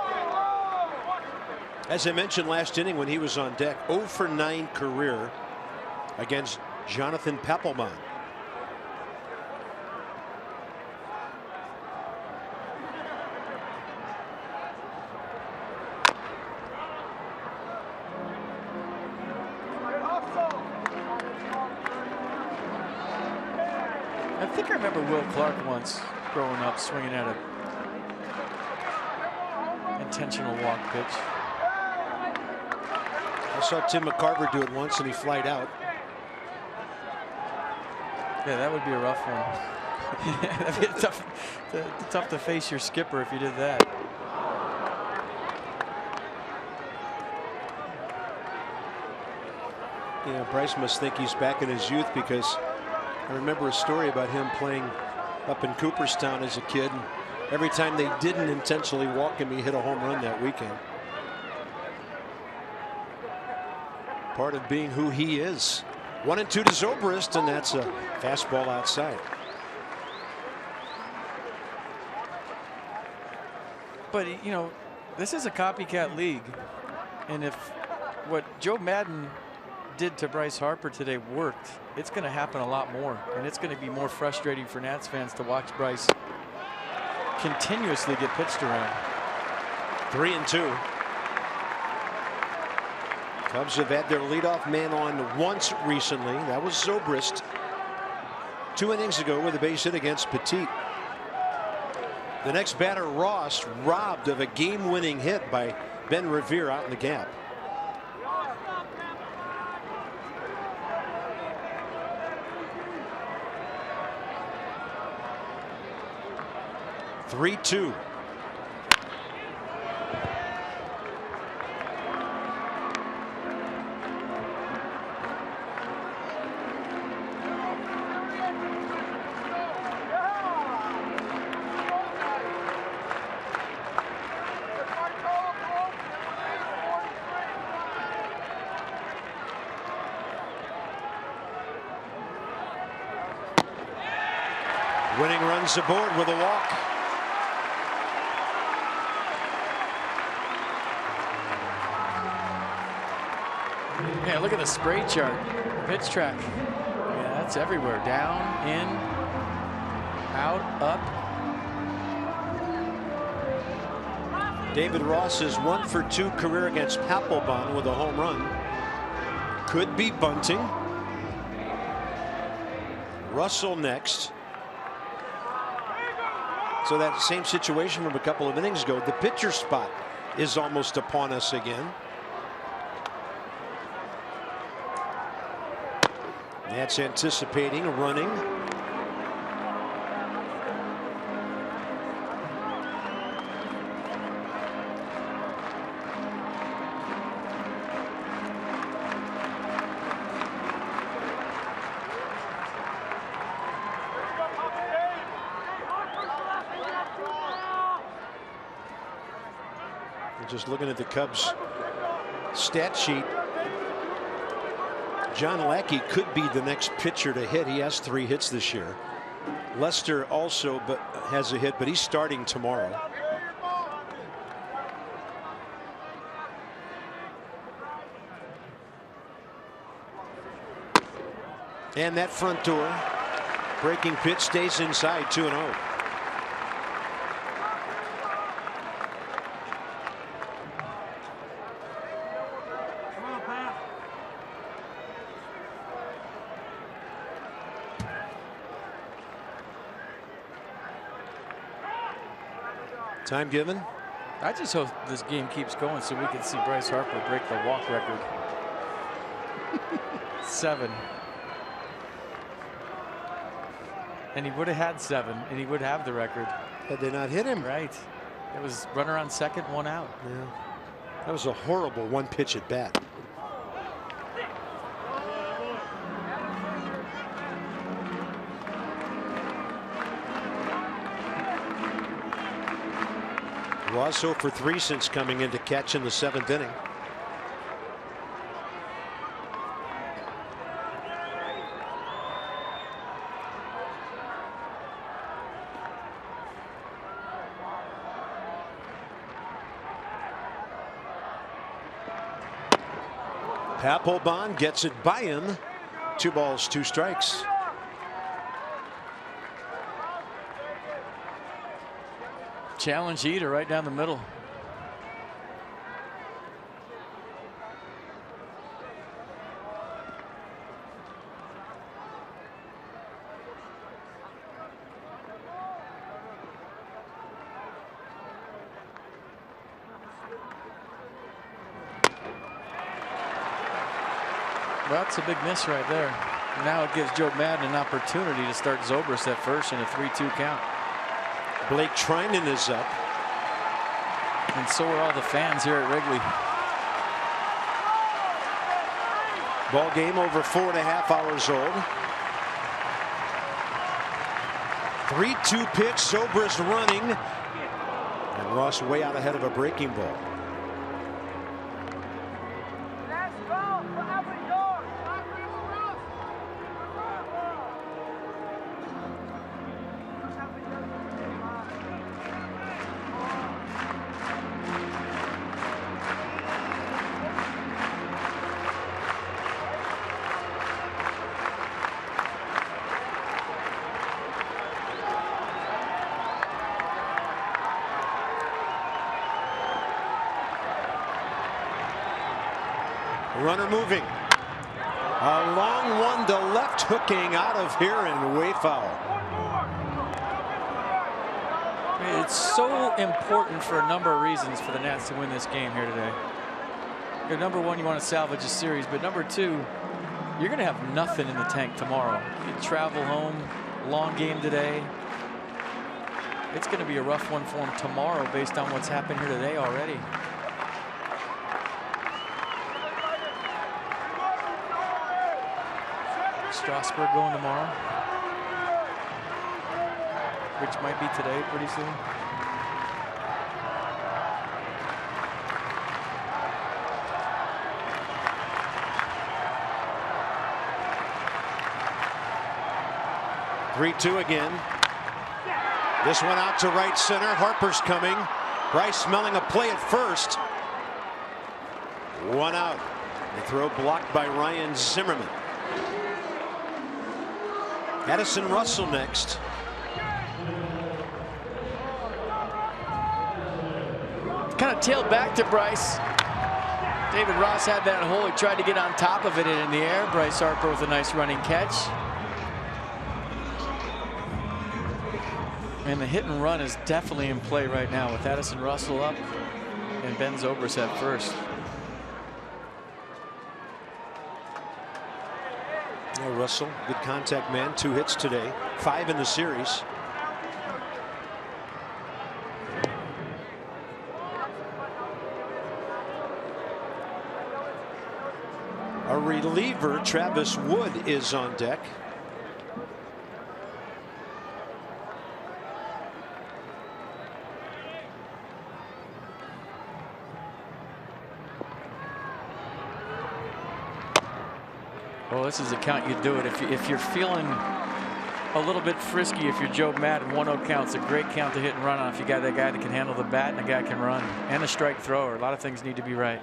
Speaker 1: As I mentioned last inning when he was on deck, 0 for 9 career against Jonathan Papelbon.
Speaker 3: I think I remember Will Clark once growing up swinging at an intentional walk pitch.
Speaker 1: I saw Tim McCarver do it once and he flied out.
Speaker 3: Yeah, that would be a rough one. That'd be tough to face your skipper if you did that.
Speaker 1: Yeah, Bryce must think he's back in his youth, because I remember a story about him playing up in Cooperstown as a kid, and every time they didn't intentionally walk him, he hit a home run that weekend. Part of being who he is. 1-2 to Zobrist, and that's a fastball outside.
Speaker 3: But, you know, this is a copycat league, and if what Joe Madden did to Bryce Harper today worked, it's going to happen a lot more, and it's going to be more frustrating for Nats fans to watch Bryce continuously get pitched around.
Speaker 1: 3-2. Cubs have had their leadoff man on once recently. That was Zobrist 2 innings ago with a base hit against Petit. The next batter, Ross, robbed of a game-winning hit by Ben Revere out in the gap. Three-two. Winning runs aboard with a walk.
Speaker 3: Yeah, look at the spray chart. Pitch track. Yeah, that's everywhere. Down, in, out, up.
Speaker 1: David Ross's 1 for 2 career against Papelbon with a home run. Could be bunting. Russell next. So that same situation from a couple of innings ago. The pitcher spot is almost upon us again. That's anticipating, running. Just looking at the Cubs stat sheet, John Lackey could be the next pitcher to hit. He has 3 hits this year. Lester also has a hit, but he's starting tomorrow. And that front door breaking pitch stays inside. 2-0.
Speaker 2: Time given.
Speaker 3: I just hope this game keeps going so we can see Bryce Harper break the walk record. 7. And he would have had 7, and he would have the record.
Speaker 2: Had they not hit him?
Speaker 3: Right. It was runner on second, 1 out.
Speaker 2: Yeah. That was a horrible 1-pitch at bat. Ross 0 for 3 since coming in to catch in the 7th inning. Papelbon gets it by him. 2 balls, 2 strikes.
Speaker 3: Challenge heater right down the middle. Well, that's a big miss right there. Now it gives Joe Madden an opportunity to start Zobrist at first in a 3-2 count.
Speaker 2: Blake Trinan is up.
Speaker 3: And so are all the fans here at Wrigley.
Speaker 2: Ball game over 4.5 hours old. 3-2 pitch. Zobrist running. And Ross way out ahead of a breaking ball. Runner moving. A long one to left, hooking out of here and way foul.
Speaker 3: It's so important for a number of reasons for the Nats to win this game here today. Number one, you want to salvage a series, but number two, you're going to have nothing in the tank tomorrow. You travel home, long game today. It's going to be a rough one for him tomorrow based on what's happened here today already. Strasburg going tomorrow, which might be today pretty soon.
Speaker 2: Three-two again. This one out to right center. Harper's coming. Bryce smelling a play at first. 1 out. The throw blocked by Ryan Zimmerman. Addison Russell next.
Speaker 3: Kind of tailed back to Bryce. David Ross had that hole. He tried to get on top of it and in the air. Bryce Harper with a nice running catch. And the hit and run is definitely in play right now with Addison Russell up and Ben Zobrist at first.
Speaker 2: Russell, good contact man, 2 hits today, 5 in the series. A reliever, Travis Wood, is on deck.
Speaker 3: Well, this is a count you do it if you're feeling a little bit frisky. If you're Joe Madden, 1-0 count's a great count to hit and run on. If you got that guy that can handle the bat and a guy can run and a strike thrower, a lot of things need to be right.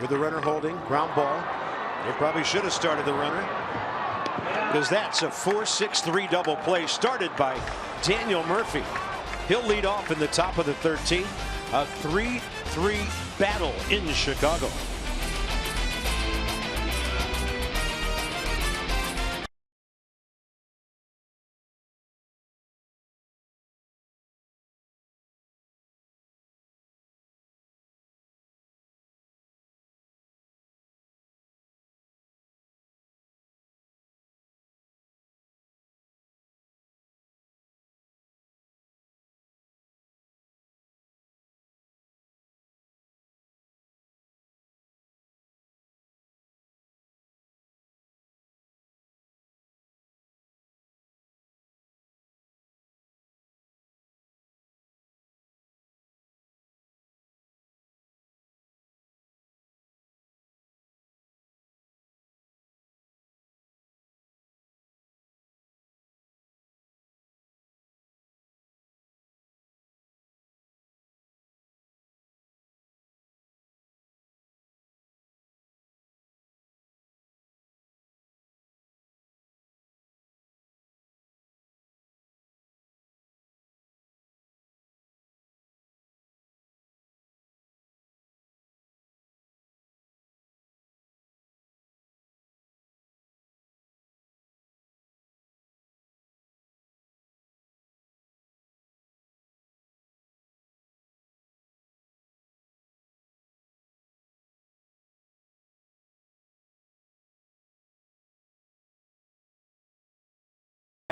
Speaker 2: With the runner holding, ground ball. They probably should have started the runner, because that's a 4-6-3 double play started by Daniel Murphy. He'll lead off in the top of the 13th. A 3-3 battle in Chicago.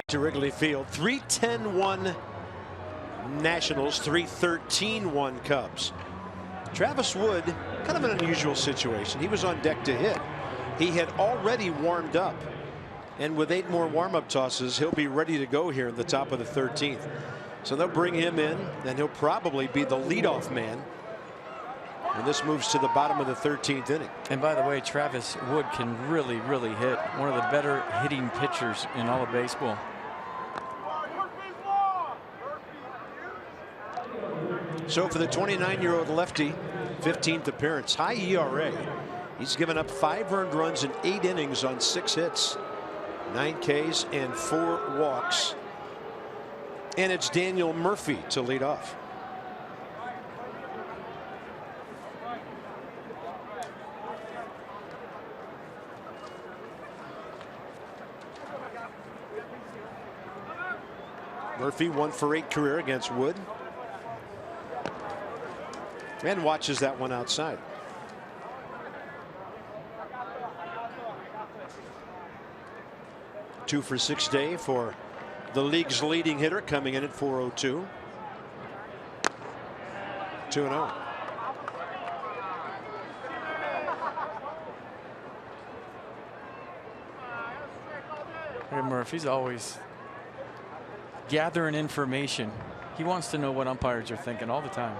Speaker 1: To Wrigley Field. 3-10-1 Nationals, 3-13-1 Cubs. Travis Wood, kind of an unusual situation. He was on deck to hit. He had already warmed up, and with 8 more warm-up tosses, he'll be ready to go here in the top of the 13th. So they'll bring him in, and he'll probably be the leadoff man. And this moves to the bottom of the 13th inning.
Speaker 3: And by the way, Travis Wood can really hit. One of the better hitting pitchers in all of baseball.
Speaker 1: So for the 29-year-old lefty, 15th appearance, high ERA. He's given up 5 earned runs in 8 innings on 6 hits, 9 Ks and 4 walks. And it's Daniel Murphy to lead off. Murphy 1 for 8 career against Wood. And watches that one outside. Two for 6 day for the league's leading hitter, coming in at 402. 2-0.
Speaker 3: Hey, Murphy's always gathering information. He wants to know what umpires are thinking all the time.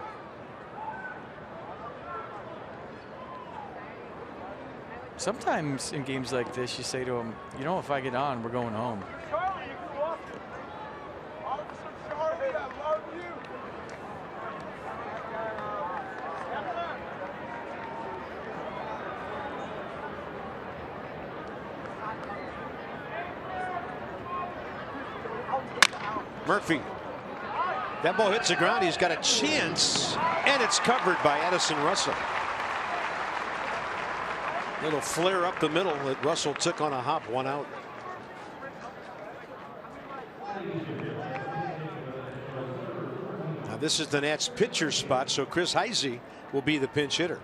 Speaker 3: Sometimes in games like this, you say to him, you know, if I get on, we're going home.
Speaker 1: Murphy. That ball hits the ground. He's got a chance, and it's covered by Addison Russell. Little flare up the middle that Russell took on a hop, 1 out. Now this is the Nats pitcher spot, so Chris Heisey will be the pinch hitter.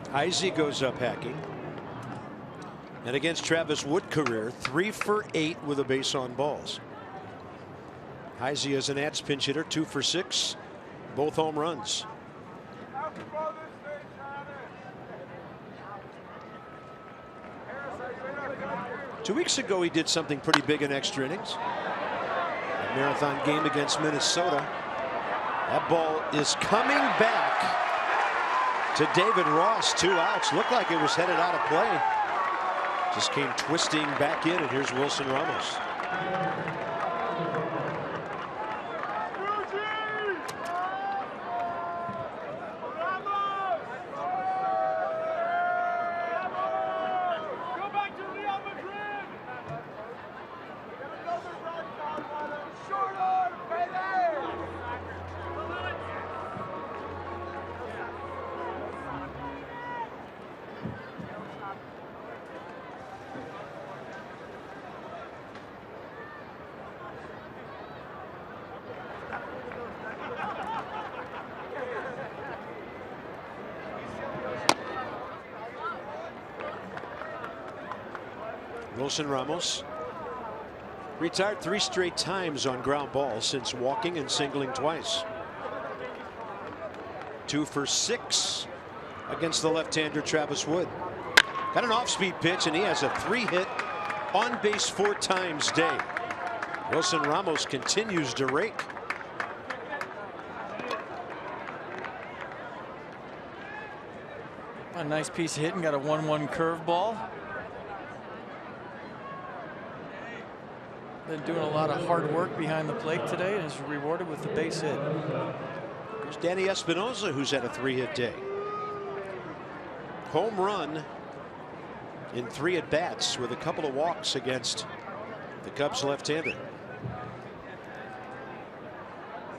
Speaker 1: Heisey goes up hacking. And against Travis Wood career, 3 for 8 with a base on balls. Heisey is an Nats pinch hitter, 2 for 6, both home runs. Two weeks ago, he did something pretty big in extra innings. A marathon game against Minnesota. That ball is coming back to David Ross. 2 outs. Looked like it was headed out of play. Just came twisting back in, and here's Wilson Ramos. Wilson Ramos retired 3 straight times on ground balls since walking and singling twice. 2 for 6 against the left-hander Travis Wood. Got an off-speed pitch, and he has a 3-hit on base 4 times day. Wilson Ramos continues to rake.
Speaker 3: A nice piece of hitting, got a 1-1 curveball. Been doing a lot of hard work behind the plate today and is rewarded with the base hit.
Speaker 1: There's Danny Espinosa, who's had a 3-hit day. Home run in 3 at-bats with a couple of walks against the Cubs left-hander.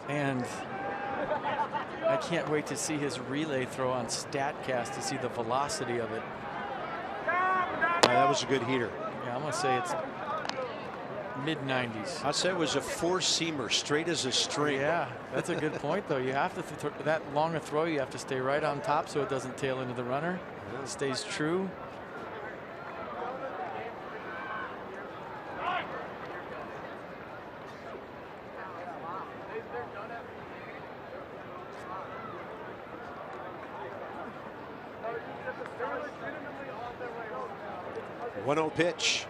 Speaker 3: And I can't wait to see his relay throw on StatCast to see the velocity of it.
Speaker 1: That was a good heater.
Speaker 3: Yeah, I'm going to say it's mid-90s.
Speaker 2: I'd say it was a four-seamer, straight as a string.
Speaker 3: Yeah, that's a good point, though. You have to that long a throw, you have to stay right on top so it doesn't tail into the runner.
Speaker 2: Yeah.
Speaker 3: It stays true.
Speaker 2: One 0 pitch.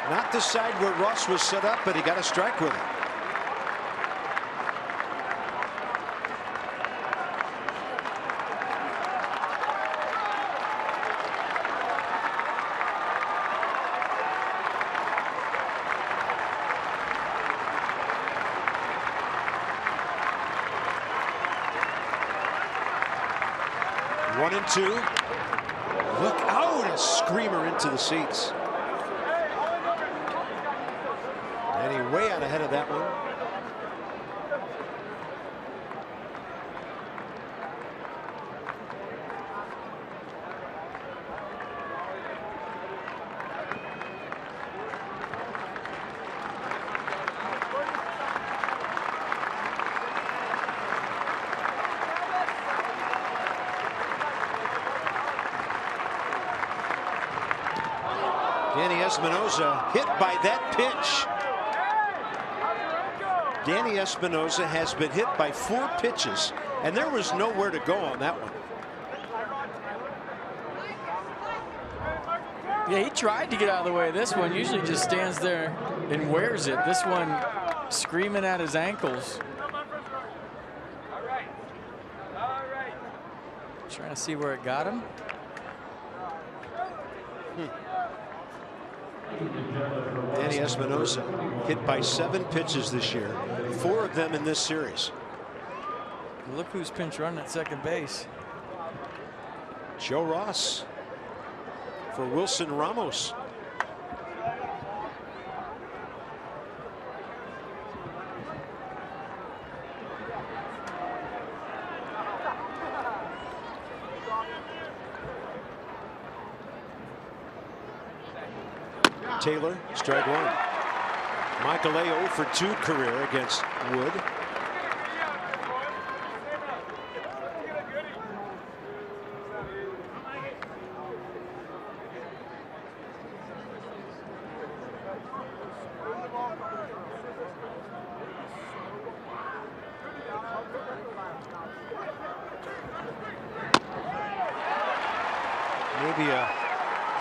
Speaker 2: Not the side where Ross was set up, but he got a strike with it. One and two. Look out, a screamer into the seats. And he way out ahead of that one. Danny Espinosa hit by that pitch. Danny Espinosa has been hit by 4 pitches, and there was nowhere to go on that one.
Speaker 3: Yeah, he tried to get out of the way of this one. Usually just stands there and wears it. This one screaming at his ankles. Trying to see where it got him.
Speaker 2: Danny Espinosa hit by 7 pitches this year, 4 of them in this series.
Speaker 3: Look who's pinch running at second base.
Speaker 2: Joe Ross for Wilson Ramos. Taylor, strike one. Michael A. 0 for 2 career against Wood. Maybe a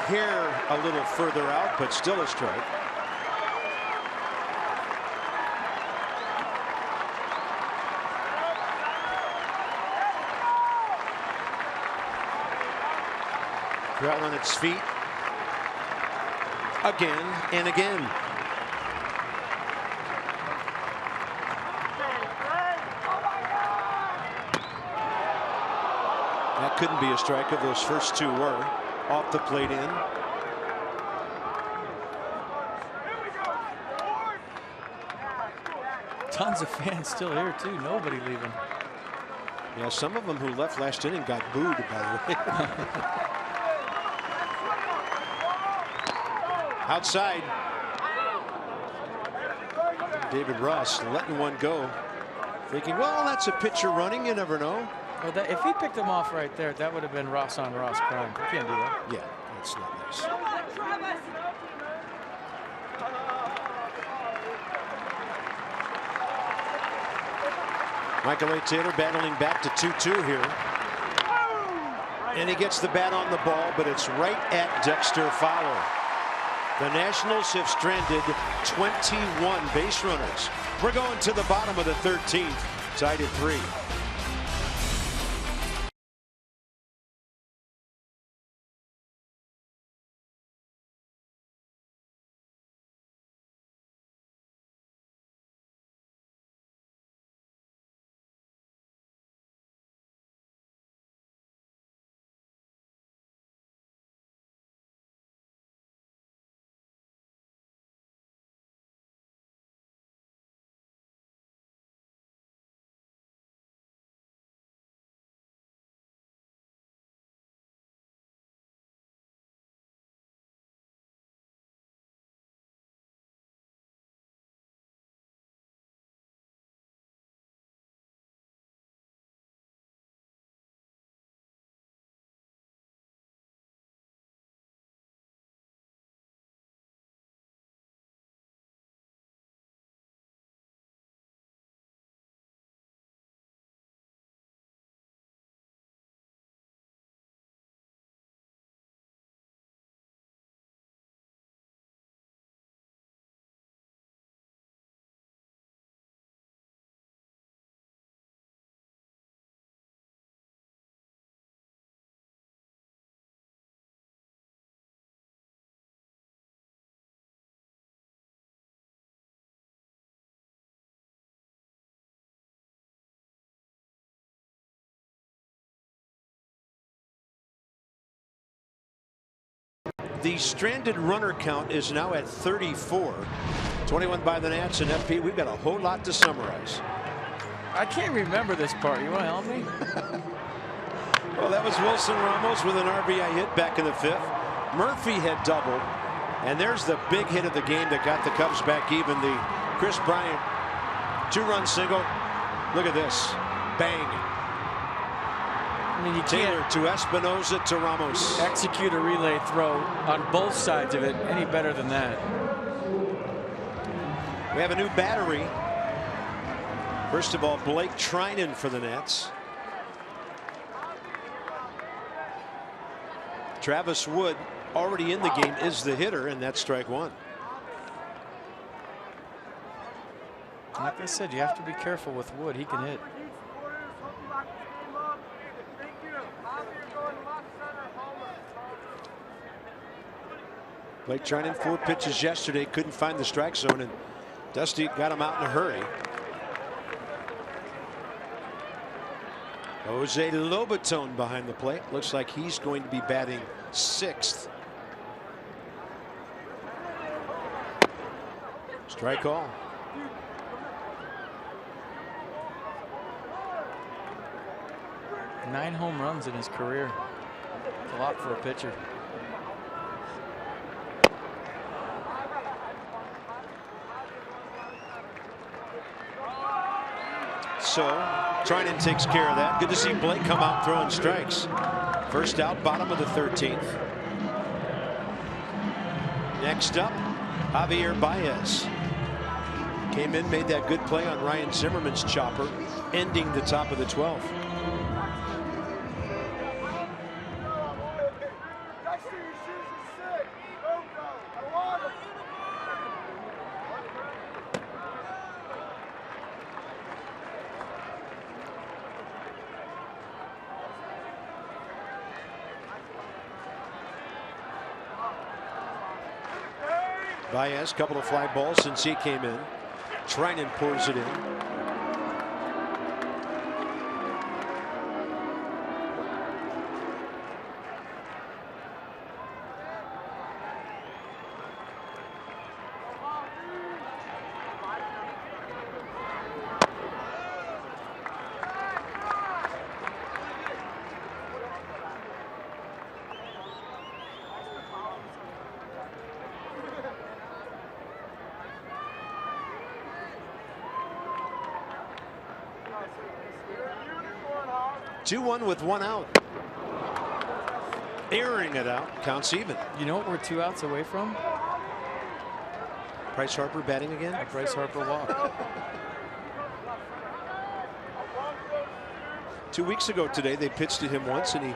Speaker 2: hair a little further out, but still a strike. Corral on its feet again and again. That couldn't be a strike if those first 2 were. Off the plate in.
Speaker 3: Tons of fans still here too. Nobody leaving.
Speaker 2: Yeah, some of them who left last inning got booed, by the way. Outside. David Ross letting one go. Thinking, well, that's a pitcher running. You never know.
Speaker 3: Well, if he picked him off right there, that would have been Ross on Ross crime. You can't do that.
Speaker 2: Yeah, that's not nice. Michael A. Taylor battling back to 2-2 here. And he gets the bat on the ball, but it's right at Dexter Fowler. The Nationals have stranded 21 base runners. We're going to the bottom of the 13th, tied at 3.
Speaker 1: The stranded runner count is now at 34. 21 by the Nats, and FP, we've got a whole lot to summarize.
Speaker 3: I can't remember this part. You want to help me?
Speaker 1: Well, that was Wilson Ramos with an RBI hit back in the 5th. Murphy had doubled, and there's the big hit of the game that got the Cubs back even. The Chris Bryant 2-run single. Look at this. Bang.
Speaker 3: I mean, you
Speaker 1: Taylor
Speaker 3: can't
Speaker 1: to Espinosa to Ramos.
Speaker 3: execute a relay throw on both sides of it any better than that.
Speaker 1: We have a new battery. First of all, Blake Trinan for the Nats. Travis Wood, already in the game, is the hitter, and that's strike 1.
Speaker 3: Like I said, you have to be careful with Wood. He can hit.
Speaker 1: Blake Trinan 4 pitches yesterday, couldn't find the strike zone, and Dusty got him out in a hurry. Jose Lobaton behind the plate. Looks like he's going to be batting 6th. Strike call.
Speaker 3: Nine home runs in his career. It's a lot for a pitcher.
Speaker 1: So Trinan takes care of that. Good to see Blake come out throwing strikes. First out, bottom of the 13th. Next up, Javier Baez. Came in, made that good play on Ryan Zimmerman's chopper, ending the top of the 12th. Baez, couple of fly balls since he came in. Trinan pours it in. Two-one with 1 out. Airing it out. Counts even.
Speaker 3: You know what we're 2 outs away from?
Speaker 1: Bryce Harper batting again.
Speaker 3: A Bryce Harper walk.
Speaker 1: 2 weeks ago today, they pitched to him once, and he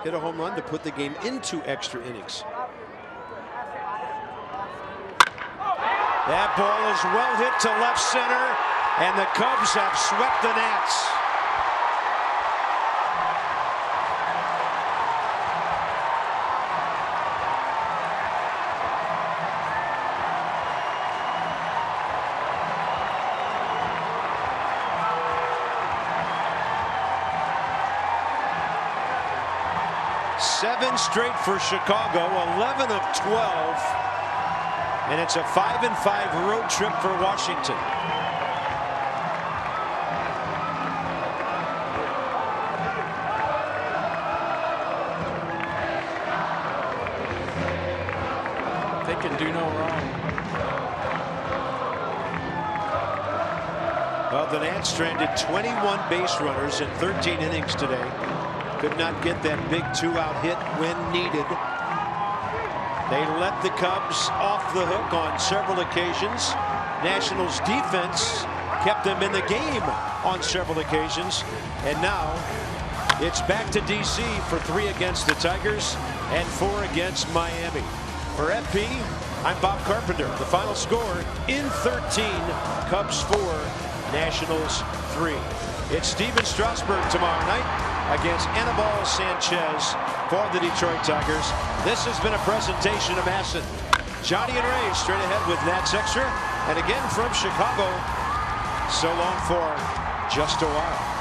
Speaker 1: hit a home run to put the game into extra innings. That ball is well hit to left center, and the Cubs have swept the Nats. Seven straight for Chicago, 11 of 12, and it's a 5-5 road trip for Washington.
Speaker 3: They can do no wrong.
Speaker 1: Well, the Nats stranded 21 base runners in 13 innings today. Could not get that big 2-out hit when needed. They let the Cubs off the hook on several occasions. Nationals defense kept them in the game on several occasions. And now it's back to DC for 3 against the Tigers and 4 against Miami. For FP, I'm Bob Carpenter. The final score in 13, Cubs 4, Nationals 3. It's Steven Strasburg tomorrow night against Anibal Sanchez for the Detroit Tigers. This has been a presentation of Masson. Johnny and Ray straight ahead with Nats Extra. And again from Chicago, so long for just a while.